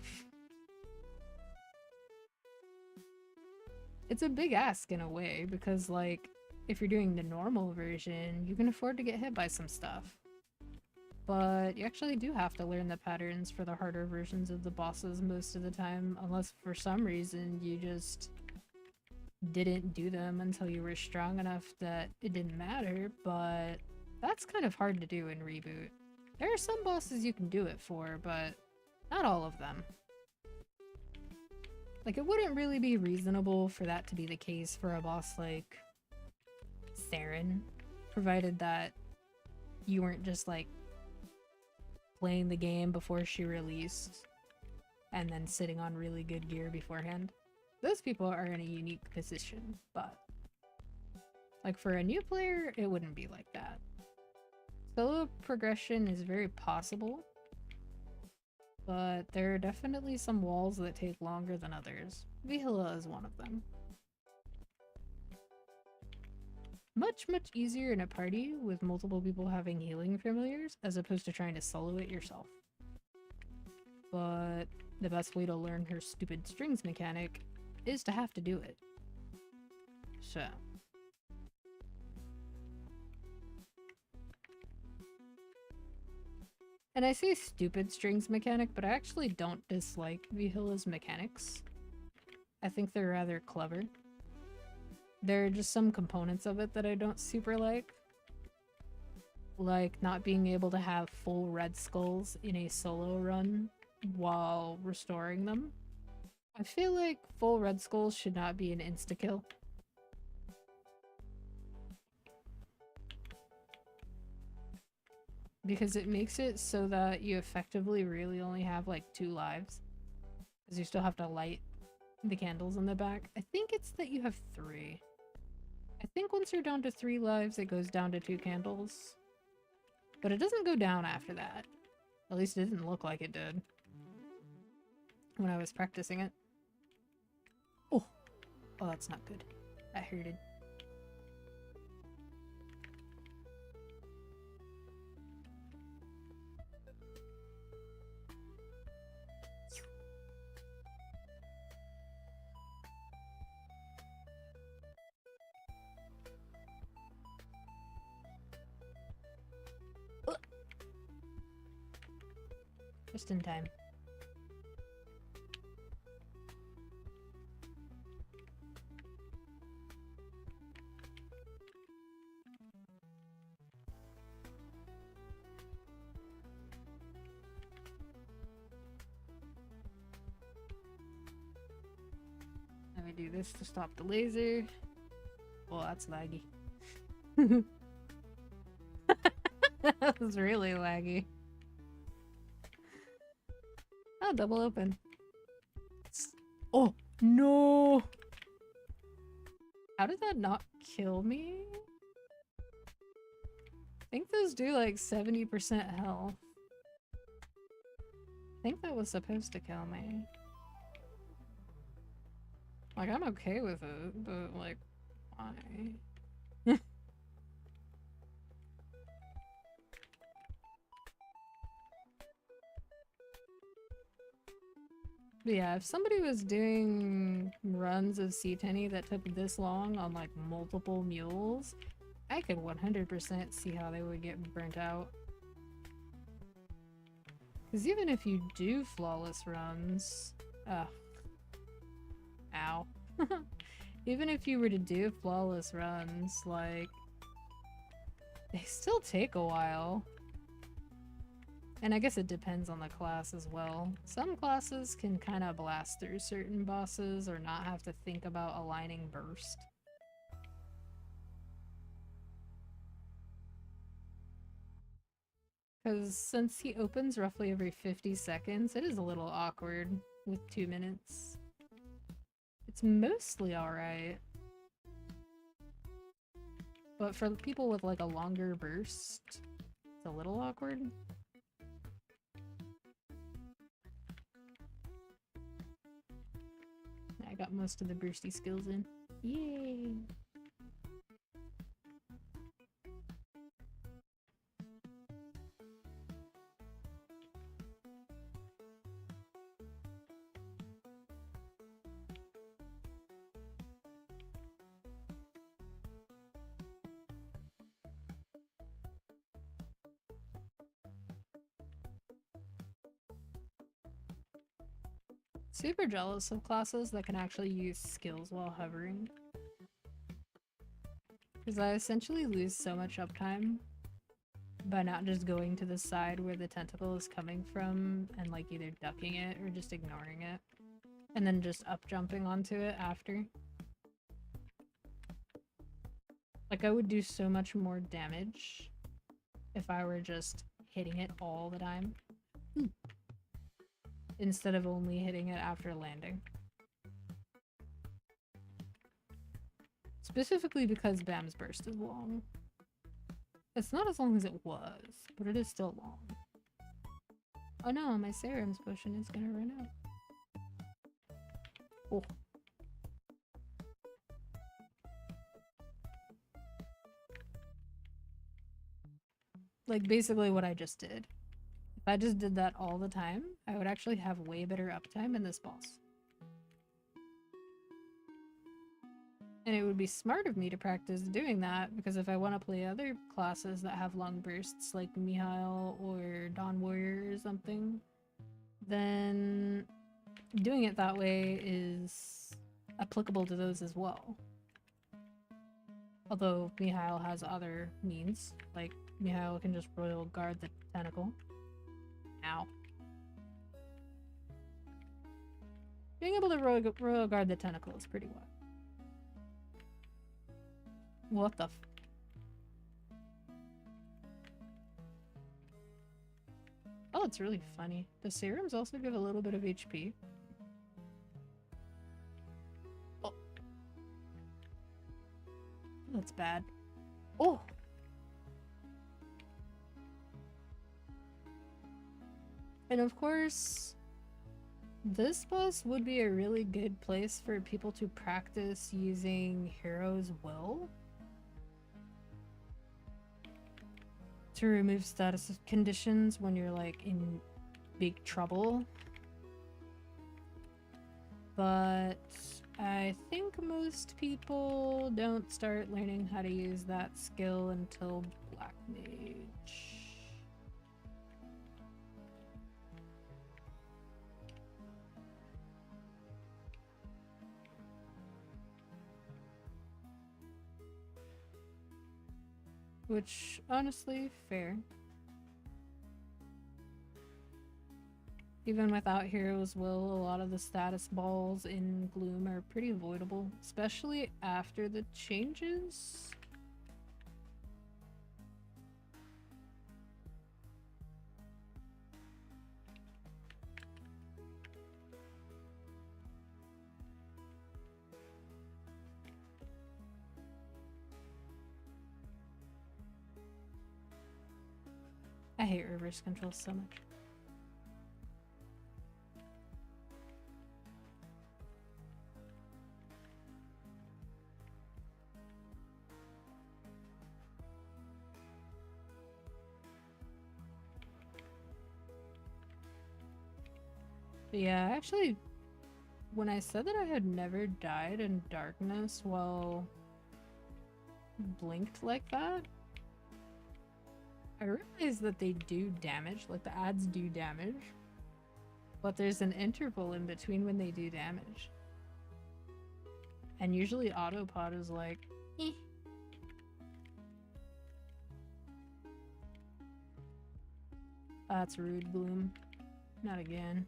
it's a big ask in a way because like if you're doing the normal version, you can afford to get hit by some stuff. But you actually do have to learn the patterns for the harder versions of the bosses most of the time, unless for some reason you just didn't do them until you were strong enough that it didn't matter, but that's kind of hard to do in Reboot. There are some bosses you can do it for, but not all of them. Like, it wouldn't really be reasonable for that to be the case for a boss like Saren, provided that you weren't just like playing the game before she released and then sitting on really good gear beforehand. Those people are in a unique position, but like for a new player, it wouldn't be like that. Solo progression is very possible, but there are definitely some walls that take longer than others. Vihila is one of them. Much easier in a party with multiple people having healing familiars as opposed to trying to solo it yourself. But the best way to learn her stupid strings mechanic is to have to do it. So. And I say stupid strings mechanic, but I actually don't dislike Vihila's mechanics. I think they're rather clever. There are just some components of it that I don't super like. Like not being able to have full red skulls in a solo run while restoring them. I feel like full red skulls should not be an insta-kill. Because it makes it so that you effectively really only have like 2 lives. Because you still have to light the candles in the back. I think it's that you have 3. I think once you're down to 3 lives, it goes down to 2 candles. But it doesn't go down after that. At least it didn't look like it did when I was practicing it. Oh! Oh, that's not good. That hurted. Just in time. me do this to stop the laser. Well, that's laggy. That was really laggy. Oh, double open. Oh, no! How did that not kill me? I think those do like 70% health. I think that was supposed to kill me. Like, I'm okay with it, but like, why? But yeah, if somebody was doing runs of C10 that took this long on like multiple mules, I could 100% see how they would get burnt out. Because even if you do flawless runs, ow. Even if you were to do flawless runs, like, they still take a while. And I guess it depends on the class as well. Some classes can kind of blast through certain bosses or not have to think about aligning burst. Because since he opens roughly every 50 seconds, it is a little awkward with 2 minutes. It's mostly alright. But for people with like a longer burst, it's a little awkward. I got most of the bursty skills in. Yay! Super jealous of classes that can actually use skills while hovering. Because I essentially lose so much uptime by not just going to the side where the tentacle is coming from and like either ducking it or just ignoring it. And then just up jumping onto it after. Like, I would do so much more damage if I were just hitting it all the time. Instead of only hitting it after landing. Specifically because Bam's burst is long. It's not as long as it was, but it is still long. Oh no, my serum's potion is gonna run out. Oh. Like, basically what I just did. If I just did that all the time, I would actually have way better uptime in this boss. And it would be smart of me to practice doing that, because if I want to play other classes that have long bursts, like Mihail or Dawn Warrior or something, then doing it that way is applicable to those as well. Although Mihail has other means, like Mihail can just royal guard the tentacle. Ow. Being able to royal guard the tentacle is pretty wild. What the f- Oh, it's really funny. The serums also give a little bit of HP. Oh. That's bad. Oh! And of course, this boss would be a really good place for people to practice using Hero's Will to remove status conditions when you're like in big trouble. But I think most people don't start learning how to use that skill until Black Mage. Which, honestly, fair. Even without Hero's Will, a lot of the status balls in Gloom are pretty avoidable, especially after the changes. I hate reverse control so much. But yeah, actually, when I said that I had never died in darkness while blinked like that, I realized that they do damage, like the ads do damage, but there's an interval in between when they do damage. And usually autopod is like, eh. That's rude, Bloom. Not again.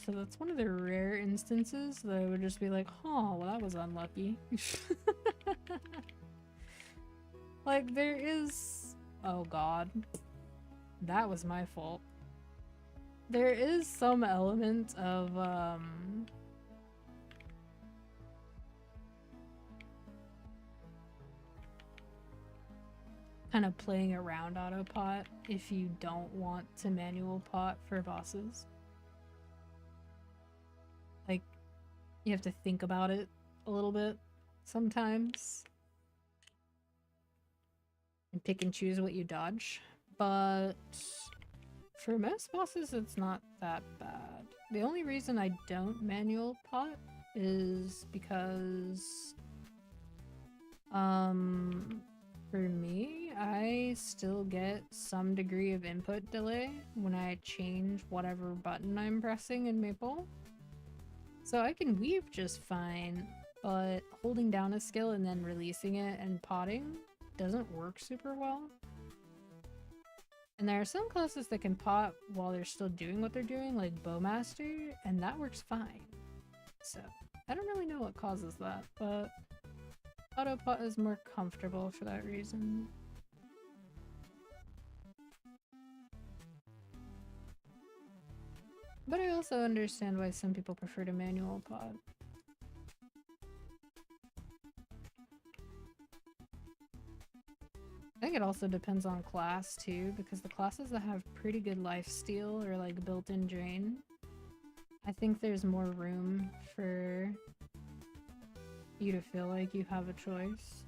So that's one of the rare instances that I would just be like, oh, well, that was unlucky. Like, there is... Oh, God. That was my fault. There is some element of, kind of playing around autopot if you don't want to manual pot for bosses. Like, you have to think about it a little bit sometimes and pick and choose what you dodge, but for most bosses it's not that bad. The only reason I don't manual pot is because for me, I still get some degree of input delay when I change whatever button I'm pressing in Maple. So I can weave just fine, but holding down a skill and then releasing it and potting doesn't work super well. And there are some classes that can pot while they're still doing what they're doing, like Bowmaster, and that works fine. So I don't really know what causes that, but autopot is more comfortable for that reason. But I also understand why some people prefer to manual pot. I think it also depends on class too, because the classes that have pretty good lifesteal or like built-in drain, I think there's more room for you to feel like you have a choice.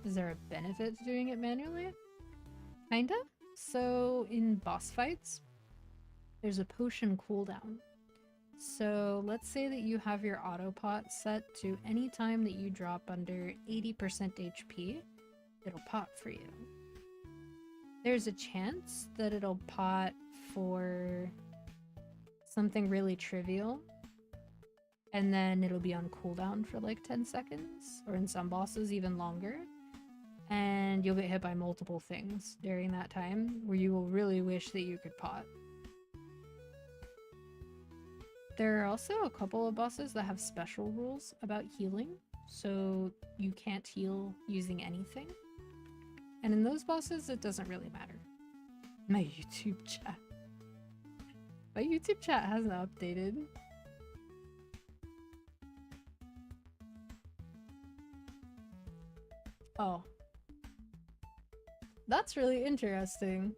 Is there a benefit to doing it manually? Kinda. So in boss fights, there's a potion cooldown. So let's say that you have your autopot set to any time that you drop under 80% HP, it'll pot for you. There's a chance that it'll pot for something really trivial, and then it'll be on cooldown for like 10 seconds, or in some bosses even longer, and you'll get hit by multiple things during that time where you will really wish that you could pot. There are also a couple of bosses that have special rules about healing, so you can't heal using anything. And in those bosses, it doesn't really matter. My YouTube chat. My YouTube chat hasn't updated. Oh. That's really interesting.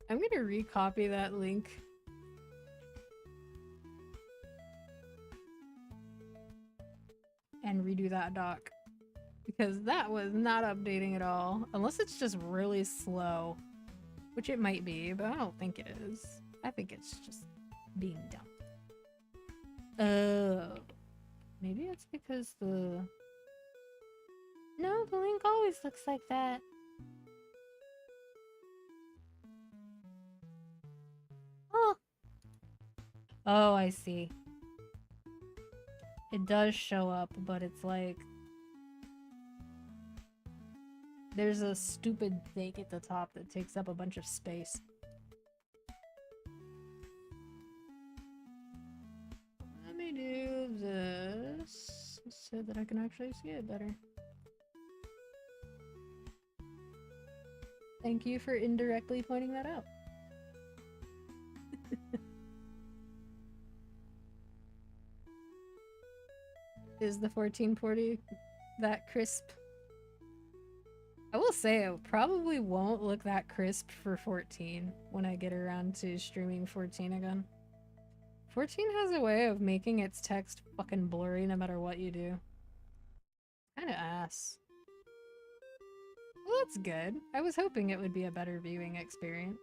I'm gonna recopy that link. And redo that doc. Because that was not updating at all. Unless it's just really slow. Which it might be, but I don't think it is. I think it's just being dumb. Oh. Maybe it's because the... No, the link always looks like that. Oh, I see. It does show up, but it's like there's a stupid thing at the top that takes up a bunch of space. Let me do this so that I can actually see it better. Thank you for indirectly pointing that out. Is the 1440 that crisp? I will say it probably won't look that crisp for 14 when I get around to streaming 14 again. 14 has a way of making its text fucking blurry no matter what you do. Kinda ass. Well, that's good. I was hoping it would be a better viewing experience.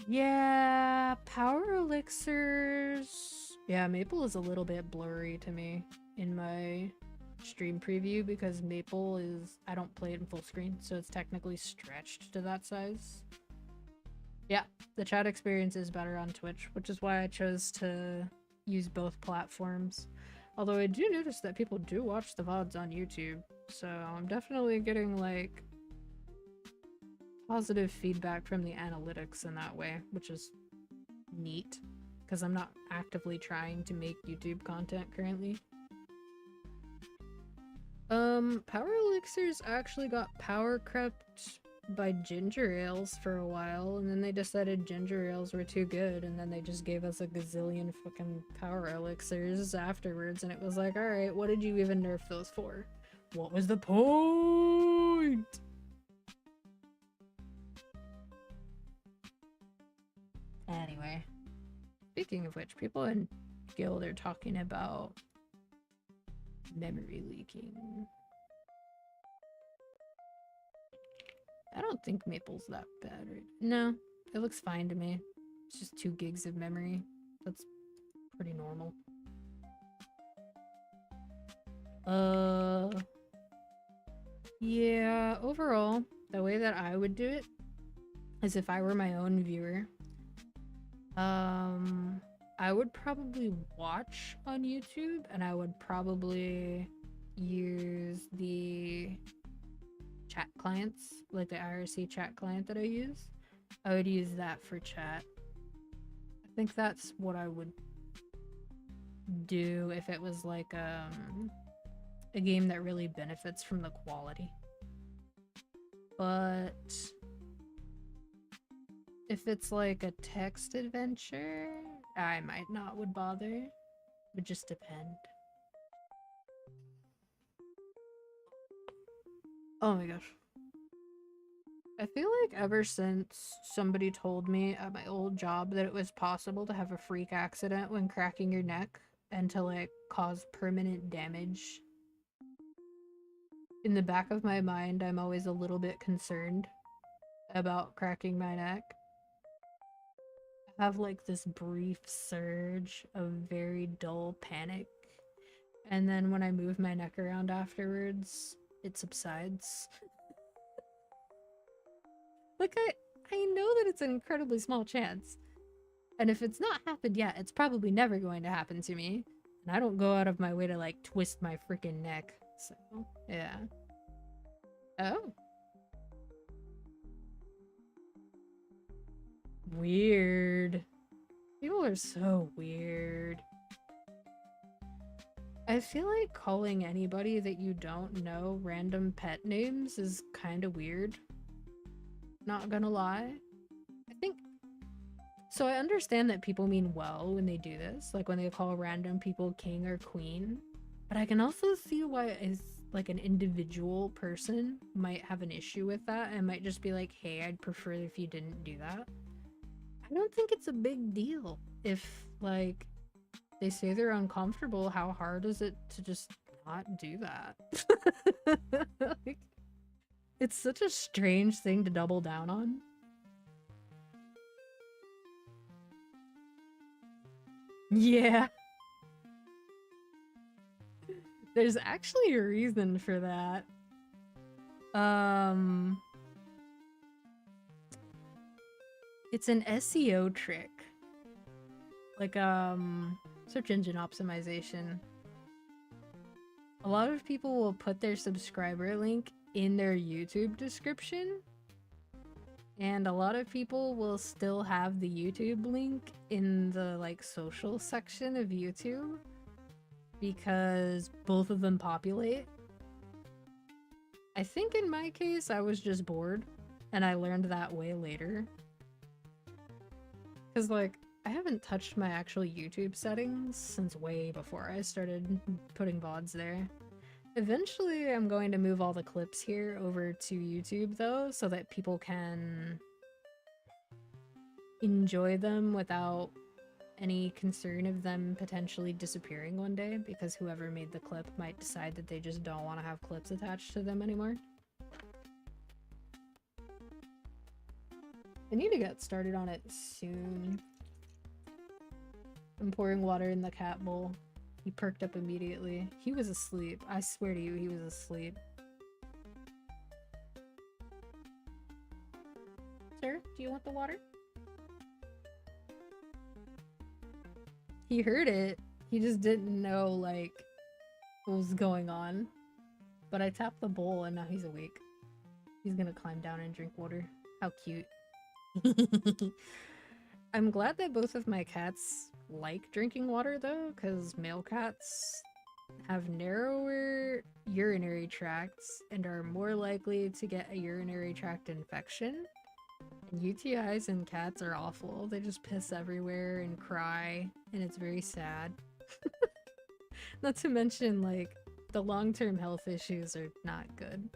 Yeah, power elixirs. Yeah, Maple is a little bit blurry to me in my stream preview because Maple is, I don't play it in full screen, so it's technically stretched to that size. Yeah, the chat experience is better on Twitch, which is why I chose to use both platforms. Although I do notice that people do watch the VODs on YouTube, so I'm definitely getting like positive feedback from the analytics in that way, which is neat because I'm not actively trying to make YouTube content currently. Power elixirs actually got power crept by ginger ales for a while, and then they decided ginger ales were too good, and then they just gave us a gazillion fucking power elixirs afterwards, and it was like, alright, what did you even nerf those for? What was the point? Anyway, speaking of which, people in Guild are talking about memory leaking. I don't think Maple's that bad, right? No, it looks fine to me. It's just 2 gigs of memory. That's pretty normal. Yeah, overall, the way that I would do it is if I were my own viewer, I would probably watch on YouTube, and I would probably use the chat clients, like the IRC chat client that I use. I would use that for chat. I think that's what I would do if it was like a game that really benefits from the quality. But if it's like a text adventure, I might not would bother. It would just depend. Oh my gosh. I feel like ever since somebody told me at my old job that it was possible to have a freak accident when cracking your neck and to like cause permanent damage, in the back of my mind I'm always a little bit concerned about cracking my neck. I have like this brief surge of very dull panic, and then when I move my neck around afterwards, it subsides. Like, I know that it's an incredibly small chance, and if it's not happened yet, it's probably never going to happen to me, and I don't go out of my way to like twist my freaking neck, so yeah. Oh. Weird. People are so weird. I feel like calling anybody that you don't know random pet names is kind of weird. Not gonna lie. I think... So I understand that people mean well when they do this, like when they call random people king or queen, but I can also see why as like an individual person might have an issue with that and might just be like, hey, I'd prefer if you didn't do that. I don't think it's a big deal if like they say they're uncomfortable. How hard is it to just not do that? Like, it's such a strange thing to double down on. Yeah. There's actually a reason for that. It's an SEO trick. Like, search engine optimization. A lot of people will put their subscriber link in their YouTube description, and a lot of people will still have the YouTube link in the like social section of YouTube because both of them populate. I think in my case I was just bored and I learned that way later. Cause like I haven't touched my actual YouTube settings since way before I started putting VODs there. Eventually, I'm going to move all the clips here over to YouTube, though, so that people can enjoy them without any concern of them potentially disappearing one day, because whoever made the clip might decide that they just don't want to have clips attached to them anymore. I need to get started on it soon. I'm pouring water in the cat bowl. He perked up immediately. He was asleep. I swear to you, he was asleep. Sir, do you want the water? He heard it. He just didn't know, like, what was going on. But I tapped the bowl and now he's awake. He's gonna climb down and drink water. How cute. I'm glad that both of my cats like drinking water though, because male cats have narrower urinary tracts and are more likely to get a urinary tract infection. And UTIs in cats are awful. They just piss everywhere and cry, and it's very sad. Not to mention, like, the long-term health issues are not good.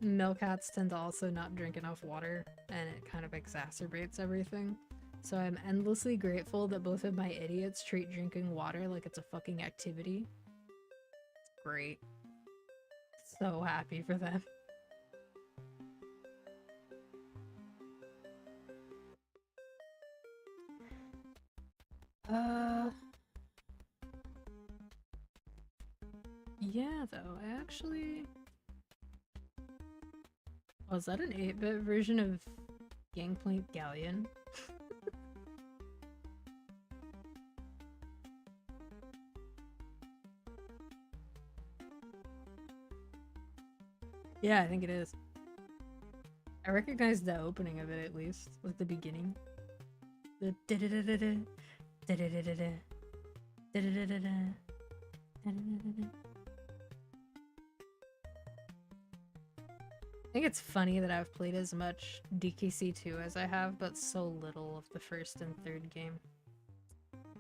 Male cats tend to also not drink enough water, and it kind of exacerbates everything. So I'm endlessly grateful that both of my idiots treat drinking water like it's a fucking activity. It's great. So happy for them. Yeah, though, I actually... Was that an 8-bit version of Gangplank Galleon? Yeah, I think it is. I recognize the opening of it at least, like the beginning. The da-da-da-da-da, da-da-da-da-da, da-da-da-da-da, da-da-da-da-da. I think it's funny that I've played as much DKC2 as I have, but so little of the first and third game.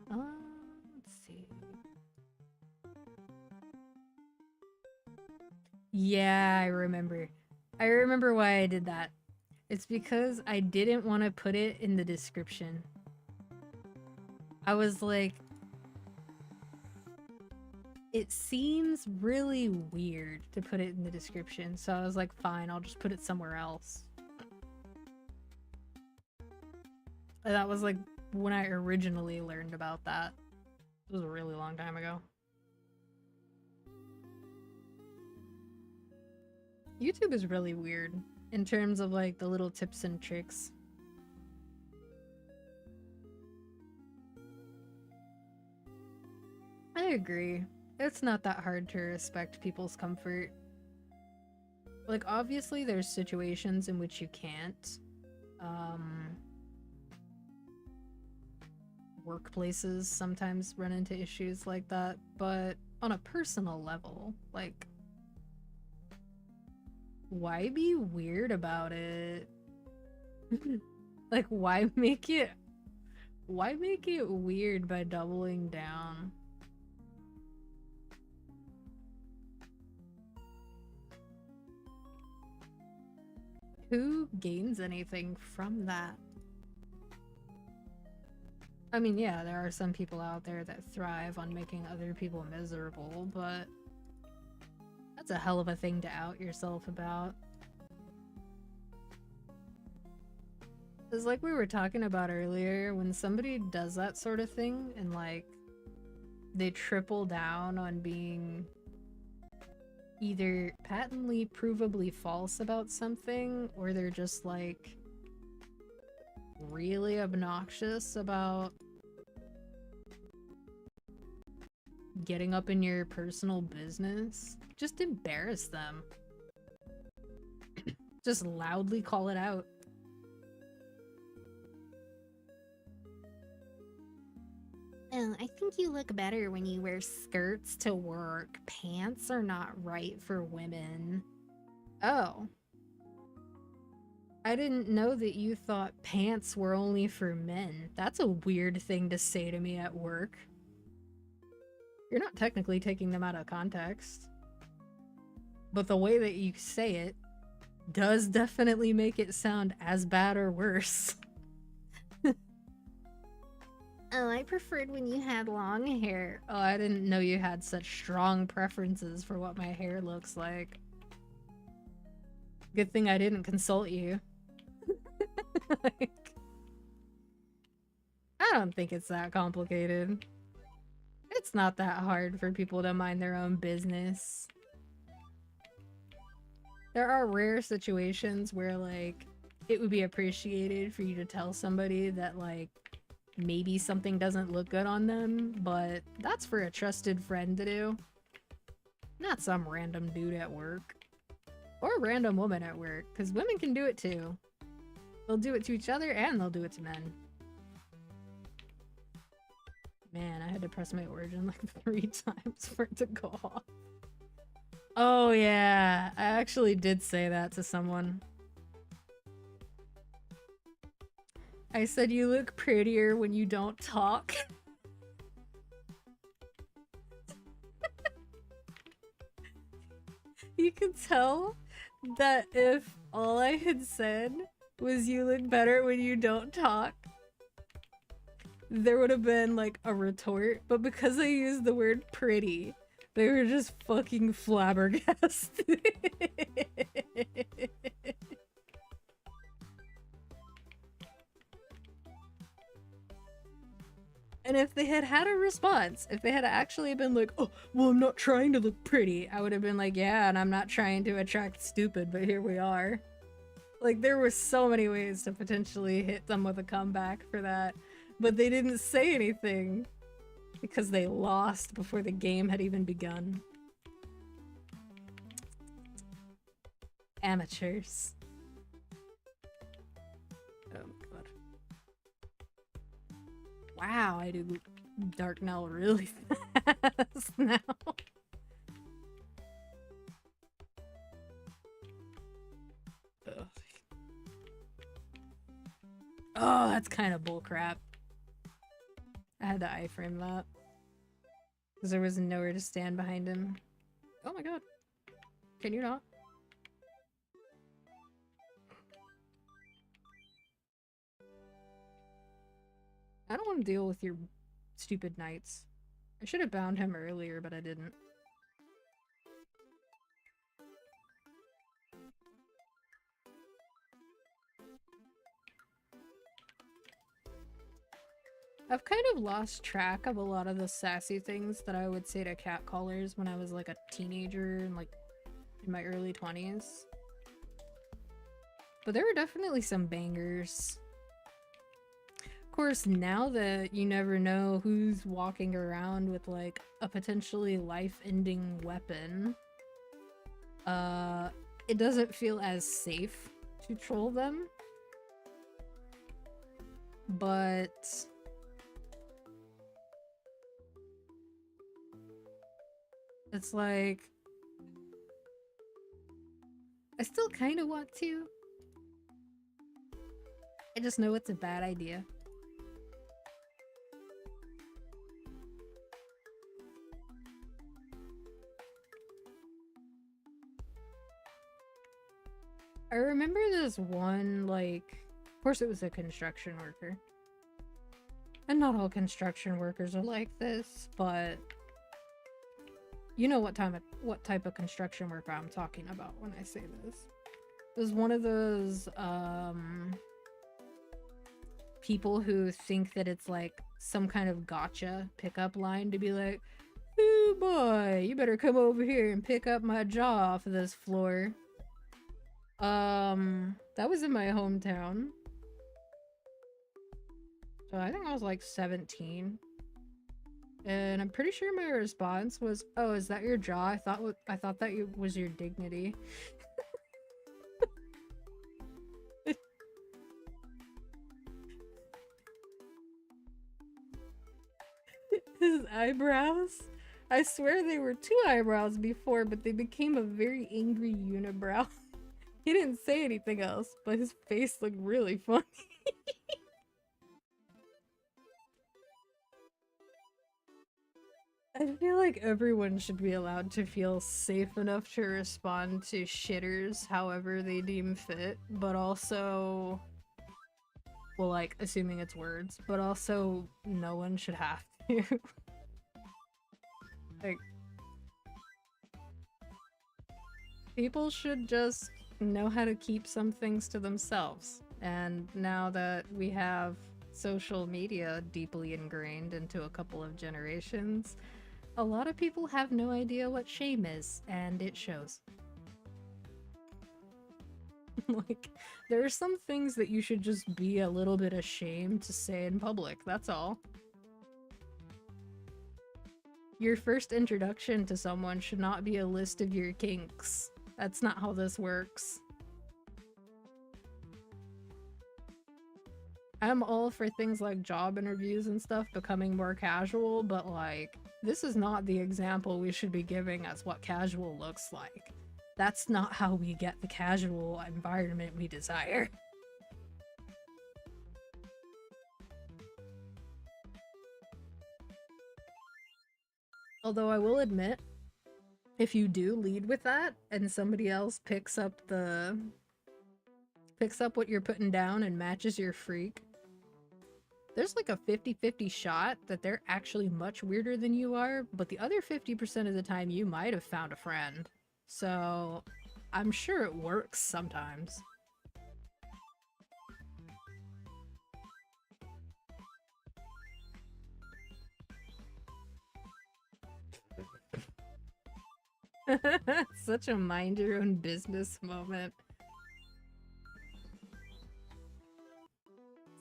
Let's see. Yeah, I remember. I remember why I did that. It's because I didn't want to put it in the description. I was like, it seems really weird to put it in the description, so I was like, fine, I'll just put it somewhere else. And that was like when I originally learned about that. It was a really long time ago. YouTube is really weird in terms of like the little tips and tricks. I agree. It's not that hard to respect people's comfort. Like, obviously there's situations in which you can't. Workplaces sometimes run into issues like that, but on a personal level, like, why be weird about it? Like, why make it weird by doubling down? Who gains anything from that? I mean, yeah, there are some people out there that thrive on making other people miserable, but that's a hell of a thing to out yourself about. It's like we were talking about earlier, when somebody does that sort of thing and like they triple down on being either patently provably false about something, or they're just like really obnoxious about getting up in your personal business, just embarrass them. Just loudly call it out. Oh, I think you look better when you wear skirts to work. Pants are not right for women. Oh. I didn't know that you thought pants were only for men. That's a weird thing to say to me at work. You're not technically taking them out of context. But the way that you say it does definitely make it sound as bad or worse. Oh, I preferred when you had long hair. Oh, I didn't know you had such strong preferences for what my hair looks like. Good thing I didn't consult you. Like, I don't think it's that complicated. It's not that hard for people to mind their own business. There are rare situations where, like, it would be appreciated for you to tell somebody that, like, maybe something doesn't look good on them, but that's for a trusted friend to do. Not some random dude at work. Or a random woman at work, because women can do it too. They'll do it to each other and they'll do it to men. Man, I had to press my origin like 3 times for it to go off. Oh yeah, I actually did say that to someone. I said you look prettier when you don't talk. You could tell that if all I had said was you look better when you don't talk, there would have been like a retort, but because I used the word pretty, they were just fucking flabbergasted. And if they had had a response, if they had actually been like, oh, well, I'm not trying to look pretty, I would have been like, yeah, and I'm not trying to attract stupid, but here we are. Like, there were so many ways to potentially hit them with a comeback for that, but they didn't say anything because they lost before the game had even begun. Amateurs. Oh my god. Wow, I do Dark Knell really fast now. Ugh. Oh, that's kind of bullcrap. I had to iframe that. Because there was nowhere to stand behind him. Oh my god. Can you not? I don't want to deal with your stupid knights. I should have bound him earlier, but I didn't. I've kind of lost track of a lot of the sassy things that I would say to catcallers when I was like a teenager and like in my early 20s. But there were definitely some bangers. Of course, now that you never know who's walking around with like a potentially life-ending weapon, it doesn't feel as safe to troll them. But it's like, I still kind of want to. I just know it's a bad idea. I remember this one, like, of course it was a construction worker. And not all construction workers are like this, but you know what type of construction worker I'm talking about when I say this. It was one of those people who think that it's like some kind of gotcha pickup line to be like, "Ooh boy, you better come over here and pick up my jaw off of this floor." That was in my hometown. So I think I was like 17. And I'm pretty sure my response was, "Oh, is that your jaw? I thought that was your dignity." His eyebrows. I swear they were two eyebrows before, but they became a very angry unibrow. He didn't say anything else, but his face looked really funny. I feel like everyone should be allowed to feel safe enough to respond to shitters however they deem fit, but also, well, like, assuming it's words, but also no one should have to. Like, people should just know how to keep some things to themselves. And now that we have social media deeply ingrained into a couple of generations, a lot of people have no idea what shame is, and it shows. Like, there are some things that you should just be a little bit ashamed to say in public, that's all. Your first introduction to someone should not be a list of your kinks. That's not how this works. I'm all for things like job interviews and stuff becoming more casual, but like, this is not the example we should be giving as what casual looks like. That's not how we get the casual environment we desire. Although I will admit, if you do lead with that and somebody else picks up what you're putting down and matches your freak, there's like a 50-50 shot that they're actually much weirder than you are, but the other 50% of the time you might have found a friend. So I'm sure it works sometimes. Such a mind your own business moment.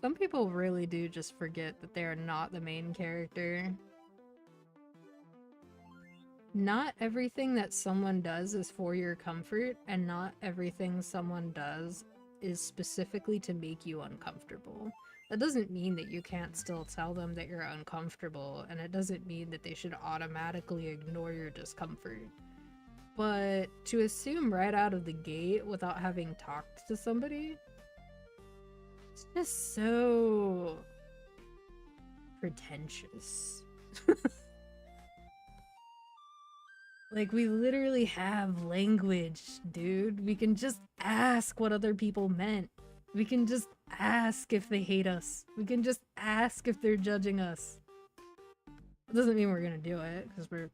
Some people really do just forget that they are not the main character. Not everything that someone does is for your comfort, and not everything someone does is specifically to make you uncomfortable. That doesn't mean that you can't still tell them that you're uncomfortable, and it doesn't mean that they should automatically ignore your discomfort. But to assume right out of the gate without having talked to somebody, it's just so pretentious. Like, we literally have language, dude. We can just ask what other people meant. We can just ask if they hate us. We can just ask if they're judging us. It doesn't mean we're gonna do it, because we're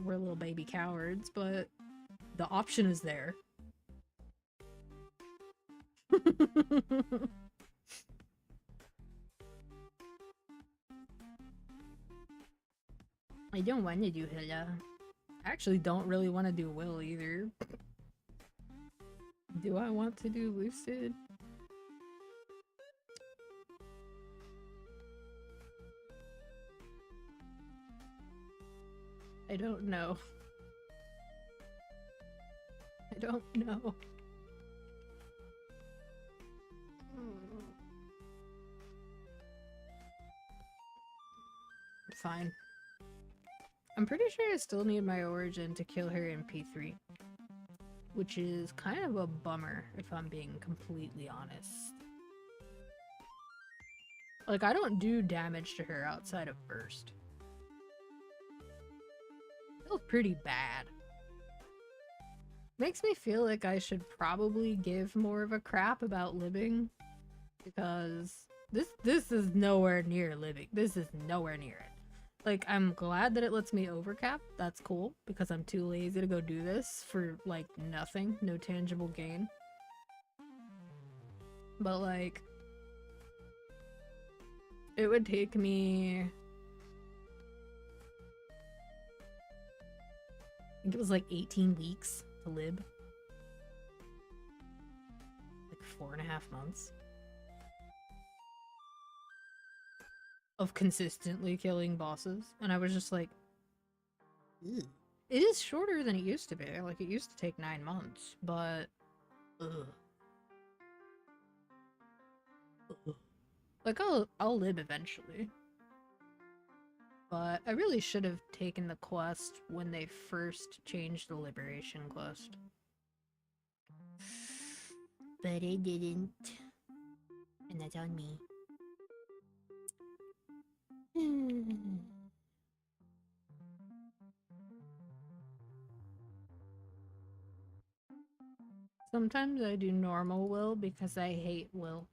little baby cowards, but the option is there. I don't want to do Hilla. I actually don't really want to do Will either. Do I want to do Lucid? I don't know. I don't know. Fine. I'm pretty sure I still need my origin to kill her in P3. Which is kind of a bummer, if I'm being completely honest. Like, I don't do damage to her outside of burst. Feels pretty bad. Makes me feel like I should probably give more of a crap about living. Because this is nowhere near living. This is nowhere near it. Like, I'm glad that it lets me overcap. That's cool, because I'm too lazy to go do this for, like, nothing. No tangible gain. But, like, it would take me... I think it was, like, 18 weeks to live. Like, 4.5 months. of consistently killing bosses, and I was just like, ugh. It is shorter than it used to be. Like, it used to take 9 months, but ugh. Like, I'll live eventually. But I really should have taken the quest when they first changed the Liberation quest. But I didn't. And that's on me. Sometimes I do normal will because I hate will.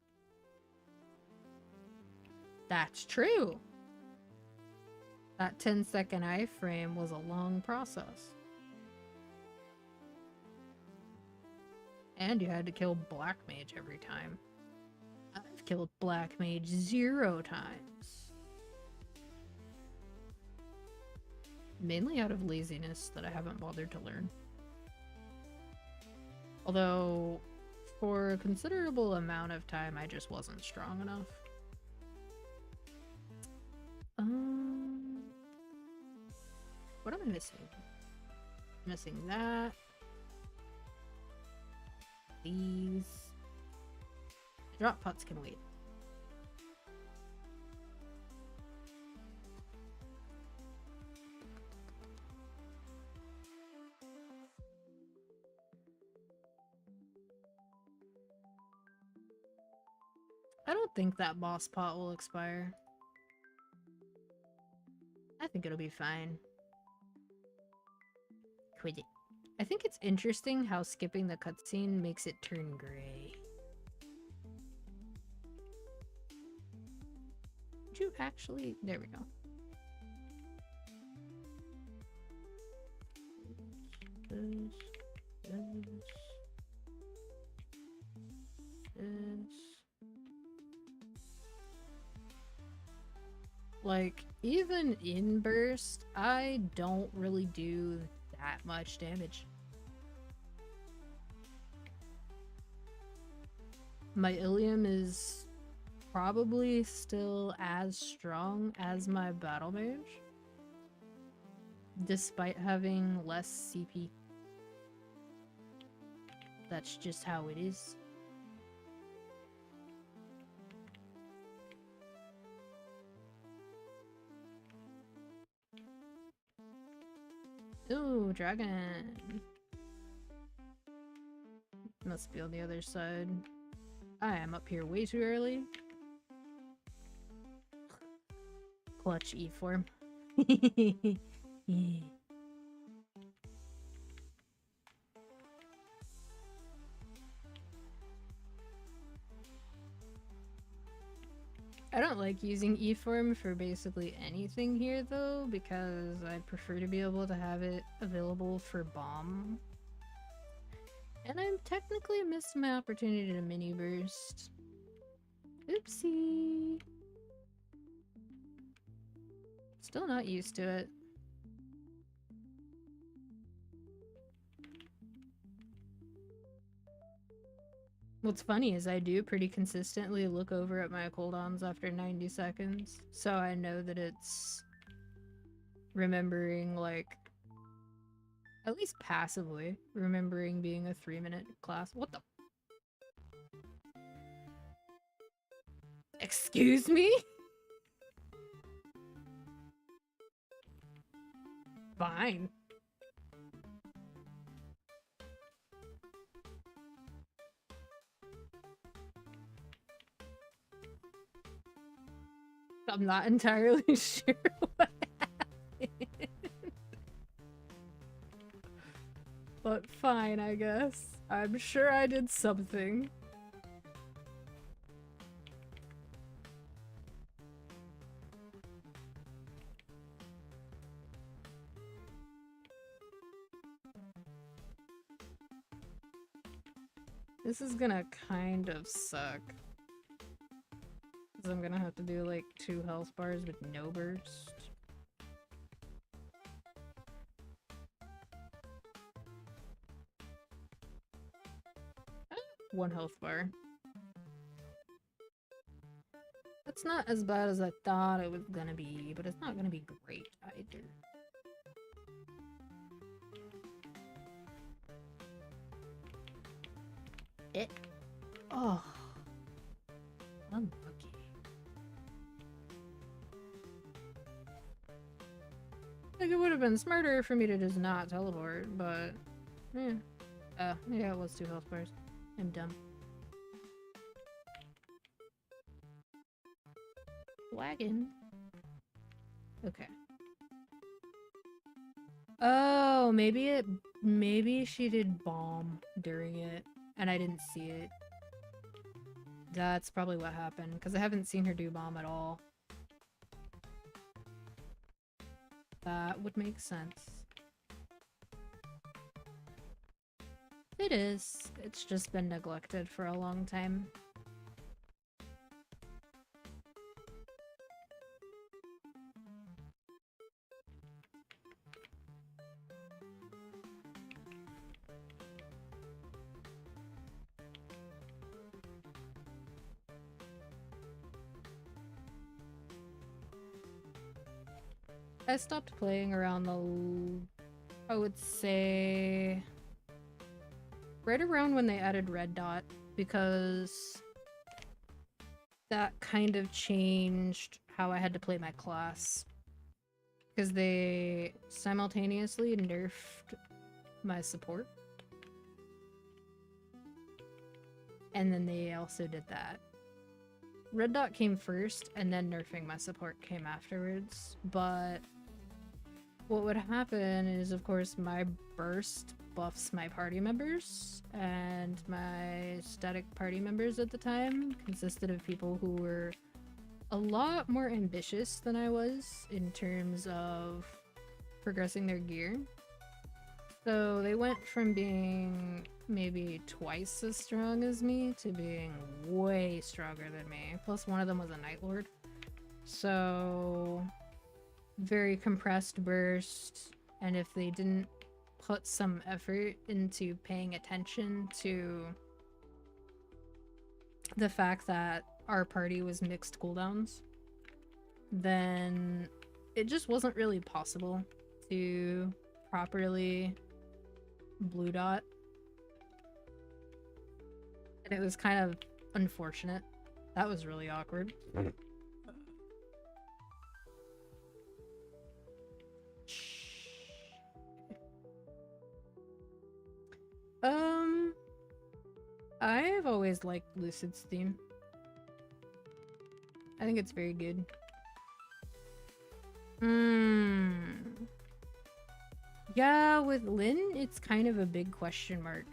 That's true. That 10-second iframe was a long process. And you had to kill Black Mage every time. I've killed Black Mage 0 times. Mainly out of laziness that I haven't bothered to learn. Although, for a considerable amount of time, I just wasn't strong enough. What am I missing? Missing that. These. Drop pots can wait. I don't think that boss pot will expire. I think it'll be fine. Quit it. I think it's interesting how skipping the cutscene makes it turn gray. Did you actually? There we go. Like, even in burst, I don't really do that much damage. My Ilium is probably still as strong as my Battle Mage, despite having less CP. That's just how it is. Ooh, dragon. Must be on the other side. I am up here way too early. Clutch E-form. I don't like using E-form for basically anything here though, because I'd prefer to be able to have it available for bomb. And I'm technically missed my opportunity to mini burst. Oopsie. Still not used to it. What's funny is I do pretty consistently look over at my cooldowns after 90 seconds, so I know that it's remembering, like, at least passively, remembering being a 3-minute class. What the? Excuse me? Fine. I'm not entirely sure what happened. But fine, I guess. I'm sure I did something. This is gonna kind of suck. Because I'm gonna have to do like 2 health bars with no burst. Ah, 1 health bar. That's It's not as bad as I thought it was gonna be, but it's not gonna be great either. Oh. Unlucky. Like, it would have been smarter for me to just not teleport, but... yeah. Yeah, it was 2 health bars. I'm dumb. Wagon. Okay. Oh, maybe she did bomb during it, and I didn't see it. That's probably what happened, because I haven't seen her do bomb at all. That would make sense. It is. It's just been neglected for a long time. I stopped playing around I would say right around when they added Red Dot, because that kind of changed how I had to play my class. Because they simultaneously nerfed my support. And then they also did that. Red Dot came first, and then nerfing my support came afterwards, but what would happen is, of course, my burst buffs my party members, and my static party members at the time consisted of people who were a lot more ambitious than I was in terms of progressing their gear. So they went from being maybe twice as strong as me to being way stronger than me. Plus one of them was a Night Lord. So very compressed burst, and if they didn't put some effort into paying attention to the fact that our party was mixed cooldowns, then it just wasn't really possible to properly blue dot. And it was kind of unfortunate. That was really awkward. I've always liked Lucid's theme. I think it's very good. Yeah, with Lynn, it's kind of a big question mark.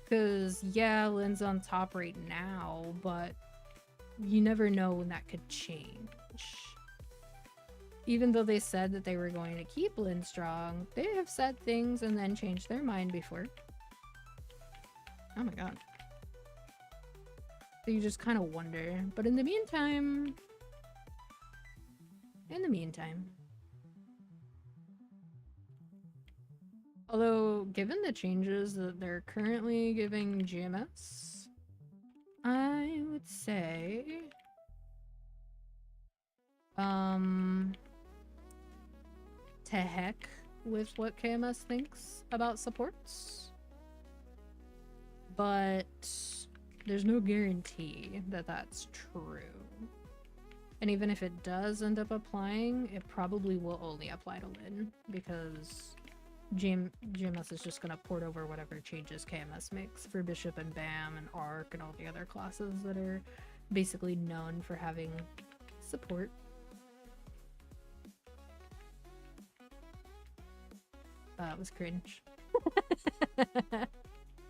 Because, yeah, Lynn's on top right now, but you never know when that could change. Even though they said that they were going to keep Lynn strong, they have said things and then changed their mind before. Oh my god. So you just kind of wonder. But in the meantime... Although, given the changes that they're currently giving GMS, I would say... to heck with what KMS thinks about supports. But there's no guarantee that that's true. And even if it does end up applying, it probably will only apply to Lynn, because GMS is just gonna port over whatever changes KMS makes for Bishop and Bam and Arc and all the other classes that are basically known for having support. It was cringe.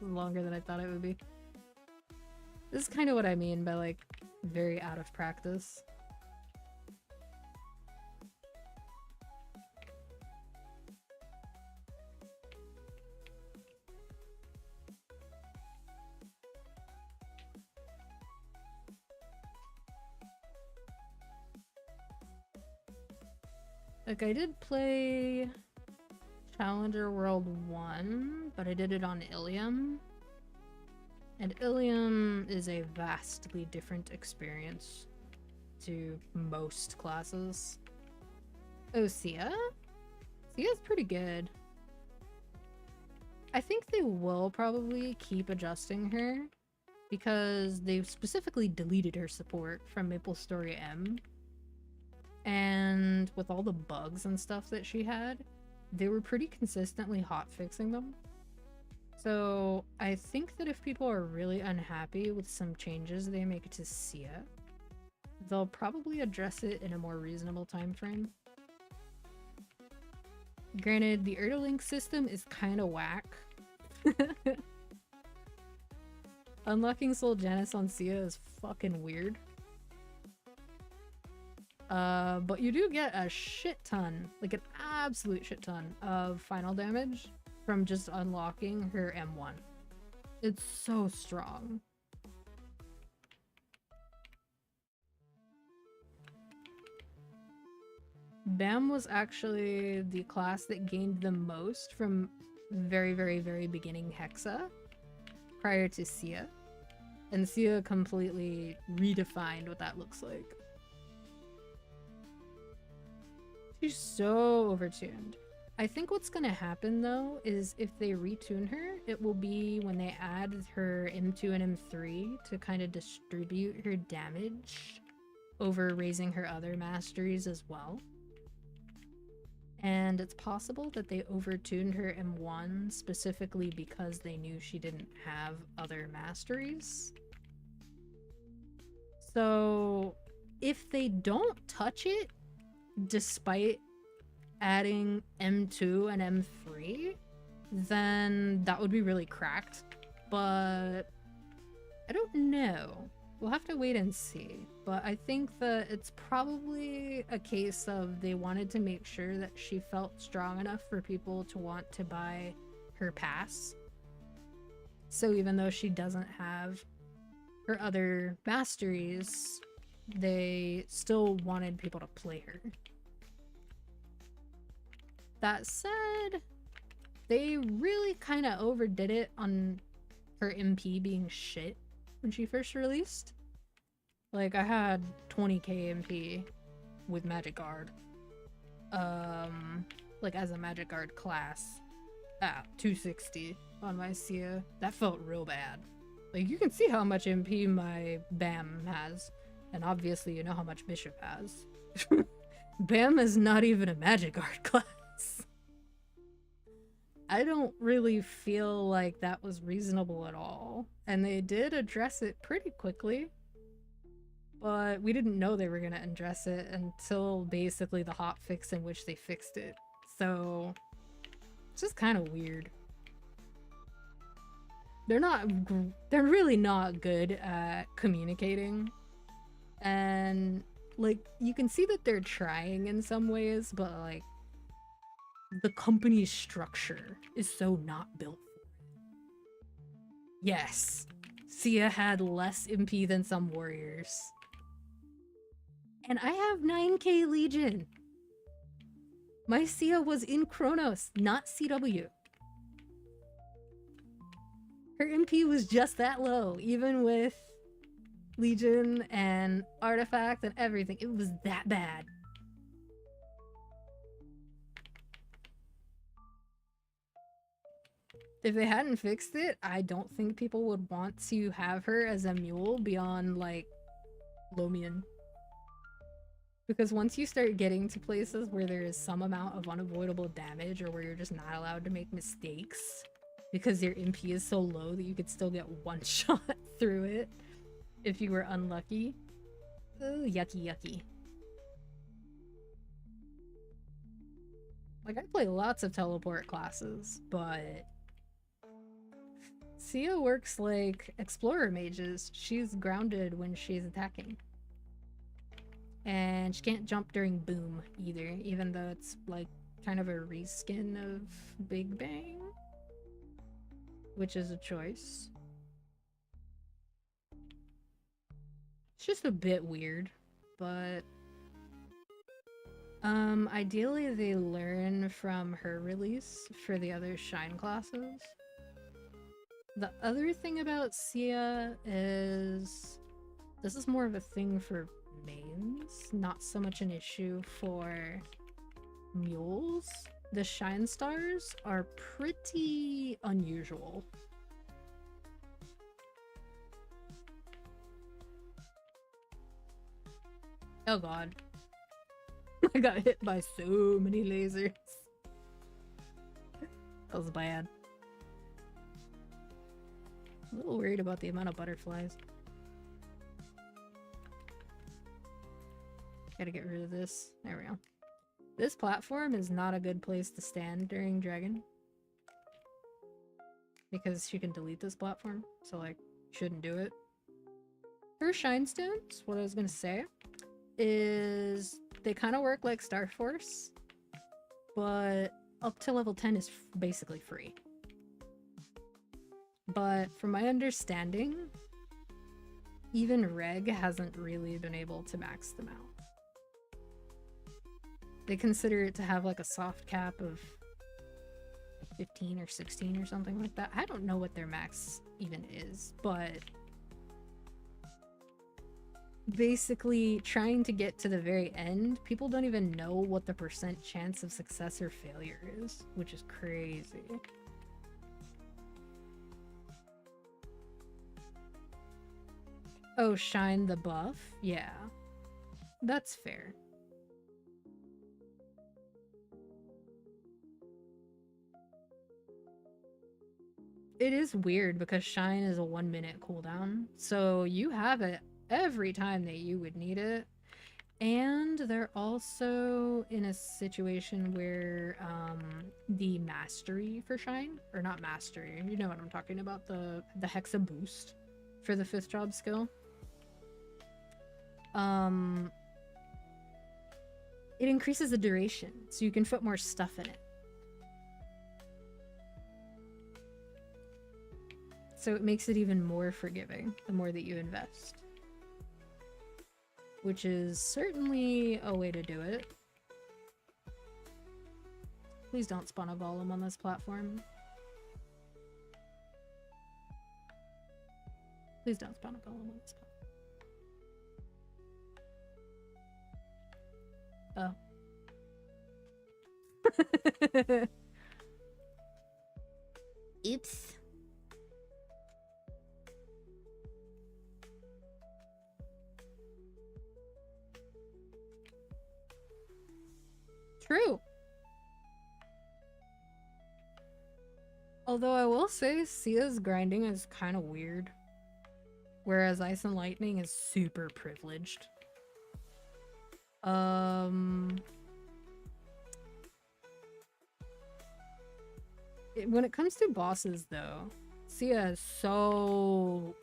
Longer than I thought it would be. This is kind of what I mean by, like, very out of practice. Like, I did play Challenger World 1, but I did it on Ilium. And Ilium is a vastly different experience to most classes. Oh, Sia? Sia's pretty good. I think they will probably keep adjusting her because they've specifically deleted her support from MapleStory M. And with all the bugs and stuff that she had, they were pretty consistently hotfixing them. So I think that if people are really unhappy with some changes they make to Sia, they'll probably address it in a more reasonable time frame. Granted, the Erdlink system is kind of whack. Unlocking Soul Janus on Sia is fucking weird. But you do get a shit ton, like an absolute shit ton of final damage from just unlocking her M1. It's so strong. Bam was actually the class that gained the most from very, very, very beginning Hexa prior to Sia. And Sia completely redefined what that looks like. She's so overtuned. I think what's gonna happen though is if they retune her, it will be when they add her M2 and M3 to kind of distribute her damage over raising her other masteries as well. And it's possible that they overtuned her M1 specifically because they knew she didn't have other masteries. So if they don't touch it, despite adding M2 and M3, then that would be really cracked. But I don't know. We'll have to wait and see. But I think that it's probably a case of they wanted to make sure that she felt strong enough for people to want to buy her pass. So even though she doesn't have her other masteries, they still wanted people to play her. That said, they really kind of overdid it on her MP being shit when she first released. Like, I had 20k MP with Magic Guard. Like, as a Magic Guard class at 260 on my Sia. That felt real bad. Like, you can see how much MP my Bam has. And obviously, you know how much Bishop has. Bam is not even a Magic Guard class. I don't really feel like that was reasonable at all. And they did address it pretty quickly. But we didn't know they were going to address it until basically the hotfix in which they fixed it. So it's just kind of weird. They're really not good at communicating. And like, you can see that they're trying in some ways, but like, the company's structure is so not built for it. Yes, Sia had less MP than some warriors. And I have 9k Legion. My Sia was in Chronos, not CW. Her MP was just that low, even with Legion and Artifact and everything. It was that bad. If they hadn't fixed it, I don't think people would want to have her as a mule beyond, like, Lomian. Because once you start getting to places where there is some amount of unavoidable damage or where you're just not allowed to make mistakes because your MP is so low that you could still get one shot through it if you were unlucky. Oh, yucky, yucky. Like, I play lots of teleport classes, but Sia works like Explorer mages. She's grounded when she's attacking. And she can't jump during Boom either, even though it's like kind of a reskin of Big Bang, which is a choice. It's just a bit weird, but ideally they learn from her release for the other Shine classes. The other thing about Sia is this is more of a thing for mains, not so much an issue for mules. The shine stars are pretty unusual. Oh god. I got hit by so many lasers. That was bad. A little worried about the amount of butterflies. Gotta get rid of this. There we go. This platform is not a good place to stand during Dragon. Because she can delete this platform. So, like, shouldn't do it. For Shine Stones, what I was gonna say is they kind of work like Star Force, but up to level 10 is basically free. But from my understanding, even Reg hasn't really been able to max them out. They consider it to have like a soft cap of 15 or 16 or something like that. I don't know what their max even is, but basically trying to get to the very end, people don't even know what the % chance of success or failure is, which is crazy. Oh, Shine the buff? Yeah. That's fair. It is weird because Shine is a 1-minute cooldown, so you have it every time that you would need it. And they're also in a situation where the mastery for Shine, or not mastery, you know what I'm talking about, the Hexa boost for the 5th job skill. It increases the duration, so you can put more stuff in it. So it makes it even more forgiving the more that you invest. Which is certainly a way to do it. Please don't spawn a golem on this platform. Please don't spawn a golem on this platform. Oh. Oops. True. Although I will say Sia's grinding is kind of weird. Whereas Ice and Lightning is super privileged. When it comes to bosses though, Sia is so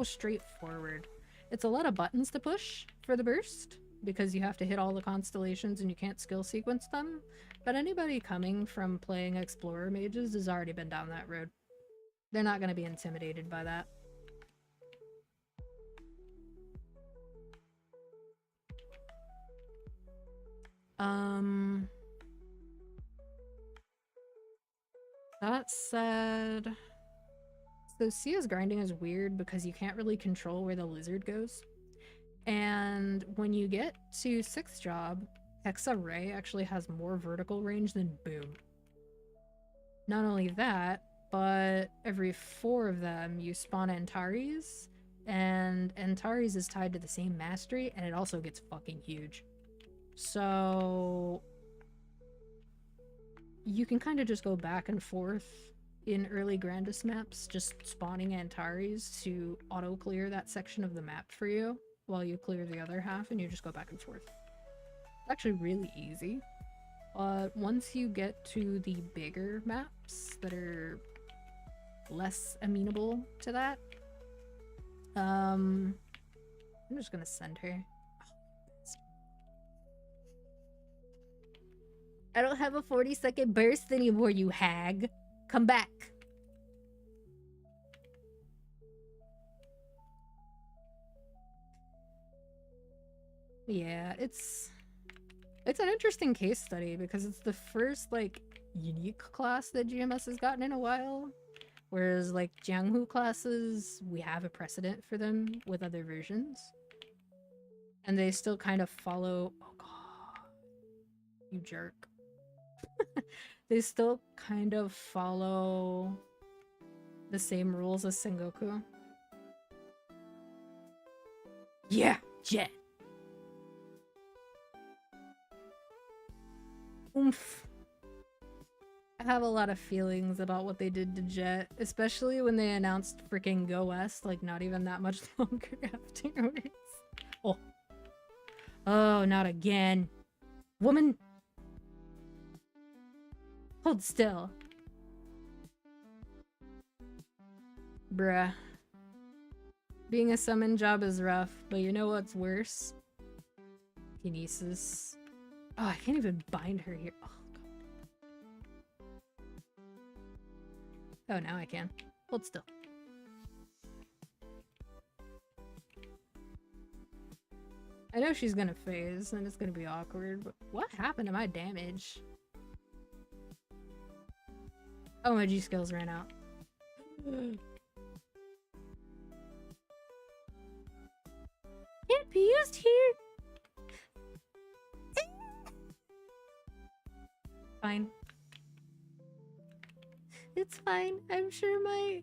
straightforward. It's a lot of buttons to push for the burst, because you have to hit all the constellations and you can't skill sequence them. But anybody coming from playing Explorer mages has already been down that road. They're not going to be intimidated by that. That said, so Sia's grinding is weird because you can't really control where the lizard goes. And when you get to 6th job, Hexa Ray actually has more vertical range than Boom. Not only that, but every 4 of them you spawn Antares, and Antares is tied to the same mastery, and it also gets fucking huge. So you can kind of just go back and forth in early Grandis maps, just spawning Antares to auto-clear that section of the map for you while you clear the other half, and you just go back and forth. It's actually really easy. But once you get to the bigger maps that are less amenable to that, I'm just gonna send her. I don't have a 40-second burst anymore, you hag. Come back. Yeah, it's an interesting case study because it's the first, like, unique class that GMS has gotten in a while. Whereas, like, Jianghu classes, we have a precedent for them with other versions. And they still kind of follow... Oh god. You jerk. They still kind of follow the same rules as Sengoku. Yeah, Jet. Oomph. I have a lot of feelings about what they did to Jet, especially when they announced freaking Go West, like not even that much longer afterwards. Oh. Oh, not again. Woman! Hold still. Bruh. Being a summon job is rough, but you know what's worse? Kinesis. Oh, I can't even bind her here. Oh, God. Oh, now I can. Hold still. I know she's gonna phase, and it's gonna be awkward, but what happened to my damage? Oh, my G skills ran out. Can't be used here! Fine. It's fine. I'm sure my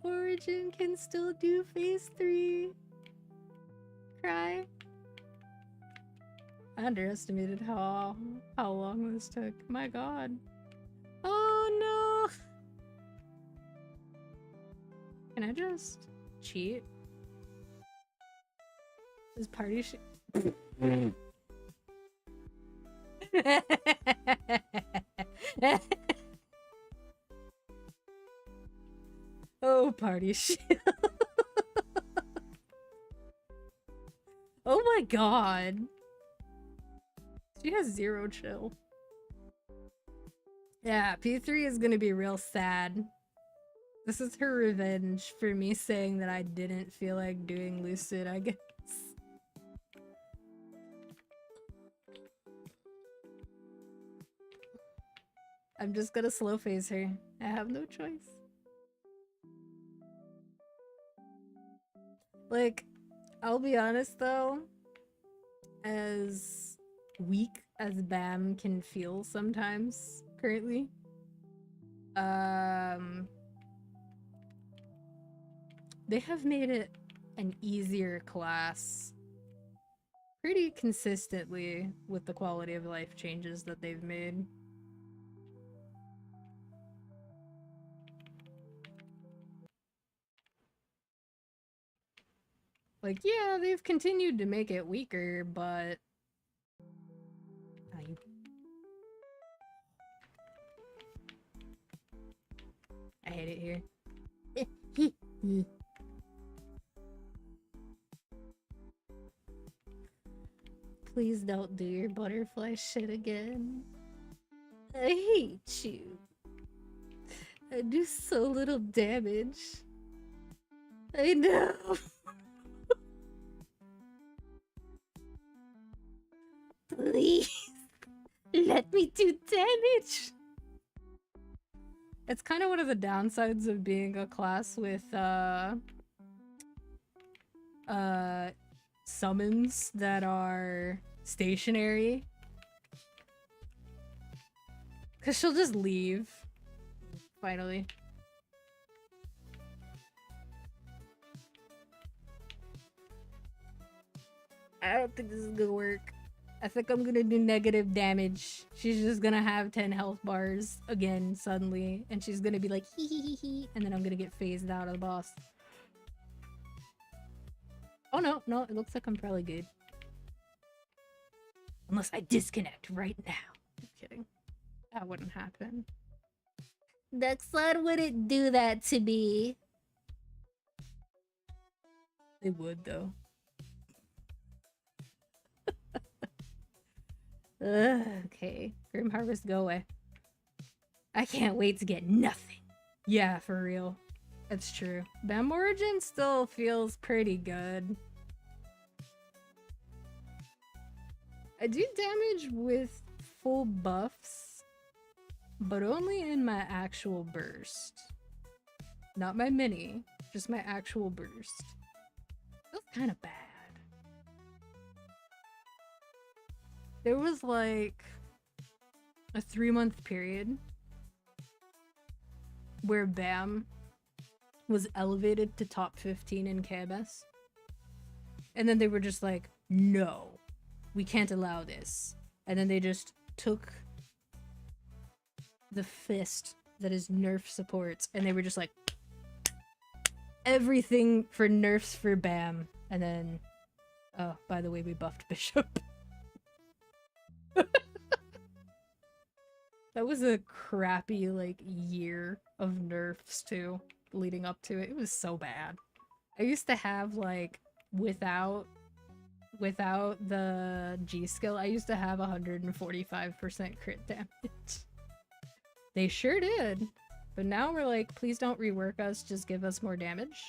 origin can still do phase 3. Cry. I underestimated how long this took. My god. Oh no! Can I just cheat? This party Oh, party shit. Oh my god. She has 0 chill. Yeah, P3 is gonna be real sad. This is her revenge for me saying that I didn't feel like doing Lucid, I guess. I'm just gonna slow phase her. I have no choice. Like, I'll be honest though, as weak as BAM can feel sometimes currently, they have made it an easier class pretty consistently with the quality of life changes that they've made. Like, yeah, they've continued to make it weaker, but... I hate it here. Please don't do your butterfly shit again. I hate you. I do so little damage. I know. Please, let me do damage. It's kind of one of the downsides of being a class with summons that are stationary. Cause she'll just leave. Finally. I don't think this is gonna work. I think I'm gonna do negative damage. She's just gonna have 10 health bars again suddenly, and she's gonna be like hee hee hee hee, and then I'm gonna get phased out of the boss. Oh no, no, it looks like I'm probably good. Unless I disconnect right now. I'm kidding. That wouldn't happen. Next one wouldn't do that to me. They would though. Okay. Grim Harvest, go away. I can't wait to get nothing. Yeah, for real. It's true. BAM Origin still feels pretty good. I do damage with full buffs, but only in my actual burst. Not my mini, just my actual burst. Feels kind of bad. There was like a 3-month period where Bam was elevated to top 15 in KMS. And then they were just like, no, we can't allow this. And then they just took the fist that is Nerf supports and they were just like, everything for nerfs for Bam. And then, oh, by the way, we buffed Bishop. That was a crappy, like, year of nerfs, too, leading up to it. It was so bad. I used to have, like, without the G skill, I used to have 145% crit damage. They sure did. But now we're like, please don't rework us, just give us more damage.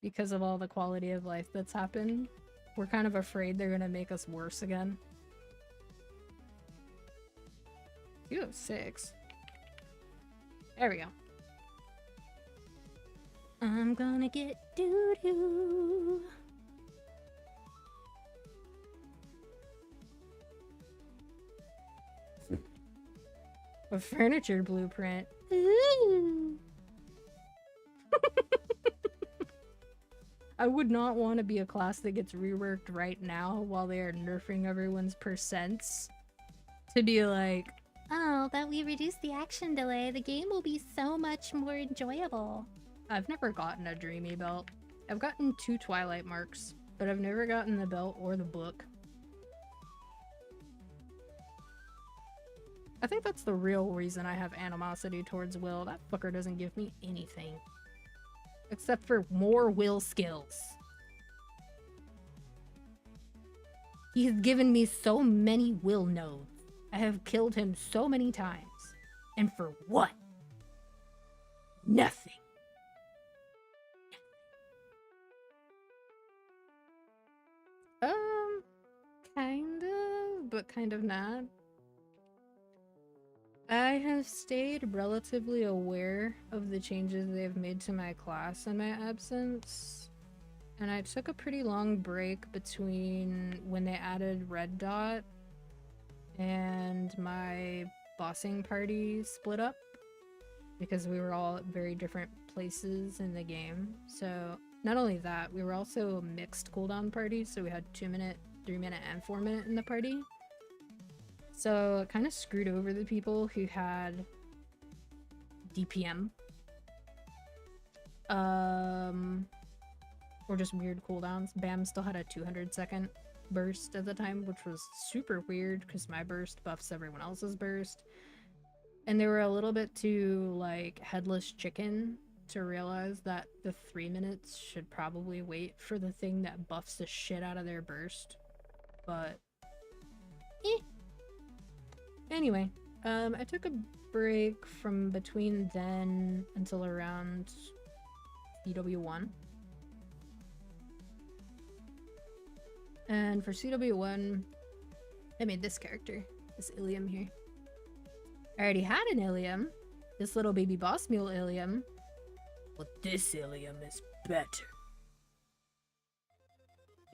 Because of all the quality of life that's happened. We're kind of afraid they're gonna make us worse again. You have 6. There we go. I'm gonna get doo-doo. A furniture blueprint. Ooh. I would not want to be a class that gets reworked right now while they are nerfing everyone's percents. To be like, oh, that we reduced the action delay, the game will be so much more enjoyable. I've never gotten a Dreamy belt. I've gotten 2 Twilight marks, but I've never gotten the belt or the book. I think that's the real reason I have animosity towards Will. That fucker doesn't give me anything. Except for more Will skills. He has given me so many Will nodes. I have killed him so many times. And for what? Nothing. Kind of, but kind of not. I have stayed relatively aware of the changes they've made to my class in my absence. And I took a pretty long break between when they added Red Dot and my bossing party split up. Because we were all at very different places in the game. So, not only that, we were also mixed cooldown parties. So we had 2-minute, 3-minute, and 4-minute in the party. So it kind of screwed over the people who had DPM. Or just weird cooldowns. Bam still had a 200-second burst at the time, which was super weird because my burst buffs everyone else's burst. And they were a little bit too, like, headless chicken to realize that the 3 minutes should probably wait for the thing that buffs the shit out of their burst. But, Anyway, I took a break from between then until around CW1. And for CW1, I made this character, this Ilium here. I already had an Ilium, this little baby boss mule Ilium, but this Ilium is better.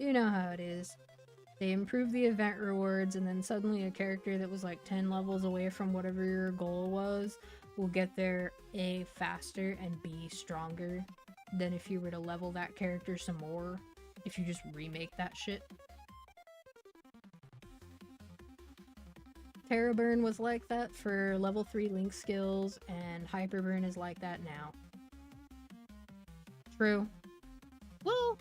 You know how it is. They improve the event rewards, and then suddenly a character that was like 10 levels away from whatever your goal was will get there A, faster, and B, stronger than if you were to level that character some more, if you just remake that shit. Terraburn was like that for level 3 Link skills, and Hyperburn is like that now. True. Well,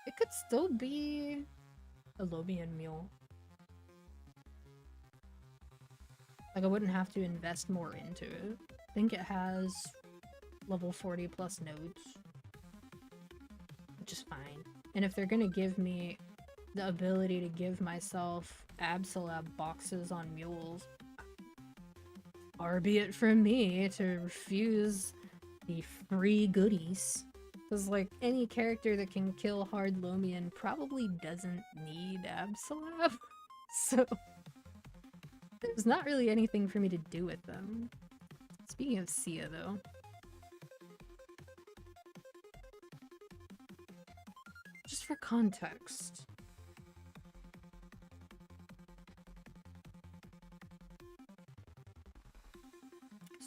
it could still be a Lobian mule. Like, I wouldn't have to invest more into it. I think it has level 40 plus nodes, which is fine. And if they're gonna give me the ability to give myself Absolab boxes on mules, far be it from me to refuse the free goodies. Because, like, any character that can kill hard Lomian probably doesn't need Absolab. So, there's not really anything for me to do with them. Speaking of Sia, though. Just for context.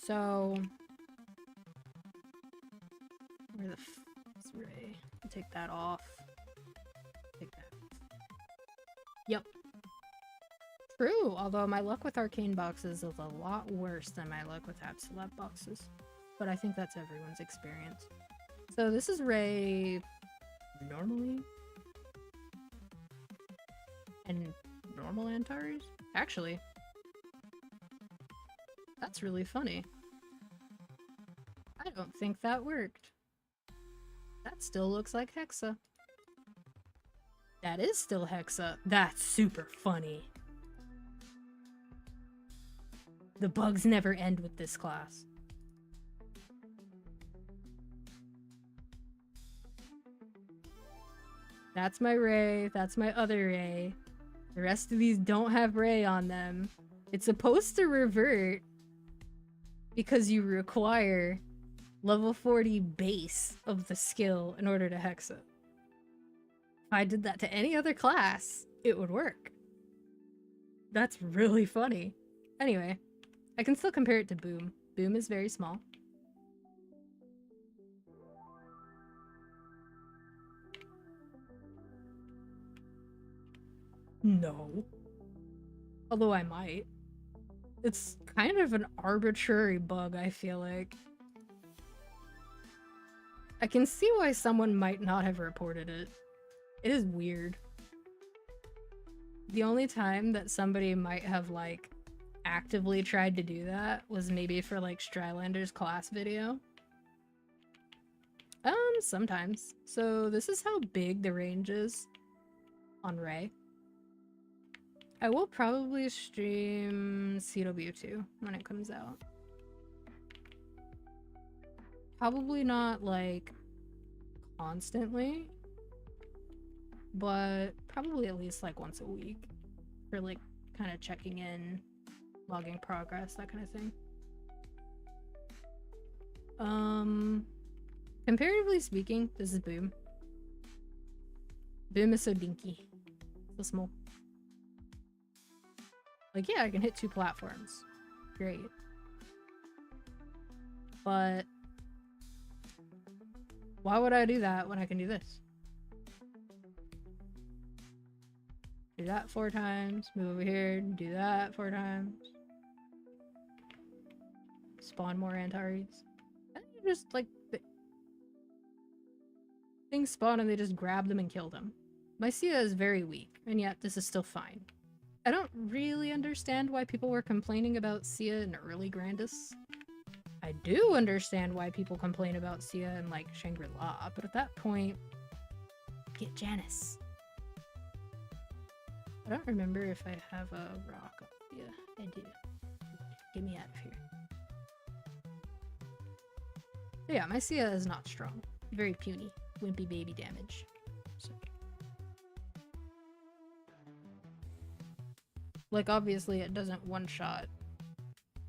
So, where the f is Ray? Take that off. Take that off. Yep. True, although my luck with arcane boxes is a lot worse than my luck with absolute boxes. But I think that's everyone's experience. So this is Ray normally. And normal Antares? Actually, that's really funny. I don't think that worked. That still looks like Hexa. That is still Hexa. That's super funny. The bugs never end with this class. That's my Ray. That's my other Ray. The rest of these don't have Ray on them. It's supposed to revert because you require level 40 base of the skill in order to hex it. If I did that to any other class, it would work. That's really funny. Anyway, I can still compare it to Boom. Boom is very small. No. Although I might. It's kind of an arbitrary bug, I feel like. I can see why someone might not have reported it. It is weird. The only time that somebody might have, like, actively tried to do that was maybe for, like, Strylander's class video. Sometimes. So this is how big the range is on Ray. I will probably stream CW2 when it comes out. Probably not, like, constantly, but probably at least, like, once a week for, like, kind of checking in, logging progress, that kind of thing. Comparatively speaking, this is Boom. Boom is so dinky. So small. Like, yeah, I can hit 2 platforms. Great. But why would I do that when I can do this? Do that 4 times, move over here, do that 4 times. Spawn more Antares. And you just, like, things spawn and they just grab them and kill them. My Sia is very weak, and yet this is still fine. I don't really understand why people were complaining about Sia in early Grandis. I do understand why people complain about Sia in, like, Shangri-La, but at that point, get Janice. I don't remember if I have a rock on Sia. I do. Get me out of here. But yeah, my Sia is not strong. Very puny. Wimpy baby damage. So. Like, obviously it doesn't one-shot,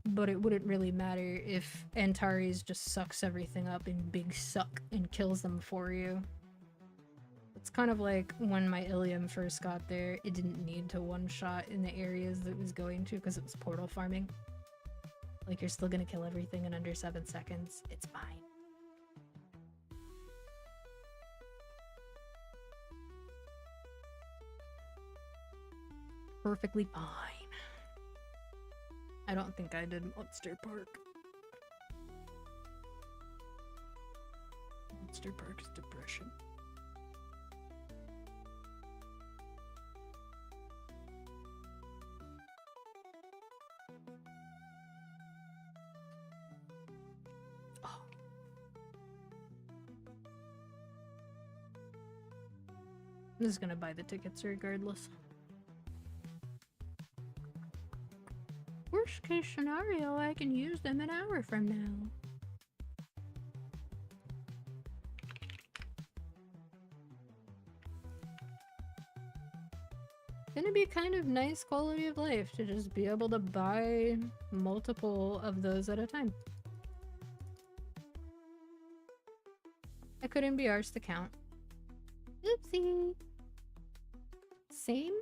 but it wouldn't really matter if Antares just sucks everything up in big suck and kills them for you. It's kind of like when my Ilium first got there, it didn't need to one-shot in the areas that it was going to because it was portal farming. Like, you're still gonna kill everything in under 7 seconds. It's fine. Perfectly fine. I don't think I did Monster Park. Monster Park is depression. Oh. I'm just gonna buy the tickets regardless. Worst case scenario, I can use them an hour from now. Gonna be kind of nice quality of life to just be able to buy multiple of those at a time. I couldn't be arsed to count. Oopsie. Same?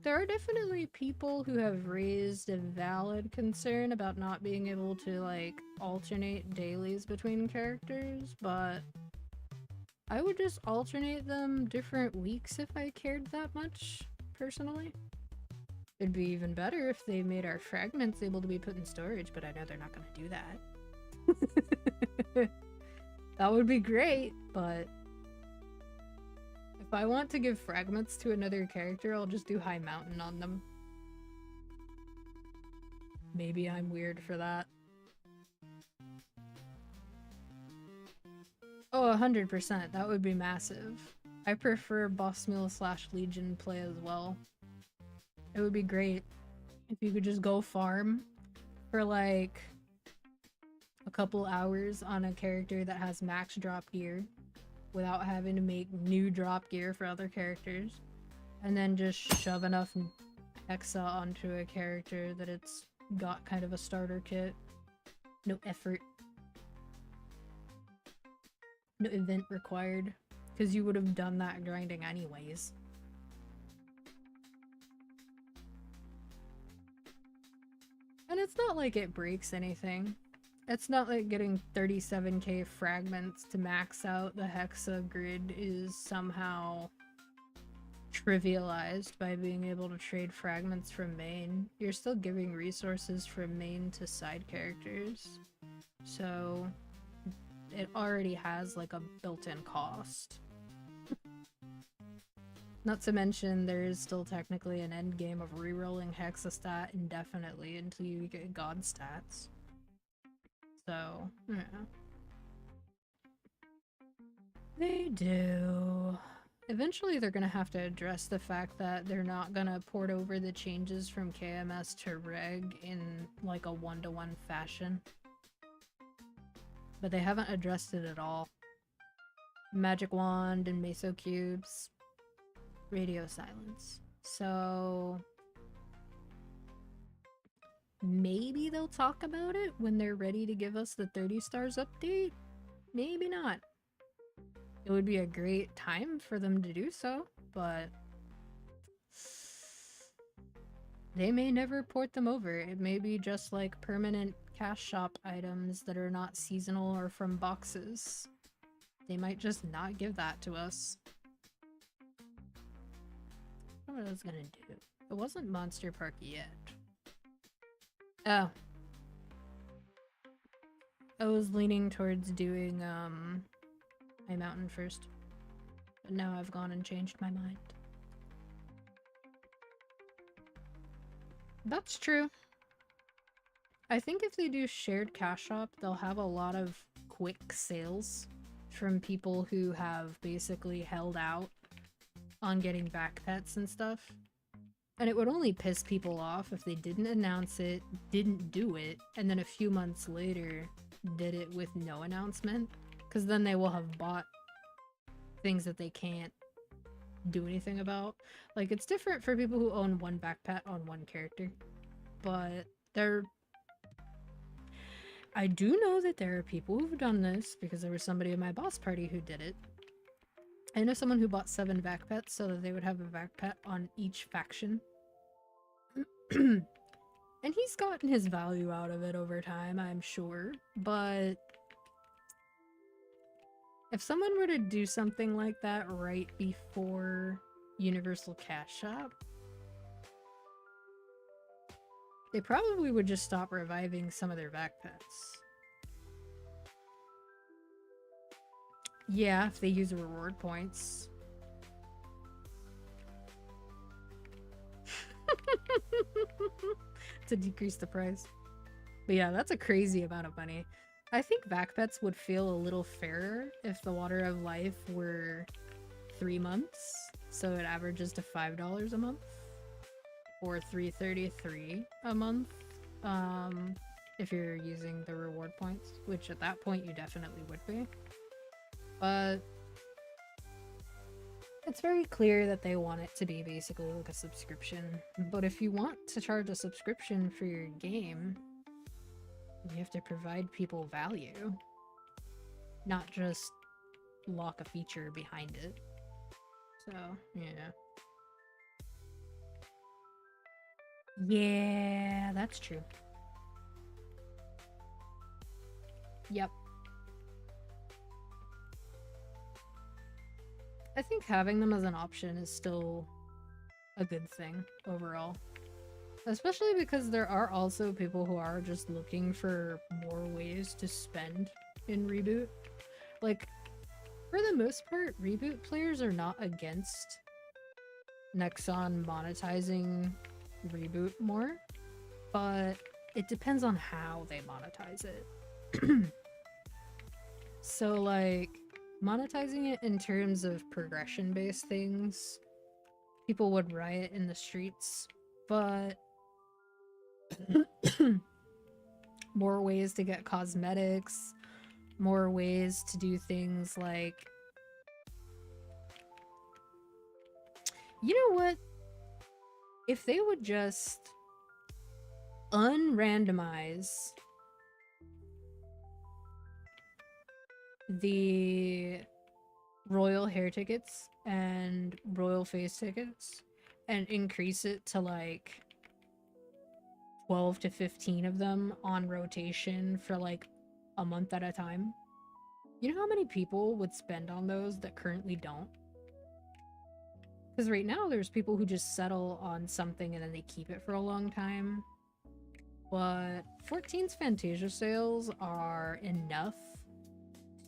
There are definitely people who have raised a valid concern about not being able to, like, alternate dailies between characters, but I would just alternate them different weeks if I cared that much, personally. It'd be even better if they made our fragments able to be put in storage, but I know they're not gonna do that. That would be great, but if I want to give fragments to another character, I'll just do High Mountain on them. Maybe I'm weird for that. Oh, 100%. That would be massive. I prefer Boss Mule / Legion play as well. It would be great if you could just go farm for like a couple hours on a character that has max drop gear without having to make new drop gear for other characters, and then just shove enough Hexa onto a character that it's got kind of a starter kit. No effort. No event required, because you would have done that grinding anyways. And it's not like it breaks anything. It's not like getting 37k fragments to max out the Hexa grid is somehow trivialized by being able to trade fragments from main. You're still giving resources from main to side characters. So it already has like a built-in cost. Not to mention there is still technically an end game of rerolling Hexastat indefinitely until you get god stats. So, yeah. They do. Eventually they're gonna have to address the fact that they're not gonna port over the changes from KMS to Reg in like a one-to-one fashion. But they haven't addressed it at all. Magic Wand and Meso Cubes. Radio silence. So maybe they'll talk about it when they're ready to give us the 30 stars update? Maybe not. It would be a great time for them to do so, but they may never port them over. It may be just like permanent cash shop items that are not seasonal or from boxes. They might just not give that to us. I don't know what I was gonna do. It wasn't Monster Park yet. Oh. I was leaning towards doing, High Mountain first. But now I've gone and changed my mind. That's true. I think if they do shared cash shop, they'll have a lot of quick sales from people who have basically held out on getting back pets and stuff. And it would only piss people off if they didn't announce it, didn't do it, and then a few months later did it with no announcement. Because then they will have bought things that they can't do anything about. Like, it's different for people who own one backpack on one character. But I do know that there are people who've done this, because there was somebody in my boss party who did it. I know someone who bought 7 backpets so that they would have a backpet on each faction. And he's gotten his value out of it over time, I'm sure, but if someone were to do something like that right before Universal Cash Shop, they probably would just stop reviving some of their backpets. Yeah, if they use reward points. To decrease the price. But yeah, that's a crazy amount of money. I think backpets would feel a little fairer if the Water of Life were 3 months, so it averages to $5 a month, or $3.33 a month, if you're using the reward points, which at that point you definitely would be. But it's very clear that they want it to be basically like a subscription. But if you want to charge a subscription for your game, you have to provide people value, not just lock a feature behind it. So, yeah. Yeah, that's true. Yep. I think having them as an option is still a good thing overall. Especially because there are also people who are just looking for more ways to spend in Reboot. Like, for the most part, Reboot players are not against Nexon monetizing Reboot more, but it depends on how they monetize it. So, like, monetizing it in terms of progression-based things, people would riot in the streets, but more ways to get cosmetics, more ways to do things like... You know what? If they would just unrandomize the royal hair tickets and royal face tickets and increase it to like 12 to 15 of them on rotation for like a month at a time, you know how many people would spend on those that currently don't? Because right now there's people who just settle on something and then they keep it for a long time. But 14's Fantasia sales are enough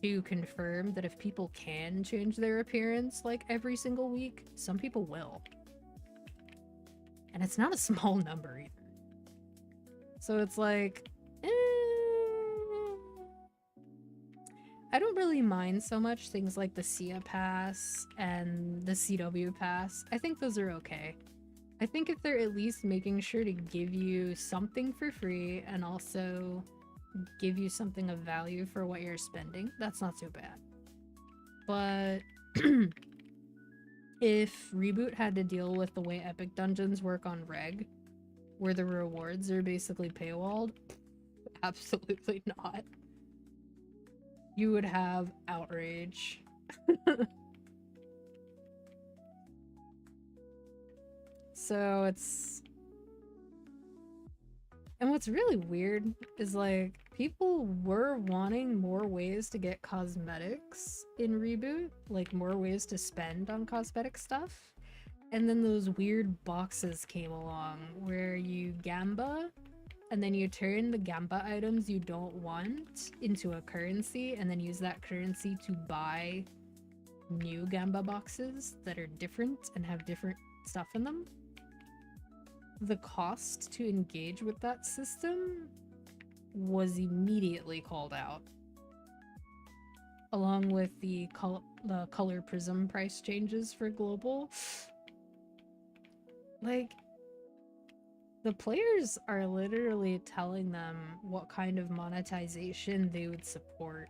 to confirm that if people can change their appearance like every single week, some people will. And it's not a small number either. So it's like, I don't really mind so much things like the SIA Pass and the CW Pass. I think those are okay. I think if they're at least making sure to give you something for free and also give you something of value for what you're spending, that's not too bad. But if Reboot had to deal with the way Epic Dungeons work on Reg, where the rewards are basically paywalled, absolutely not. You would have outrage. So it's... And what's really weird is like people were wanting more ways to get cosmetics in Reboot, like more ways to spend on cosmetic stuff. And then those weird boxes came along where you gamba and then you turn the gamba items you don't want into a currency and then use that currency to buy new gamba boxes that are different and have different stuff in them. The cost to engage with that system was immediately called out, along with the color prism price changes for global. Like, the players are literally telling them what kind of monetization they would support.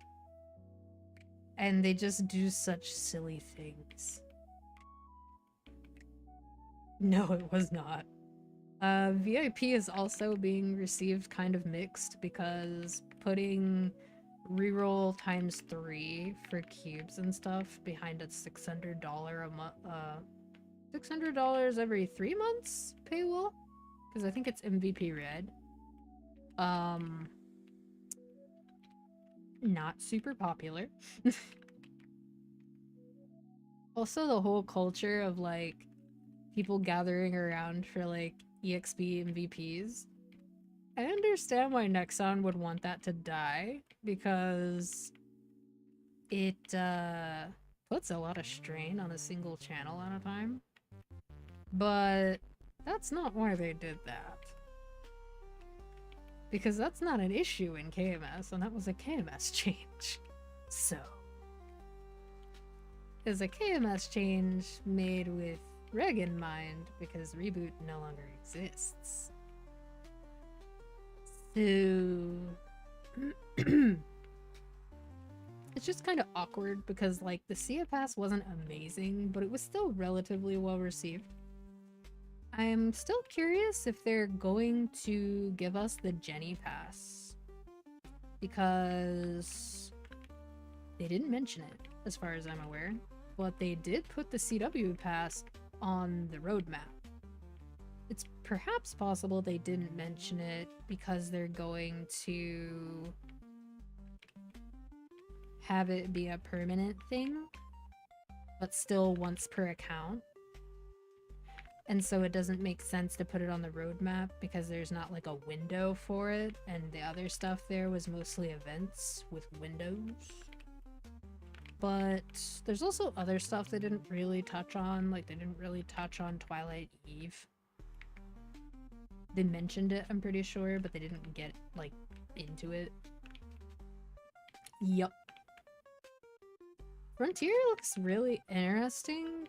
And they just do such silly things. No, it was not. VIP is also being received kind of mixed because putting reroll times 3 for cubes and stuff behind a $600 a month, $600 every 3 months paywall, because I think it's MVP red. Not super popular. Also, the whole culture of like people gathering around for like EXP MVPs. I understand why Nexon would want that to die because it puts a lot of strain on a single channel at a time. But that's not why they did that. Because that's not an issue in KMS, and that was a KMS change. So, it's a KMS change made with Reg in mind, because Reboot no longer exists. So... it's just kind of awkward, because, like, the SIA Pass wasn't amazing, but it was still relatively well received. I'm still curious if they're going to give us the Jenny Pass, because they didn't mention it, as far as I'm aware, but they did put the CW Pass on the roadmap. It's perhaps possible they didn't mention it because they're going to have it be a permanent thing, but still once per account. And so it doesn't make sense to put it on the roadmap because there's not like a window for it, and the other stuff there was mostly events with windows. But there's also other stuff they didn't really touch on, like they didn't really touch on Twilight Eve. They mentioned it, I'm pretty sure, but they didn't get, like, into it. Yup. Frontier looks really interesting,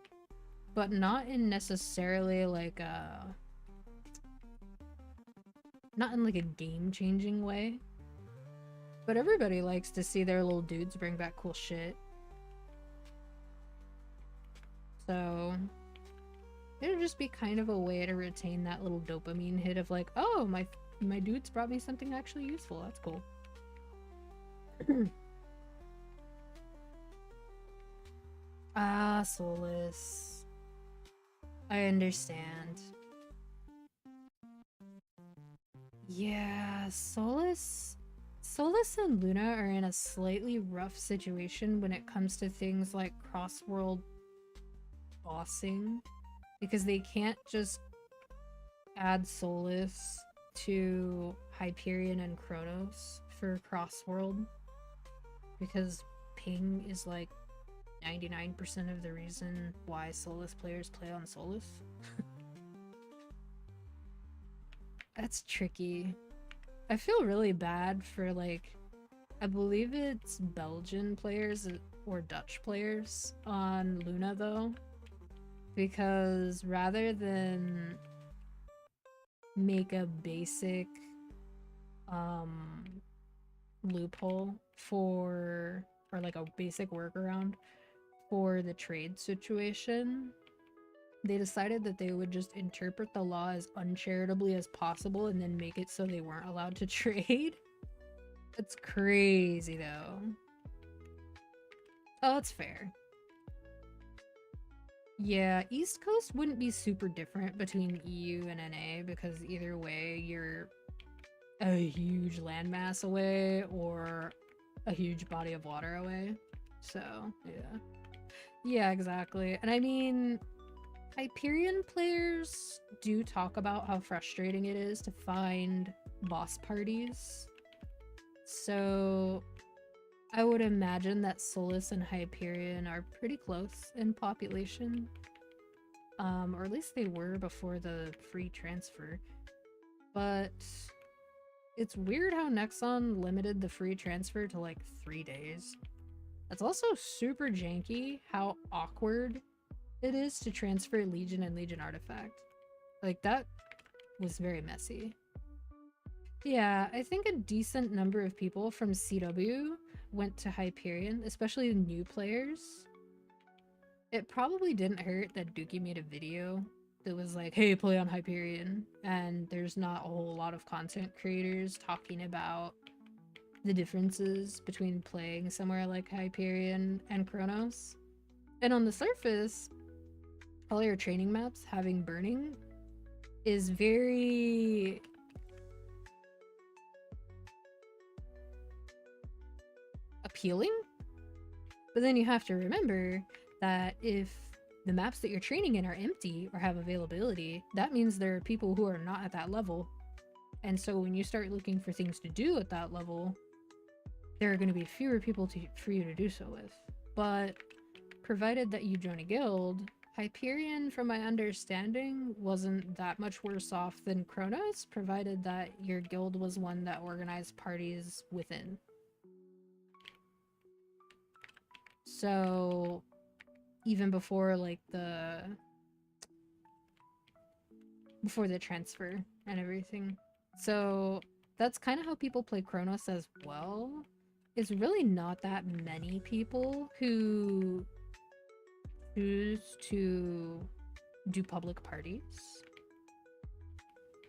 but not in necessarily like a... not in like a game-changing way. But everybody likes to see their little dudes bring back cool shit. So it'll just be kind of a way to retain that little dopamine hit of like, oh, my dudes brought me something actually useful. That's cool. Ah, Solus. I understand. Yeah, Solus and Luna are in a slightly rough situation when it comes to things like cross-world bossing, because they can't just add Solus to Hyperion and Kronos for cross-world, because ping is like 99% of the reason why Solus players play on Solus. That's tricky. I feel really bad for, like, I believe it's Belgian players or Dutch players on Luna though, because rather than make a basic loophole for, or like a basic workaround for the trade situation, they decided that they would just interpret the law as uncharitably as possible and then make it so they weren't allowed to trade. That's crazy though. Oh, it's fair. Yeah, East Coast wouldn't be super different between EU and NA because either way you're a huge landmass away or a huge body of water away. So, yeah. Yeah, exactly. And I mean, Hyperion players do talk about how frustrating it is to find boss parties. So I would imagine that Solus and Hyperion are pretty close in population. Or at least they were before the free transfer. But it's weird how Nexon limited the free transfer to like 3 days. That's also super janky how awkward it is to transfer Legion and Legion Artifact. Like, that was very messy. Yeah, I think a decent number of people from CW went to Hyperion, especially new players. It probably didn't hurt that Dookie made a video that was like, hey, play on Hyperion, and there's not a whole lot of content creators talking about the differences between playing somewhere like Hyperion and Kronos. And on the surface, all your training maps having burning is very appealing, but then you have to remember that if the maps that you're training in are empty or have availability, that means there are people who are not at that level. And so when you start looking for things to do at that level, there are going to be fewer people for you to do so with. But provided that you join a guild, Hyperion, from my understanding, wasn't that much worse off than Kronos, provided that your guild was one that organized parties within. So even before like before the transfer and everything. So that's kind of how people play Kronos as well. It's really not that many people who choose to do public parties.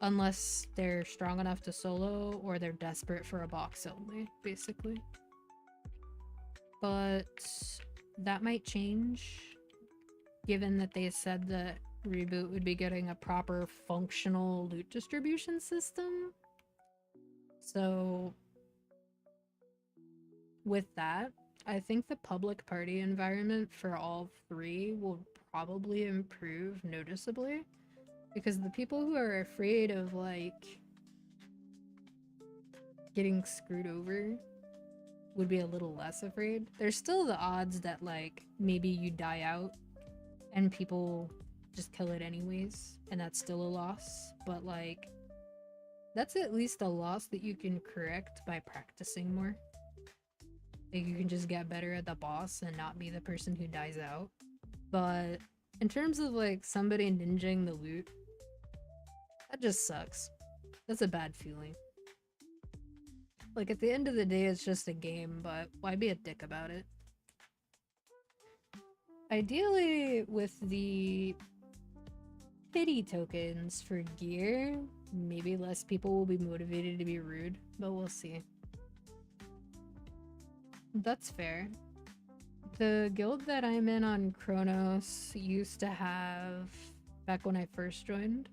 Unless they're strong enough to solo or they're desperate for a box only, basically. But that might change, given that they said that reboot would be getting a proper functional loot distribution system. So with that, I think the public party environment for all three will probably improve noticeably, because the people who are afraid of like getting screwed over would be a little less afraid. There's still the odds that like maybe you die out and people just kill it anyways, and that's still a loss, but like that's at least a loss that you can correct by practicing more. Like you can just get better at the boss and not be the person who dies out. But in terms of like somebody ninjing the loot, that just sucks. That's a bad feeling. Like at the end of the day, it's just a game, but why be a dick about it? Ideally, with the pity tokens for gear, maybe less people will be motivated to be rude, but we'll see. That's fair. The guild that I'm in on Kronos used to have, back when I first joined,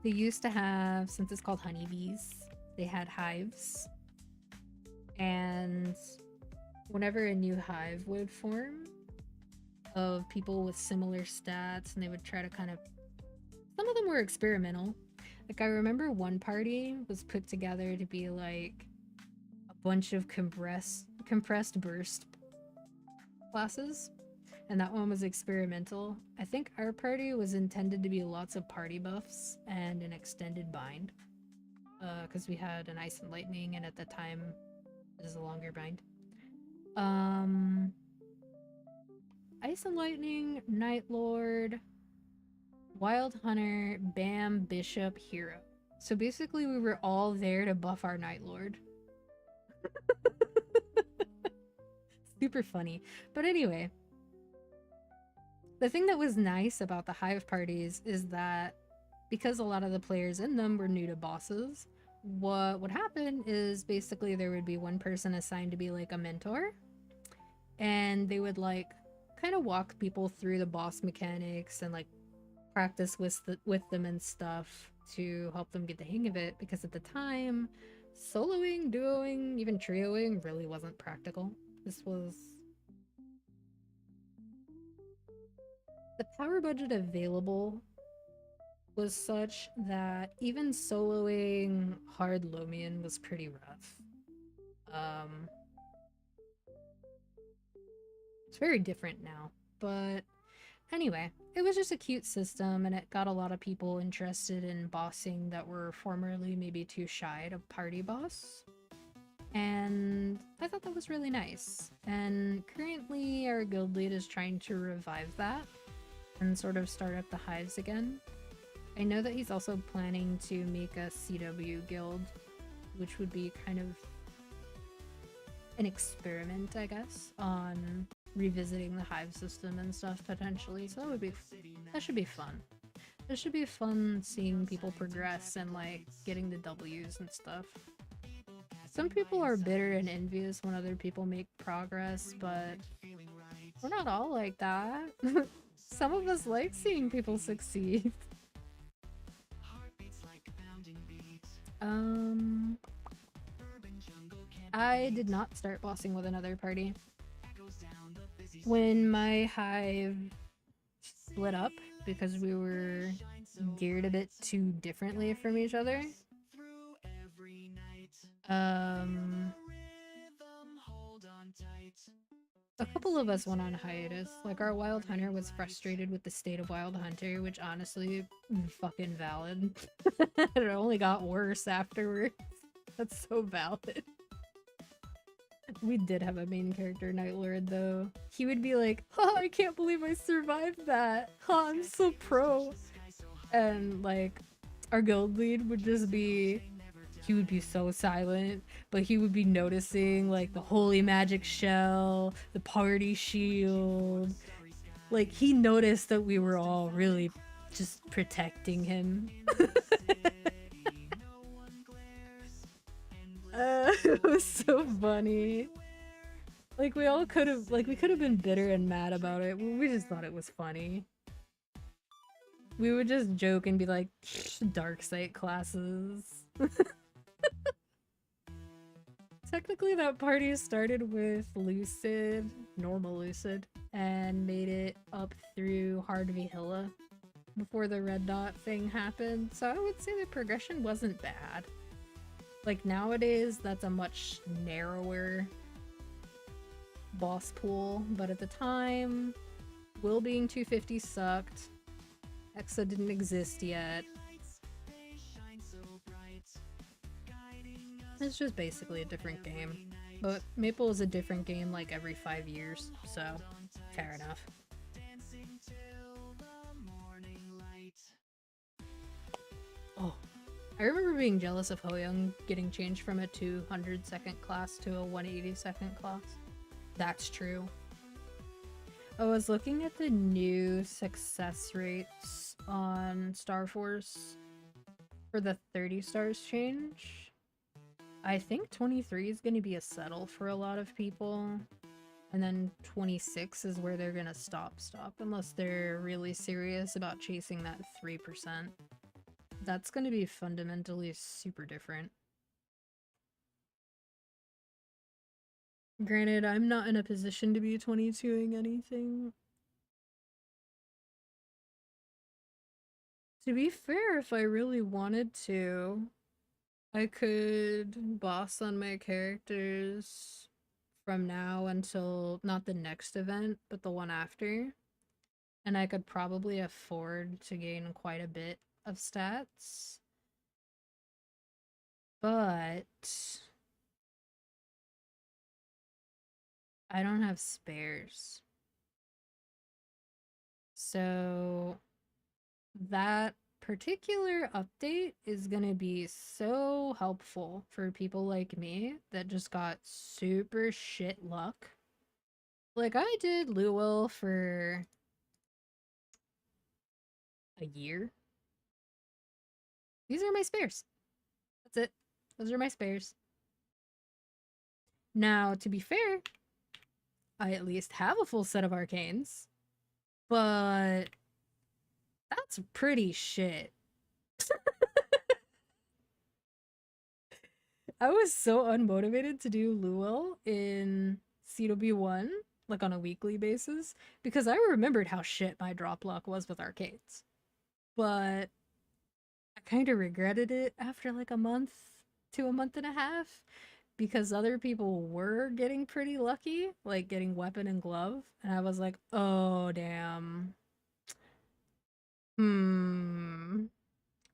they used to have, since it's called honeybees, they had hives. And whenever a new hive would form of people with similar stats, and they would try to kind of, some of them were experimental. Like I remember one party was put together to be like a bunch of compressed burst classes, and that one was experimental. I think our party was intended to be lots of party buffs and an extended bind, because we had an ice and lightning, and at the time it was a longer bind. Ice and lightning, Night Lord, Wild Hunter, Bam, Bishop, Hero. So basically we were all there to buff our Night Lord. Super funny. But anyway, the thing that was nice about the hive parties is that because a lot of the players in them were new to bosses, what would happen is basically there would be one person assigned to be like a mentor, and they would like kind of walk people through the boss mechanics and like practice with them and stuff to help them get the hang of it, because at the time soloing, duoing, even trioing really wasn't practical. This was the power budget available was such that even soloing hard Lomian was pretty rough. It's very different now, but anyway, it was just a cute system, and it got a lot of people interested in bossing that were formerly maybe too shy to party boss. And I thought that was really nice. And currently our guild lead is trying to revive that and sort of start up the hives again. I know that he's also planning to make a CW guild, which would be kind of an experiment, I guess, on revisiting the hive system and stuff potentially. So that should be fun. It should be fun seeing people progress and like getting the W's and stuff. Some people are bitter and envious when other people make progress, but we're not all like that. Some of us like seeing people succeed. I did not start bossing with another party. When my hive split up because we were geared a bit too differently from each other, a couple of us went on hiatus. Like our Wild Hunter was frustrated with the state of Wild Hunter, which honestly, fucking valid. It only got worse afterwards. That's so valid. We did have a main character, Night Lord, though. He would be like, oh, I can't believe I survived that. Oh, I'm so pro. And like, our guild lead would just be, he would be so silent, but he would be noticing like the holy magic shell, the party shield. Like he noticed that we were all really just protecting him. It was so funny. Like we all could have, like we could have been bitter and mad about it. We just thought it was funny. We would just joke and be like, dark site classes. Technically, that party started with Lucid, normal Lucid, and made it up through Hardvey Hilla before the red dot thing happened. So I would say the progression wasn't bad. Like nowadays, that's a much narrower boss pool, but at the time, Will being 250 sucked. Hexa didn't exist yet. It's just basically a different game. But Maple is a different game like every 5 years, so fair enough. Oh, I remember being jealous of Hoyoung getting changed from a 200-second class to a 180-second class. That's true. I was looking at the new success rates on Star Force for the 30 stars change. I think 23 is going to be a settle for a lot of people. And then 26 is where they're going to stop, unless they're really serious about chasing that 3%. That's going to be fundamentally super different. Granted, I'm not in a position to be 22ing anything. To be fair, if I really wanted to, I could boss on my characters from now until not the next event, but the one after. And I could probably afford to gain quite a bit of stats. But I don't have spares. So that particular update is gonna be so helpful for people like me that just got super shit luck. Like, I did Luwell for a year. These are my spares. That's it. Those are my spares. Now, to be fair, I at least have a full set of arcanes, but that's pretty shit. I was so unmotivated to do Luwell in CW1, like on a weekly basis, because I remembered how shit my drop luck was with arcades. But I kind of regretted it after like a month to a month and a half, because other people were getting pretty lucky, like getting weapon and glove, and I was like, oh damn.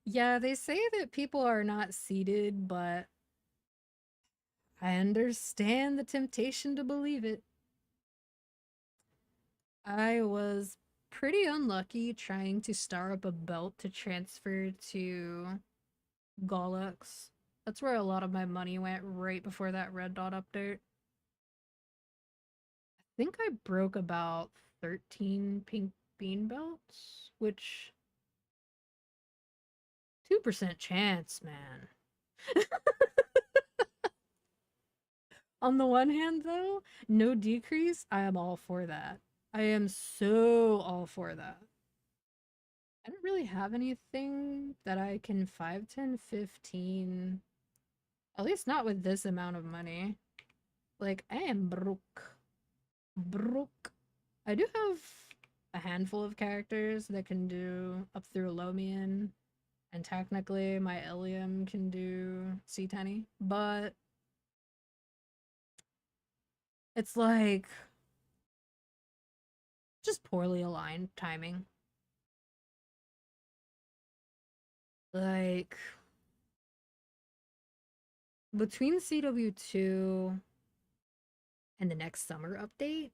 Yeah, they say that people are not seeded, but I understand the temptation to believe it. I was pretty unlucky trying to star up a belt to transfer to Gollux. That's where a lot of my money went right before that red dot update. I think I broke about 13 pink bean belts, which 2% chance, man. On the one hand, though, no decrease, I am all for that. I am so all for that. I don't really have anything that I can 5, 10, 15. At least not with this amount of money. Like, I am broke. Broke. I do have a handful of characters that can do up through Lomian, and technically my Ilium can do C10, but it's like just poorly aligned timing. Like, between CW2 and the next summer update,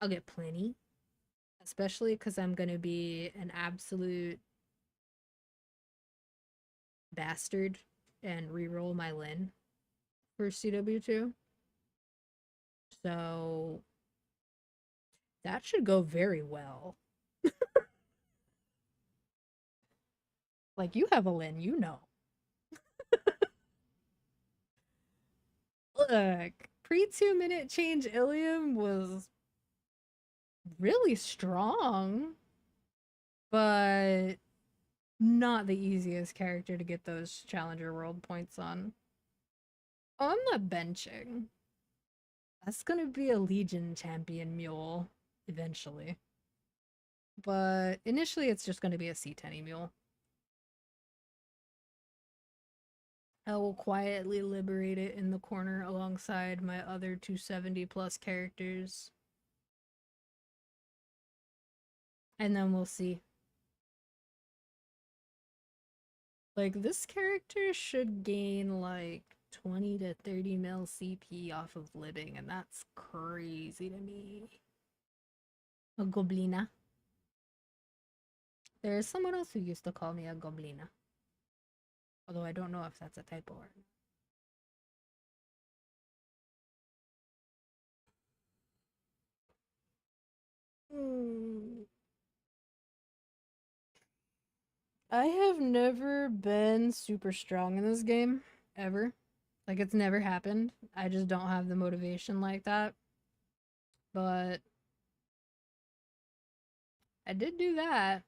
I'll get plenty. Especially because I'm gonna be an absolute bastard and reroll my Lin for CW2. So that should go very well. Like, you have a Lin, you know. Look, pre 2 minute change Ilium was really strong, but not the easiest character to get those Challenger World points on. Oh, I'm not benching. That's gonna be a Legion champion mule eventually. But initially, it's just gonna be a C10 mule. I will quietly liberate it in the corner alongside my other 270 plus characters. And then we'll see. Like, this character should gain like 20 to 30 mil CP off of living, and that's crazy to me. A goblina. There is someone else who used to call me a goblina. Although I don't know if that's a typo or not. I have never been super strong in this game, ever. Like, it's never happened. I just don't have the motivation like that. But I did do that.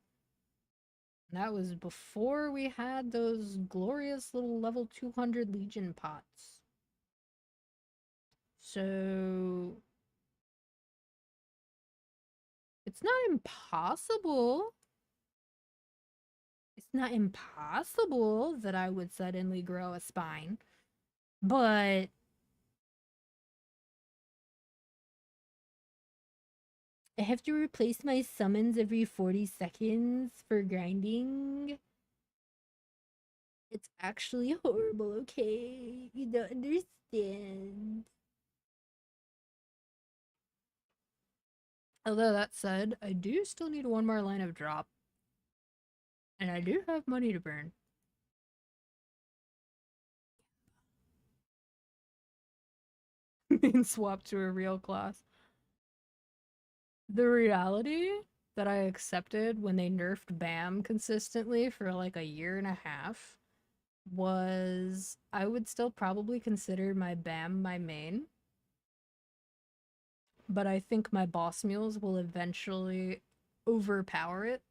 That was before we had those glorious little level 200 Legion pots. So it's not impossible. It's not impossible that I would suddenly grow a spine. But I have to replace my summons every 40 seconds for grinding. It's actually horrible, okay? You don't understand. Although that said, I do still need one more line of drop. And I do have money to burn. And swap to a real class. The reality that I accepted when they nerfed BAM consistently for like a year and a half was I would still probably consider my BAM my main. But I think my boss mules will eventually overpower it.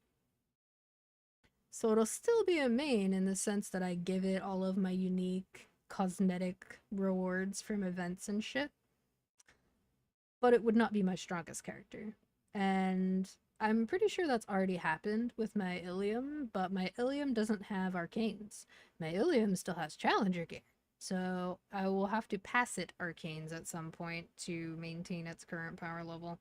So it'll still be a main in the sense that I give it all of my unique cosmetic rewards from events and shit. But it would not be my strongest character. And I'm pretty sure that's already happened with my Ilium, but my Ilium doesn't have arcanes. My Ilium still has Challenger gear. So I will have to pass it arcanes at some point to maintain its current power level.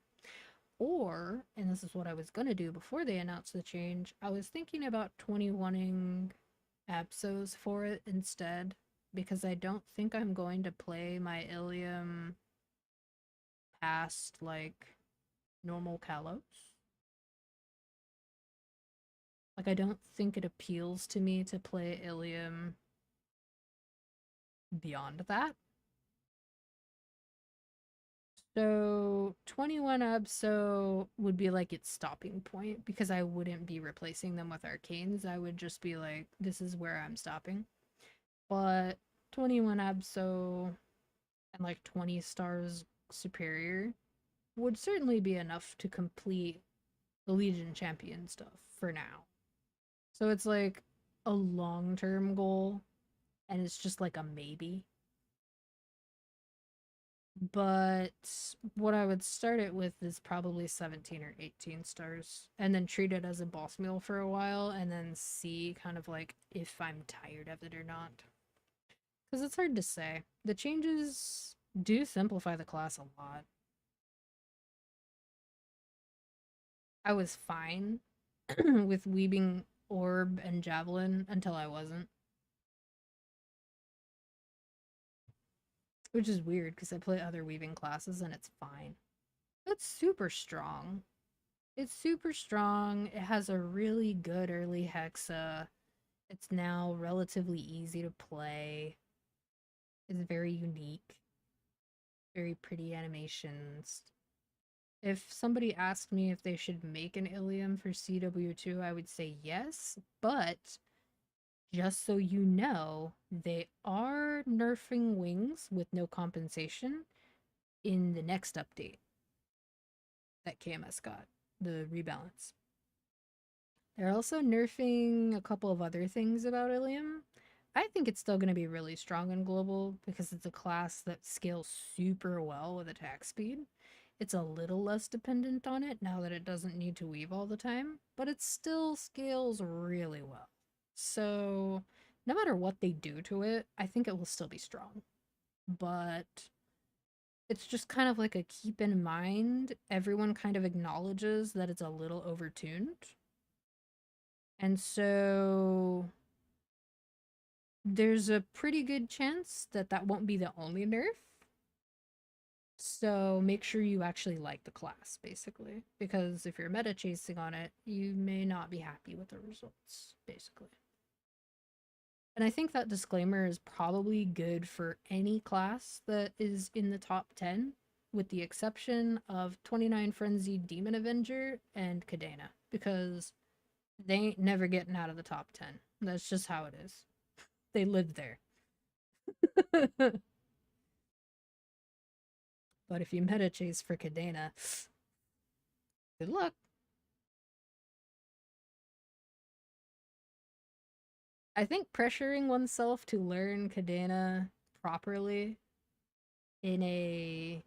Or, and this is what I was gonna do before they announced the change, I was thinking about 21ing Absos for it instead, because I don't think I'm going to play my Ilium past, like, normal Kalos. Like, I don't think it appeals to me to play Ilium beyond that. So 21 Abso would be like its stopping point because I wouldn't be replacing them with arcanes. I would just be like, this is where I'm stopping. But 21 Abso and like 20 stars superior would certainly be enough to complete the Legion champion stuff for now. So it's like a long-term goal and it's just like a maybe. But what I would start it with is probably 17 or 18 stars and then treat it as a boss meal for a while and then see kind of like if I'm tired of it or not. Because it's hard to say. The changes do simplify the class a lot. I was fine with weaving orb and javelin until I wasn't. Which is weird because I play other weaving classes and it's fine. It's super strong. It's super strong. It has a really good early hexa. It's now relatively easy to play. It's very unique. Very pretty animations. If somebody asked me if they should make an Ilium for CW2, I would say yes, but just so you know, they are nerfing wings with no compensation in the next update that KMS got, the rebalance. They're also nerfing a couple of other things about Ilium. I think it's still going to be really strong in global because it's a class that scales super well with attack speed. It's a little less dependent on it now that it doesn't need to weave all the time, but it still scales really well. So, no matter what they do to it, I think it will still be strong. But it's just kind of like a keep in mind. Everyone kind of acknowledges that it's a little overtuned. And so there's a pretty good chance that that won't be the only nerf. So make sure you actually like the class, basically. Because if you're meta chasing on it, you may not be happy with the results, basically. And I think that disclaimer is probably good for any class that is in the top 10, with the exception of 29 Frenzied Demon Avenger and Cadena, because they ain't never getting out of the top 10. That's just how it is. They live there. But if you meta chase for Cadena, good luck. I think pressuring oneself to learn Cadena properly in a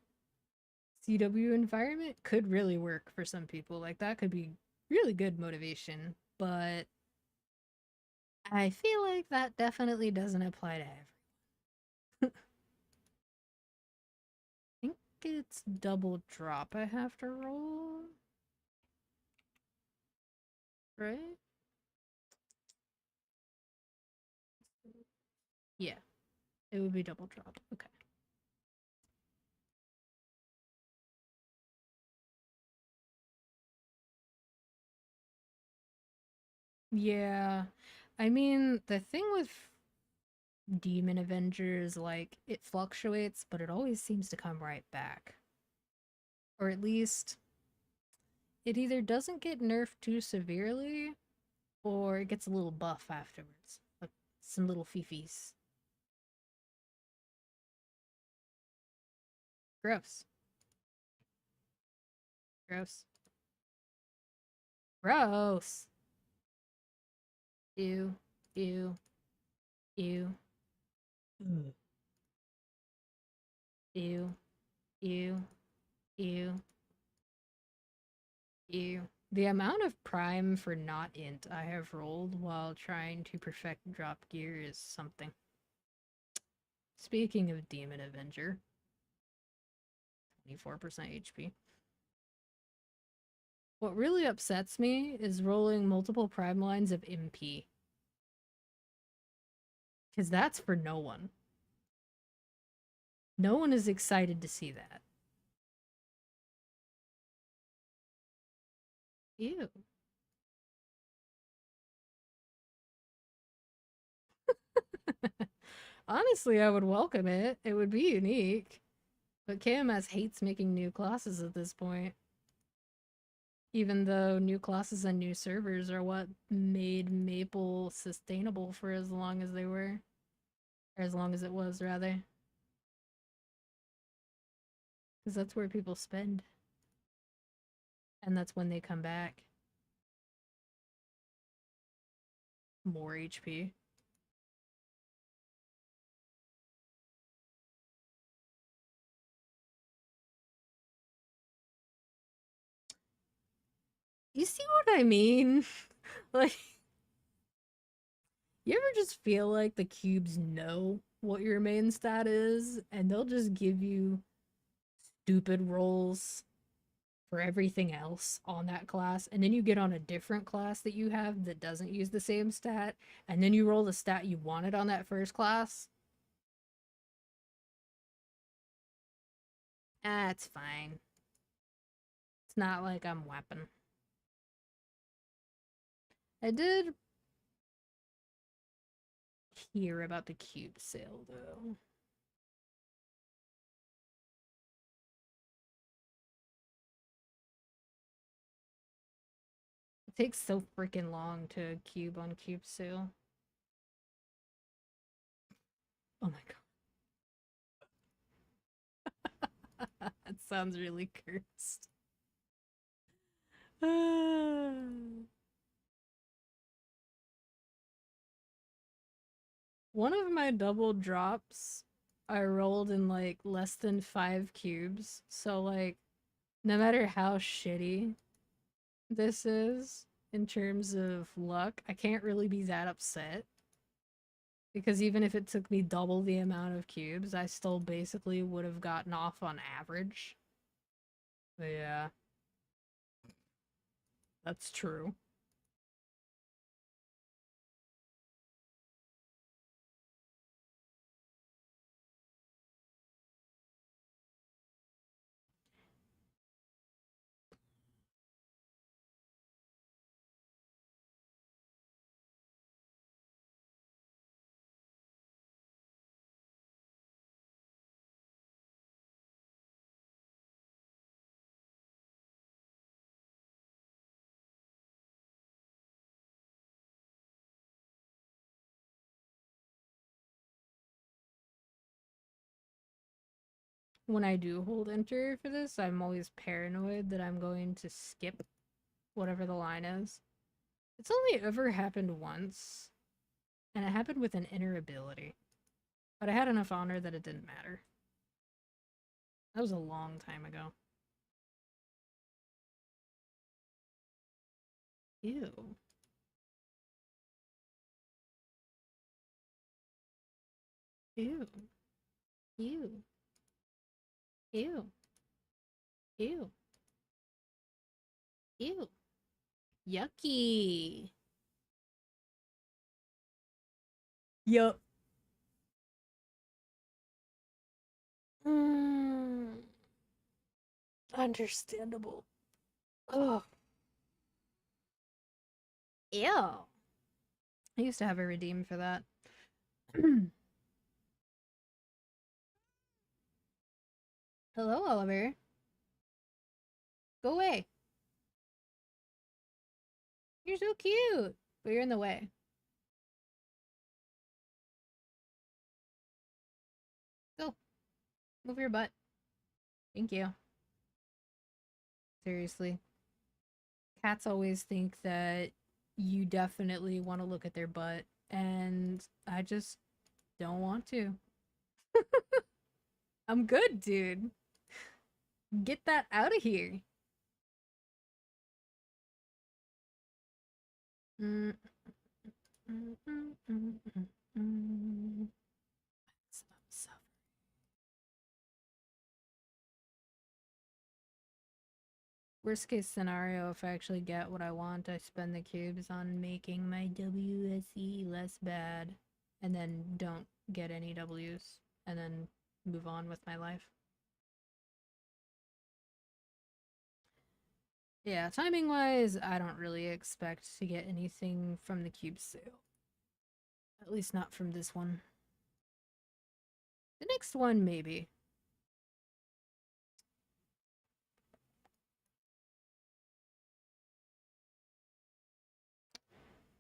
CW environment could really work for some people. Like, that could be really good motivation, but I feel like that definitely doesn't apply to everyone. I think it's double drop I have to roll, right? Yeah, it would be double drop. Okay. Yeah. I mean, the thing with Demon Avengers, like, it fluctuates, but it always seems to come right back. Or at least, it either doesn't get nerfed too severely, or it gets a little buff afterwards. Like, some little fifis. Gross. Gross. Gross. Ew. Ew. Ew. Ew. Ew. Ew. Ew. Ew. The amount of prime for not int I have rolled while trying to perfect drop gear is something. Speaking of Demon Avenger, 24% HP. What really upsets me is rolling multiple prime lines of MP. Because that's for no one. No one is excited to see that. Ew. Honestly, I would welcome it. It would be unique. But KMS hates making new classes at this point. Even though new classes and new servers are what made Maple sustainable for as long as they were. Or as long as it was, rather. Because that's where people spend. And that's when they come back. More HP. You see what I mean? Like, you ever just feel like the cubes know what your main stat is, and they'll just give you stupid rolls for everything else on that class, and then you get on a different class that you have that doesn't use the same stat, and then you roll the stat you wanted on that first class? Ah, it's fine. It's not like I'm weapon. I did hear about the cube sale, though. It takes so freaking long to cube on cube sale. Oh my god. sounds really cursed. One of my double drops, I rolled in like less than 5 cubes. So like, no matter how shitty this is in terms of luck, I can't really be that upset. Because even if it took me double the amount of cubes, I still basically would have gotten off on average. But yeah. That's true. When I do hold enter for this, I'm always paranoid that I'm going to skip whatever the line is. It's only ever happened once, and it happened with an inner ability. But I had enough honor that it didn't matter. That was a long time ago. Ew. Ew. Ew. Ew. Ew. Ew. Yucky. Yup. Mm, understandable. Oh. Ew. I used to have a redeem for that. Hello, Oliver. Go away. You're so cute. But you're in the way. Go. Move your butt. Thank you. Seriously. Cats always think that you definitely want to look at their butt, and I just don't want to. I'm good, dude. Get that out of here. Mm, mm, mm, mm, mm, mm. So- Worst case scenario, if I actually get what I want, I spend the cubes on making my WSE less bad, and then don't get any Ws, and then move on with my life. Yeah, timing wise, I don't really expect to get anything from the cube sale. At least not from this one. The next one, maybe.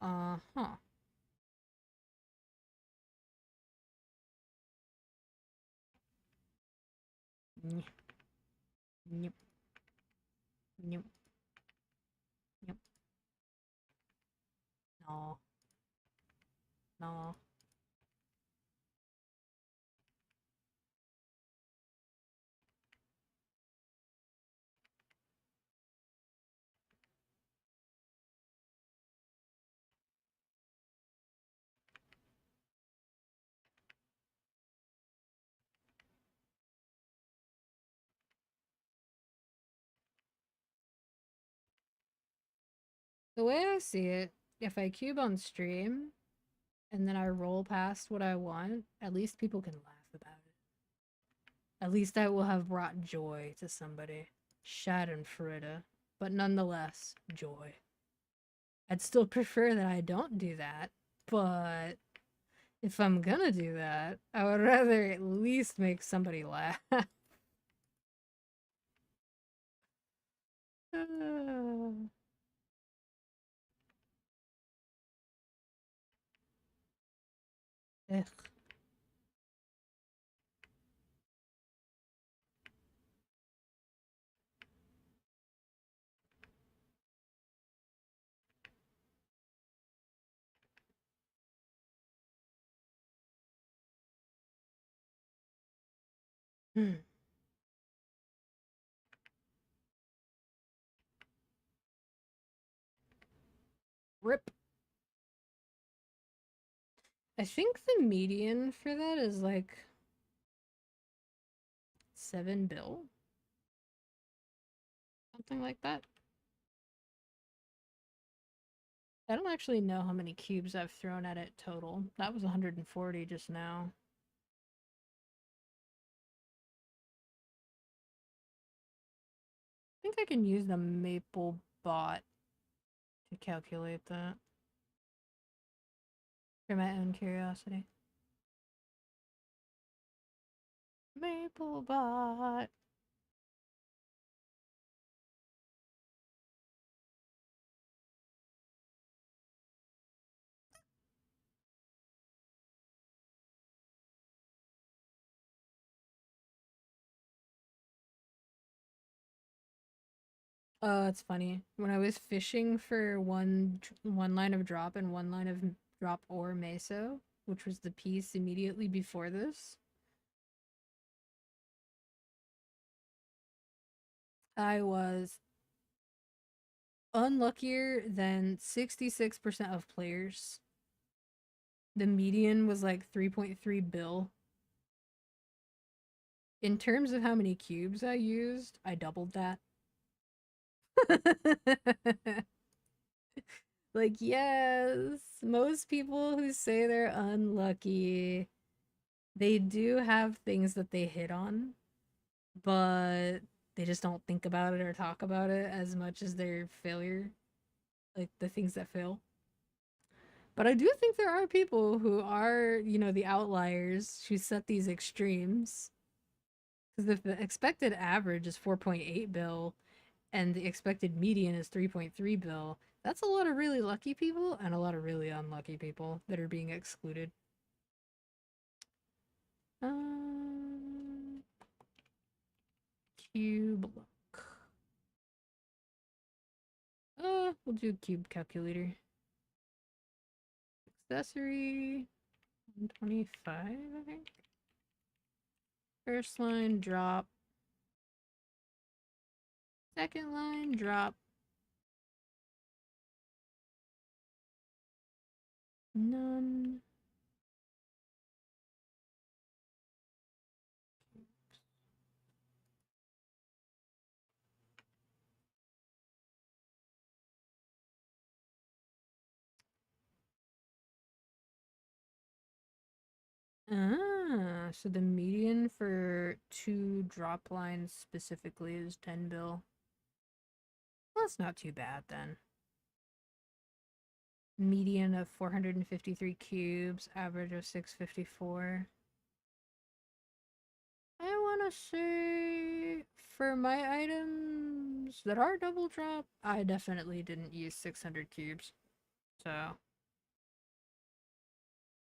Uh-huh. Nope. Nope. Nope. Nope. No. No. The way I see it, if I cube on stream and then I roll past what I want, at least people can laugh about it. At least I will have brought joy to somebody. Schadenfreude. But nonetheless, joy. I'd still prefer that I don't do that, but if I'm gonna do that, I would rather at least make somebody laugh. Ugh. Hmm. Rip. I think the median for that is like 7 bill, something like that. I don't actually know how many cubes I've thrown at it total. That was 140 just now. I think I can use the maple bot to calculate that for my own curiosity. Maple bot. Oh, it's funny. When I was fishing for one line of drop and one line of drop or meso, which was the piece immediately before this, I was unluckier than 66% of players. The median was like 3.3 bill. In terms of how many cubes I used, I doubled that. Like, yes, most people who say they're unlucky, they do have things that they hit on, but they just don't think about it or talk about it as much as their failure, like the things that fail. But I do think there are people who are, the outliers who set these extremes. Because if the expected average is 4.8 bill and the expected median is 3.3 bill, that's a lot of really lucky people and a lot of really unlucky people that are being excluded. Um, cube look. We'll do cube calculator. Accessory 125, I think. First line drop. Second line drop. None. So the median for 2 drop lines specifically is 10 bill. Well, that's not too bad then. Median of 453 cubes, average of 654. I want to say for my items that are double drop, I definitely didn't use 600 cubes. So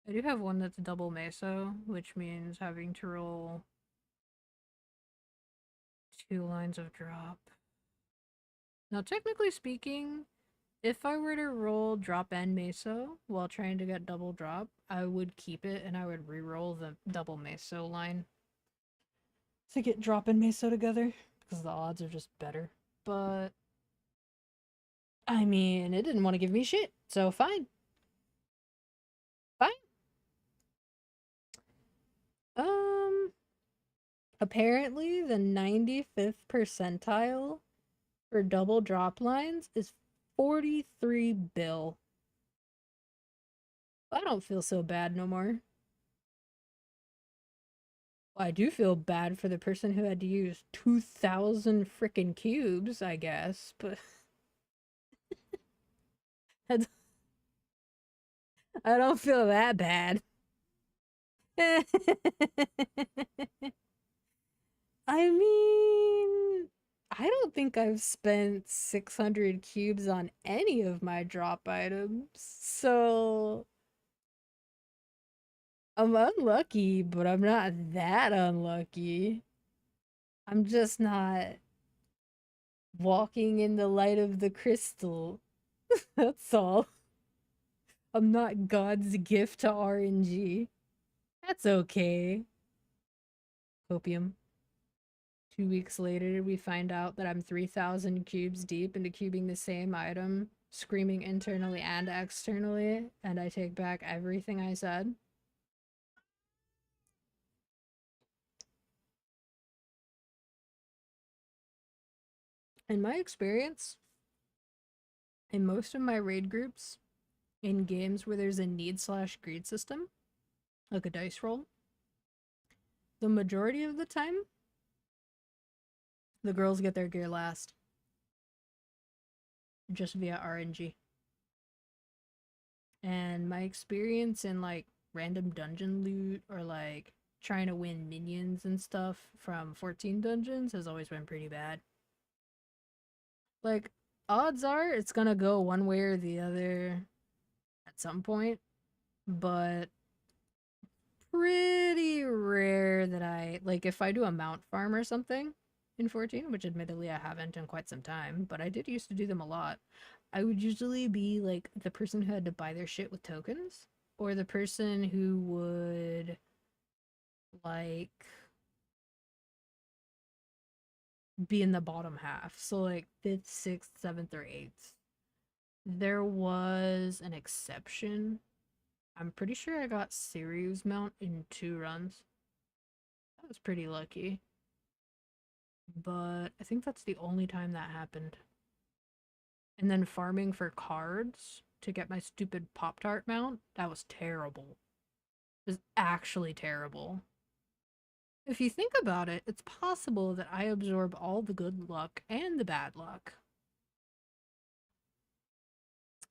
I do have one that's double meso, which means having to roll 2 lines of drop. Now, technically speaking, if I were to roll drop and meso while trying to get double drop, I would keep it and I would re-roll the double meso line to get drop and meso together because the odds are just better. But I mean, it didn't want to give me shit, so fine. Fine. Um, Apparently the 95th percentile for double drop lines is 43 bill. I don't feel so bad no more. I do feel bad for the person who had to use 2,000 frickin' cubes, I guess, but I don't feel that bad. I mean, I don't think I've spent 600 cubes on any of my drop items, so I'm unlucky, but I'm not that unlucky. I'm just not walking in the light of the crystal. That's all. I'm not God's gift to RNG. That's okay. Copium. 2 weeks later, we find out that I'm 3,000 cubes deep into cubing the same item, screaming internally and externally, and I take back everything I said. In my experience, in most of my raid groups, in games where there's a need/greed system, like a dice roll, the majority of the time, the girls get their gear last. Just via RNG. And my experience in like random dungeon loot or like trying to win minions and stuff from 14 dungeons has always been pretty bad. Like, odds are it's gonna go one way or the other at some point, but pretty rare that I, like, if I do a mount farm or something in 14, which admittedly I haven't in quite some time, but I did used to do them a lot, I would usually be like the person who had to buy their shit with tokens, or the person who would like be in the bottom half. So like 5th, 6th, 7th, or 8th. There was an exception. I'm pretty sure I got Sirius mount in 2 runs. That was pretty lucky. But I think that's the only time that happened. And then farming for cards to get my stupid Pop-Tart mount, that was terrible. It was actually terrible. If you think about it, it's possible that I absorb all the good luck and the bad luck.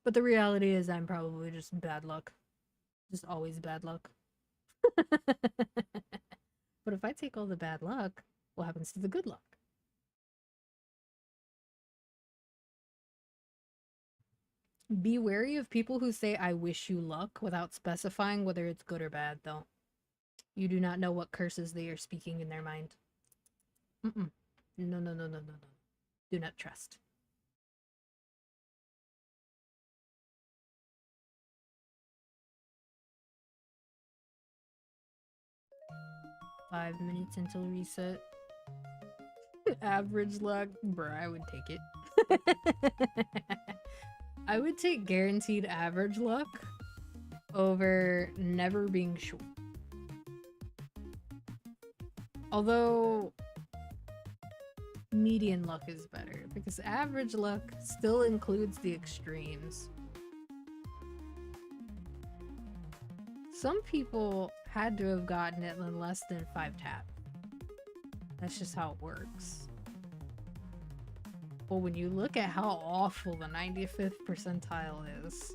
But the reality is I'm probably just bad luck. Just always bad luck. But if I take all the bad luck, what happens to the good luck? Be wary of people who say, I wish you luck, without specifying whether it's good or bad, though. You do not know what curses they are speaking in their mind. Mm-mm. No, no, no, no, no, no. Do not trust. Five minutes until reset. Average luck? Bruh, I would take it. I would take guaranteed average luck over never being sure. Although median luck is better, because average luck still includes the extremes. Some people had to have gotten it in less than 5 taps. That's just how it works. But when you look at how awful the 95th percentile is,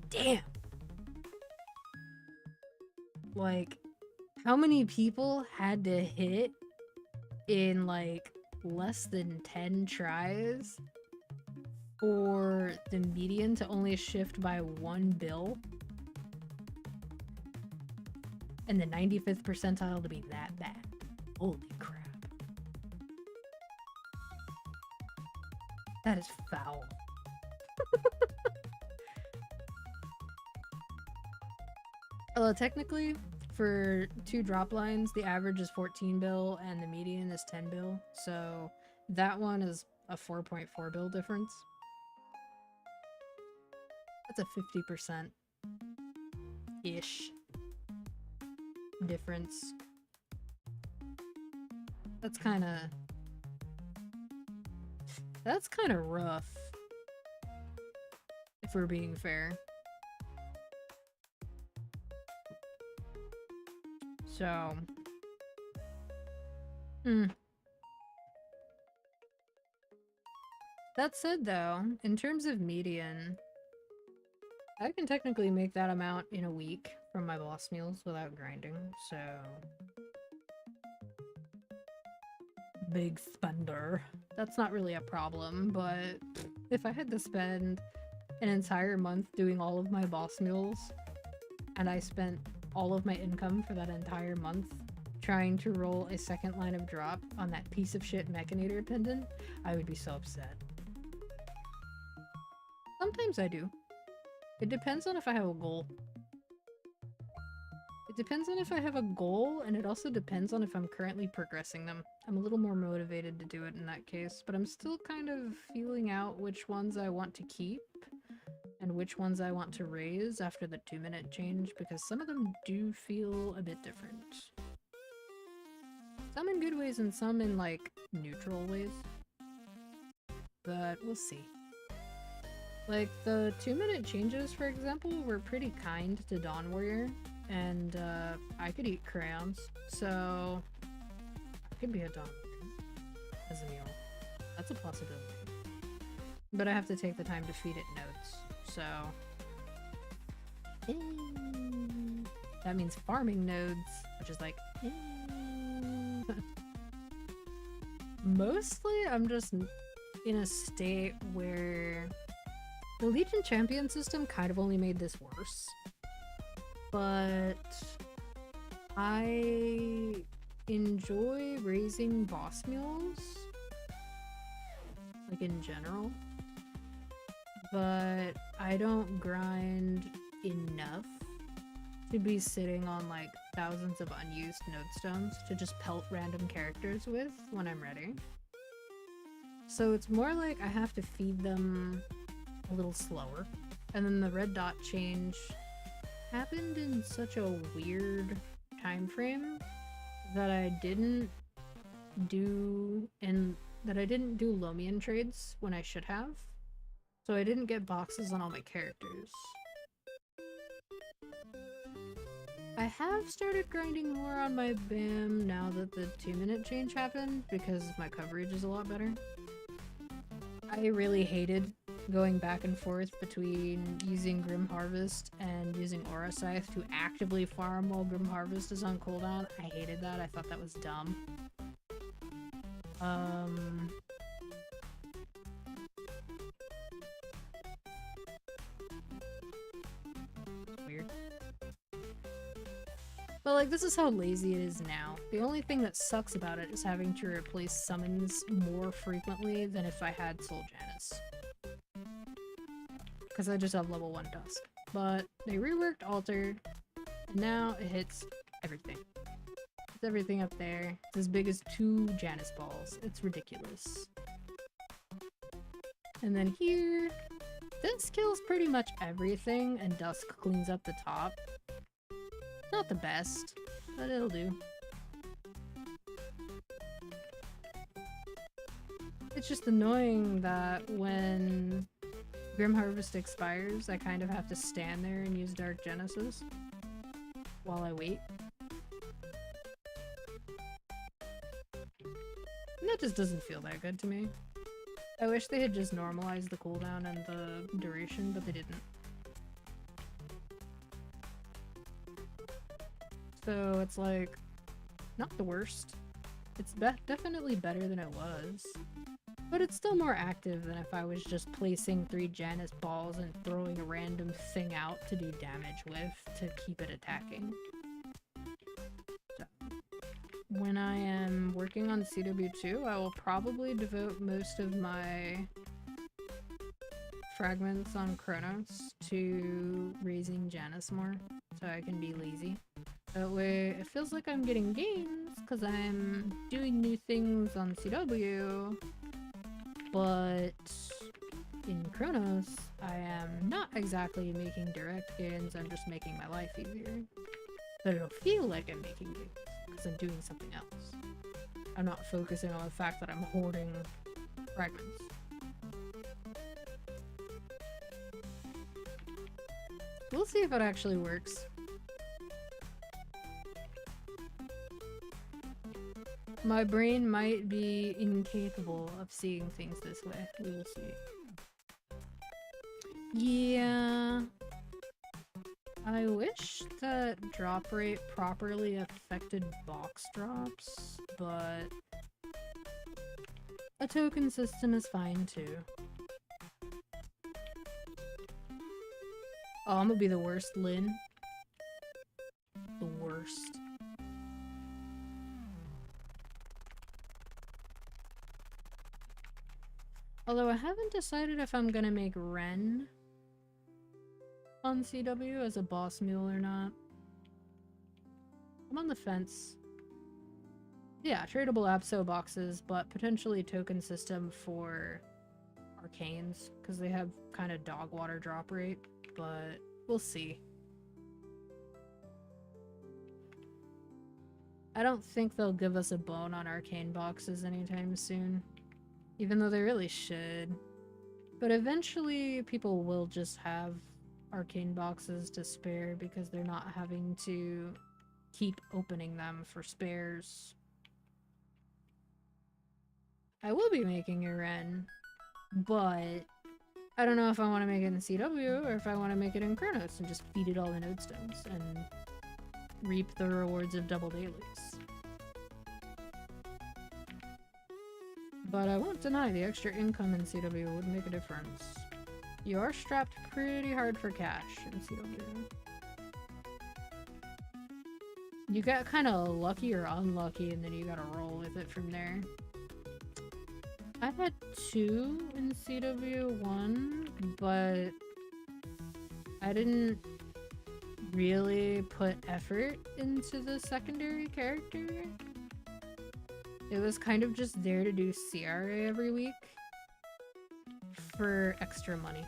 damn! Like, how many people had to hit in like less than 10 tries for the median to only shift by 1 bill? And the 95th percentile to be that bad. Holy crap. That is foul. Although technically, for 2 drop lines, the average is 14 bill and the median is 10 bill. So that one is a 4.4 bill difference. That's a 50%-ish difference. That's kind of rough, if we're being fair. So, that said though, in terms of median, I can technically make that amount in a week from my boss meals without grinding, so big spender. That's not really a problem, but if I had to spend an entire month doing all of my boss meals, and I spent all of my income for that entire month trying to roll a second line of drop on that piece of shit Mechanator pendant, I would be so upset. Sometimes I do. It depends on if I have a goal. It It depends on if I have a goal, and it also depends on if I'm currently progressing them. I'm a little more motivated to do it in that case, but I'm still kind of feeling out which ones I want to keep and which ones I want to raise after the 2-minute change, because some of them do feel a bit different. Some in good ways and some in, like, neutral ways. But we'll see. Like, the 2-minute changes, for example, were pretty kind to Dawn Warrior, and I could eat crayons, so I could be a Dawn Warrior as a meal. That's a possibility. But I have to take the time to feed it notes, so... that means farming nodes, which is like... Mostly, I'm just in a state where the Legion Champion system kind of only made this worse. But I enjoy raising boss mules, like in general, but I don't grind enough to be sitting on like thousands of unused nodestones to just pelt random characters with when I'm ready. So it's more like I have to feed them a little slower. And then the red dot change happened in such a weird time frame that I didn't do Lomian trades when I should have. So I didn't get boxes on all my characters. I have started grinding more on my BAM now that the 2-minute change happened because my coverage is a lot better. I really hated going back and forth between using Grim Harvest and using Aura Scythe to actively farm while Grim Harvest is on cooldown. I hated that. I thought that was dumb. Weird. But like, this is how lazy it is now. The only thing that sucks about it is having to replace summons more frequently than if I had Soul Janus. Because I just have level 1 Dusk. But they reworked Alter, and now it hits everything. It's everything up there. It's as big as 2 Janus balls. It's ridiculous. And then here, this kills pretty much everything, and Dusk cleans up the top. Not the best, but it'll do. It's just annoying that when Grim Harvest expires, I kind of have to stand there and use Dark Genesis while I wait. And that just doesn't feel that good to me. I wish they had just normalized the cooldown and the duration, but they didn't. So it's like, not the worst. It's definitely better than it was. But it's still more active than if I was just placing 3 Janus balls and throwing a random thing out to do damage with to keep it attacking. So, when I am working on CW2, I will probably devote most of my fragments on Chronos to raising Janus more, so I can be lazy. That way, it feels like I'm getting gains, because I'm doing new things on CW, but in Chronos, I am not exactly making direct gains, I'm just making my life easier. But it'll feel like I'm making gains, because I'm doing something else. I'm not focusing on the fact that I'm hoarding fragments. We'll see if it actually works. My brain might be incapable of seeing things this way. We will see. Yeah. I wish that drop rate properly affected box drops, but a token system is fine too. Oh, I'm gonna be the worst, Lynn. The worst. Although I haven't decided if I'm gonna make Ren on CW as a boss mule or not. I'm on the fence. Yeah, tradable APSO boxes, but potentially token system for arcanes, because they have kind of dog water drop rate, but we'll see. I don't think they'll give us a bone on arcane boxes anytime soon, even though they really should. But eventually people will just have arcane boxes to spare because they're not having to keep opening them for spares. I will be making a Ren, but I don't know if I want to make it in CW or if I want to make it in Chronos and just feed it all the node stones and reap the rewards of double dailies. But I won't deny the extra income in CW would make a difference. You are strapped pretty hard for cash in CW. You got kind of lucky or unlucky, and then you gotta roll with it from there. I've had 2 in CW1, but I didn't really put effort into the secondary character. It was kind of just there to do CRA every week for extra money.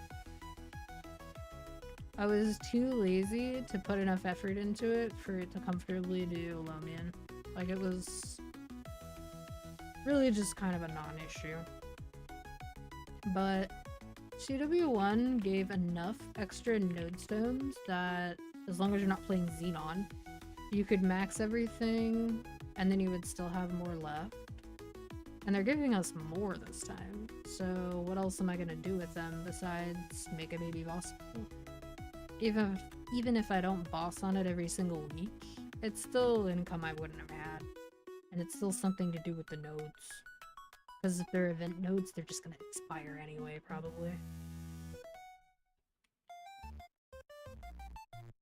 I was too lazy to put enough effort into it for it to comfortably do Lomian. Like, it was really just kind of a non-issue. But CW1 gave enough extra node stones that as long as you're not playing Xenon, you could max everything and then you would still have more left. And they're giving us more this time, so what else am I gonna do with them besides make a baby boss? Even if I don't boss on it every single week, it's still income I wouldn't have had. And it's still something to do with the nodes. Because if they're event nodes, they're just gonna expire anyway, probably.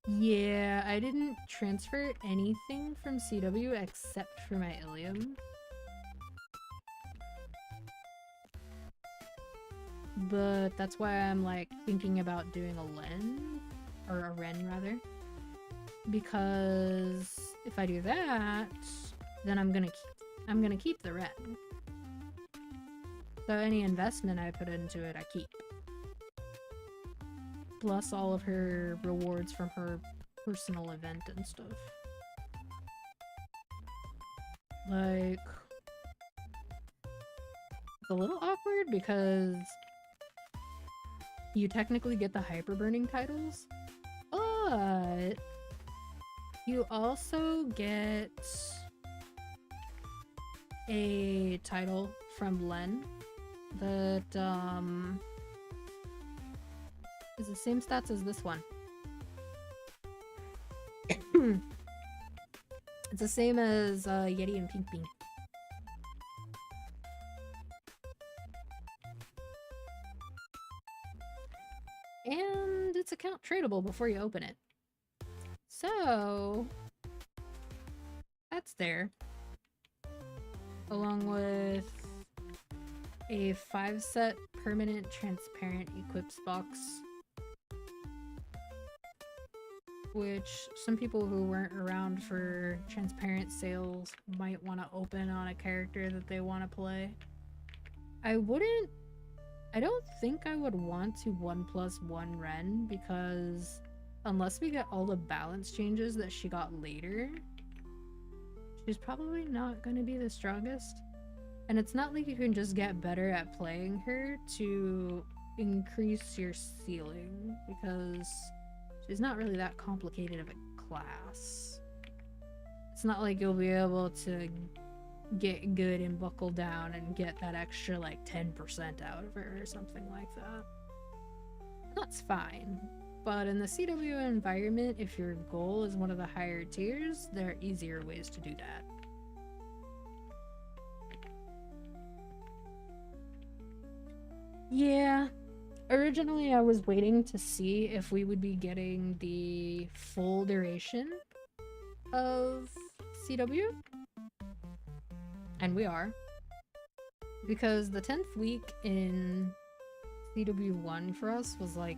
Yeah, I didn't transfer anything from CW except for my Ilium. But that's why I'm like thinking about doing a Len, or a Ren rather. Because if I do that, then I'm gonna keep the Ren. So any investment I put into it, I keep. Plus all of her rewards from her personal event and stuff. Like, it's a little awkward because you technically get the hyper burning titles, but you also get a title from Len that is the same stats as this one. It's the same as Yeti and Pink Bean. And it's account tradable before you open it. So that's there. Along with a 5-set permanent transparent equips box, which some people who weren't around for transparent sales might want to open on a character that they want to play. I don't think I would want to 1+1 Ren, because unless we get all the balance changes that she got later, she's probably not going to be the strongest. And it's not like you can just get better at playing her to increase your ceiling, because she's not really that complicated of a class. It's not like you'll be able to get good and buckle down and get that extra like 10% out of her or something like that. That's fine. But in the CW environment, if your goal is one of the higher tiers, there are easier ways to do that. Yeah. Originally, I was waiting to see if we would be getting the full duration of CW. And we are. Because the 10th week in CW1 for us was like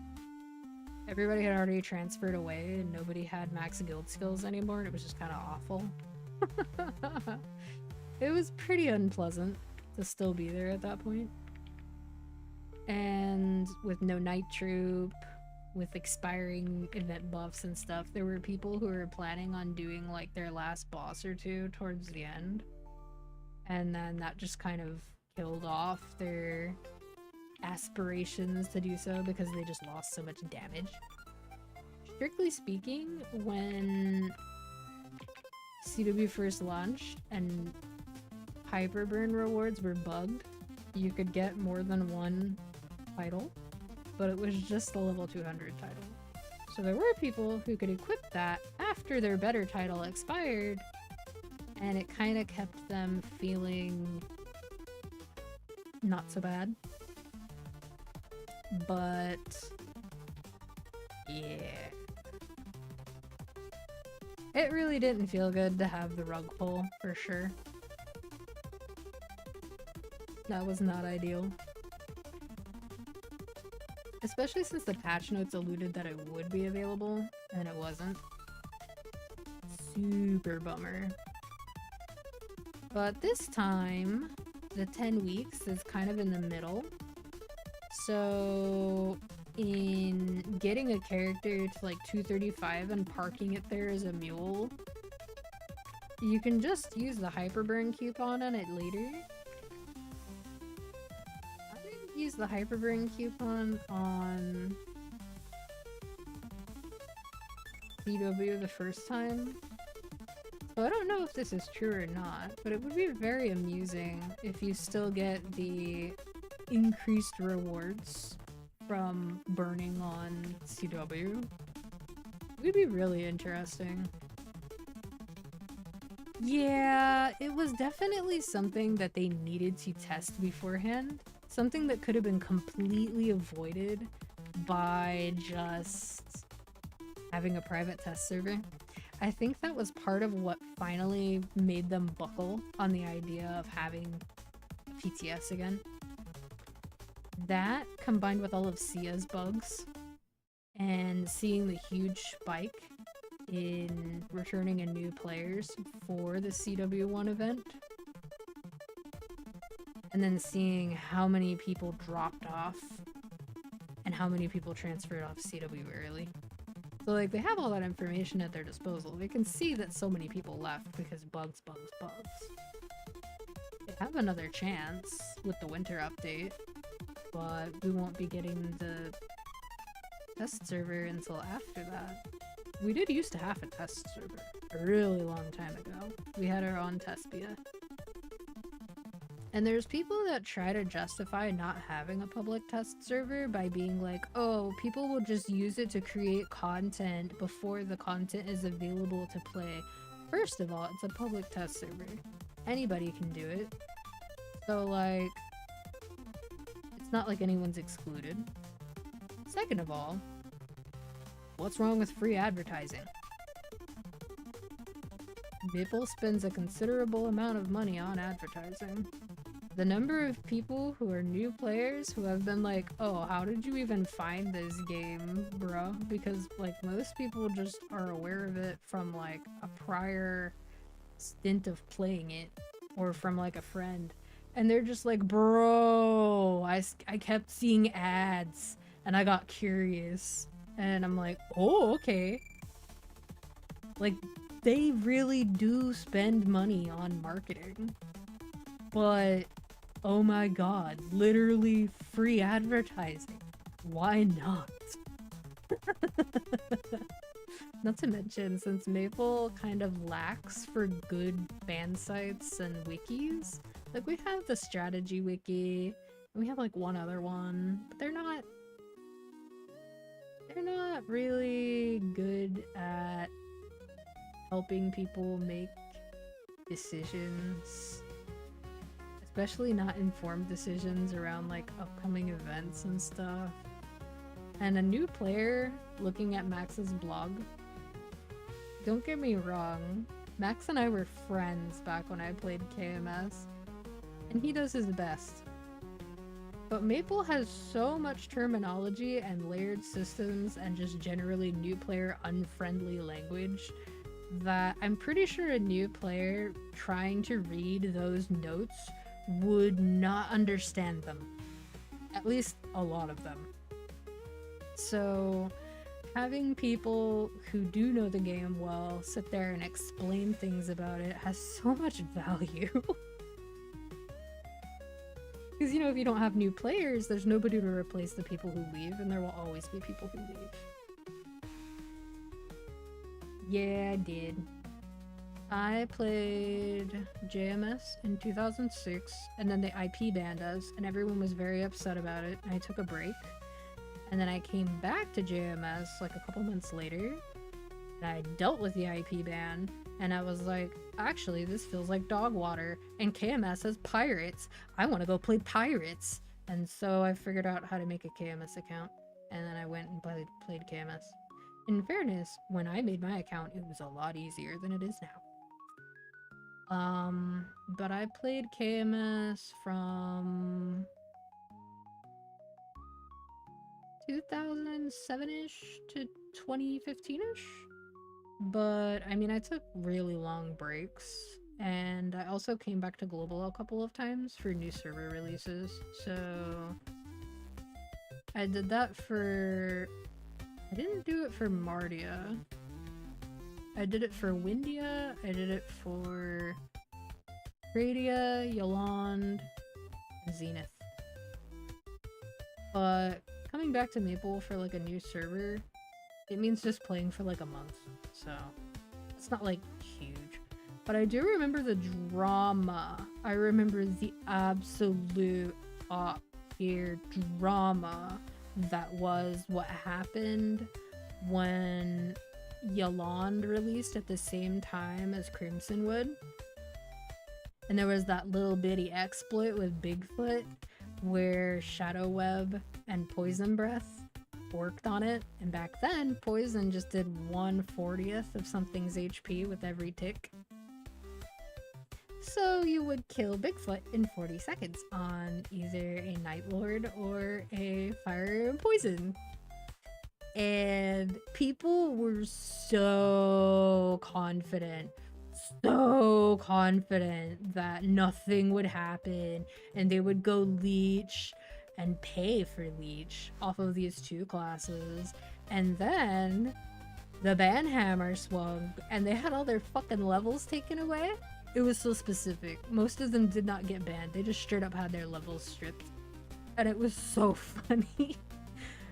everybody had already transferred away and nobody had max guild skills anymore, and it was just kind of awful. It was pretty unpleasant to still be there at that point. And with no night troop, with expiring event buffs and stuff, there were people who were planning on doing like their last boss or two towards the end. And then that just kind of killed off their aspirations to do so because they just lost so much damage. Strictly speaking, when CW first launched and Hyperburn rewards were bugged, you could get more than one title, but it was just a level 200 title. So there were people who could equip that after their better title expired, and it kind of kept them feeling not so bad. But yeah, it really didn't feel good to have the rug pull, for sure. That was not ideal. Especially since the patch notes alluded that it would be available, and it wasn't. Super bummer. But this time, the 10 weeks is kind of in the middle. So, in getting a character to like 235 and parking it there as a mule, you can just use the Hyperburn coupon on it later. I didn't use the Hyperburn coupon on CW the first time. So I don't know if this is true or not, but it would be very amusing if you still get the increased rewards from burning on CW. It would be really interesting. Yeah, it was definitely something that they needed to test beforehand. Something that could have been completely avoided by just having a private test server. I think that was part of what finally made them buckle on the idea of having PTS again. That, combined with all of Sia's bugs, and seeing the huge spike in returning and new players for the CW1 event, and then seeing how many people dropped off and how many people transferred off CW early. So like, they have all that information at their disposal. They can see that so many people left because bugs. They have another chance with the winter update, but we won't be getting the test server until after that. We did used to have a test server a really long time ago. We had our own test beta. And there's people that try to justify not having a public test server by being like, oh, people will just use it to create content before the content is available to play. First of all, it's a public test server. Anybody can do it. So, like, it's not like anyone's excluded. Second of all, what's wrong with free advertising? Maple spends a considerable amount of money on advertising. The number of people who are new players who have been like, oh, how did you even find this game, bro? Because, like, most people just are aware of it from, like, a prior stint of playing it, or from, like, a friend. And they're just like, bro, I kept seeing ads, and I got curious. And I'm like, oh, okay. Like, they really do spend money on marketing. But, oh my god, literally free advertising. Why not? Not to mention, since Maple kind of lacks for good fan sites and wikis, like, we have the strategy wiki, and we have like one other one, but they're not really good at helping people make decisions, especially not informed decisions around like upcoming events and stuff. And a new player looking at Max's blog, don't get me wrong, Max and I were friends back when I played KMS, and he does his best. But Maple has so much terminology and layered systems and just generally new player unfriendly language that I'm pretty sure a new player trying to read those notes would not understand them. At least a lot of them. So having people who do know the game well sit there and explain things about it has so much value. Because, you know, if you don't have new players, there's nobody to replace the people who leave, and there will always be people who leave. Yeah, I did. I played JMS in 2006, and then they IP banned us, and everyone was very upset about it, and I took a break. And then I came back to JMS like a couple months later, and I dealt with the IP ban, and I was like, actually, this feels like dog water, and KMS has pirates. I want to go play pirates. And so I figured out how to make a KMS account, and then I went and played KMS. In fairness, when I made my account, it was a lot easier than it is now. But I played KMS from 2007-ish to 2015-ish. But, I mean, I took really long breaks, and I also came back to Global a couple of times for new server releases, so I did that for... I didn't do it for Mardia. I did it for Windia, I did it for Radia, Yolande, and Zenith. But coming back to Maple for like a new server, it means just playing for like a month, so it's not like huge. But I do remember the drama. I remember the absolute top-tier drama that was what happened when Yolande released at the same time as Crimson Wood. And there was that little bitty exploit with Bigfoot where Shadow Web and Poison Breath worked on it, and back then Poison just did 1/40th of something's HP with every tick. So you would kill Bigfoot in 40 seconds on either a Night Lord or a Fire and Poison. And people were so confident that nothing would happen, and they would go leech and pay for leech off of these two classes. And then the banhammer swung, and they had all their fucking levels taken away. It was so specific. Most of them did not get banned. They just straight up had their levels stripped. And it was so funny.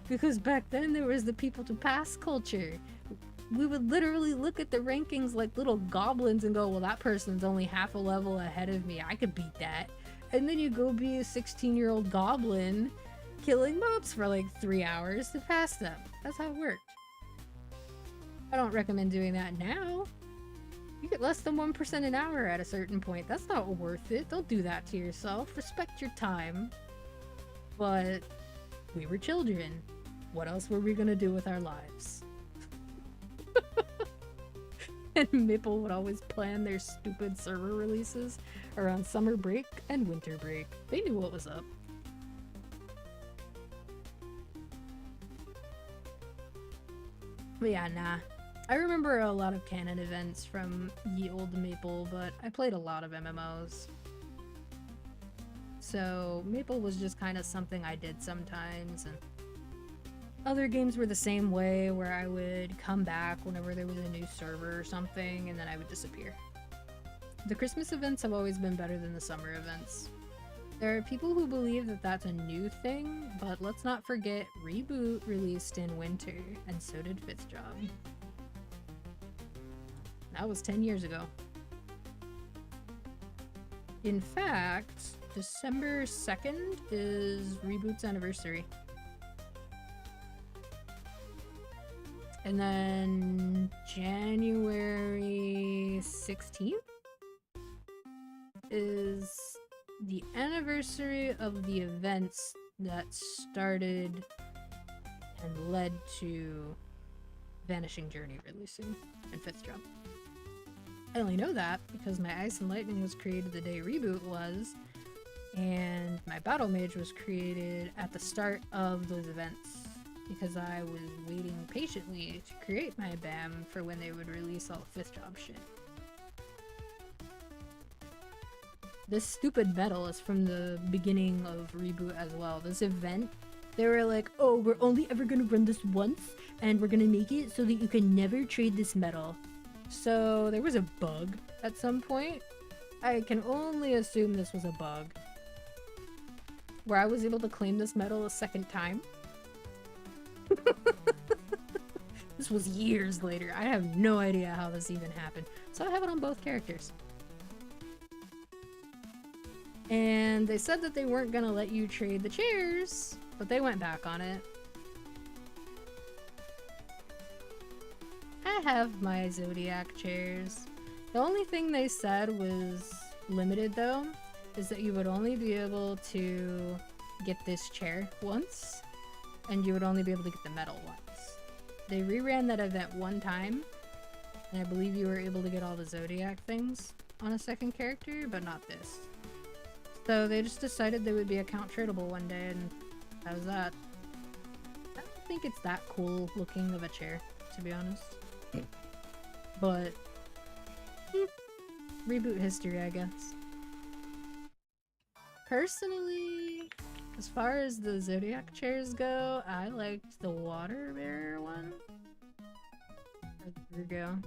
Because back then there was the people to pass culture. We would literally look at the rankings like little goblins and go, well, that person's only half a level ahead of me. I could beat that. And then you go be a 16-year-old goblin killing mobs for like 3 hours to pass them. That's how it worked. I don't recommend doing that now. You get less than 1% an hour at a certain point. That's not worth it. Don't do that to yourself. Respect your time. But we were children. What else were we gonna do with our lives? And Maple would always plan their stupid server releases around summer break and winter break. They knew what was up. But yeah, nah. I remember a lot of canon events from ye old Maple, but I played a lot of MMOs. So Maple was just kind of something I did sometimes, and other games were the same way, where I would come back whenever there was a new server or something, and then I would disappear. The Christmas events have always been better than the summer events. There are people who believe that that's a new thing, but let's not forget Reboot released in winter, and so did 5th Job. That was 10 years ago. In fact, December 2nd is Reboot's anniversary. And then January 16th is the anniversary of the events that started and led to Vanishing Journey releasing and 5th Job. I only know that because my Ice and Lightning was created the day Reboot was, And my battle mage was created at the start of those events because I was waiting patiently to create my BAM for when they would release all the 5th job shit. This stupid medal is from the beginning of Reboot as well. This event, they were like, oh, we're only ever gonna run this once, and we're gonna make it so that you can never trade this medal. So there was a bug at some point. I can only assume this was a bug, where I was able to claim this medal a second time. This was years later. I have no idea how this even happened. So I have it on both characters. And they said that they weren't gonna let you trade the chairs, but they went back on it. I have my Zodiac chairs. The only thing they said was limited though, is that you would only be able to get this chair once, and you would only be able to get the medal once. They reran that event one time, and I believe you were able to get all the Zodiac things on a second character, but not this. So they just decided they would be account tradable one day, and that was that. I don't think it's that cool looking of a chair, to be honest. But Reboot history, I guess. Personally, as far as the Zodiac chairs go, I liked the water bearer one. Or the Virgo.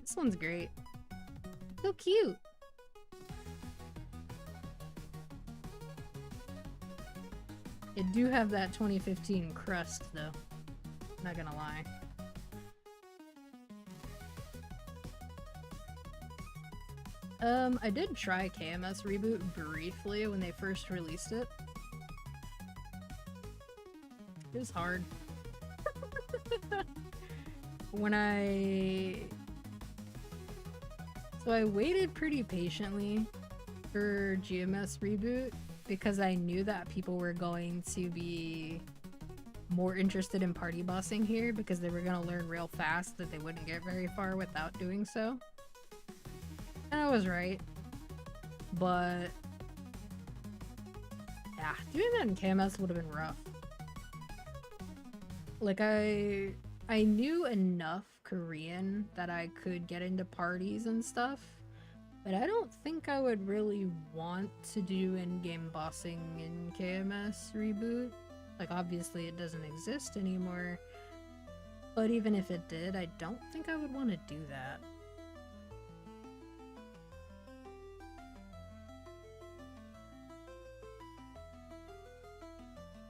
This one's great. So cute! It do have that 2015 crust, though. Not gonna lie. I did try KMS Reboot briefly when they first released it. It was hard. So I waited pretty patiently for GMS Reboot because I knew that people were going to be more interested in party bossing here because they were going to learn real fast that they wouldn't get very far without doing so. And I was right. But yeah, doing that in KMS would have been rough. Like I knew enough Korean that I could get into parties and stuff, but I don't think I would really want to do in-game bossing in KMS Reboot. Like, obviously it doesn't exist anymore, but even if it did, I don't think I would want to do that.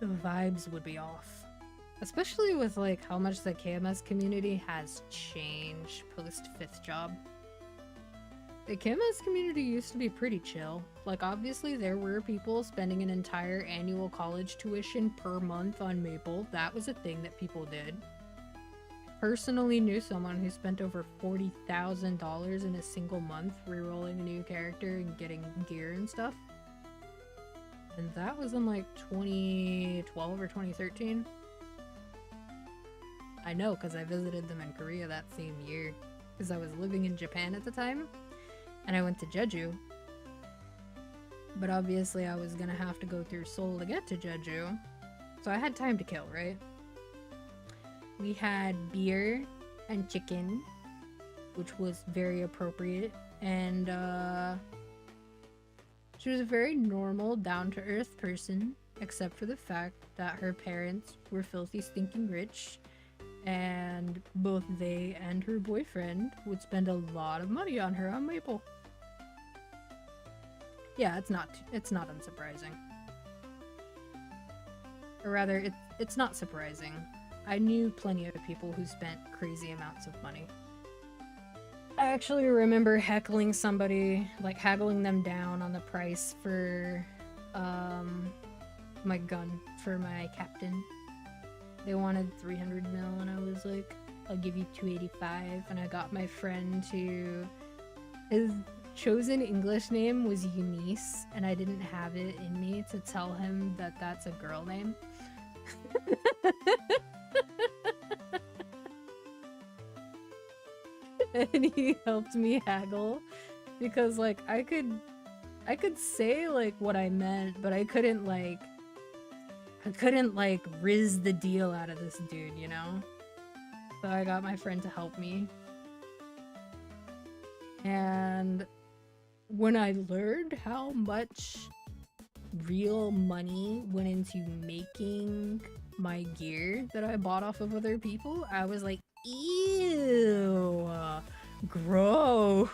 The vibes would be off. Especially with, like, how much the KMS community has changed post 5th job. The KMS community used to be pretty chill. Like, obviously there were people spending an entire annual college tuition per month on Maple. That was a thing that people did. Personally knew someone who spent over $40,000 in a single month rerolling a new character and getting gear and stuff. And that was in, like, 2012 or 2013. I know, because I visited them in Korea that same year. Because I was living in Japan at the time. And I went to Jeju. But obviously I was gonna have to go through Seoul to get to Jeju. So I had time to kill, right? We had beer and chicken, which was very appropriate. And she was a very normal, down-to-earth person, except for the fact that her parents were filthy, stinking rich. And both they and her boyfriend would spend a lot of money on her on Maple. Yeah, it's not unsurprising. Or rather, it's not surprising. I knew plenty of people who spent crazy amounts of money. I actually remember heckling somebody, like haggling them down on the price for my gun for my captain. They wanted 300 mil and I was like, I'll give you 285, and I got my friend to... His chosen English name was Eunice, and I didn't have it in me to tell him that that's a girl name. And he helped me haggle, because like I could I could say like what I meant, but I couldn't like riz the deal out of this dude, you know? So I got my friend to help me. And when I learned how much real money went into making my gear that I bought off of other people, I was like, ew, gross.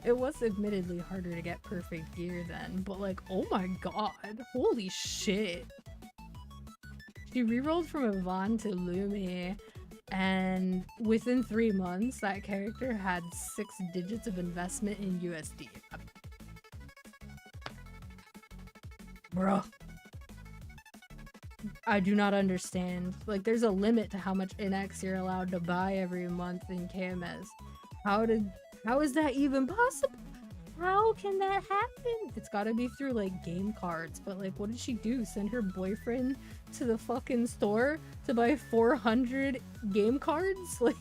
It was admittedly harder to get perfect gear then, but like, oh my god, holy shit. She rerolled from Yvonne to Lumi, and within 3 months, that character had 6 digits of investment in USD. Bruh. I do not understand. Like, there's a limit to how much NX you're allowed to buy every month in KMS. How is that even possible? How can that happen? It's gotta be through, like, game cards. But, like, what did she do? Send her boyfriend to the fucking store to buy 400 game cards? Like,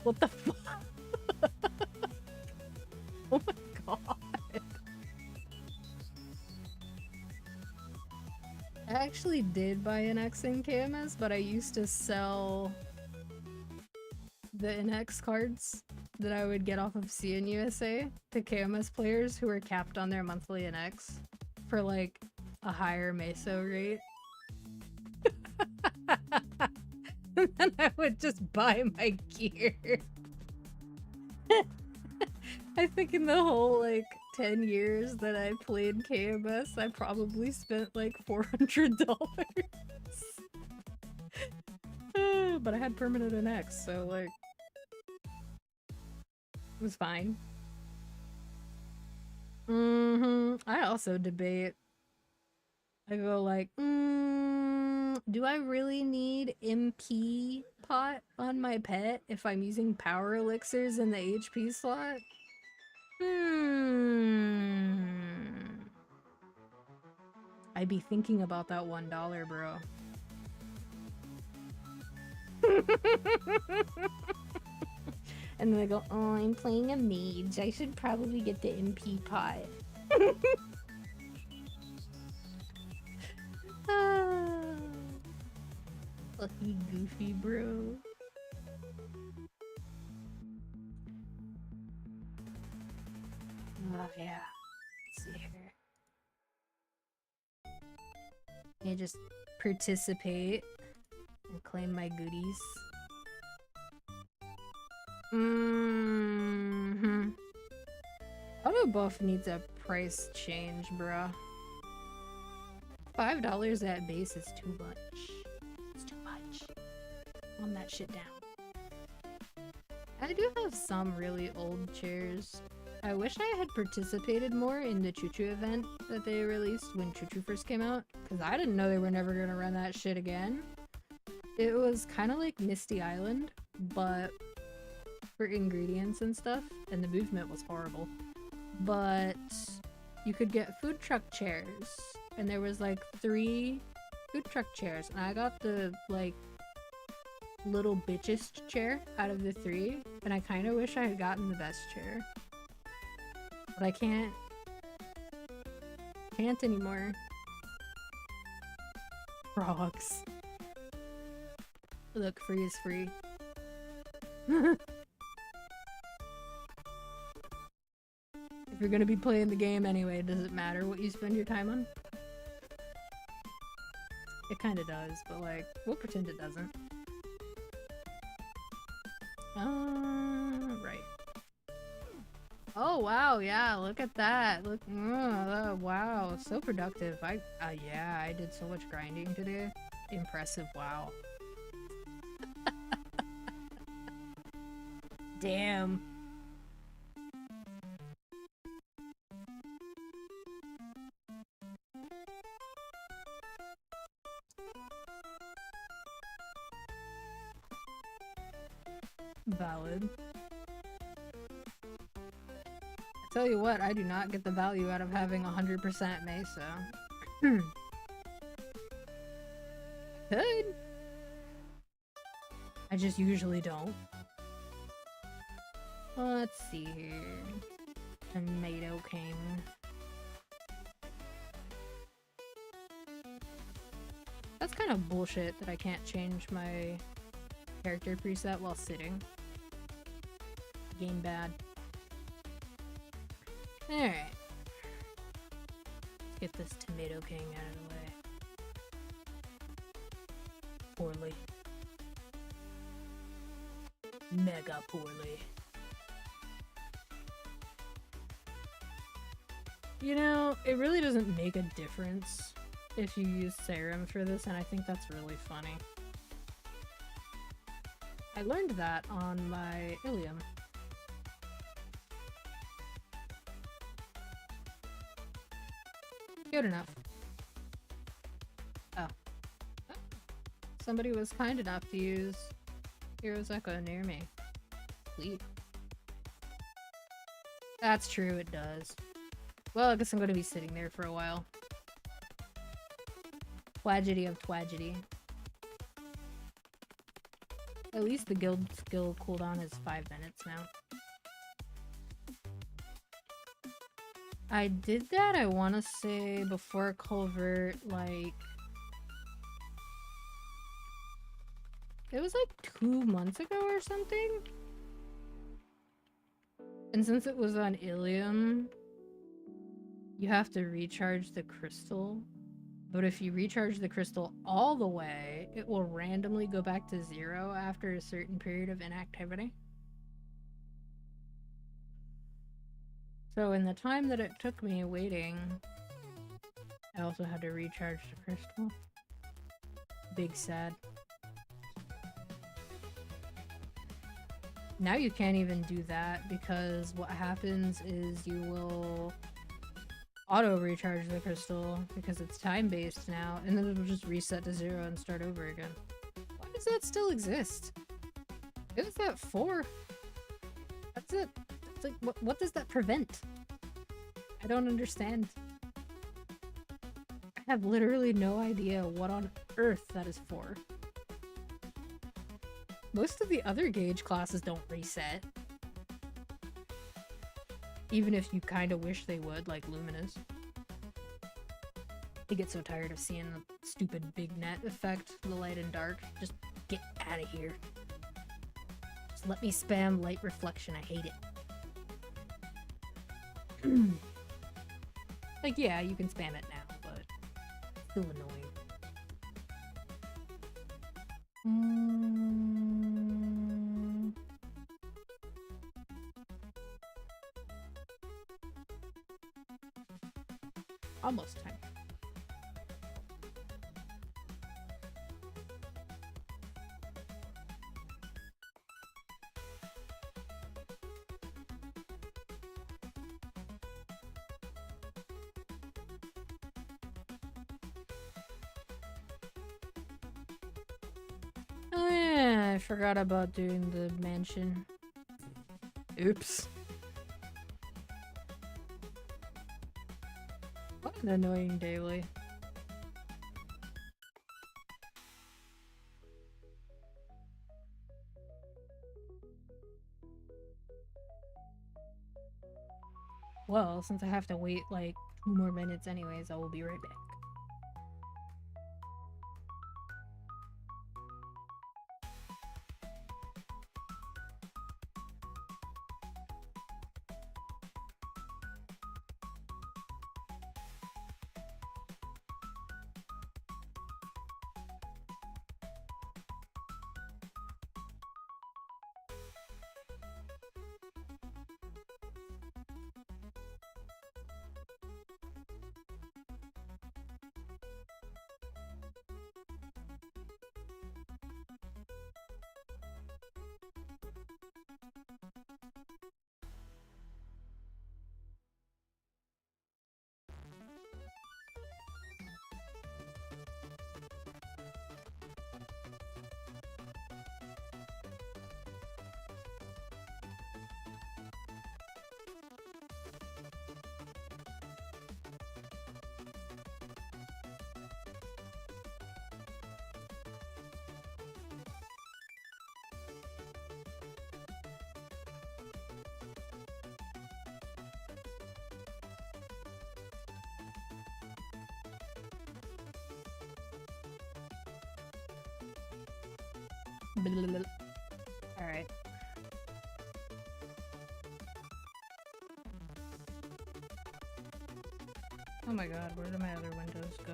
what the fuck? Oh my god. I actually did buy an X in KMS, but I used to sell the NX cards that I would get off of CNUSA to KMS players who were capped on their monthly NX for like a higher meso rate. And then I would just buy my gear. I think in the whole like 10 years that I played KMS, I probably spent like $400. But I had permanent NX, so like it was fine. I also debate. I go like, do I really need MP pot on my pet if I'm using power elixirs in the HP slot? I'd be thinking about that $1, bro. And then I go, oh, I'm playing a mage. I should probably get the MP pot. Lucky goofy, bro. Oh, yeah. Let's see here. I just participate and claim my goodies. Auto buff needs a price change, bruh. $5 at base is too much. It's too much. Calm that shit down. I do have some really old chairs. I wish I had participated more in the Choo Choo event that they released when Choo Choo first came out, because I didn't know they were never gonna run that shit again. It was kind of like Misty Island, but for ingredients and stuff, and the movement was horrible. But you could get food truck chairs, and there was like 3 food truck chairs, and I got the like little bitchest chair out of the 3, and I kind of wish I had gotten the best chair. But I can't anymore. Frogs. Look, free is free. If you're gonna be playing the game anyway, does it matter what you spend your time on? It kinda does, but like, we'll pretend it doesn't. Right. Oh wow, yeah, look at that. Look, wow, so productive. Yeah, I did so much grinding today. Impressive, wow. Damn. Valid. Tell you what, I do not get the value out of having 100% Mesa. Could. I just usually don't. Let's see here. Tomato King. That's kind of bullshit that I can't change my character preset while sitting. Game bad. Alright. Let's get this Tomato King out of the way. Poorly. Mega poorly. You know, it really doesn't make a difference if you use serum for this, and I think that's really funny. I learned that on my Ilium. Good enough. Oh. Somebody was kind enough to use Hero's Echo near me. Sweet. That's true, it does. Well, I guess I'm gonna be sitting there for a while. Twagedy of twagedy. At least the guild skill cooldown is 5 minutes now. I did that, I want to say, before Culvert, like... It was like 2 months ago or something? And since it was on Ilium, you have to recharge the crystal. But if you recharge the crystal all the way, it will randomly go back to 0 after a certain period of inactivity. So in the time that it took me waiting, I also had to recharge the crystal. Big sad. Now you can't even do that because what happens is you will auto recharge the crystal because it's time based now, and then it'll just reset to 0 and start over again. Why does that still exist? What is that for? That's it. It's like, what does that prevent? I don't understand. I have literally no idea what on earth that is for. Most of the other gauge classes don't reset. Even if you kind of wish they would, like Luminous. I get so tired of seeing the stupid big net effect, the light and dark. Just get out of here. Just let me spam light reflection, I hate it. Like, yeah, you can spam it now, but it's still annoying. Almost time. Oh yeah, I forgot about doing the mansion. Oops. What an annoying daily. Well, since I have to wait like 2 more minutes anyways, I will be right back. Alright. Oh my god, where did my other windows go?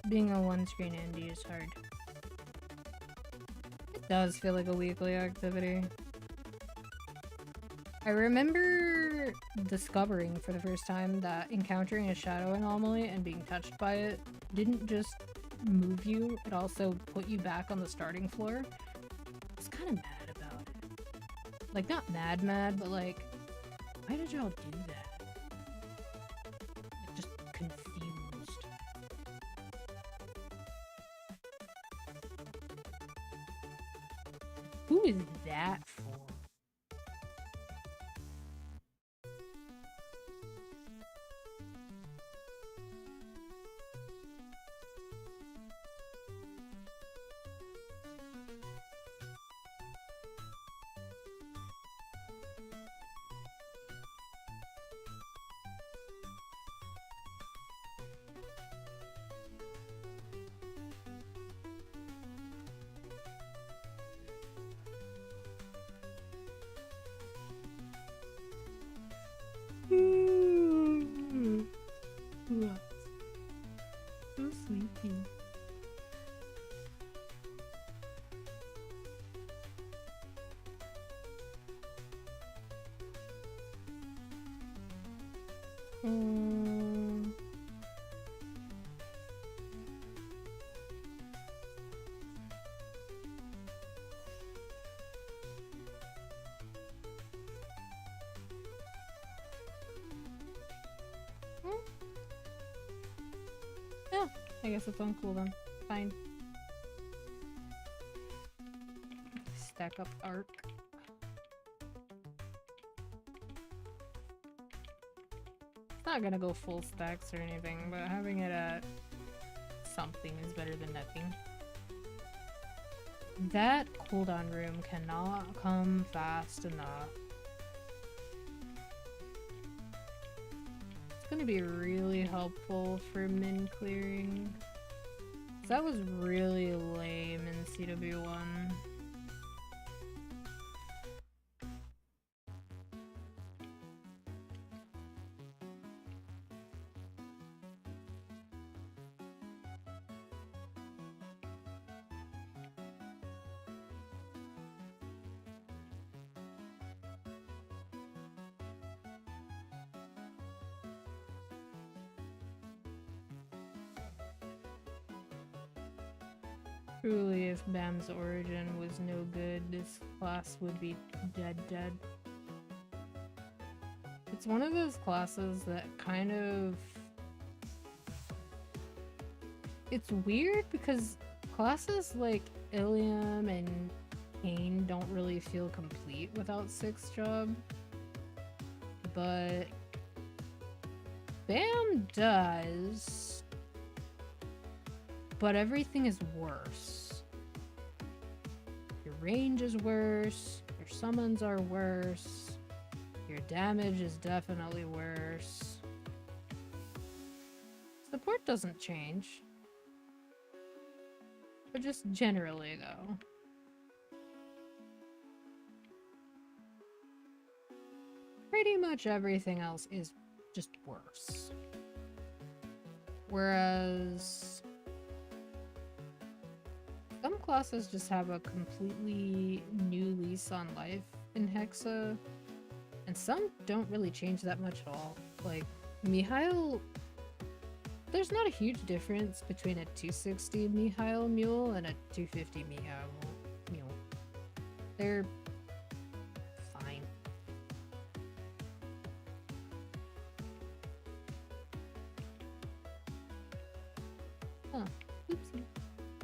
Being a one-screen indie is hard. It does feel like a weekly activity. I remember discovering for the first time that encountering a shadow anomaly and being touched by it didn't just move you, it also put you back on the starting floor. I was kind of mad about it. Like, not mad, but like, why did y'all do that? Like, just confused. Who is that for? So sleepy. Yeah, I guess it's on cooldown. Fine. Stack up arc. It's not gonna go full stacks or anything, but having it at something is better than nothing. That cooldown room cannot come fast enough. It's gonna be really helpful for min clearing. That was really lame in CW1. Truly, if Bam's origin was no good, this class would be dead. It's one of those classes that kind of... It's weird because classes like Ilium and Kane don't really feel complete without 6th job. But Bam does. But everything is worse. Your range is worse, your summons are worse, your damage is definitely worse. Support doesn't change. But just generally, though. Pretty much everything else is just worse. Whereas... some classes just have a completely new lease on life in Hexa, and some don't really change that much at all. Like, Mihail... there's not a huge difference between a 260 Mihail mule and a 250 Mihail mule. They're fine. Huh. Oopsie.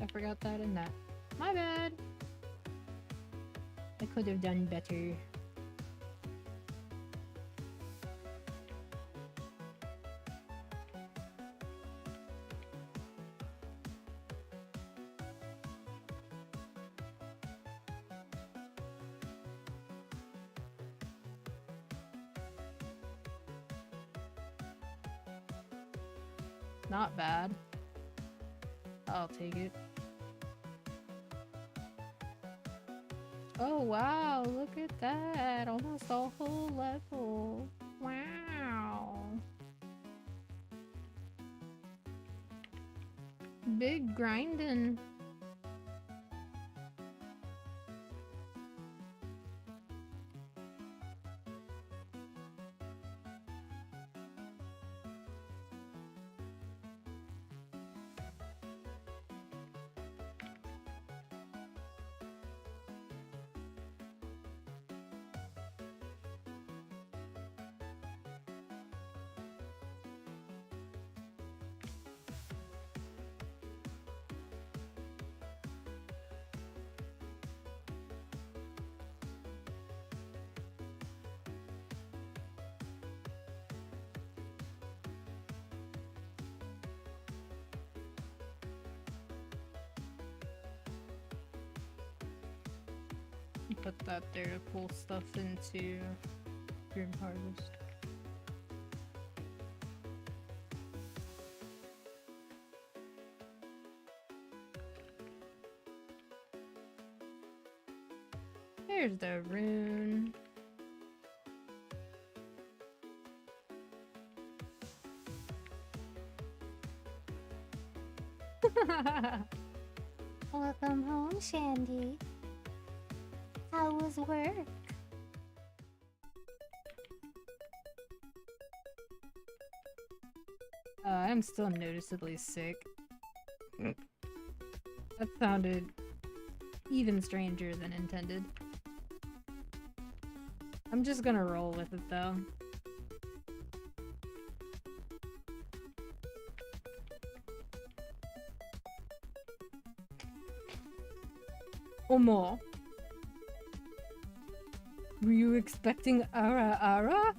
I forgot that in that. My bad. I could have done better. Not bad. I'll take it. Oh wow, look at that. Almost a whole level. Wow. Big grindin'. Put that there to pull stuff into Grim Harvest. There's the rune. Welcome home, Shandy. How was work? I'm still noticeably sick. That sounded even stranger than intended. I'm just gonna roll with it though. Omo. Were you expecting Ara Ara?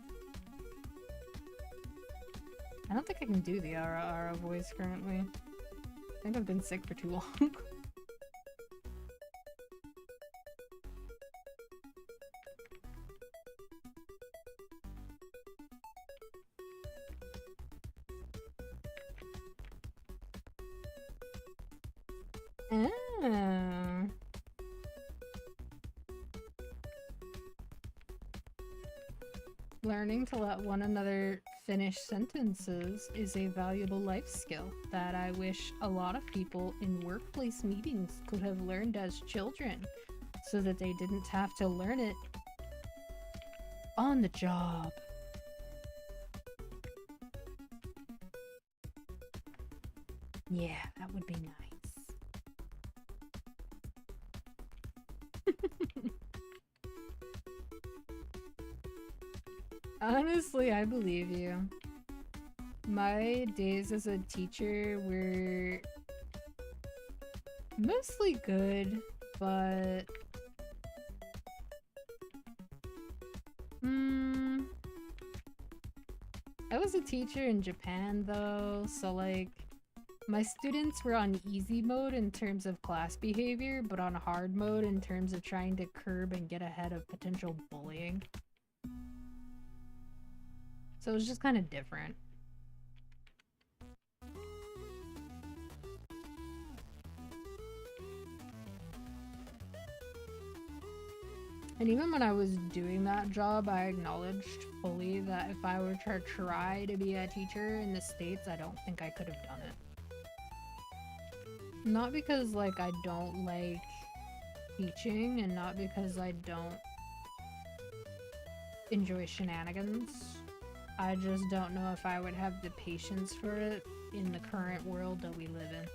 I don't think I can do the Ara Ara voice currently. I think I've been sick for too long. Ah. Learning to let one another finish sentences is a valuable life skill that I wish a lot of people in workplace meetings could have learned as children so that they didn't have to learn it on the job. Yeah, that would be nice. Honestly, I believe you. My days as a teacher were mostly good, but I was a teacher in Japan though, so like my students were on easy mode in terms of class behavior, but on hard mode in terms of trying to curb and get ahead of potential bullying. So it was just kind of different. And even when I was doing that job, I acknowledged fully that if I were to try to be a teacher in the States, I don't think I could have done it. Not because, like, I don't like teaching, and not because I don't enjoy shenanigans. I just don't know if I would have the patience for it in the current world that we live in.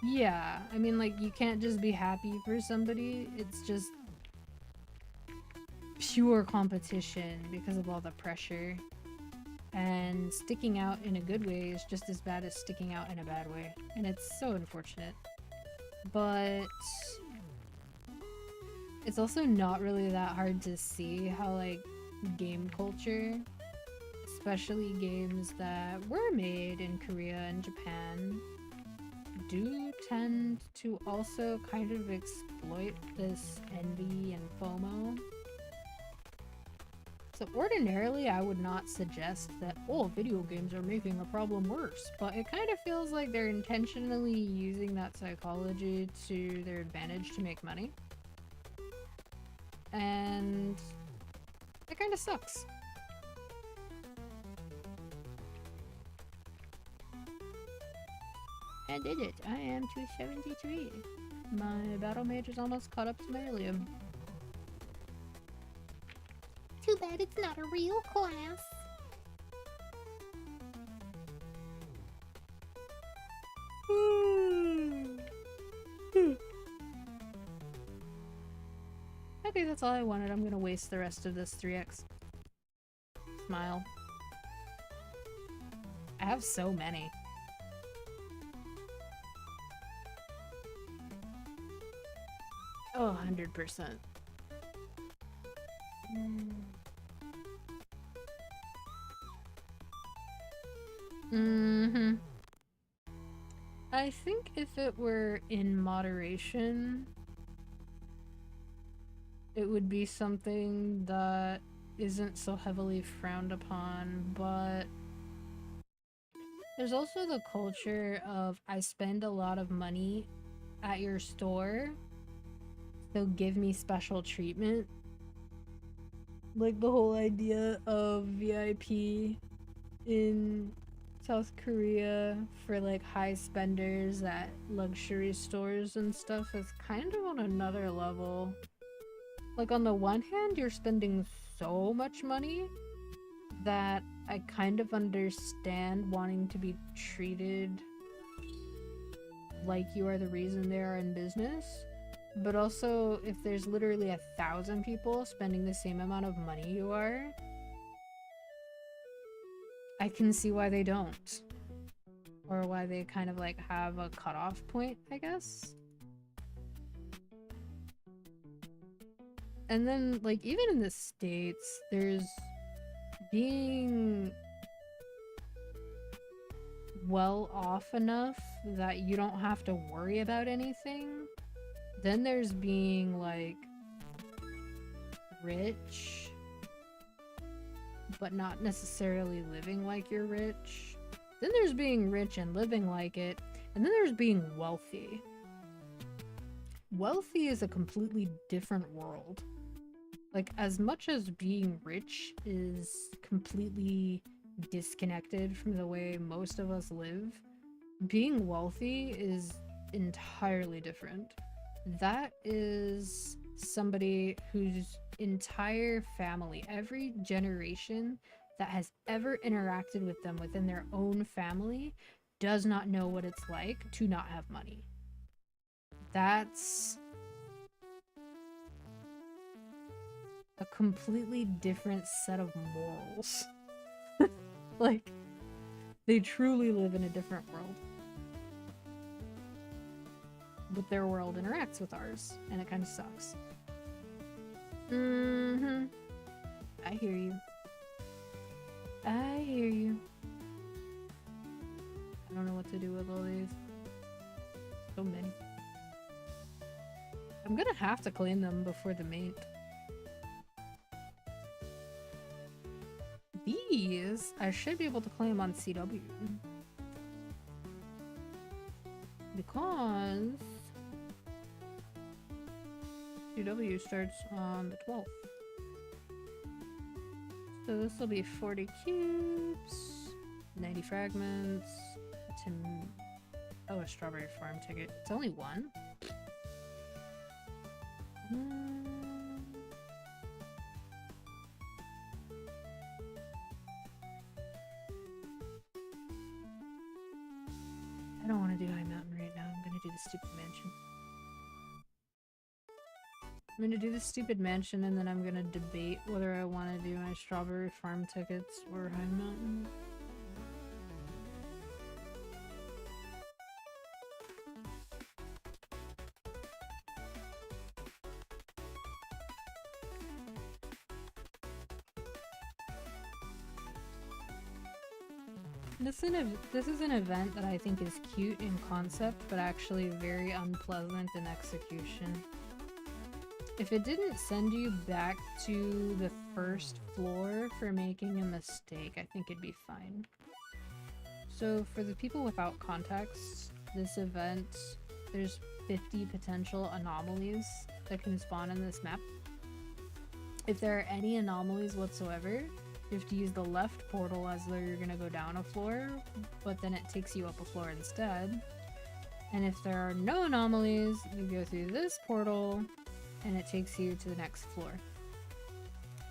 Yeah, I mean, like, you can't just be happy for somebody. It's just pure competition because of all the pressure. And sticking out in a good way is just as bad as sticking out in a bad way. And it's so unfortunate. But it's also not really that hard to see how, like, game culture, especially games that were made in Korea and Japan, do tend to also kind of exploit this envy and FOMO. So ordinarily, I would not suggest that all video games are making a problem worse, but it kind of feels like they're intentionally using that psychology to their advantage to make money. And it kind of sucks. I did it. I am 273. My battle mage is almost caught up to my Ilium. Too bad it's not a real class. Okay, that's all I wanted. I'm gonna waste the rest of this 3x. Smile. I have so many. Oh, 100%. Mm-hmm. I think if it were in moderation, it would be something that isn't so heavily frowned upon, but there's also the culture of I spend a lot of money at your store, so give me special treatment. Like the whole idea of VIP in South Korea for like high spenders at luxury stores and stuff is kind of on another level. Like on the one hand, you're spending so much money that I kind of understand wanting to be treated like you are the reason they are in business. But also, if there's literally 1,000 people spending the same amount of money you are, I can see why they don't. Or why they kind of like have a cutoff point, I guess. And then, like, even in the States, there's being well off enough that you don't have to worry about anything. Then there's being, like, rich, but not necessarily living like you're rich. Then there's being rich and living like it. And then there's being wealthy. Wealthy is a completely different world. Like, as much as being rich is completely disconnected from the way most of us live, being wealthy is entirely different. That is somebody whose entire family, every generation that has ever interacted with them within their own family, does not know what it's like to not have money. That's a completely different set of morals. Like, they truly live in a different world. But their world interacts with ours, and it kind of sucks. Mm-hmm. I hear you. I hear you. I don't know what to do with all these. So many. I'm gonna have to claim them before the main. These, I should be able to claim on CW. Because CW starts on the 12th. So this will be 40 cubes, 90 fragments, oh, a strawberry farm ticket. It's only one. I don't want to do High Mountain right now. I'm gonna do the stupid mansion. I'm gonna do the stupid mansion and then I'm gonna debate whether I want to do my strawberry farm tickets or High Mountain. This is an event that I think is cute in concept, but actually very unpleasant in execution. If it didn't send you back to the first floor for making a mistake, I think it'd be fine. So for the people without context, this event, there's 50 potential anomalies that can spawn in this map. If there are any anomalies whatsoever, you have to use the left portal as though you're gonna go down a floor, but then it takes you up a floor instead. And if there are no anomalies, you go through this portal and it takes you to the next floor.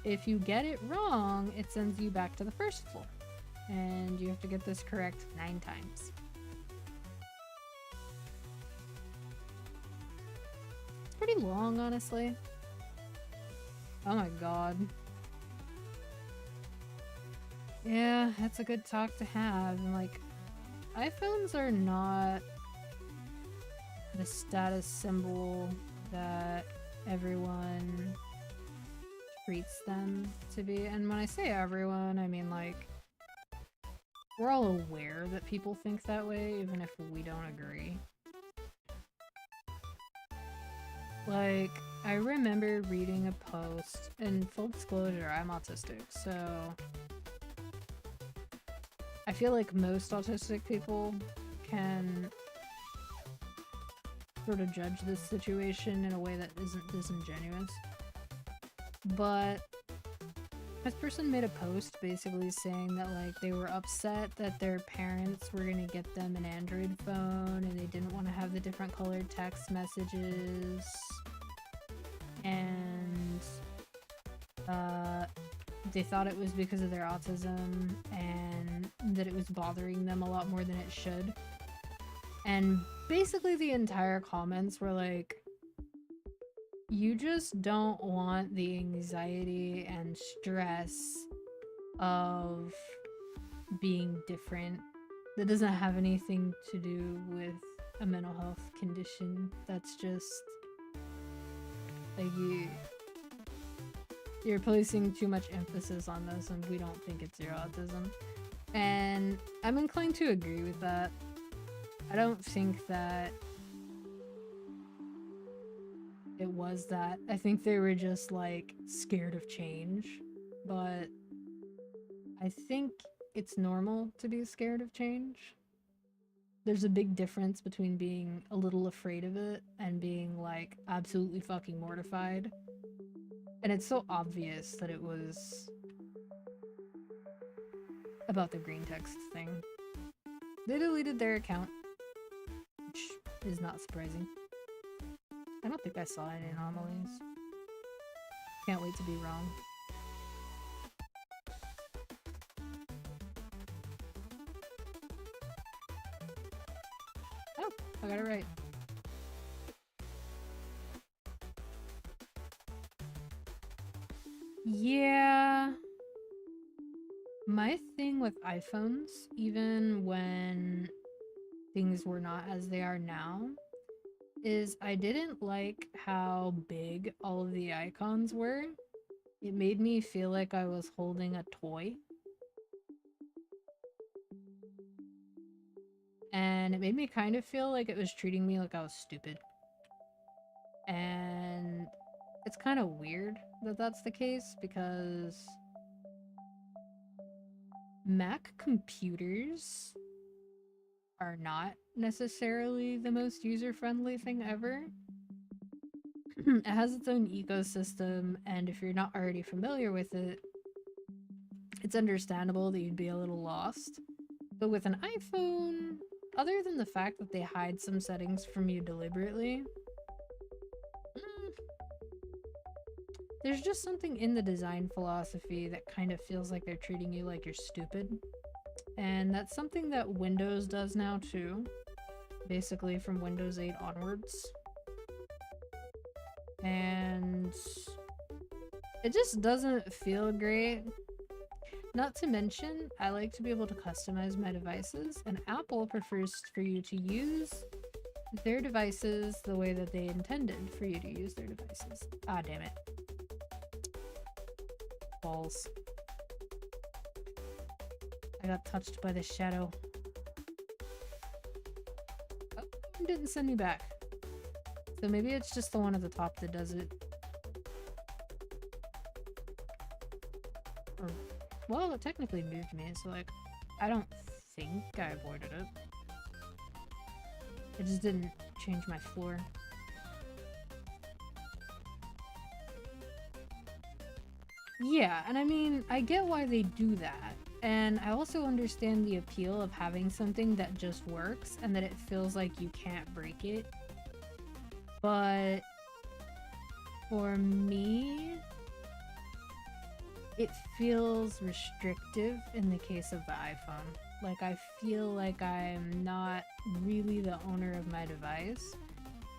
If you get it wrong, it sends you back to the first floor. And you have to get this correct 9 times. It's pretty long, honestly. Oh my god. Yeah, that's a good talk to have. And like, iPhones are not the status symbol that everyone treats them to be. And when I say everyone, I mean like, we're all aware that people think that way, even if we don't agree. Like, I remember reading a post, and full disclosure, I'm autistic, so I feel like most autistic people can sort of judge this situation in a way that isn't disingenuous. But this person made a post basically saying that like they were upset that their parents were gonna get them an Android phone and they didn't want to have the different colored text messages, and they thought it was because of their autism and that it was bothering them a lot more than it should. And basically the entire comments were like, you just don't want the anxiety and stress of being different. That doesn't have anything to do with a mental health condition. That's just like you're placing too much emphasis on this and we don't think it's your autism. And I'm inclined to agree with that. I don't think that it was that. I think they were just like scared of change, but I think it's normal to be scared of change. There's a big difference between being a little afraid of it and being like absolutely fucking mortified. And it's so obvious that it was about the green text thing. They deleted their account, which is not surprising. I don't think I saw any anomalies. Can't wait to be wrong. Oh, I got it right. Yeah. My thing with iPhones, even when things were not as they are now, is I didn't like how big all of the icons were. It made me feel like I was holding a toy. And it made me kind of feel like it was treating me like I was stupid. And it's kind of weird that that's the case because Mac computers are not necessarily the most user-friendly thing ever. It has its own ecosystem, and if you're not already familiar with it, it's understandable that you'd be a little lost. But with an iPhone, other than the fact that they hide some settings from you deliberately, there's just something in the design philosophy that kind of feels like they're treating you like you're stupid. And that's something that Windows does now too. Basically from Windows 8 onwards. And it just doesn't feel great. Not to mention, I like to be able to customize my devices, and Apple prefers for you to use their devices the way that they intended for you to use their devices. Ah, damn it. Balls. I got touched by the shadow. Oh, it didn't send me back. So maybe it's just the one at the top that does it. Well, it technically moved me, so like, I don't think I avoided it. It just didn't change my floor. Yeah, and I mean, I get why they do that. And I also understand the appeal of having something that just works and that it feels like you can't break it. But for me, it feels restrictive in the case of the iPhone. Like, I feel like I'm not really the owner of my device.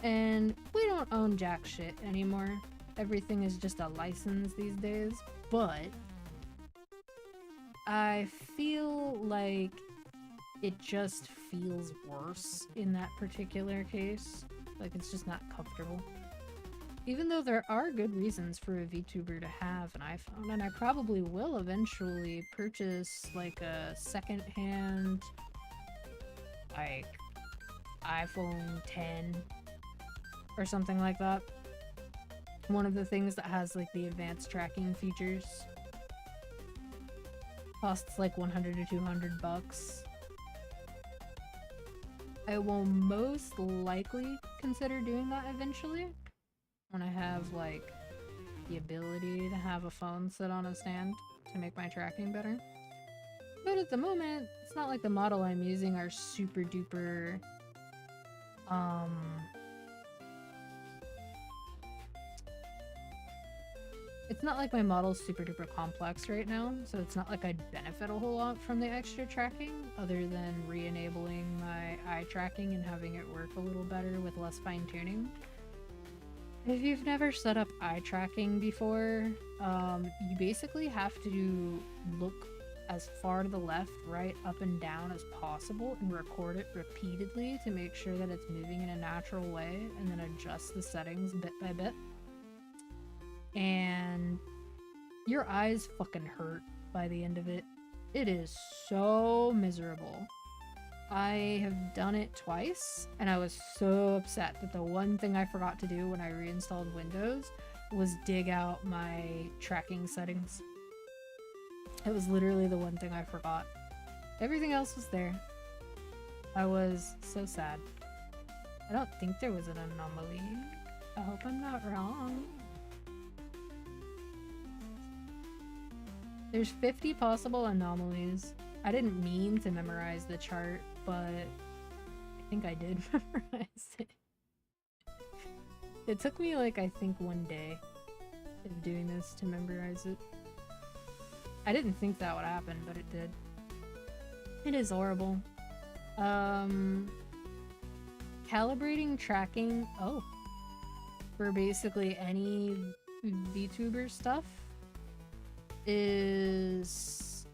And we don't own jack shit anymore. Everything is just a license these days. But I feel like it just feels worse in that particular case. Like, it's just not comfortable. Even though there are good reasons for a VTuber to have an iPhone, and I probably will eventually purchase like a second-hand like iPhone 10 or something like that. One of the things that has like the advanced tracking features. Costs like 100 to 200 bucks. I will most likely consider doing that eventually. When I have like the ability to have a phone sit on a stand to make my tracking better. But at the moment, it's not like the model I'm using are super duper it's not like my model's super duper complex right now, so it's not like I'd benefit a whole lot from the extra tracking, other than re-enabling my eye tracking and having it work a little better with less fine-tuning. If you've never set up eye tracking before, you basically have to look as far to the left, right, up, and down as possible and record it repeatedly to make sure that it's moving in a natural way, and then adjust the settings bit by bit. And your eyes fucking hurt by the end of it. It is so miserable. I have done it twice, and I was so upset that the one thing I forgot to do when I reinstalled Windows was dig out my tracking settings. It was literally the one thing I forgot. Everything else was there. I was so sad. I don't think there was an anomaly. I hope I'm not wrong. There's 50 possible anomalies. I didn't mean to memorize the chart, but I think I did memorize it. It took me like, I think, one day of doing this to memorize it. I didn't think that would happen, but it did. It is horrible. Calibrating tracking, for basically any VTuber stuff is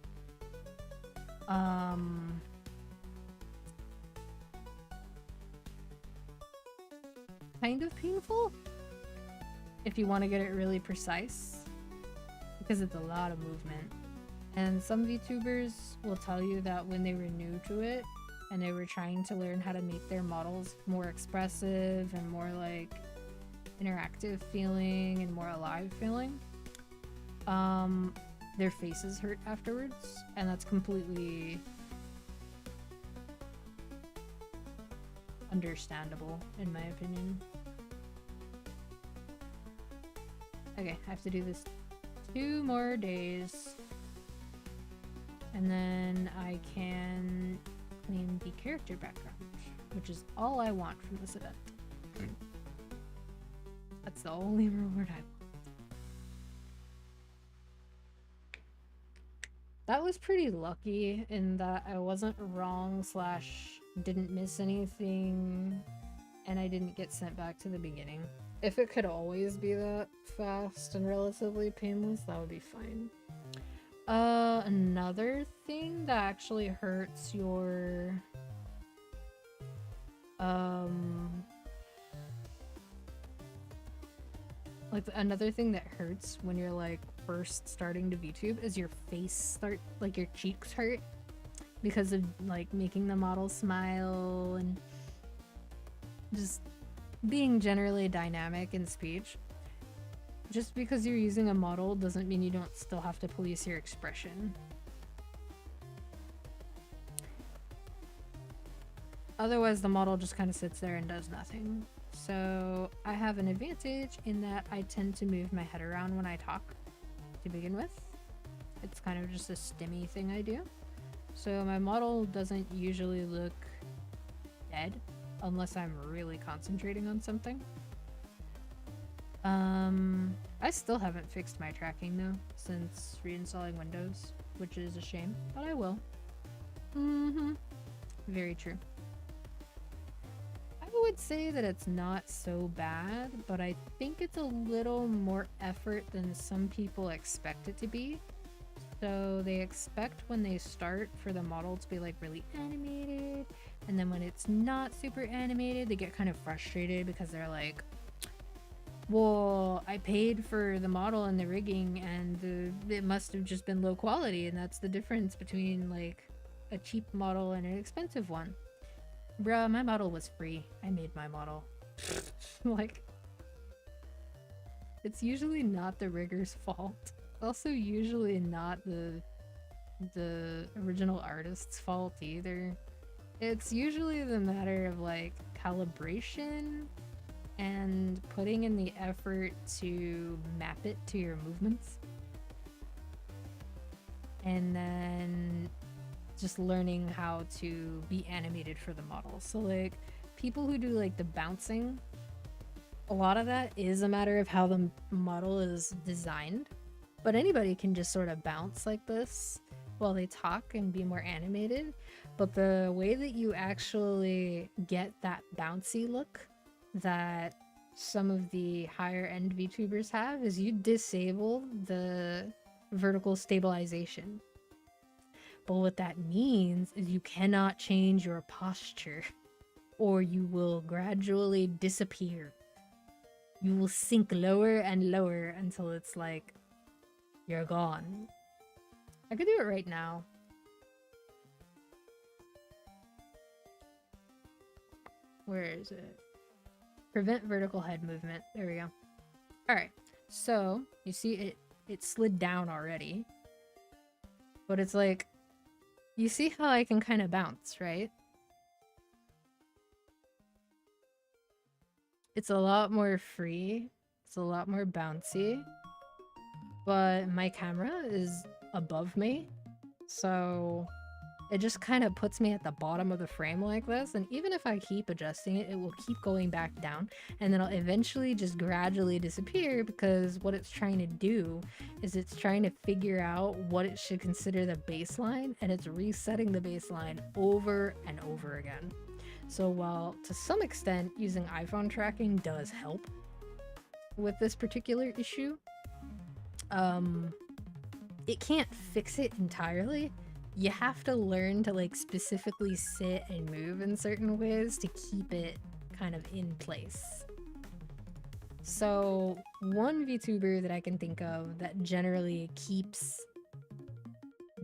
kind of painful if you want to get it really precise, because it's a lot of movement. And some VTubers will tell you that when they were new to it and they were trying to learn how to make their models more expressive and more like interactive feeling and more alive feeling, their faces hurt afterwards, and that's completely understandable in my opinion. Okay, I have to do this 2 more days, and then I can claim the character background, which is all I want from this event. That's the only reward I want. That was pretty lucky in that I wasn't wrong / didn't miss anything, and I didn't get sent back to the beginning. If it could always be that fast and relatively painless, that would be fine. Another thing that actually hurts your like another thing that hurts when you're like first starting to VTube is your face like your cheeks hurt because of like making the model smile and just being generally dynamic in speech. Just because you're using a model doesn't mean you don't still have to police your expression. Otherwise, the model just kind of sits there and does nothing. So I have an advantage in that I tend to move my head around when I talk to begin with. It's kind of just a stimmy thing I do. So my model doesn't usually look dead unless I'm really concentrating on something. I still haven't fixed my tracking though since reinstalling Windows, which is a shame, but I will. Very true. I would say that it's not so bad, but I think it's a little more effort than some people expect it to be. So they expect when they start for the model to be like really animated, and then when it's not super animated, they get kind of frustrated because they're like, well, I paid for the model and the rigging and it must have just been low quality, and that's the difference between like a cheap model and an expensive one. Bruh, my model was free. I made my model. Like, it's usually not the rigger's fault. Also usually not the original artist's fault either. It's usually the matter of like calibration and putting in the effort to map it to your movements, and then just learning how to be animated for the model. So like people who do like the bouncing, a lot of that is a matter of how the model is designed, but anybody can just sort of bounce like this while they talk and be more animated. But the way that you actually get that bouncy look that some of the higher end VTubers have is you disable the vertical stabilization. But what that means is you cannot change your posture or you will gradually disappear. You will sink lower and lower until it's like you're gone. I could do it right now. Where is it? Prevent vertical head movement. There we go. Alright, so you see it slid down already. But it's like, you see how I can kind of bounce, right? It's a lot more free. It's a lot more bouncy. But my camera is above me. So it just kind of puts me at the bottom of the frame like this, and even if I keep adjusting it, it will keep going back down, and then it'll eventually just gradually disappear because what it's trying to do is it's trying to figure out what it should consider the baseline, and it's resetting the baseline over and over again. So while to some extent using iPhone tracking does help with this particular issue, it can't fix it entirely. You have to learn to like specifically sit and move in certain ways to keep it kind of in place. So one VTuber that I can think of that generally keeps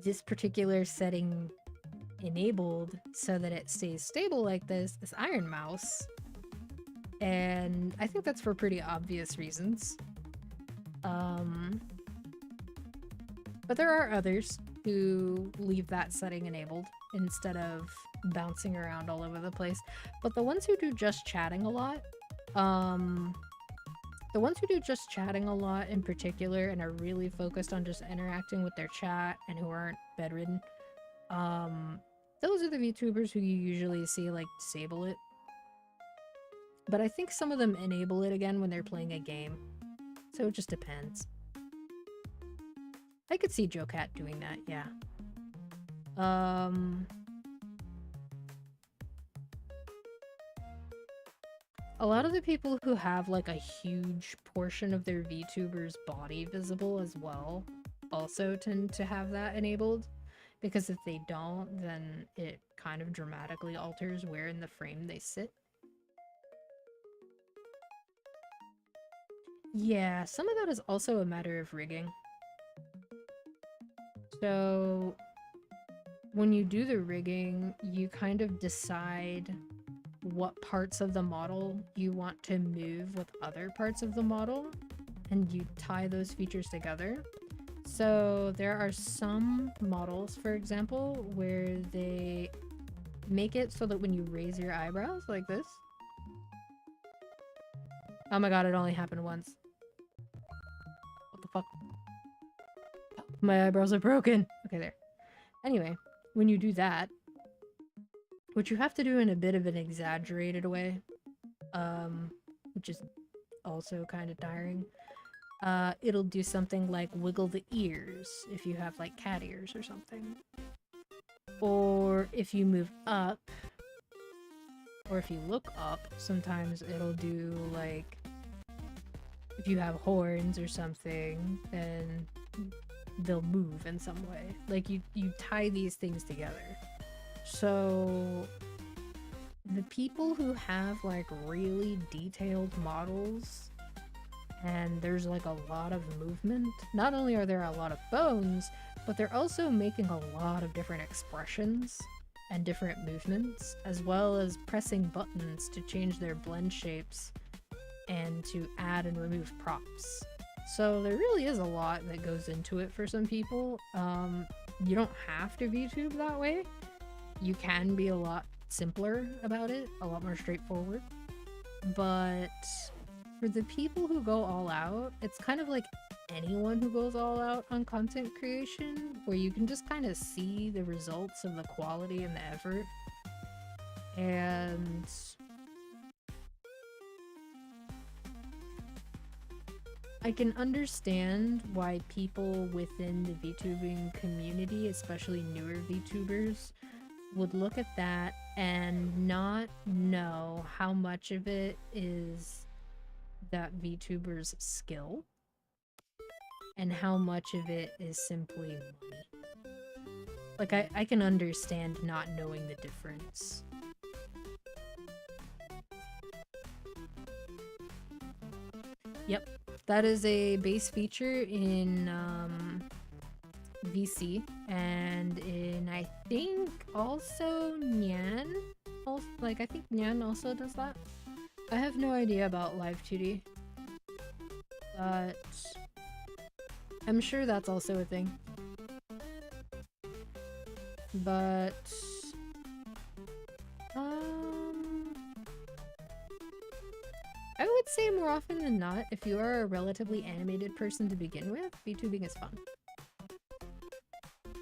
this particular setting enabled so that it stays stable like this is Iron Mouse. And I think that's for pretty obvious reasons. But there are others who leave that setting enabled instead of bouncing around all over the place. But the ones who do just chatting a lot, in particular and are really focused on just interacting with their chat and who aren't bedridden, those are the VTubers who you usually see like disable it. But I think some of them enable it again when they're playing a game. So it just depends. I could see Joe Cat doing that, yeah. A lot of the people who have like a huge portion of their VTuber's body visible as well also tend to have that enabled, because if they don't, then it kind of dramatically alters where in the frame they sit. Yeah, some of that is also a matter of rigging. So when you do the rigging, you kind of decide what parts of the model you want to move with other parts of the model. and you tie those features together. So there are some models, for example, where they make it so that when you raise your eyebrows like this. Oh my god, it only happened once. What the fuck? My eyebrows are broken. Okay, there. Anyway, when you do that, which you have to do in a bit of an exaggerated way, which is also kind of tiring, it'll do something like wiggle the ears if you have like cat ears or something. Or if you move up, or if you look up, sometimes it'll do like, if you have horns or something, then they'll move in some way. Like you tie these things together. So the people who have like really detailed models and there's like a lot of movement, not only are there a lot of bones, but they're also making a lot of different expressions and different movements, as well as pressing buttons to change their blend shapes and to add and remove props. So there really is a lot that goes into it for some people. You don't have to VTube that way. You can be a lot simpler about it, a lot more straightforward. But for the people who go all out, it's kind of like anyone who goes all out on content creation, where you can just kind of see the results of the quality and the effort. And I can understand why people within the VTubing community, especially newer VTubers, would look at that and not know how much of it is that VTuber's skill and how much of it is simply money. Like, I can understand not knowing the difference. Yep, that is a base feature in VC, and in, I think, also Nyan. Also, like, I think Nyan also does that. I have no idea about Live 2D, but I'm sure that's also a thing. But I would say more often than not, if you are a relatively animated person to begin with, VTubing is fun.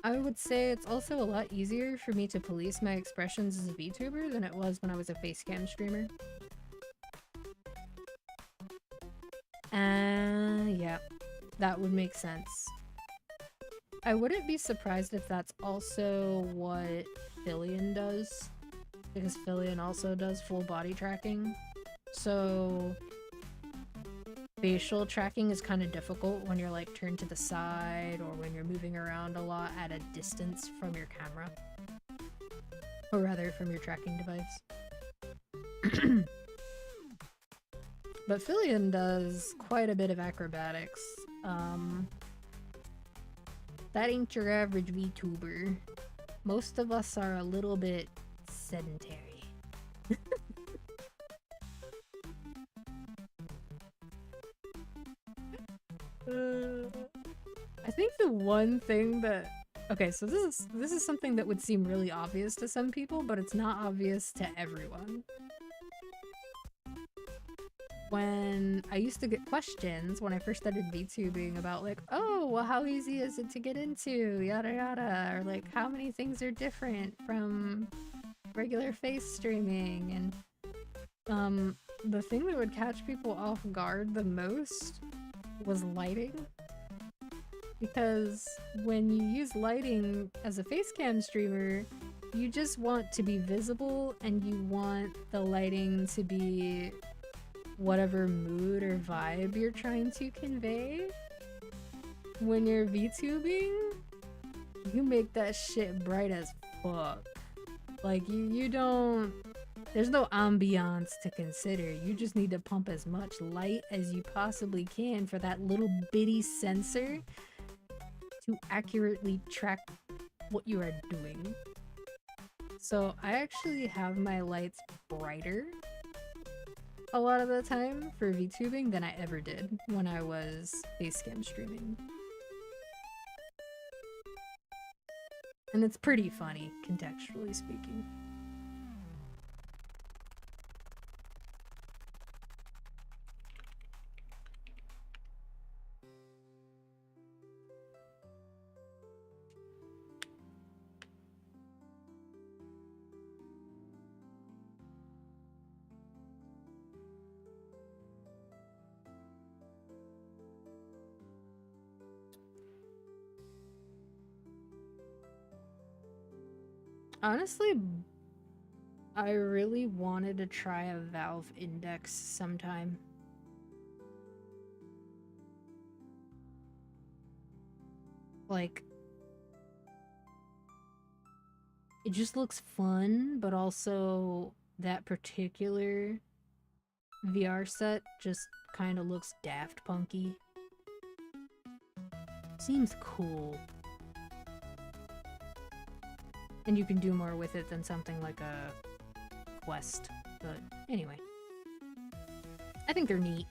I would say it's also a lot easier for me to police my expressions as a VTuber than it was when I was a facecam streamer. Yeah, that would make sense. I wouldn't be surprised if that's also what Fillion does, because Fillion also does full body tracking. So facial tracking is kind of difficult when you're like turned to the side or when you're moving around a lot at a distance from your camera. Or rather, from your tracking device. But Fillion does quite a bit of acrobatics. That ain't your average VTuber. Most of us are a little bit sedentary. I think the one thing that... Okay, so this is something that would seem really obvious to some people, but it's not obvious to everyone. When I used to get questions when I first started VTubing about like, oh, well, how easy is it to get into, yada yada, or like how many things are different from regular face streaming, and the thing that would catch people off guard the most was lighting. Because when you use lighting as a facecam streamer, you just want to be visible and you want the lighting to be whatever mood or vibe you're trying to convey. When you're VTubing, you make that shit bright as fuck. Like, you don't... There's no ambiance to consider. You just need to pump as much light as you possibly can for that little bitty sensor to accurately track what you are doing. So I actually have my lights brighter a lot of the time for VTubing than I ever did when I was facecam streaming. And it's pretty funny, contextually speaking. Honestly, I really wanted to try a Valve Index sometime. Like, it just looks fun, but also that particular VR set just kind of looks Daft Punky. Seems cool. And you can do more with it than something like a Quest. But anyway. I think they're neat.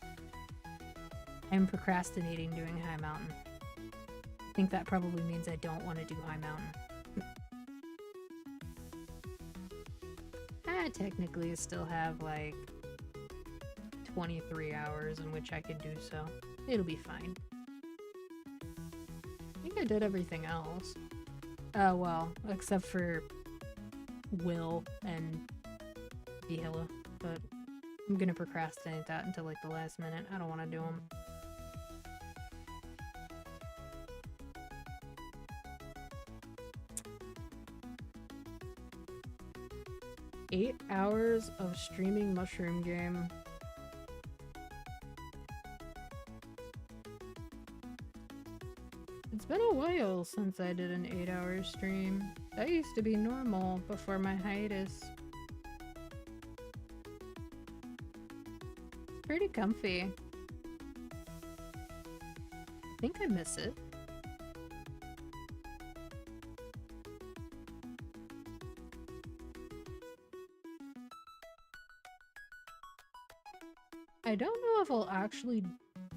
I'm procrastinating doing High Mountain. I think that probably means I don't want to do High Mountain. I technically still have like 23 hours in which I could do so. It'll be fine. I think I did everything else. Well, except for Will and Vihila, but I'm gonna procrastinate that until like the last minute. I don't want to do them. Eight hours of streaming Mushroom Game. It's been a while since I did an 8-hour stream. That used to be normal before my hiatus. Pretty comfy. I think I miss it. I don't know if I'll actually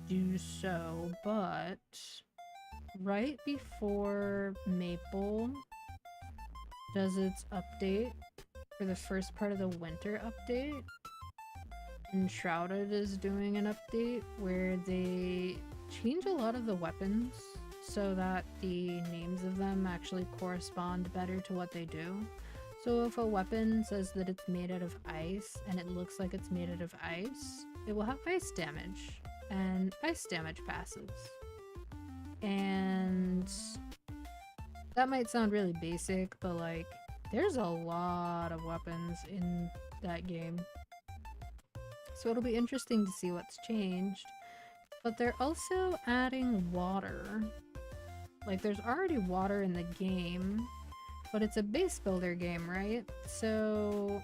do so, but right before Maple does its update for the first part of the winter update, Enshrouded is doing an update where they change a lot of the weapons so that the names of them actually correspond better to what they do. So if a weapon says that it's made out of ice and it looks like it's made out of ice, it will have ice damage, and ice damage passes. And that might sound really basic, but like, there's a lot of weapons in that game. So it'll be interesting to see what's changed. But they're also adding water. Like, there's already water in the game, but it's a base builder game, right? So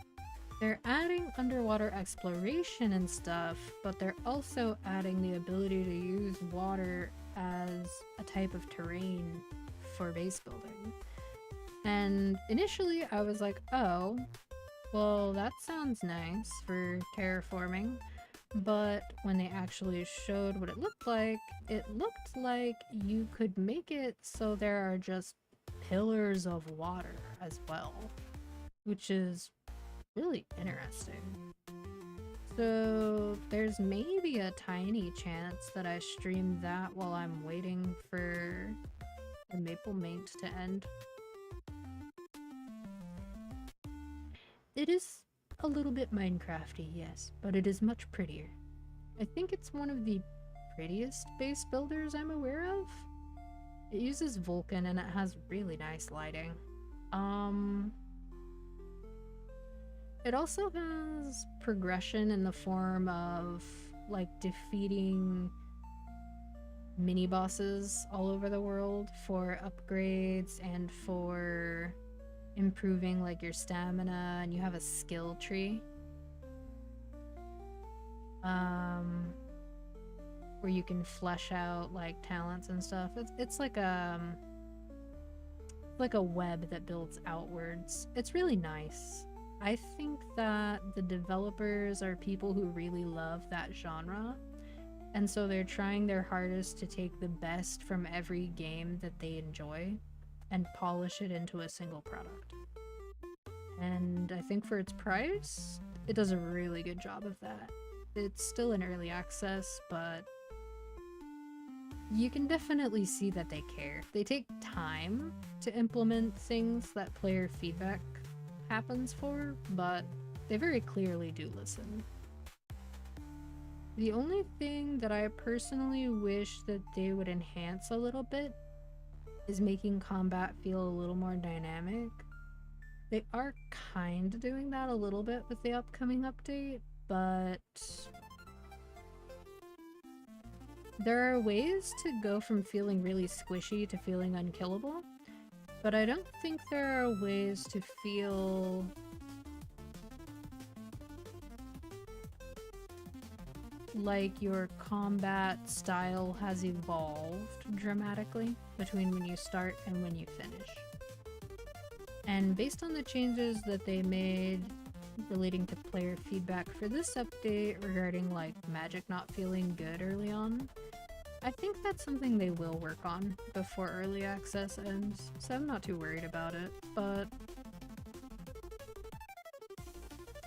they're adding underwater exploration and stuff, but they're also adding the ability to use water as a type of terrain for base building. And initially I was like, oh, well, that sounds nice for terraforming. But when they actually showed what it looked like you could make it so there are just pillars of water as well, which is really interesting. So there's maybe a tiny chance that I stream that while I'm waiting for the Maple Maint to end. It is a little bit Minecrafty, yes, but it is much prettier. I think it's one of the prettiest base builders I'm aware of. It uses Vulkan and it has really nice lighting. It also has progression in the form of like defeating mini bosses all over the world for upgrades and for improving like your stamina, and you have a skill tree where you can flesh out like talents and stuff. It's like a web that builds outwards. It's really nice. I think that the developers are people who really love that genre, and so they're trying their hardest to take the best from every game that they enjoy and polish it into a single product. And I think for its price, it does a really good job of that. It's still in early access, but you can definitely see that they care. They take time to implement things that player feedback happens for, but they very clearly do listen. The only thing that I personally wish that they would enhance a little bit is making combat feel a little more dynamic. They are kind of doing that a little bit with the upcoming update, but there are ways to go from feeling really squishy to feeling unkillable, but I don't think there are ways to feel like your combat style has evolved dramatically between when you start and when you finish. And based on the changes that they made relating to player feedback for this update regarding like magic not feeling good early on, I think that's something they will work on before early access ends, so I'm not too worried about it, but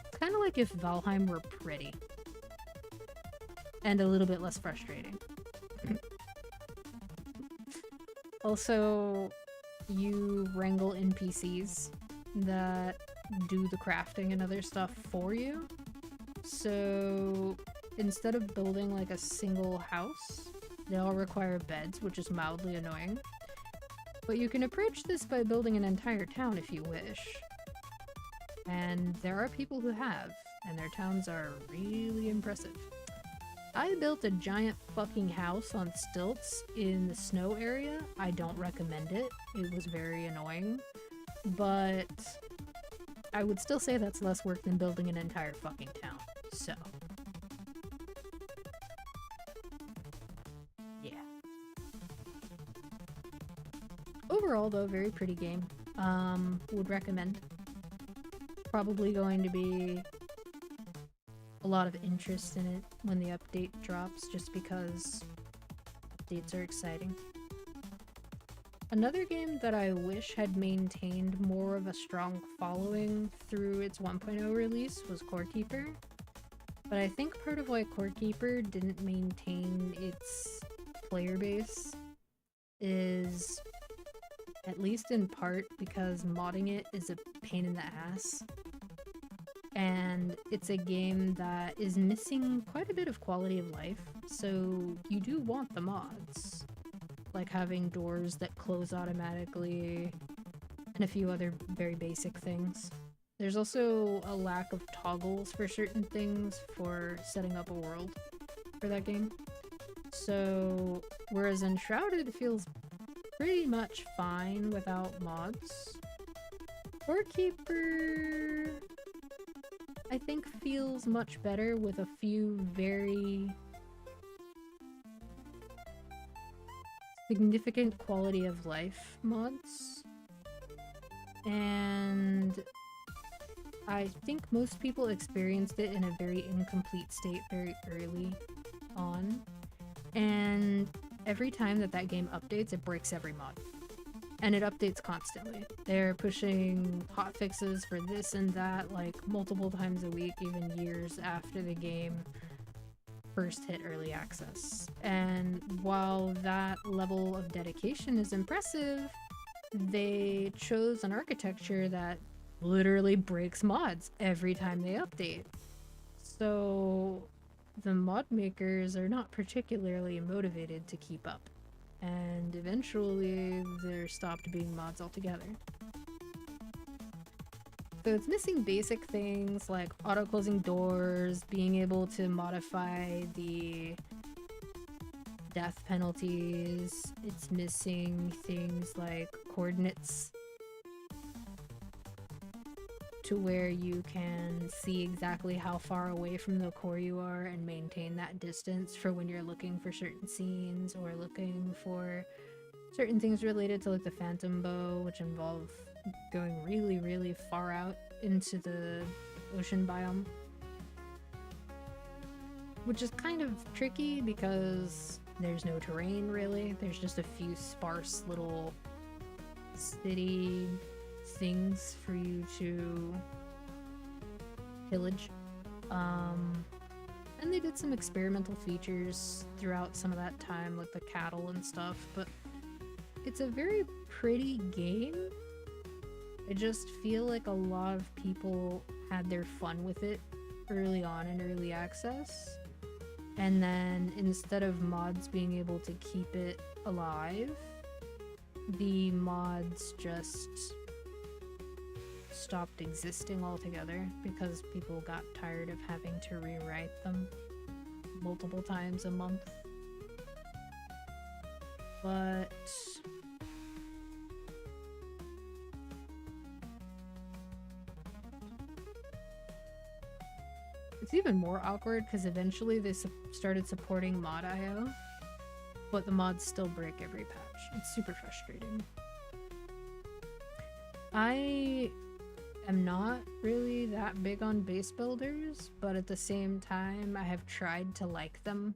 it's kind of like if Valheim were pretty and a little bit less frustrating. Also, you wrangle NPCs that do the crafting and other stuff for you. So instead of building like a single house, they all require beds, which is mildly annoying. But you can approach this by building an entire town if you wish. And there are people who have, and their towns are really impressive. I built a giant fucking house on stilts in the snow area. I don't recommend it. It was very annoying. But I would still say that's less work than building an entire fucking town. So yeah. Overall though, very pretty game. Would recommend. Probably going to be a lot of interest in it when the update drops, just because updates are exciting. Another game that I wish had maintained more of a strong following through its 1.0 release was Core Keeper, but I think part of why Core Keeper didn't maintain its player base is, at least in part, because modding it is a pain in the ass. And it's a game that is missing quite a bit of quality of life, so you do want the mods. Like having doors that close automatically, and a few other very basic things. There's also a lack of toggles for certain things for setting up a world for that game. So, whereas Enshrouded feels pretty much fine without mods, Core Keeper I think feels much better with a few very significant quality of life mods. And I think most people experienced it in a very incomplete state very early on. And every time that game updates, it breaks every mod. And it updates constantly. They're pushing hotfixes for this and that, like, multiple times a week, even years after the game first hit early access. And while that level of dedication is impressive, they chose an architecture that literally breaks mods every time they update. So the mod makers are not particularly motivated to keep up. And eventually there stopped being mods altogether. So it's missing basic things like auto-closing doors, being able to modify the death penalties. It's missing things like coordinates to where you can see exactly how far away from the core you are and maintain that distance for when you're looking for certain scenes or looking for certain things related to like the phantom bow, which involve going really, really far out into the ocean biome. Which is kind of tricky because there's no terrain really. There's just a few sparse little city things for you to pillage. And they did some experimental features throughout some of that time, like the cattle and stuff, but it's a very pretty game. I just feel like a lot of people had their fun with it early on in early access, and then instead of mods being able to keep it alive, the mods just stopped existing altogether because people got tired of having to rewrite them multiple times a month. But it's even more awkward because eventually they started supporting mod.io, but the mods still break every patch. It's super frustrating. I am not really that big on base builders, but at the same time I have tried to like them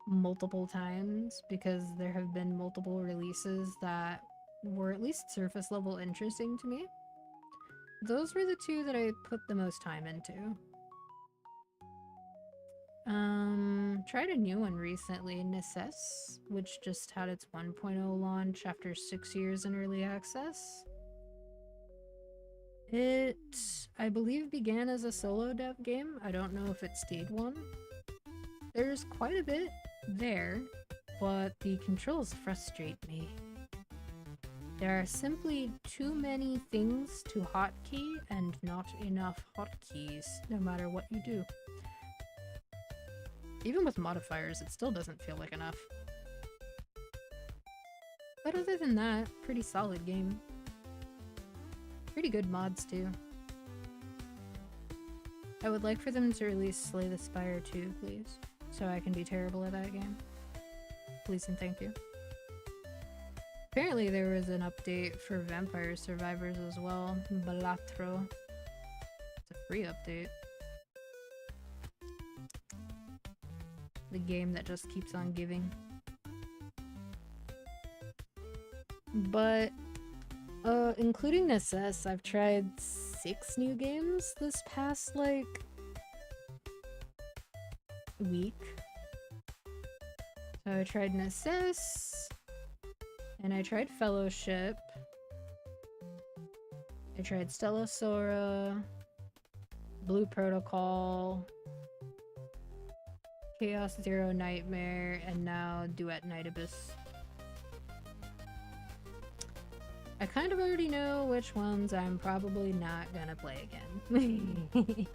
multiple times because there have been multiple releases that were at least surface level interesting to me. Those were the two that I put the most time into. Tried a new one recently, Necess, which just had its 1.0 launch after 6 years in early access. It, I believe, began as a solo dev game. I don't know if it stayed one. There's quite a bit there, but the controls frustrate me. There are simply too many things to hotkey and not enough hotkeys, no matter what you do. Even with modifiers, it still doesn't feel like enough. But other than that, pretty solid game. Pretty good mods too. I would like for them to release Slay the Spire 2, please, so I can be terrible at that game. Please and thank you. Apparently there was an update for Vampire Survivors as well, Balatro. It's a free update. The game that just keeps on giving. But including Necess, I've tried 6 new games this past like week. So I tried Necess, and I tried Fellowship. I tried Stellosora, Blue Protocol, Chaos Zero Nightmare, and now Duet Night Abyss. I kind of already know which ones I'm probably not gonna play again.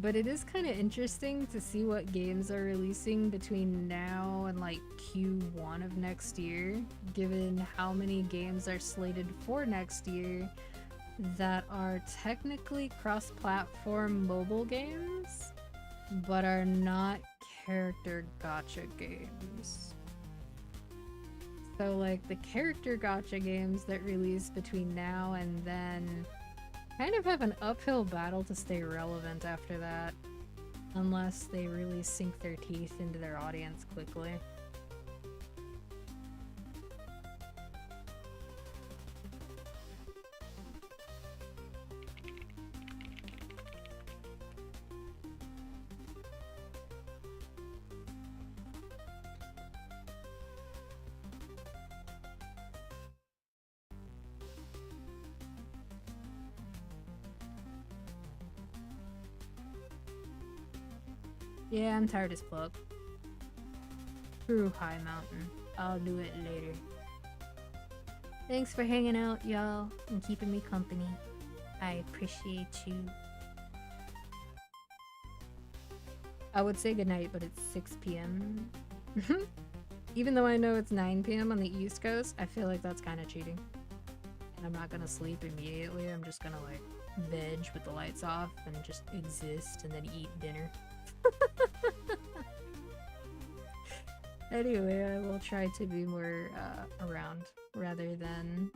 But it is kind of interesting to see what games are releasing between now and like Q1 of next year, given how many games are slated for next year that are technically cross-platform mobile games, but are not character gacha games. So like the character gacha games that release between now and then kind of have an uphill battle to stay relevant after that, unless they really sink their teeth into their audience quickly. Yeah, I'm tired as fuck. Through High Mountain. I'll do it later. Thanks for hanging out, y'all, and keeping me company. I appreciate you. I would say goodnight, but it's 6 p.m. Even though I know it's 9 p.m. on the East Coast, I feel like that's kind of cheating. And I'm not gonna sleep immediately. I'm just gonna like veg with the lights off and just exist and then eat dinner. Anyway, I will try to be more around rather than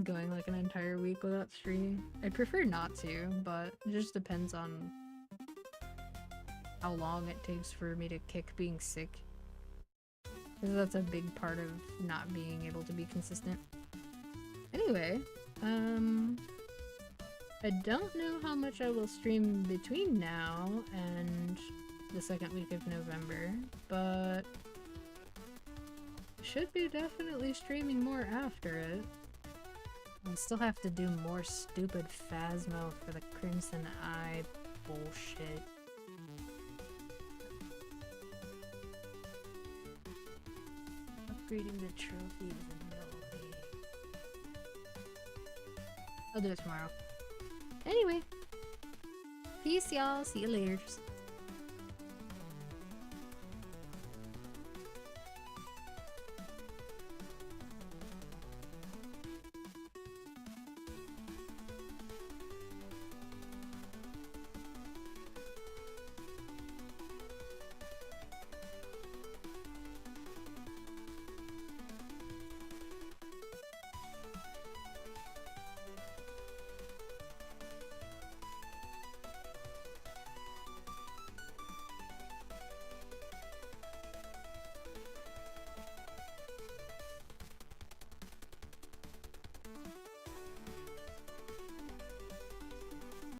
going like an entire week without streaming. I prefer not to, but it just depends on how long it takes for me to kick being sick. Because that's a big part of not being able to be consistent. Anyway, I don't know how much I will stream between now and the second week of November, but should be definitely streaming more after it. I still have to do more stupid Phasmo for the Crimson Eye bullshit. Upgrading the trophy is a no. I'll do it tomorrow. Anyway, peace y'all, see you later.